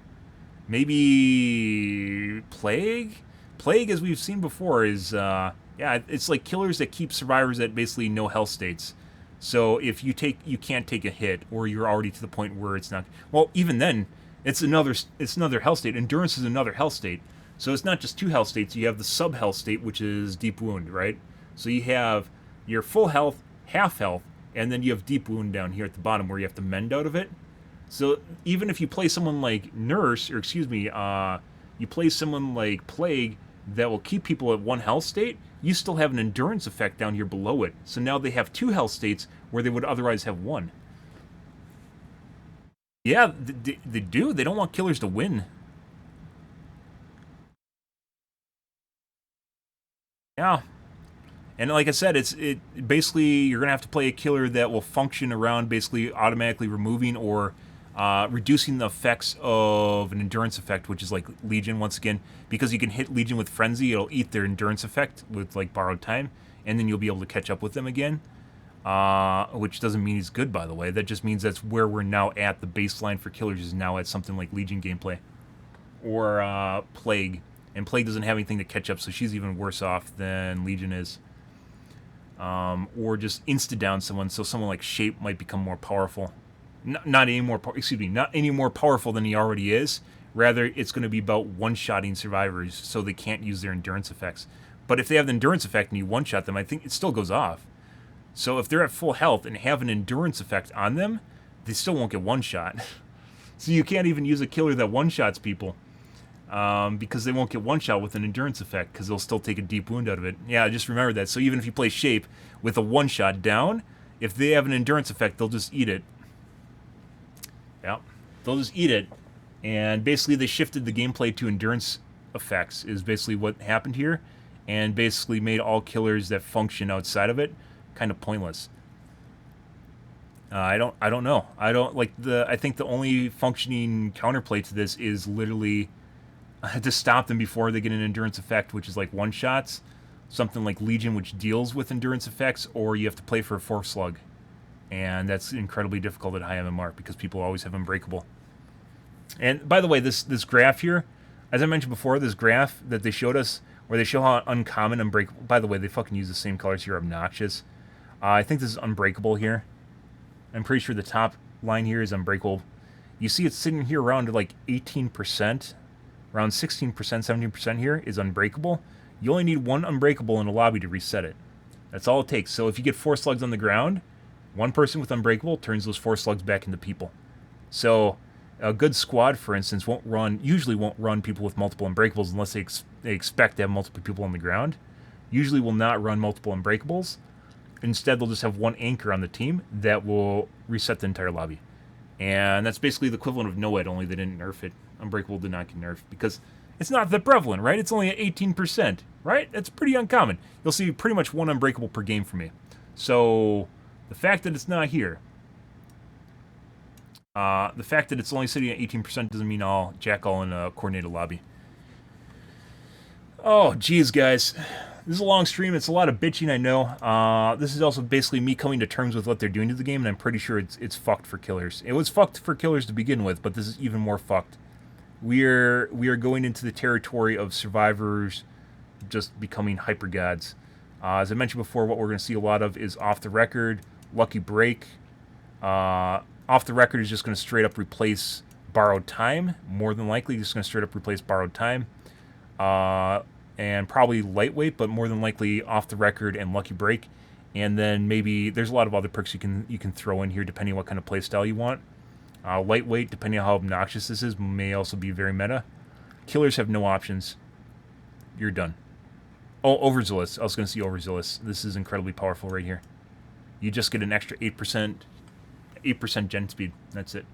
Maybe Plague? Plague, as we've seen before, is, yeah, it's like killers that keep survivors at basically no health states. So if you can't take a hit, or you're already to the point where it's not... Well, even then, it's another health state. Endurance is another health state. So it's not just 2 health states. You have the sub-health state, which is Deep Wound, right? So you have your full health, half health, and then you have Deep Wound down here at the bottom where you have to mend out of it. So even if you play someone like Nurse, or excuse me, you play someone like Plague that will keep people at 1 health state, you still have an endurance effect down here below it. So now they have 2 health states where they would otherwise have 1. Yeah, they do. They don't want killers to win. Yeah. And like I said, it basically, you're going to have to play a killer that will function around basically automatically removing or reducing the effects of an endurance effect, which is like Legion, once again. Because you can hit Legion with Frenzy, it'll eat their endurance effect with like borrowed time, and then you'll be able to catch up with them again. which doesn't mean he's good, by the way. That just means that's where we're now at. The baseline for killers is now at something like Legion gameplay. Or Plague. And Plague doesn't have anything to catch up, so she's even worse off than Legion is. Or just insta-down someone, so someone like Shape might become more powerful. Not any more powerful than he already is. Rather, it's going to be about one-shotting survivors, so they can't use their endurance effects. But if they have the endurance effect and you one-shot them, I think it still goes off. So if they're at full health and have an endurance effect on them, they still won't get one-shot. So you can't even use a killer that one-shots people. Because they won't get one-shot with an endurance effect, because they'll still take a deep wound out of it. Yeah, just remember that. So even if you play Shape with a one-shot down, if they have an endurance effect, they'll just eat it. Yeah, they'll just eat it. And basically they shifted the gameplay to endurance effects, is basically what happened here. And basically made all killers that function outside of it kind of pointless. I don't know. I think the only functioning counterplay to this is literally to stop them before they get an endurance effect, which is like one shots, something like Legion, which deals with endurance effects, or you have to play for a 4-slug, and that's incredibly difficult at high MMR because people always have Unbreakable. And by the way, this graph here, as I mentioned before, this graph that they showed us, where they show how uncommon Unbreakable. By the way, they fucking use the same colors here, obnoxious. I think this is Unbreakable here. I'm pretty sure the top line here is Unbreakable. You see it's sitting here around like 18%. Around 16%, 17% here is Unbreakable. You only need one Unbreakable in a lobby to reset it. That's all it takes. So if you get 4 slugs on the ground, one person with Unbreakable turns those 4 slugs back into people. So a good squad, for instance, usually won't run people with multiple Unbreakables unless they expect to have multiple people on the ground. Usually will not run multiple Unbreakables. Instead, they'll just have one anchor on the team that will reset the entire lobby. And that's basically the equivalent of Noed, only they didn't nerf it. Unbreakable did not get nerfed because it's not that prevalent, right? It's only at 18%, right? That's pretty uncommon. You'll see pretty much one Unbreakable per game for me. So the fact that it's not here, the fact that it's only sitting at 18% doesn't mean I'll jack all in a coordinated lobby. Oh, geez, guys. This is a long stream. It's a lot of bitching, I know. This is also basically me coming to terms with what they're doing to the game, and I'm pretty sure it's fucked for killers. It was fucked for killers to begin with, but this is even more fucked. We are going into the territory of survivors just becoming hyper gods. As I mentioned before, what we're going to see a lot of is off the record, lucky break. Off the record is just going to straight up replace borrowed time. More than likely, just going to straight up replace borrowed time. And probably lightweight, but more than likely off the record and lucky break. And then maybe there's a lot of other perks you can throw in here depending on what kind of playstyle you want. Lightweight, depending on how obnoxious this is, may also be very meta. Killers have no options. You're done. Oh, Overzealous. I was going to see Overzealous. This is incredibly powerful right here. You just get an extra 8% gen speed. That's it.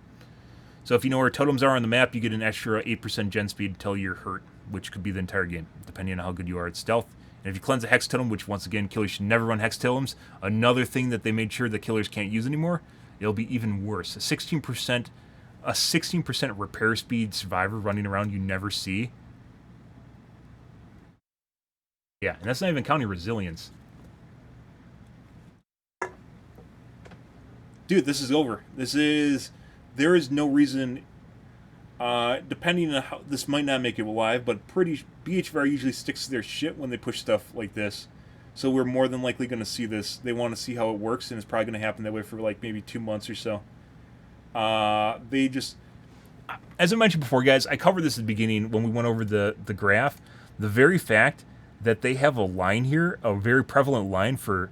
So if you know where totems are on the map, you get an extra 8% gen speed until you're hurt, which could be the entire game, depending on how good you are at stealth. And if you cleanse a Hex Totem, which once again, killers should never run Hex Totems, another thing that they made sure that killers can't use anymore, it'll be even worse. A 16% repair speed survivor running around you never see. Yeah, and that's not even counting resilience. Dude, this is over. There is no reason, depending on how, this might not make it live, but BHVR usually sticks to their shit when they push stuff like this. So we're more than likely going to see this. They want to see how it works, and it's probably going to happen that way for like maybe 2 months or so. They just, as I mentioned before, guys, I covered this at the beginning when we went over the graph. The very fact that they have a line here, a very prevalent line for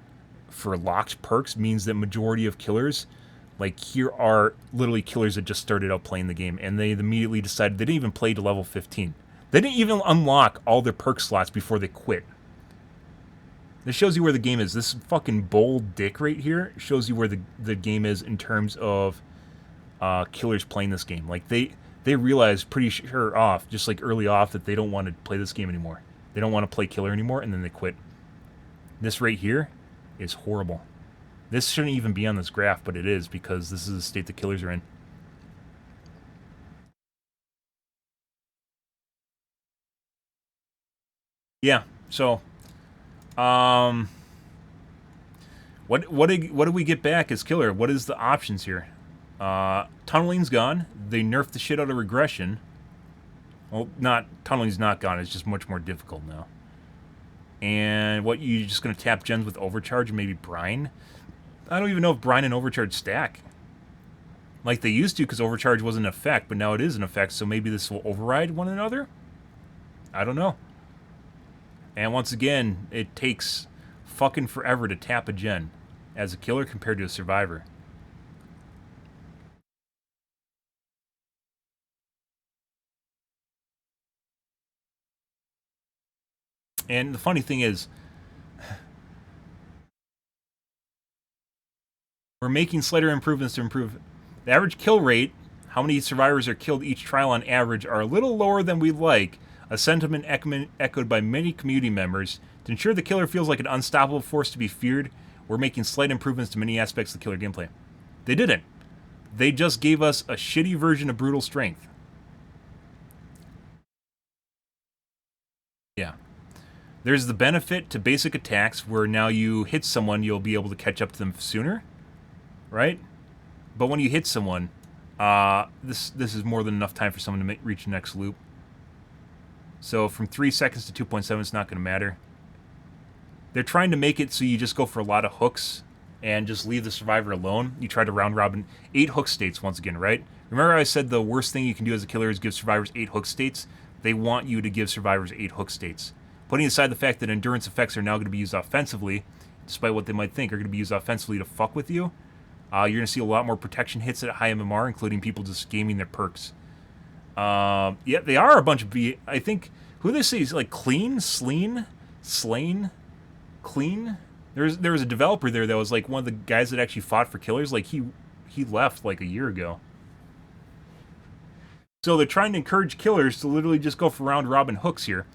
locked perks, means that majority of killers, like here are literally killers that just started out playing the game, and they immediately decided they didn't even play to level 15. They didn't even unlock all their perk slots before they quit. This shows you where the game is. This fucking bold dick right here shows you where the game is in terms of killers playing this game. Like they realize pretty sure off, just like early off, that they don't want to play this game anymore. They don't want to play killer anymore, and then they quit. This right here is horrible. This shouldn't even be on this graph, but it is, because this is the state the killers are in. Yeah, so What do we get back as killer? What is the options here? Tunneling's gone. They nerfed the shit out of regression. Well, not tunneling's not gone. It's just much more difficult now. And what, you just gonna tap gens with overcharge and maybe brine? I don't even know if brine and overcharge stack like they used to, because overcharge wasn't an effect, but now it is an effect. So maybe this will override one another. I don't know. And once again, it takes fucking forever to tap a gen as a killer compared to a survivor. And the funny thing is, we're making slighter improvements to improve. The average kill rate, how many survivors are killed each trial on average, are a little lower than we'd like, a sentiment echoed by many community members. To ensure the killer feels like an unstoppable force to be feared, we're making slight improvements to many aspects of the killer gameplay. They didn't. They just gave us a shitty version of brutal strength. Yeah. There's the benefit to basic attacks where now you hit someone, you'll be able to catch up to them sooner, right? But when you hit someone, this is more than enough time for someone to reach the next loop. So from 3 seconds to 2.7, it's not going to matter. They're trying to make it so you just go for a lot of hooks and just leave the survivor alone. You try to round robin 8 hook states once again, right? Remember I said the worst thing you can do as a killer is give survivors 8 hook states? They want you to give survivors 8 hook states. Putting aside the fact that endurance effects are now going to be used offensively, despite what they might think are going to be used offensively to fuck with you, you're going to see a lot more protection hits at high MMR, including people just gaming their perks. Yeah, they are a bunch of I think, who they say is like Clean, Slain, Clean. There was a developer there that was like one of the guys that actually fought for killers. Like he left like a year ago. So they're trying to encourage killers to literally just go for round robin hooks here,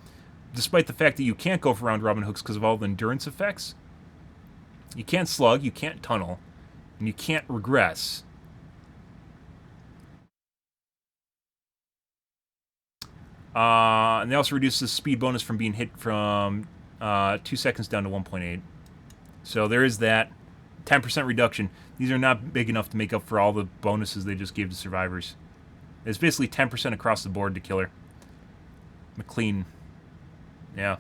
despite the fact that you can't go for round robin hooks because of all the endurance effects. You can't slug, you can't tunnel, and you can't regress. And they also reduce the speed bonus from being hit from 2 seconds down to 1.8. So there is that 10% reduction. These are not big enough to make up for all the bonuses they just gave to survivors. It's basically 10% across the board to killer. McLean. Yeah.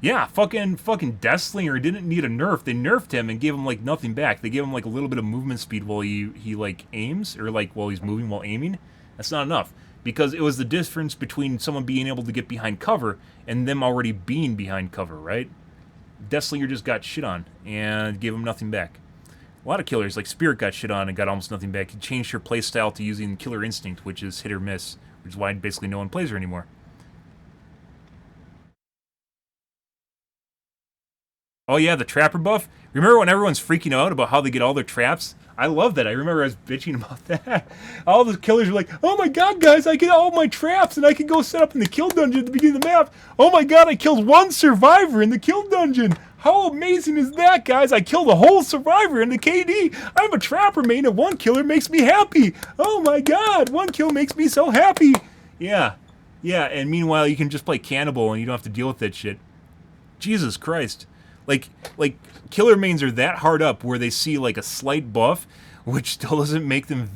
Yeah, fucking Deathslinger didn't need a nerf. They nerfed him and gave him like nothing back. They gave him like a little bit of movement speed while he like aims, or like while he's moving while aiming. That's not enough, because it was the difference between someone being able to get behind cover and them already being behind cover, right? Deathslinger just got shit on and gave him nothing back. A lot of killers, like Spirit, got shit on and got almost nothing back. He changed her playstyle to using Killer Instinct, which is hit or miss, which is why basically no one plays her anymore. Oh yeah, the Trapper buff? Remember when everyone's freaking out about how they get all their traps? I love that. I remember I was bitching about that. All the killers were like, oh my god, guys, I get all my traps and I can go set up in the kill dungeon at the beginning of the map. Oh my god, I killed one survivor in the kill dungeon. How amazing is that, guys? I killed a whole survivor in the KD. I'm a Trapper main and one killer makes me happy. Oh my god, one kill makes me so happy. Yeah, and meanwhile you can just play Cannibal and you don't have to deal with that shit. Jesus Christ. Like killer mains are that hard up where they see like a slight buff, which still doesn't make them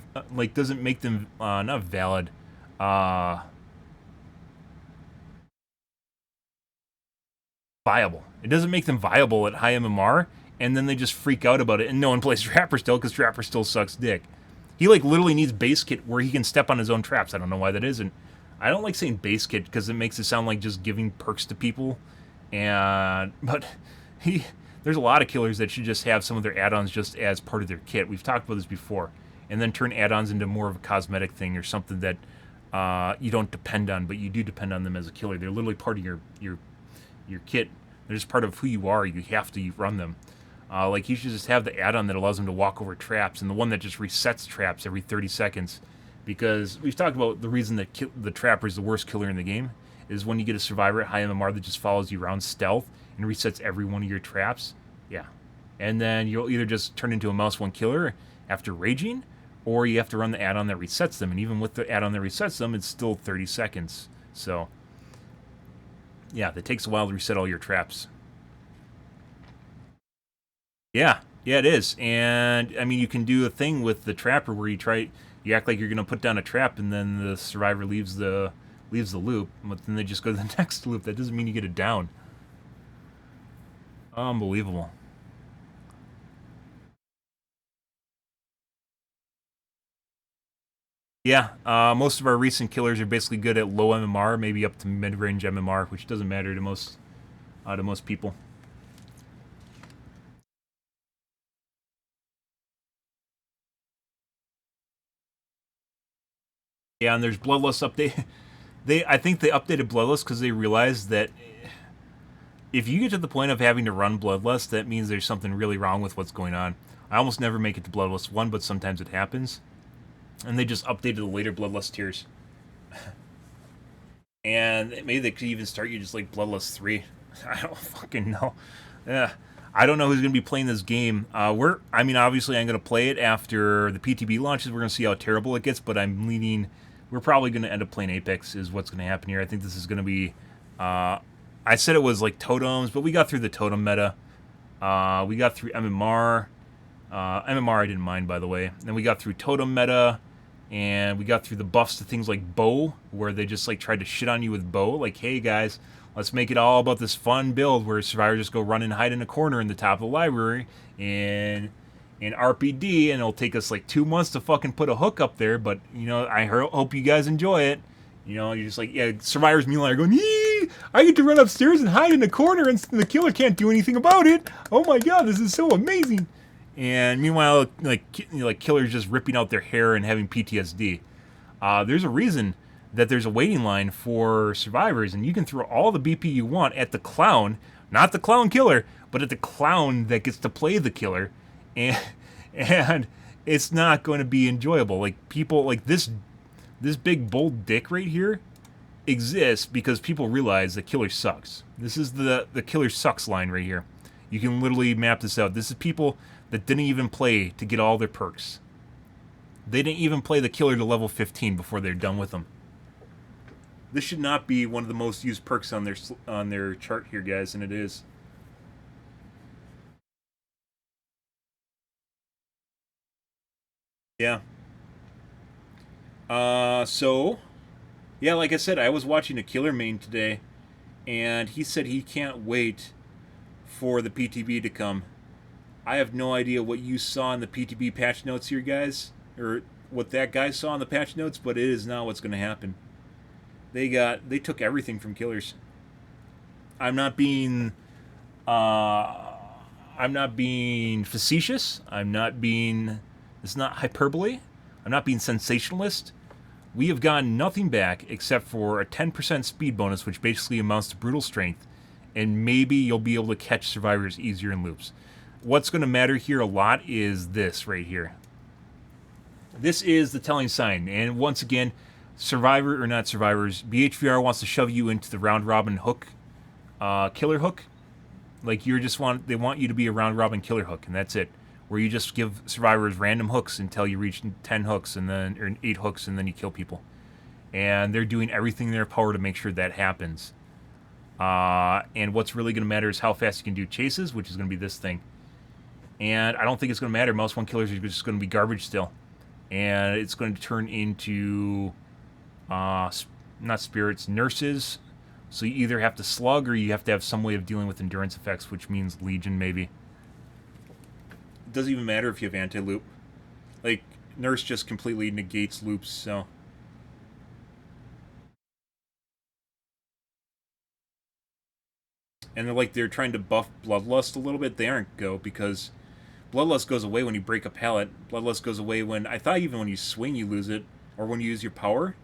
not valid. Viable. It doesn't make them viable at high MMR, and then they just freak out about it, and no one plays Trapper still because Trapper still sucks dick. He like literally needs base kit where he can step on his own traps. I don't know why that isn't. I don't like saying base kit because it makes it sound like just giving perks to people, but there's a lot of killers that should just have some of their add-ons just as part of their kit. We've talked about this before, and then turn add-ons into more of a cosmetic thing or something that you don't depend on, but you do depend on them as a killer. They're literally part of your kit. They're just part of who you are. You have to run them. Like you should just have the add-on that allows them to walk over traps, and the one that just resets traps every 30 seconds. Because we've talked about the reason that the Trapper is the worst killer in the game is when you get a survivor at high MMR that just follows you around stealth and resets every one of your traps. Yeah. And then you'll either just turn into a mouse one killer after raging, or you have to run the add-on that resets them. And even with the add-on that resets them, it's still 30 seconds. So, yeah, it takes a while to reset all your traps. Yeah, yeah, it is. And I mean, you can do a thing with the trapper where you act like you're gonna put down a trap, and then the survivor leaves the loop, but then they just go to the next loop. That doesn't mean you get it down. Unbelievable. Yeah, most of our recent killers are basically good at low MMR, maybe up to mid-range MMR, which doesn't matter to most people. Yeah, and there's Bloodlust update. I think they updated Bloodlust because they realized that if you get to the point of having to run Bloodlust, that means there's something really wrong with what's going on. I almost never make it to Bloodlust 1, but sometimes it happens. And they just updated the later Bloodlust tiers. And maybe they could even start you just like Bloodlust 3. I don't fucking know. Yeah. I don't know who's going to be playing this game. I mean, obviously, I'm going to play it after the PTB launches. We're going to see how terrible it gets, but I'm leaning. We're probably going to end up playing Apex, is what's going to happen here. I think this is going to be. I said it was like totems, but we got through the totem meta. We got through MMR. MMR I didn't mind, by the way. Then we got through totem meta, and we got through the buffs to things like bow, where they just like tried to shit on you with bow. Like, hey guys, let's make it all about this fun build where survivors just go run and hide in a corner in the top of the library in RPD, and it'll take us like 2 months to fucking put a hook up there. But you know, hope you guys enjoy it. You know, you're just like, yeah, survivors meanwhile are going, yee! I get to run upstairs and hide in a corner, and the killer can't do anything about it. Oh my god, this is so amazing. And meanwhile, like killers just ripping out their hair and having PTSD. There's a reason that there's a waiting line for survivors, and you can throw all the BP you want at the clown, not the clown killer, but at the clown that gets to play the killer, and and it's not going to be enjoyable. Like people like this big bold dick right here exists because people realize that killer sucks. This is the killer sucks line right here. You can literally map this out. This is people that didn't even play to get all their perks. They didn't even play the killer to level 15 before they're done with them. This should not be one of the most used perks on their chart here, guys, and it is. Yeah. So yeah, like I said, I was watching a killer main today, and he said he can't wait for the PTB to come. I have no idea what you saw in the PTB patch notes here, guys, or what that guy saw in the patch notes, but it is not what's going to happen. They took everything from killers. I'm not being uh, I'm not being facetious. It's not hyperbole. I'm not being sensationalist. We have gotten nothing back except for a 10% speed bonus, which basically amounts to brutal strength, and maybe you'll be able to catch survivors easier in loops. What's going to matter here a lot is this right here. This is the telling sign, and once again, survivor or not survivors, BHVR wants to shove you into the round robin hook, killer hook. Like they want you to be a round robin killer hook, and that's it. Where you just give survivors random hooks until you reach 10 hooks and then or 8 hooks and then you kill people. And they're doing everything in their power to make sure that happens. And what's really going to matter is how fast you can do chases, which is going to be this thing. And I don't think it's going to matter. Mouse 1 killers are just going to be garbage still. And it's going to turn into not spirits, nurses. So you either have to slug or you have to have some way of dealing with endurance effects, which means Legion maybe. It doesn't even matter if you have anti-loop. Like, Nurse just completely negates loops, so... And they're trying to buff Bloodlust a little bit. They aren't go, because Bloodlust goes away when you break a pallet. Bloodlust goes away when... I thought even when you swing you lose it, or when you use your power.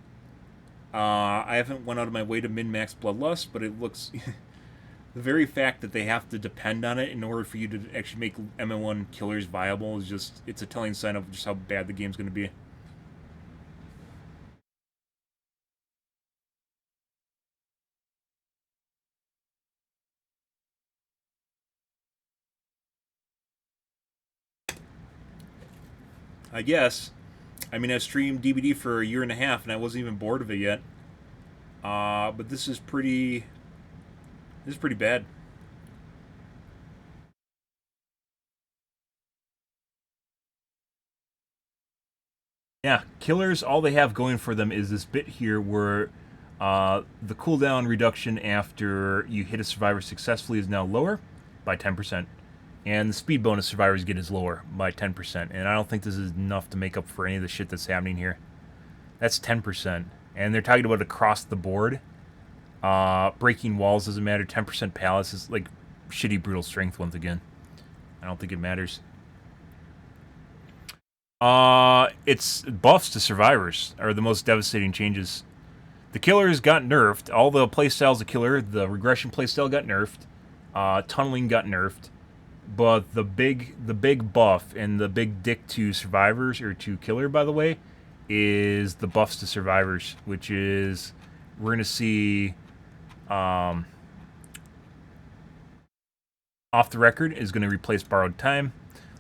I haven't went out of my way to min-max Bloodlust, but it looks... the very fact that they have to depend on it in order for you to actually make MM1 killers viable is just... It's a telling sign of just how bad the game's going to be. I guess. I mean, I've streamed DBD for a year and a half, and I wasn't even bored of it yet. But this is pretty... This is pretty bad. Yeah, killers, all they have going for them is this bit here where the cooldown reduction after you hit a survivor successfully is now lower by 10%. And the speed bonus survivors get is lower by 10%. And I don't think this is enough to make up for any of the shit that's happening here. That's 10%. And they're talking about across the board. Breaking walls doesn't matter. 10% palace is like shitty brutal strength once again. I don't think it matters. It's buffs to survivors are the most devastating changes. The killers got nerfed. All the playstyles of killer, the regression playstyle got nerfed. Tunneling got nerfed. But the big buff and the big dick to survivors, or to killer, by the way, is the buffs to survivors, which is we're gonna see off the record is going to replace borrowed time.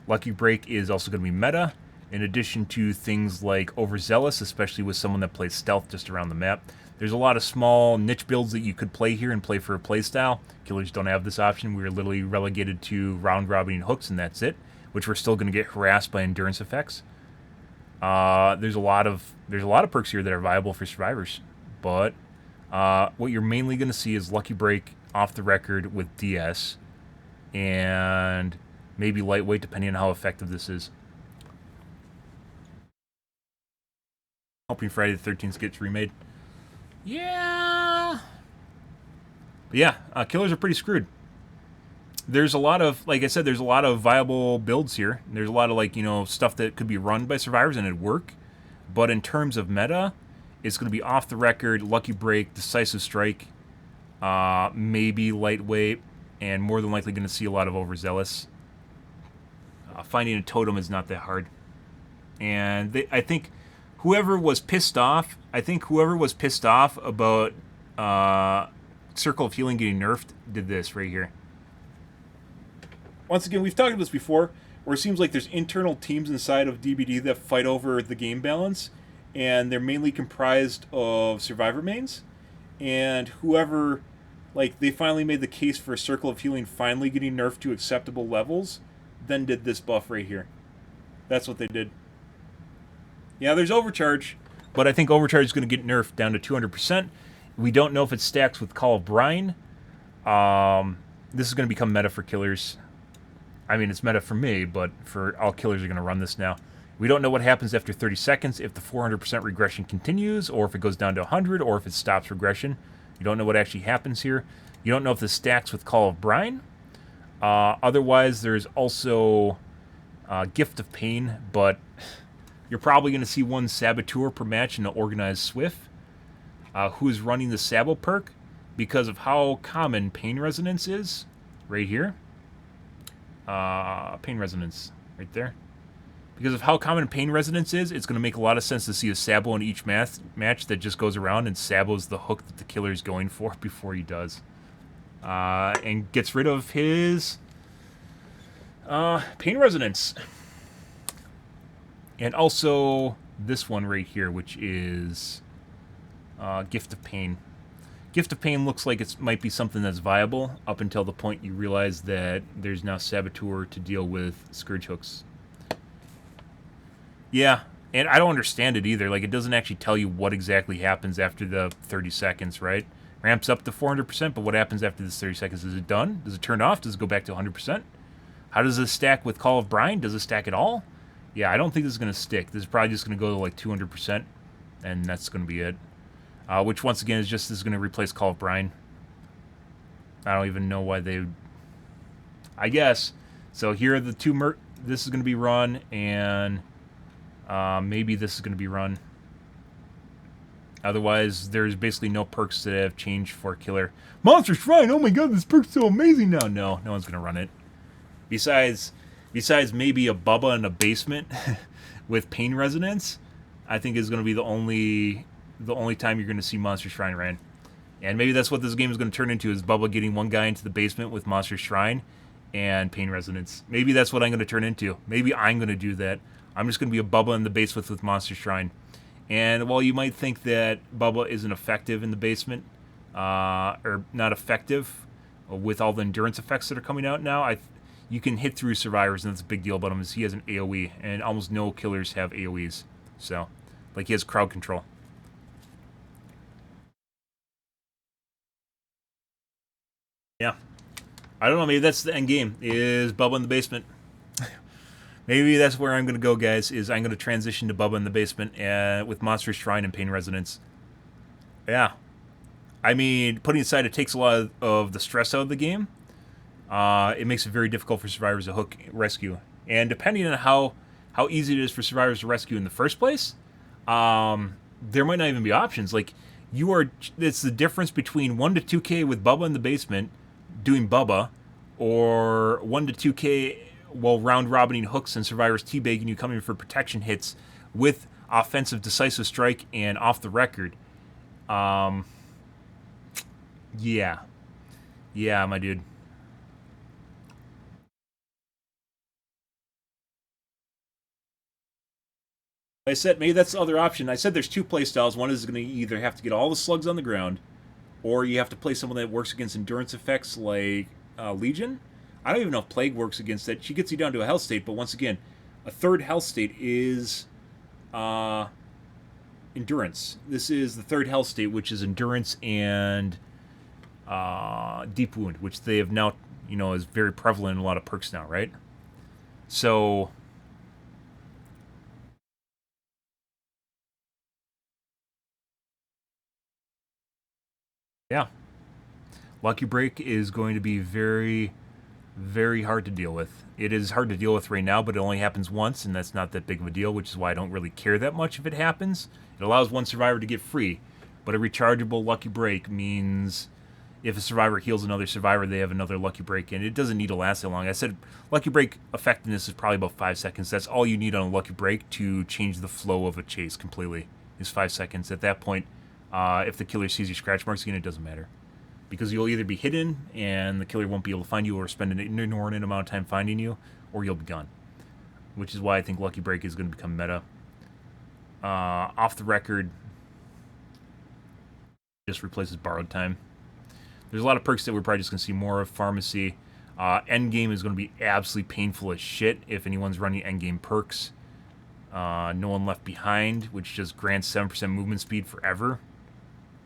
Lucky break is also going to be meta, in addition to things like overzealous, especially with someone that plays stealth just around the map. There's a lot of small niche builds that you could play here and play for a playstyle. Killers don't have this option. We're literally relegated to round robin hooks, and that's it, which we're still going to get harassed by endurance effects. There's a lot of perks here that are viable for survivors, but what you're mainly going to see is lucky break off the record with DS, and maybe lightweight depending on how effective this is. Hoping Friday the 13th gets remade. Yeah. But yeah, killers are pretty screwed. There's a lot of, like I said, there's a lot of viable builds here. There's a lot of, like, you know, stuff that could be run by survivors and it'd work. But in terms of meta, it's going to be off the record, lucky break, decisive strike, maybe lightweight, and more than likely going to see a lot of overzealous. Finding a totem is not that hard. And I think whoever was pissed off about Circle of Healing getting nerfed did this right here. Once again, we've talked about this before, where it seems like there's internal teams inside of DBD that fight over the game balance, and they're mainly comprised of survivor mains. And whoever, like, they finally made the case for Circle of Healing finally getting nerfed to acceptable levels, then did this buff right here. That's what they did. Yeah, there's Overcharge, but I think Overcharge is going to get nerfed down to 200%. We don't know if it stacks with Call of Brine. This is going to become meta for killers. I mean, it's meta for me, but for all killers are going to run this now. We don't know what happens after 30 seconds, if the 400% regression continues, or if it goes down to 100, or if it stops regression. You don't know what actually happens here. You don't know if this stacks with Call of Brine. Otherwise, there's also Gift of Pain, but you're probably going to see one Saboteur per match in an organized Swift. Who is running the Sabo perk because of how common Pain Resonance is, right here. Pain Resonance, right there. Because of how common Pain Resonance is, it's going to make a lot of sense to see a Sabo in each match that just goes around and Sabo's the hook that the killer is going for before he does. And gets rid of his Pain Resonance. And also this one right here, which is Gift of Pain. Gift of Pain looks like it might be something that's viable up until the point you realize that there's now Saboteur to deal with Scourge Hooks. Yeah, and I don't understand it either. Like, it doesn't actually tell you what exactly happens after the 30 seconds, right? Ramps up to 400%, but what happens after this 30 seconds? Is it done? Does it turn off? Does it go back to 100%? How does this stack with Call of Brine? Does it stack at all? Yeah, I don't think this is going to stick. This is probably just going to go to like 200%, and that's going to be it. Which, once again, is just going to replace Call of Brine. I don't even know why they would... I guess. So here are the two... This is going to be run, and maybe this is going to be run. Otherwise, there's basically no perks that have changed for Killer. Monster Shrine! Oh my god, this perk's so amazing now! No one's going to run it. Besides maybe a Bubba in a basement with Pain Resonance, I think is going to be the only time you're going to see Monster Shrine ran. And maybe that's what this game is going to turn into, is Bubba getting one guy into the basement with Monster Shrine and Pain Resonance. Maybe that's what I'm going to turn into. Maybe I'm going to do that. I'm just going to be a Bubba in the basement with Monster Shrine. And while you might think that Bubba isn't effective in the basement, or not effective with all the endurance effects that are coming out now, you can hit through survivors, and that's a big deal about him, is he has an AoE, and almost no killers have AoEs. So, like he has crowd control. Yeah. I don't know. Maybe that's the end game. Is Bubba in the basement? Maybe that's where I'm going to go, guys. Is I'm going to transition to Bubba in the basement with Monster Shrine and Pain Resonance. Yeah. I mean, putting aside it takes a lot of the stress out of the game. It makes it very difficult for survivors to hook rescue, and depending on how easy it is for survivors to rescue in the first place, there might not even be options. Like it's the difference between 1 to 2K with Bubba in the basement doing Bubba, or 1 to 2K while round robining hooks and survivors teabagging you coming for protection hits with offensive decisive strike and off the record. Yeah, yeah, my dude. I said maybe that's the other option. I said there's two play styles. One is going to either have to get all the slugs on the ground, or you have to play someone that works against endurance effects like Legion. I don't even know if Plague works against that. She gets you down to a health state, but once again, a third health state is endurance. This is the third health state, which is endurance and deep wound, which they have now, is very prevalent in a lot of perks now, right? So yeah, Lucky Break is going to be very, very hard to deal with. It is hard to deal with right now, but it only happens once, and that's not that big of a deal, which is why I don't really care that much if it happens. It allows one survivor to get free, but a rechargeable Lucky Break means if a survivor heals another survivor, they have another Lucky Break, and it doesn't need to last that long. I said Lucky Break effectiveness is probably about 5 seconds. That's all you need on a Lucky Break to change the flow of a chase completely, is 5 seconds. At that point, if the killer sees your scratch marks again, it doesn't matter. Because you'll either be hidden and the killer won't be able to find you, or spend an inordinate amount of time finding you, or you'll be gone. Which is why I think Lucky Break is going to become meta. Off the record, just replaces borrowed time. There's a lot of perks that we're probably just going to see more of. Pharmacy. Endgame is going to be absolutely painful as shit if anyone's running endgame perks. No One Left Behind, which just grants 7% movement speed forever.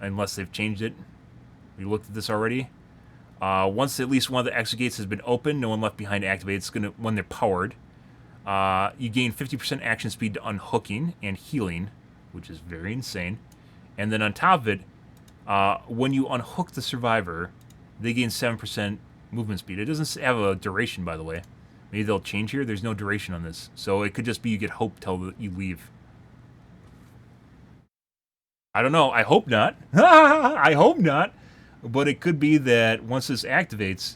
Unless they've changed it. We looked at this already. Once at least one of the exit gates has been opened, No One Left Behind activates. It's gonna, when they're powered. You gain 50% action speed to unhooking and healing, which is very insane. And then on top of it, when you unhook the survivor, they gain 7% movement speed. It doesn't have a duration, by the way. Maybe they'll change here. There's no duration on this. So it could just be you get hope till you leave. I don't know. I hope not. I hope not. But it could be that once this activates,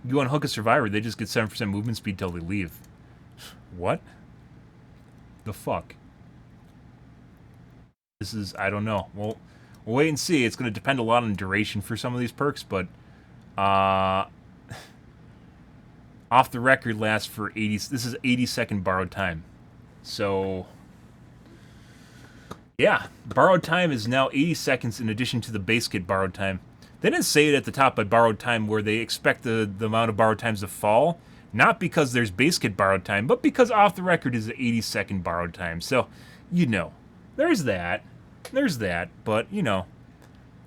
you unhook a survivor, they just get 7% movement speed till they leave. What? The fuck? This is, I don't know. Well, we'll wait and see. It's going to depend a lot on duration for some of these perks, but off the record lasts for 80, this is 80-second borrowed time. So yeah, borrowed time is now 80 seconds in addition to the base kit borrowed time. They didn't say it at the top by borrowed time where they expect the amount of borrowed times to fall. Not because there's base kit borrowed time, but because off the record is an 80-second borrowed time. So, there's that. There's that. But,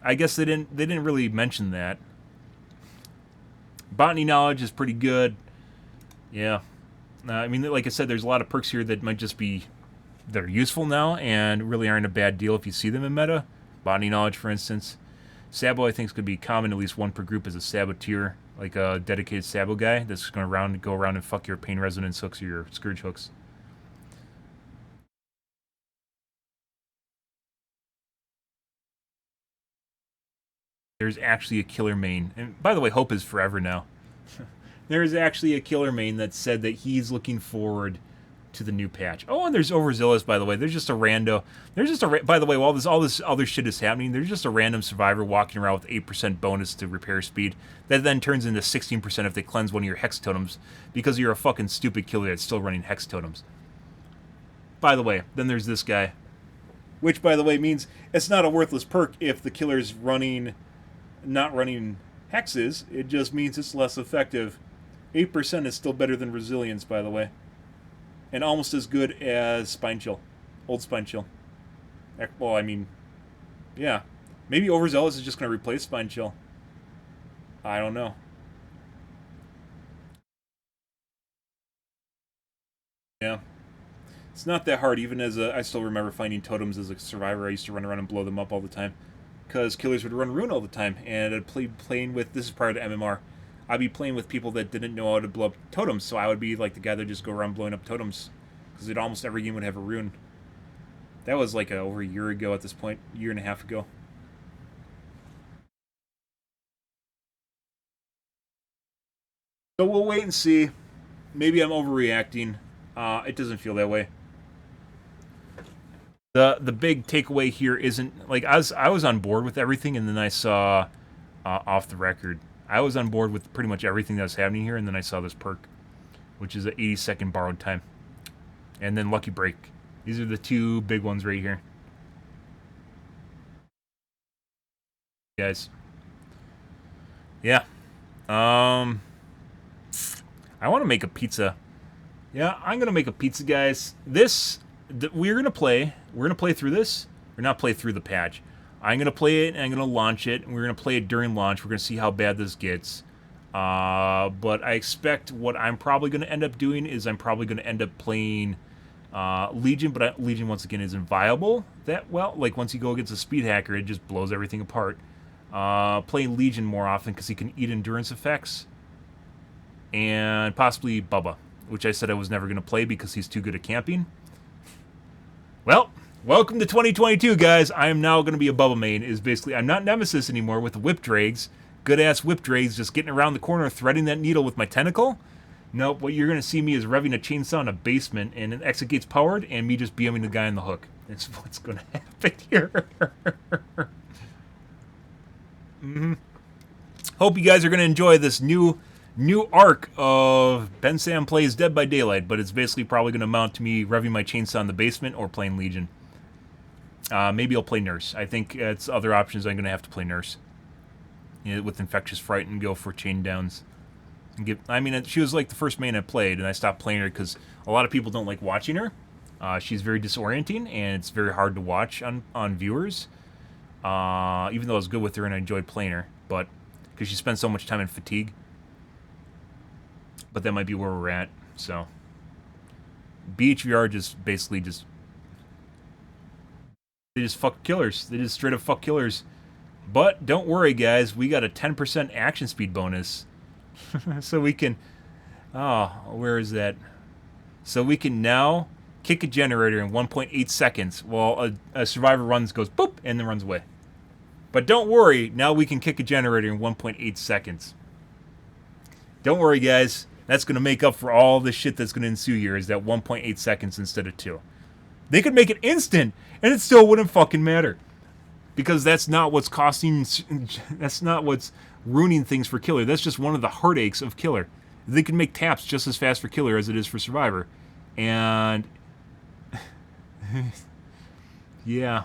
I guess they didn't really mention that. Botany knowledge is pretty good. Yeah. I mean, like I said, there's a lot of perks here that might just be, that are useful now and really aren't a bad deal if you see them in meta. Botany knowledge, for instance. Sabo, I think, is going to be common, at least one per group as a saboteur, like a dedicated Sabo guy that's going to go around and fuck your pain resonance hooks or your scourge hooks. There's actually a killer main. And by the way, Hope is forever now. There is actually a killer main that said that he's looking forward to the new patch. Oh, and there's Overzealous, by the way. There's just a rando. By the way, while all this other shit is happening, there's just a random survivor walking around with 8% bonus to repair speed. That then turns into 16% if they cleanse one of your hex totems, because you're a fucking stupid killer that's still running hex totems. By the way, then there's this guy. Which, by the way, means it's not a worthless perk if the killer's not running hexes. It just means it's less effective. 8% is still better than Resilience, by the way. And almost as good as Spine Chill. Old Spine Chill. Well, I mean, yeah. Maybe Overzealous is just going to replace Spine Chill. I don't know. Yeah. It's not that hard, even as I still remember finding totems as a survivor. I used to run around and blow them up all the time. Because killers would run Rune all the time. And I'd play playing with, this is prior to MMR, I'd be playing with people that didn't know how to blow up totems. So I would be like the guy that just go around blowing up totems. Because almost every game would have a Rune. That was like over a year ago at this point. A year and a half ago. So we'll wait and see. Maybe I'm overreacting. It doesn't feel that way. The big takeaway here isn't like I was on board with everything, and then I saw off the record I was on board with pretty much everything that was happening here, and then I saw this perk, which is an 80-second borrowed time, and then Lucky Break. These are the two big ones right here, guys. Yeah. I want to make a pizza. Yeah, I'm gonna make a pizza, guys. We're gonna play. We're gonna play through this. We're not play through the patch. I'm gonna play it and I'm gonna launch it. And we're gonna play it during launch. We're gonna see how bad this gets. But I expect what I'm probably gonna end up doing is I'm probably gonna end up playing Legion. But Legion once again isn't viable that well. Like once you go against a speed hacker, it just blows everything apart. Playing Legion more often because he can eat endurance effects. And possibly Bubba, which I said I was never going to play because he's too good at camping. Well, welcome to 2022, guys. I am now going to be a Bubba main. Is basically, I'm not Nemesis anymore with the whip drags. Good-ass whip drags just getting around the corner, threading that needle with my tentacle. Nope, what you're going to see me is revving a chainsaw in a basement, and an exit gate's powered, and me just BMing the guy on the hook. That's what's going to happen here. Hope you guys are going to enjoy this new arc of Ben Sam Plays Dead by Daylight, but it's basically probably going to amount to me revving my chainsaw in the basement or playing Legion. Maybe I'll play Nurse. I think it's other options. I'm going to have to play Nurse with Infectious Fright and go for chain downs. I mean, she was like the first main I played, and I stopped playing her because a lot of people don't like watching her. She's very disorienting, and it's very hard to watch on viewers. Even though I was good with her and I enjoyed playing her, but because she spends so much time in fatigue. But that might be where we're at, so. BHVR just basically just... They just fuck killers. They just straight up fuck killers. But don't worry, guys. We got a 10% action speed bonus. So we can... Oh, where is that? So we can now kick a generator in 1.8 seconds while a survivor goes boop, and then runs away. But don't worry. Now we can kick a generator in 1.8 seconds. Don't worry, guys. That's going to make up for all the shit that's going to ensue here is that 1.8 seconds instead of 2. They could make it instant, and it still wouldn't fucking matter. Because that's not what's costing... That's not what's ruining things for Killer. That's just one of the heartaches of Killer. They can make taps just as fast for Killer as it is for Survivor. And... yeah.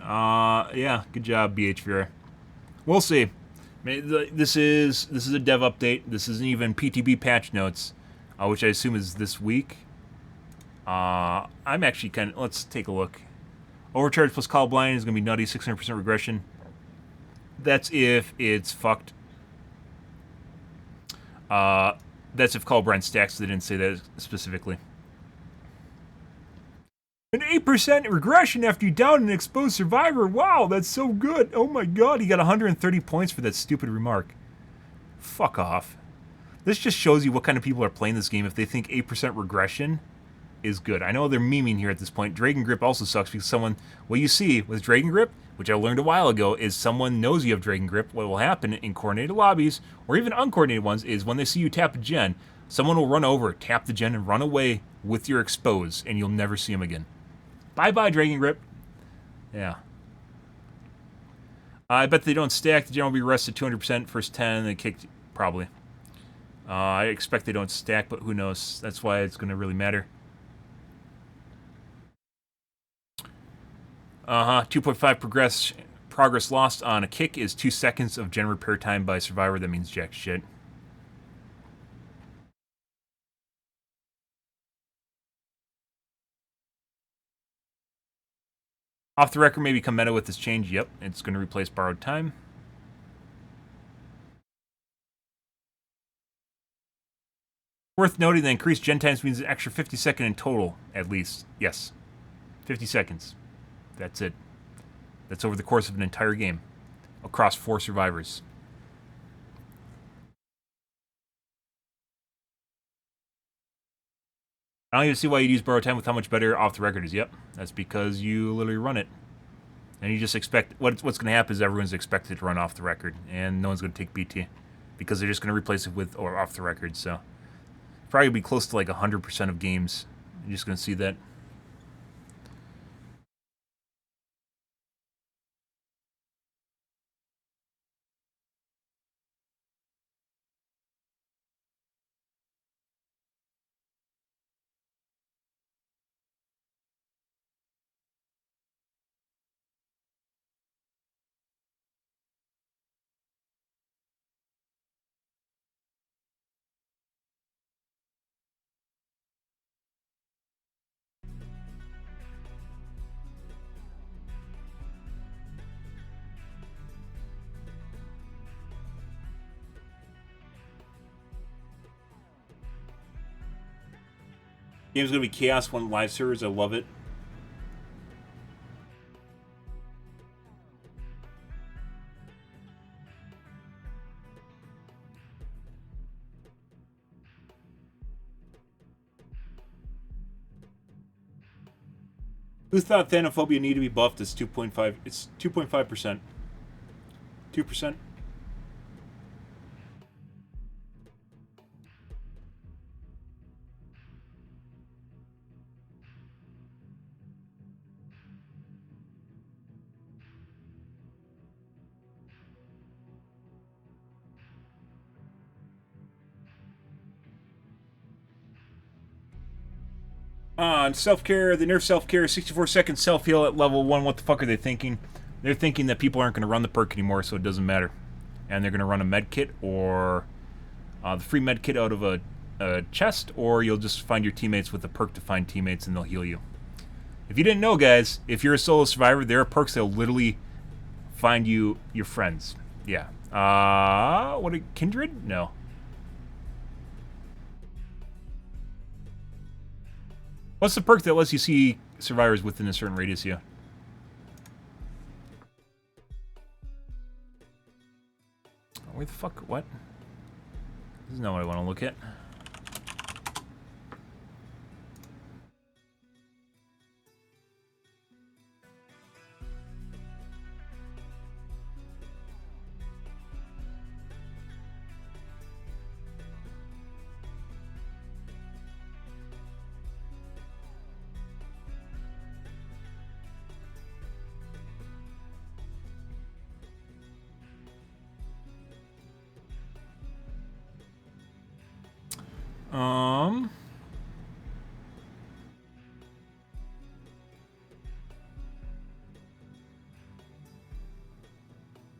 Yeah, good job, BHVR. We'll see. This is a dev update. This isn't even PTB patch notes, which I assume is this week. I'm actually kind of... Let's take a look. Overcharge plus Call Blind is going to be nutty, 600% regression. That's if it's fucked. That's if Call Blind stacks. They didn't say that specifically. An 8% regression after you down an exposed survivor. Wow, that's so good. Oh my god, he got 130 points for that stupid remark. Fuck off. This just shows you what kind of people are playing this game if they think 8% regression is good. I know they're memeing here at this point. Dragon Grip also sucks because what you see with Dragon Grip, which I learned a while ago, is someone knows you have Dragon Grip. What will happen in coordinated lobbies, or even uncoordinated ones, is when they see you tap a gen, someone will run over, tap the gen, and run away with your expose, and you'll never see him again. Bye-bye, Dragon Grip. Yeah. I bet they don't stack. The gen will be arrested 200% first 10, and they kicked, probably. I expect they don't stack, but who knows. That's why it's going to really matter. 2.5 progress lost on a kick is 2 seconds of gen repair time by survivor. That means jack shit. Off the record may become meta with this change. Yep, it's going to replace borrowed time. Worth noting that increased gen times means an extra 50 seconds in total, at least. Yes. 50 seconds. That's it. That's over the course of an entire game. Across 4 survivors. I don't even see why you'd use borrowed time with how much better off the record is. Yep. That's because you literally run it. And you just expect... What's going to happen is everyone's expected to run off the record. And no one's going to take BT. Because they're just going to replace it with or off the record, so... Probably be close to like 100% of games. You're just going to see that. Game's going to be chaos when live servers. I love it. Who thought Thanophobia needed to be buffed? It's 2.5. It's 2.5%. 2%. On self-care, the nerf self-care, 64 seconds self-heal at level 1. What the fuck are they thinking? They're thinking that people aren't going to run the perk anymore, so it doesn't matter. And they're going to run a med kit or the free med kit out of a chest, or you'll just find your teammates with a perk to find teammates and they'll heal you. If you didn't know, guys, if you're a solo survivor, there are perks that'll literally find you your friends. Yeah. What a Kindred? No. What's the perk that lets you see survivors within a certain radius? Yeah. Where the fuck? What? This is not what I want to look at.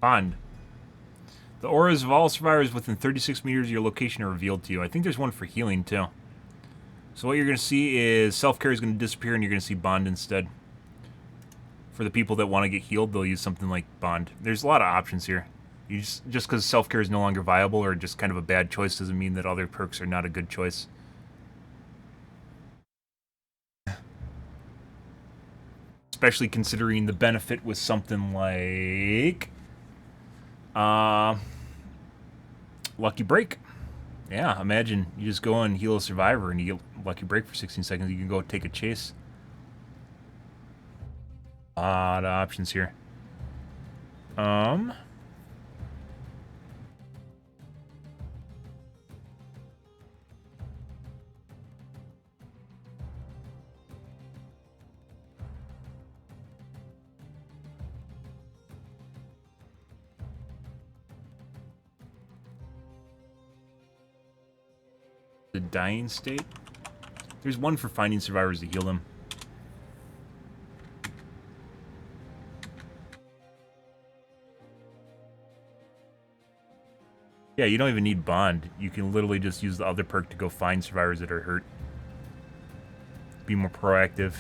Bond. The auras of all survivors within 36 meters of your location are revealed to you. I think there's one for healing, too. So what you're going to see is self-care is going to disappear and you're going to see Bond instead. For the people that want to get healed, they'll use something like Bond. There's a lot of options here. You just because self-care is no longer viable or just kind of a bad choice doesn't mean that other perks are not a good choice. Especially considering the benefit with something like... Lucky Break. Yeah, imagine you just go and heal a survivor and you get Lucky Break for 16 seconds. You can go take a chase. A lot of options here. The dying state. There's one for finding survivors to heal them. Yeah, you don't even need Bond. You can literally just use the other perk to go find survivors that are hurt. Be more proactive.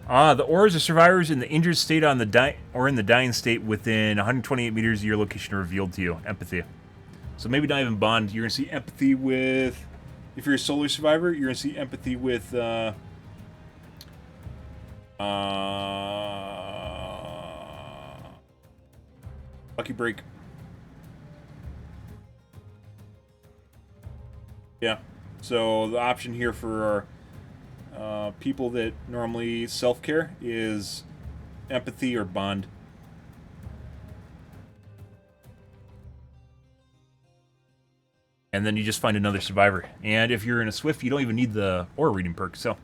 The ores of survivors in the injured state on the or in the dying state within 128 meters of your location are revealed to you. Empathy. So maybe not even bond. You're gonna see empathy with. If you're a solar survivor, you're gonna see empathy with. Lucky break. Yeah. So the option here for people that normally self-care is empathy or bond. And then you just find another survivor. And if you're in a Swift, you don't even need the aura reading perk. So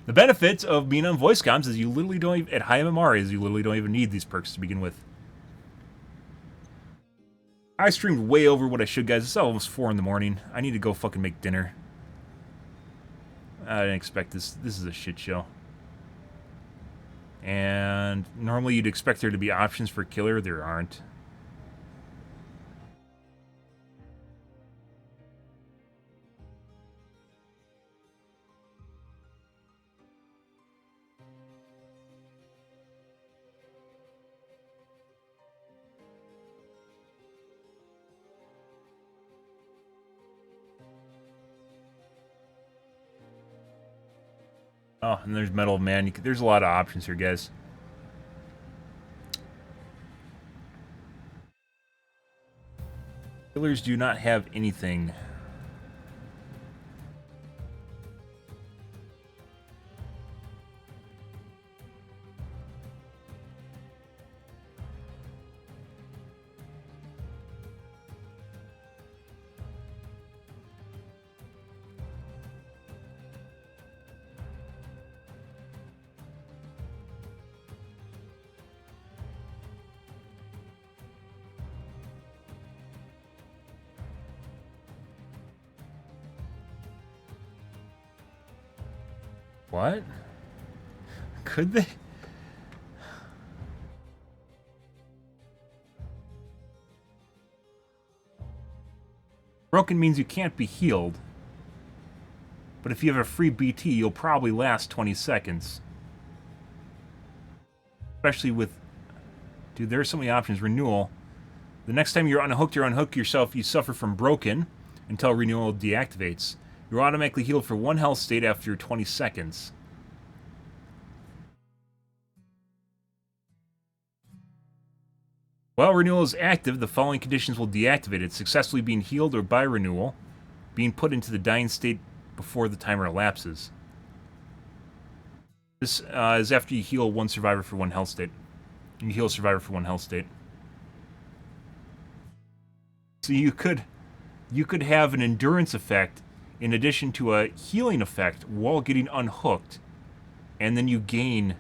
the benefits of being on voice comms is you literally don't even, at high MMR is you literally don't even need these perks to begin with. I streamed way over what I should, guys. It's almost 4 in the morning. I need to go fucking make dinner. I didn't expect this. This is a shit show. And normally you'd expect there to be options for killer. There aren't. Oh, and there's Metal Man. There's a lot of options here, guys. Killers do not have anything. What? Could they? Broken means you can't be healed. But if you have a free BT, you'll probably last 20 seconds. Especially with... Dude, there are so many options. Renewal. The next time you're unhooked or unhook yourself, you suffer from broken until renewal deactivates. You're automatically healed for 1 health state after 20 seconds. While renewal is active, the following conditions will deactivate it. Successfully being healed or by renewal. Being put into the dying state before the timer elapses. This is after you heal 1 survivor for 1 health state. You heal a survivor for 1 health state. So you could have an endurance effect in addition to a healing effect while getting unhooked, and then you gain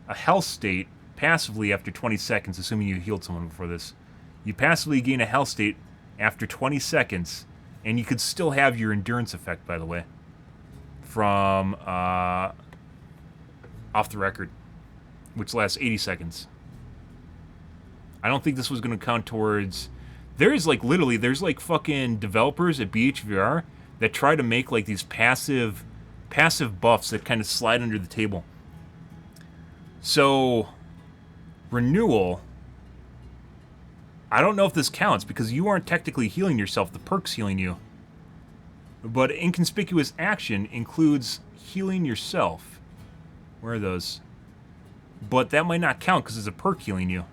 a health state passively after 20 seconds, assuming you healed someone before this. You passively gain a health state after 20 seconds, and you could still have your endurance effect, by the way, from off the record, which lasts 80 seconds. I don't think this was going to count towards... There's like fucking developers at BHVR that try to make like these passive buffs that kind of slide under the table. So, renewal, I don't know if this counts because you aren't technically healing yourself, the perk's healing you. But inconspicuous action includes healing yourself. Where are those? But that might not count because it's a perk healing you.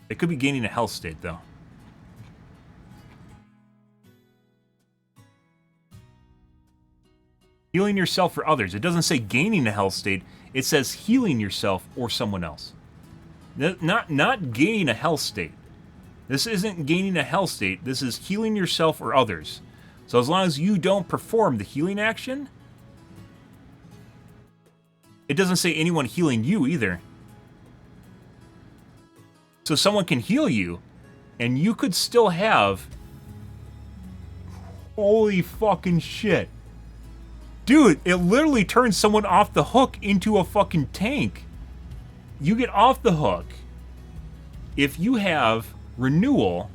It could be gaining a health state, though. Healing yourself or others. It doesn't say gaining a health state. It says healing yourself or someone else. Not gaining a health state. This isn't gaining a health state. This is healing yourself or others. So as long as you don't perform the healing action, it doesn't say anyone healing you either. So someone can heal you, and you could still have... Holy fucking shit. Dude, it literally turns someone off the hook into a fucking tank. You get off the hook. If you have renewal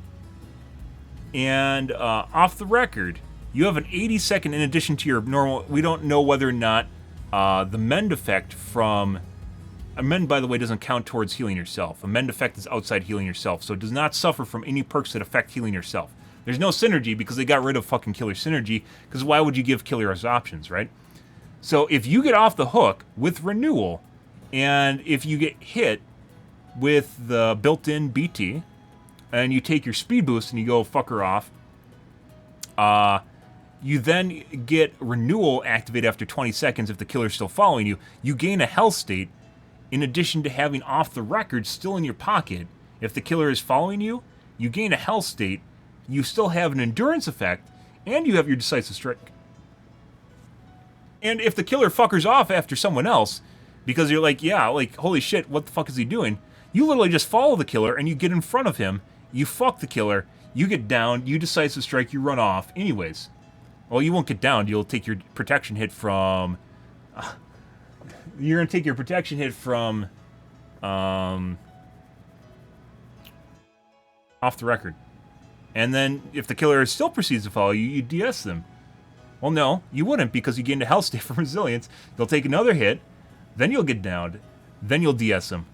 and off the record, you have an 80-second in addition to your normal... We don't know whether or not the mend effect from... A mend, by the way, doesn't count towards healing yourself. A mend effect is outside healing yourself, so it does not suffer from any perks that affect healing yourself. There's no synergy because they got rid of fucking killer synergy, because why would you give killers options, right? So if you get off the hook with renewal, and if you get hit with the built-in BT, and you take your speed boost and you go fuck her off, you then get renewal activate after 20 seconds if the killer's still following you. You gain a health state, in addition to having off the record still in your pocket. If the killer is following you, you gain a health state, you still have an endurance effect, and you have your decisive strike. And if the killer fuckers off after someone else, because you're like, yeah, like, holy shit, what the fuck is he doing? You literally just follow the killer and you get in front of him, you fuck the killer, you get down, you decisive strike, you run off. Anyways. Well, you won't get down, you'll take your protection hit from... you're going to take your protection hit from... off the record. And then, if the killer still proceeds to follow you, you DS them. Well, no, you wouldn't, because you gained a health state from resilience. They'll take another hit, then you'll get downed, then you'll DS them.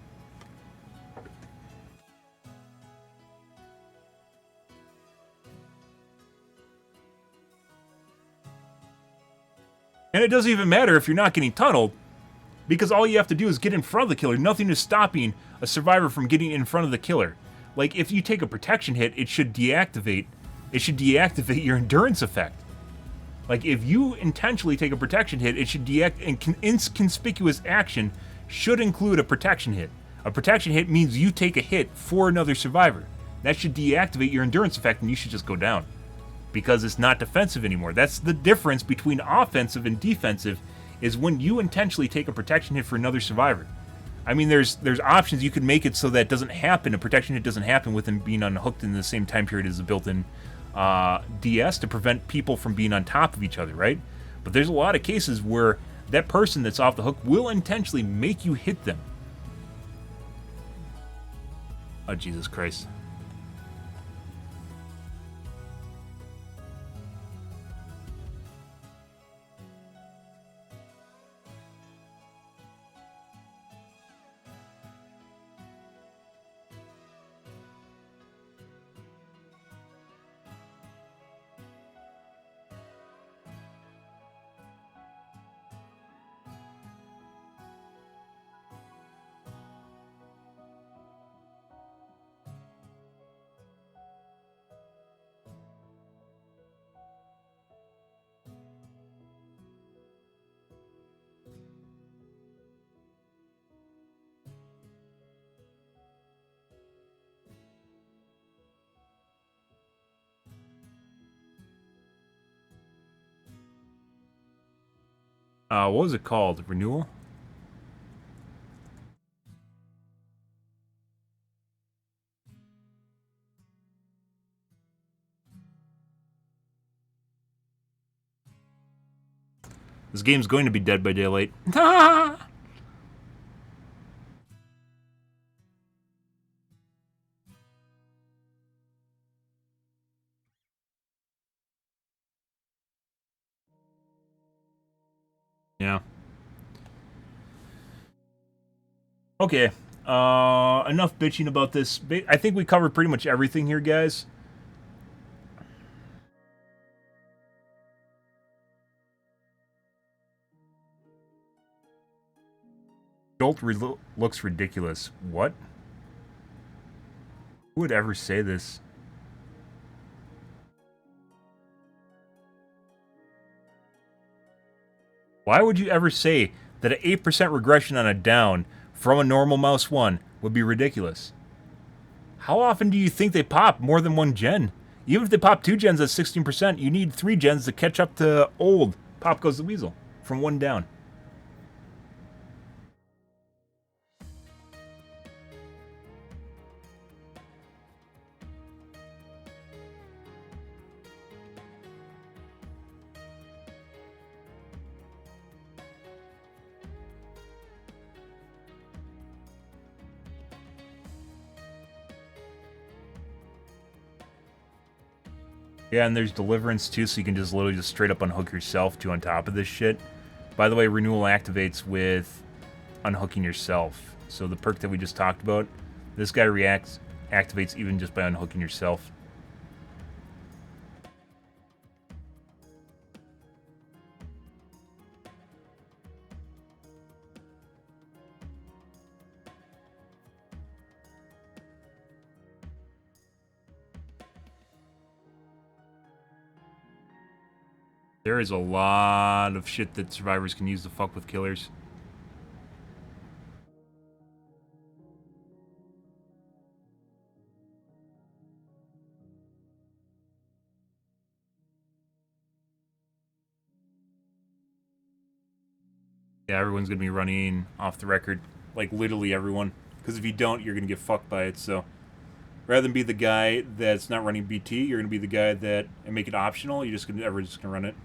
And it doesn't even matter if you're not getting tunneled, because all you have to do is get in front of the killer. Nothing is stopping a survivor from getting in front of the killer. Like, if you take a protection hit, it should deactivate your endurance effect. Like, if you intentionally take a protection hit, it should deactivate, and inconspicuous action should include a protection hit. A protection hit means you take a hit for another survivor. That should deactivate your endurance effect, and you should just go down. Because it's not defensive anymore. That's the difference between offensive and defensive, is when you intentionally take a protection hit for another survivor. I mean, there's options. You could make it so that doesn't happen. A protection hit doesn't happen with them being unhooked in the same time period as the built-in DS to prevent people from being on top of each other, right? But there's a lot of cases where that person that's off the hook will intentionally make you hit them. Oh, Jesus Christ. What was it called? Renewal? This game's going to be Dead by Daylight. Yeah. Okay. Enough bitching about this. I think we covered pretty much everything here, guys. Jolt looks ridiculous. What? Who would ever say this? Why would you ever say that an 8% regression on a down from a normal mouse 1 would be ridiculous? How often do you think they pop more than one gen? Even if they pop 2 gens at 16%, you need 3 gens to catch up to old Pop Goes the Weasel from 1 down. Yeah, and there's Deliverance too, so you can just literally just straight up unhook yourself to on top of this shit. By the way, renewal activates with unhooking yourself. So the perk that we just talked about, this guy activates even just by unhooking yourself. There is a lot of shit that survivors can use to fuck with killers. Yeah, everyone's gonna be running off the record. Like, literally everyone. Because if you don't, you're gonna get fucked by it, so... Rather than be the guy that's not running BT, you're gonna be the guy that... And make it optional, everyone's just gonna run it.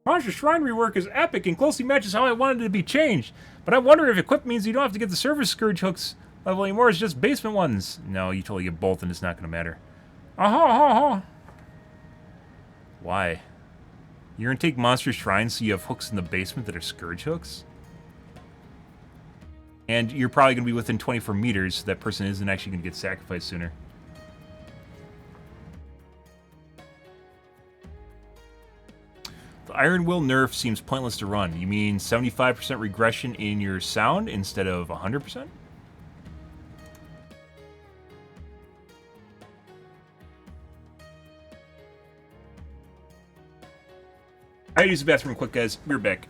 Monster Shrine rework is epic and closely matches how I wanted it to be changed. But I wonder if equip means you don't have to get the Service Scourge hooks level anymore, it's just basement ones. No, you totally get both and it's not gonna matter. Why? You're gonna take Monster Shrine so you have hooks in the basement that are Scourge hooks? And you're probably gonna be within 24 meters, so that person isn't actually gonna get sacrificed sooner. The Iron Will nerf seems pointless to run. You mean 75% regression in your sound instead of 100%? I use the bathroom quick, guys. We're back.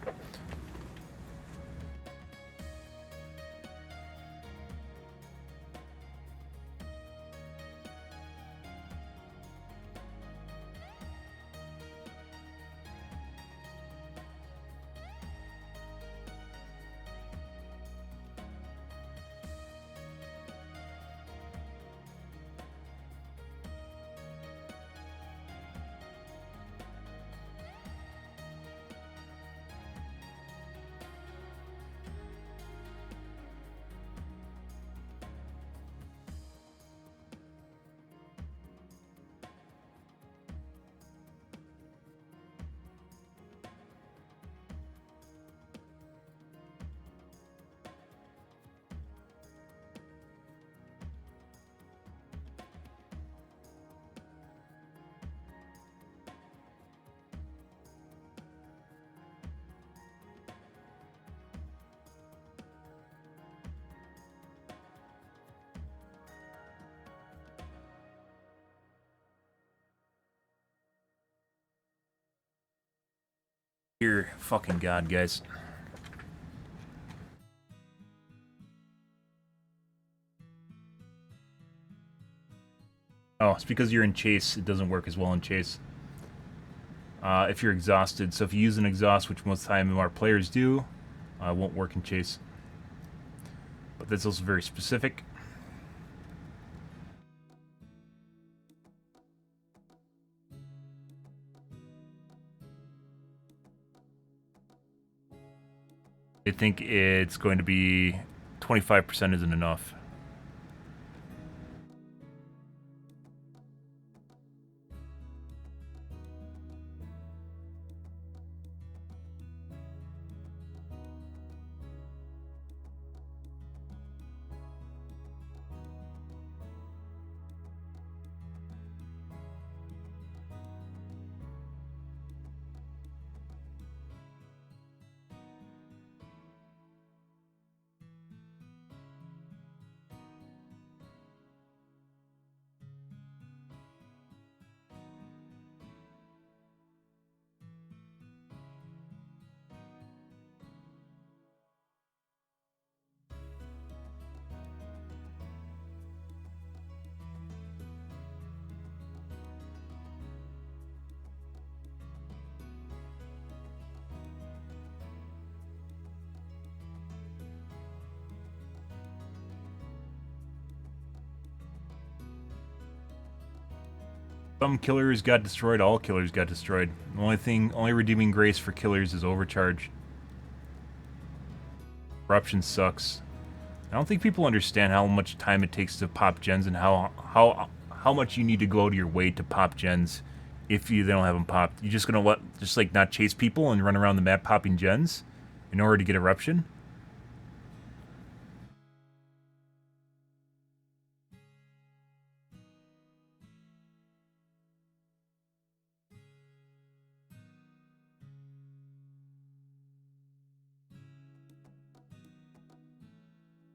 Dear fucking God, guys. Oh, it's because you're in Chase. It doesn't work as well in Chase. If you're exhausted. So if you use an exhaust, which most of the time our players do, it won't work in Chase. But that's also very specific. I think it's going to be 25% isn't enough. Some killers got destroyed, all killers got destroyed. The only redeeming grace for killers is overcharge. Corruption sucks. I don't think people understand how much time it takes to pop gens and how much you need to go out of your way to pop gens if they don't have them popped. You're just gonna just like not chase people and run around the map popping gens in order to get eruption?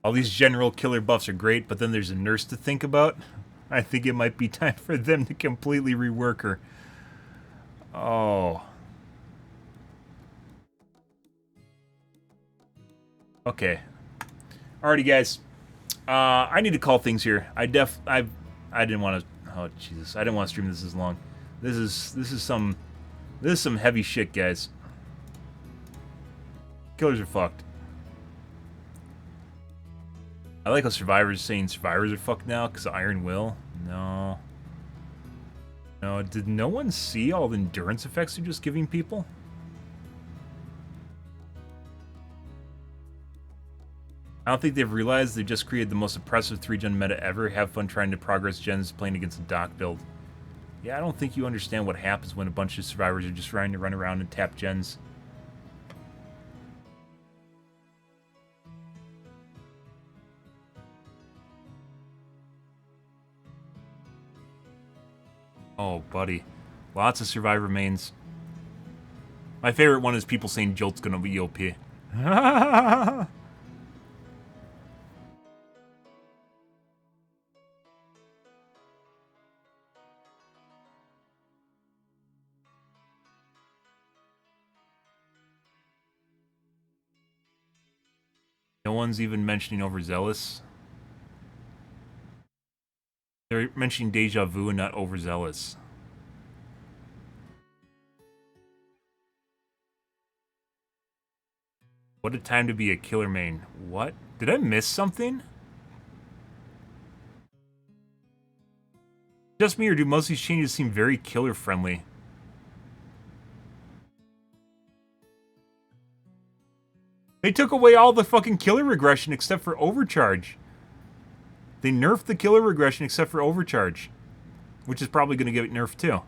All these general killer buffs are great, but then there's a nurse to think about. I think it might be time for them to completely rework her. Oh. Okay. Alrighty, guys. I need to call things here. I didn't want to. Oh Jesus! I didn't want to stream this as long. This is some heavy shit, guys. Killers are fucked. I like how Survivor's saying Survivors are fucked now because of Iron Will. No. No, did no one see all the endurance effects they're just giving people? I don't think they've realized they just created the most oppressive 3-gen meta ever. Have fun trying to progress gens playing against a dock build. Yeah, I don't think you understand what happens when a bunch of Survivors are just trying to run around and tap gens. Oh, buddy. Lots of Survivor mains. My favorite one is people saying Jolt's gonna be OP. No one's even mentioning Overzealous. They're mentioning Deja Vu and not Overzealous. What a time to be a killer main. What? Did I miss something? Just me, or do most of these changes seem very killer friendly? They took away all the fucking killer regression except for overcharge. They nerfed the killer regression except for overcharge, which is probably going to get nerfed too.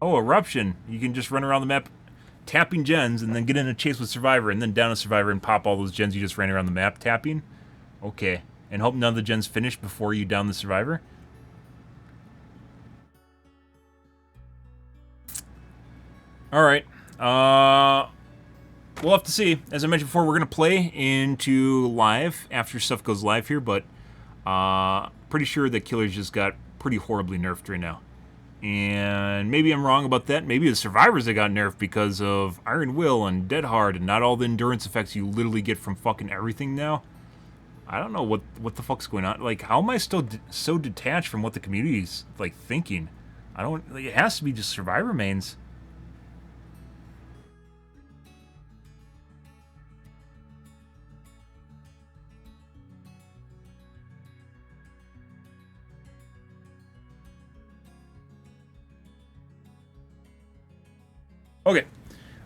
Oh, eruption. You can just run around the map tapping gens and then get in a chase with Survivor and then down a Survivor and pop all those gens you just ran around the map tapping. Okay. And hope none of the gens finish before you down the Survivor. Alright. We'll have to see. As I mentioned before, we're going to play into live after stuff goes live here, but pretty sure that Killers just got pretty horribly nerfed right now. And maybe I'm wrong about that. Maybe the Survivors that got nerfed because of Iron Will and Dead Hard and not all the endurance effects you literally get from fucking everything now. I don't know what the fuck's going on. Like, how am I still so detached from what the community's, like, thinking? I don't... Like, it has to be just Survivor mains. Okay.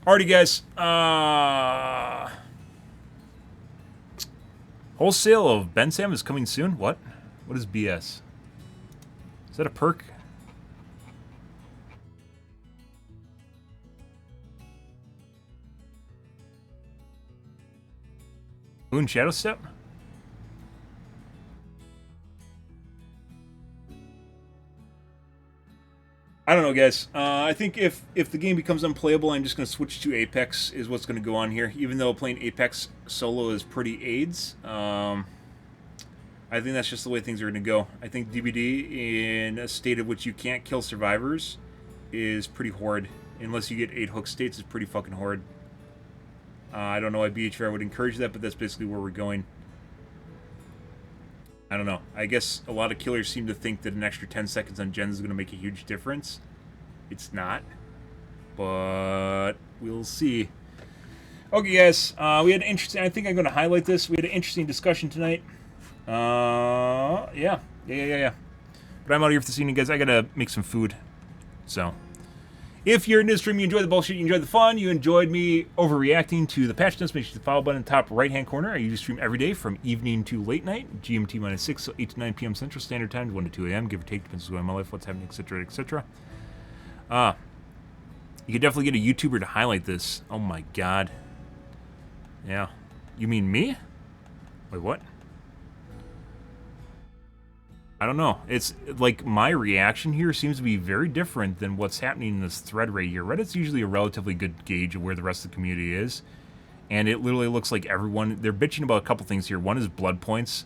Alrighty, guys. Wholesale of Bensam is coming soon? What? What is BS? Is that a perk? Moon Shadow Step? I don't know, guys. I think if the game becomes unplayable, I'm just going to switch to Apex is what's going to go on here. Even though playing Apex solo is pretty AIDS, I think that's just the way things are going to go. I think DBD, in a state of which you can't kill survivors, is pretty horrid. Unless you get 8 hook states, it's pretty fucking horrid. I don't know why BHR would encourage that, but that's basically where we're going. I don't know. I guess a lot of killers seem to think that an extra 10 seconds on gens is going to make a huge difference. It's not. But we'll see. Okay, guys. We had an interesting... I think I'm going to highlight this. We had an interesting discussion tonight. Yeah. But I'm out here for this evening, guys. I got to make some food. So, If you're in this stream, you enjoy the bullshit, you enjoy the fun, you enjoyed me overreacting to the patch notes, make sure the follow button in the top right-hand corner. I usually stream every day from evening to late night, GMT minus 6, so 8 to 9 p.m. Central Standard Time, 1 to 2 a.m., give or take, depends on my life, what's happening, etc., etc. You could definitely get a YouTuber to highlight this. Oh my god. Yeah. You mean me? Wait, what? I don't know. It's like my reaction here seems to be very different than what's happening in this thread right here. Reddit's usually a relatively good gauge of where the rest of the community is. And it literally looks like everyone... They're bitching about a couple things here. One is blood points,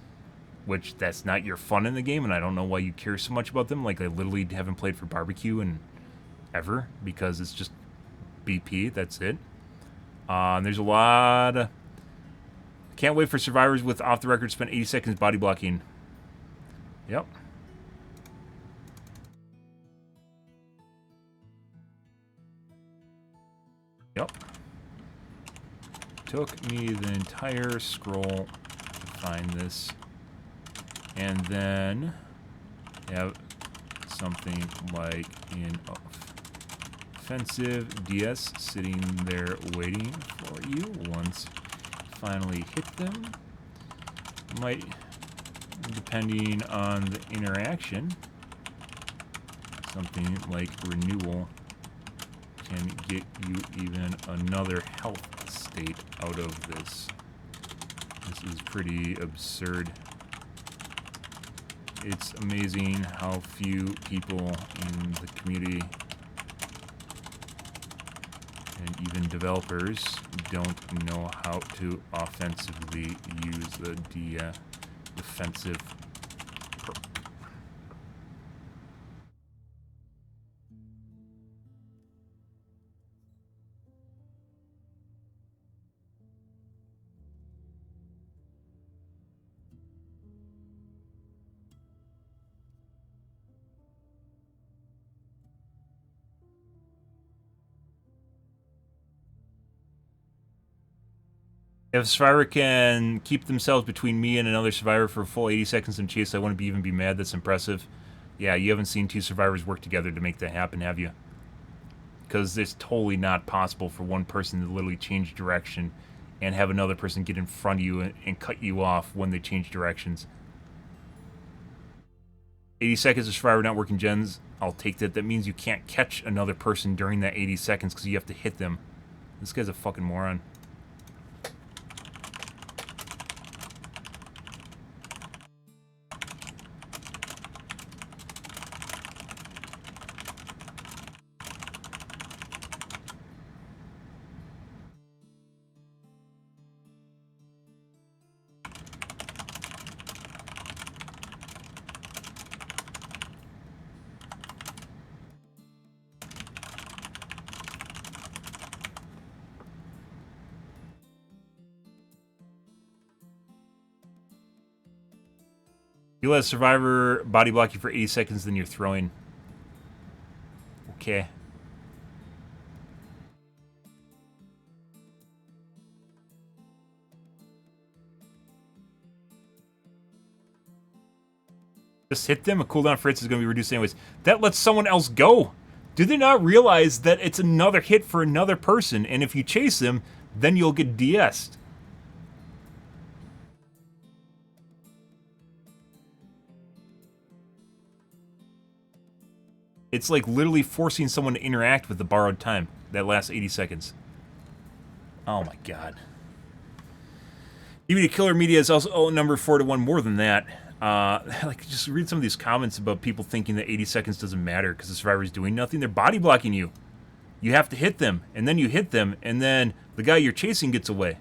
which that's not your fun in the game, and I don't know why you care so much about them. Like, I literally haven't played for barbecue in ever, because it's just BP, that's it. And there's a lot of... Can't wait for survivors with off-the-record spend 80 seconds body blocking. Yep. Yep. Took me the entire scroll to find this. And then have something like an offensive DS sitting there waiting for you. Once finally hit them, might, depending on the interaction, something like renewal can get you even another health state out of this. This is pretty absurd. It's amazing how few people in the community and even developers don't know how to offensively use the defensive perk. If a survivor can keep themselves between me and another survivor for a full 80 seconds in chase, I wouldn't even be mad. That's impressive. Yeah, you haven't seen two survivors work together to make that happen, have you? Because it's totally not possible for one person to literally change direction and have another person get in front of you and cut you off when they change directions. 80 seconds of survivor not working gens, I'll take that. That means you can't catch another person during that 80 seconds because you have to hit them. This guy's a fucking moron. You let a survivor body block you for 80 seconds, then you're throwing. Okay. Just hit them. A cooldown for hits is going to be reduced anyways. That lets someone else go. Do they not realize that it's another hit for another person, and if you chase them, then you'll get DS'd? It's like literally forcing someone to interact with the borrowed time. That last 80 seconds. Oh my god. Even Killer Media is also number 4 to 1 more than that. Like, just read some of these comments about people thinking that 80 seconds doesn't matter because the survivor's doing nothing. They're body blocking you. You have to hit them, and then you hit them, and then the guy you're chasing gets away.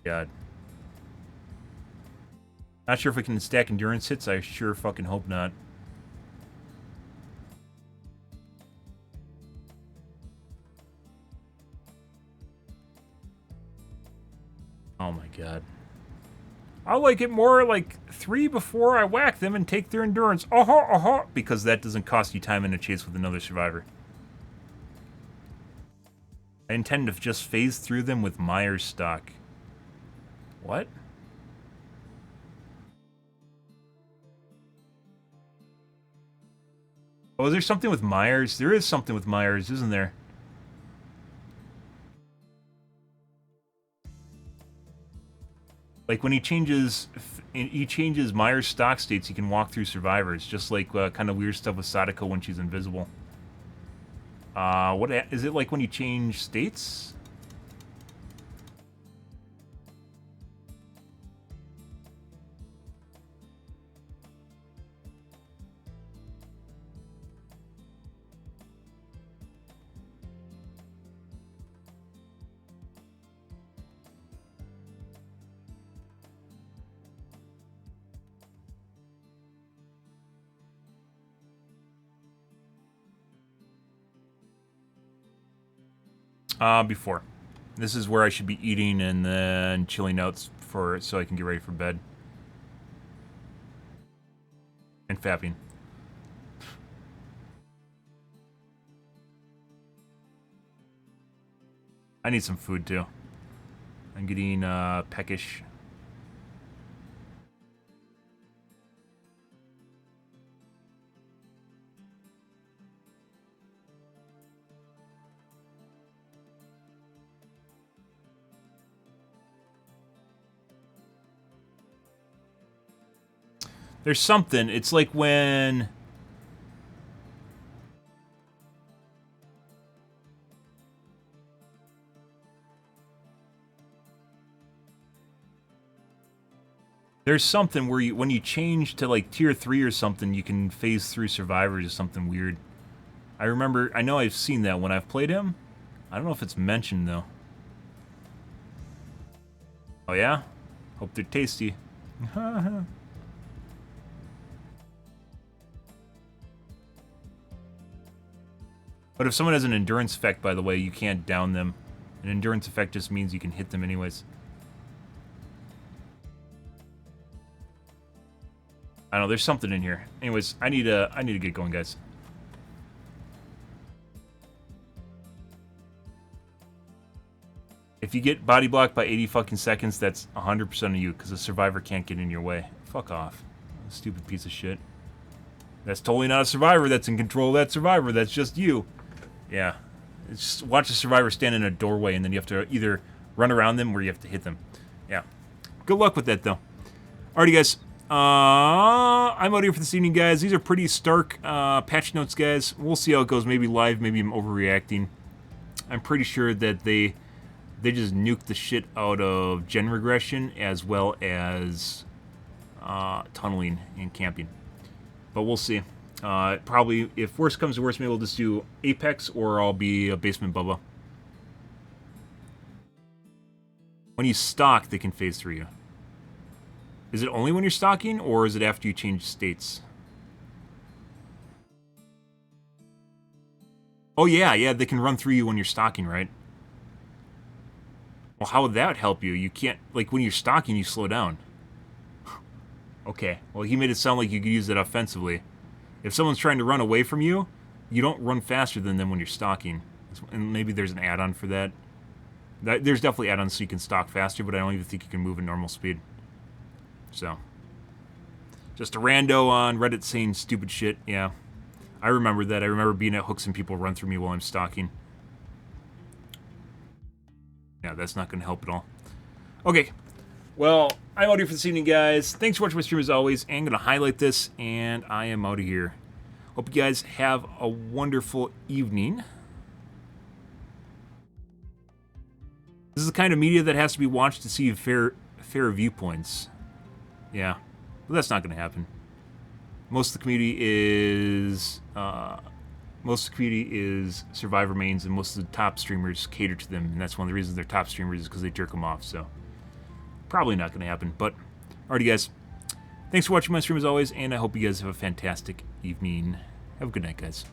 God. Not sure if we can stack endurance hits. I sure fucking hope not. Oh my god. I'll like it more like 3 before I whack them and take their endurance. Because that doesn't cost you time in a chase with another survivor. I intend to just phase through them with Myers stock. What? Oh, is there something with Myers? There is something with Myers, isn't there? Like when he changes Myers' stock states, he can walk through survivors, just like kind of weird stuff with Sadako when she's invisible. What is it like when you change states? Before. This is where I should be eating and then chilling out so I can get ready for bed. And fapping. I need some food too. I'm getting peckish. There's something. It's like when... There's something where when you change to like tier 3 or something, you can phase through survivors or something weird. I know I've seen that when I've played him. I don't know if it's mentioned though. Oh yeah? Hope they're tasty. But if someone has an endurance effect, by the way, you can't down them. An endurance effect just means you can hit them anyways. I don't know, there's something in here. Anyways, I need to get going, guys. If you get body blocked by 80 fucking seconds, that's 100% of you, because the survivor can't get in your way. Fuck off. Stupid piece of shit. That's totally not a survivor that's in control of that survivor. That's just you. Yeah. It's just watch a survivor stand in a doorway, and then you have to either run around them or you have to hit them. Yeah. Good luck with that, though. Alrighty, guys. I'm out here for this evening, guys. These are pretty stark patch notes, guys. We'll see how it goes. Maybe live, maybe I'm overreacting. I'm pretty sure that they just nuked the shit out of gen regression as well as tunneling and camping. But we'll see. Probably, if worse comes to worse, maybe we'll just do Apex or I'll be a Basement Bubba. When you stock, they can phase through you. Is it only when you're stocking, or is it after you change states? Oh yeah, they can run through you when you're stocking, right? Well, how would that help you? You can't, like, when you're stocking, you slow down. Okay, well, he made it sound like you could use it offensively. If someone's trying to run away from you, you don't run faster than them when you're stalking. And maybe there's an add-on for that. There's definitely add-ons so you can stalk faster, but I don't even think you can move at normal speed. So. Just a rando on Reddit saying stupid shit, yeah. I remember that. I remember being at hooks and people run through me while I'm stalking. Yeah, that's not going to help at all. Okay. Well, I'm out here for this evening, guys. Thanks for watching my stream as always. I'm going to highlight this, and I am out of here. Hope you guys have a wonderful evening. This is the kind of media that has to be watched to see fair viewpoints. Yeah, but that's not going to happen. Most of the community is Survivor mains, and most of the top streamers cater to them, and that's one of the reasons they're top streamers is because they jerk them off. So. Probably not going to happen, but alrighty, guys. Thanks for watching my stream as always, and I hope you guys have a fantastic evening. Have a good night, guys.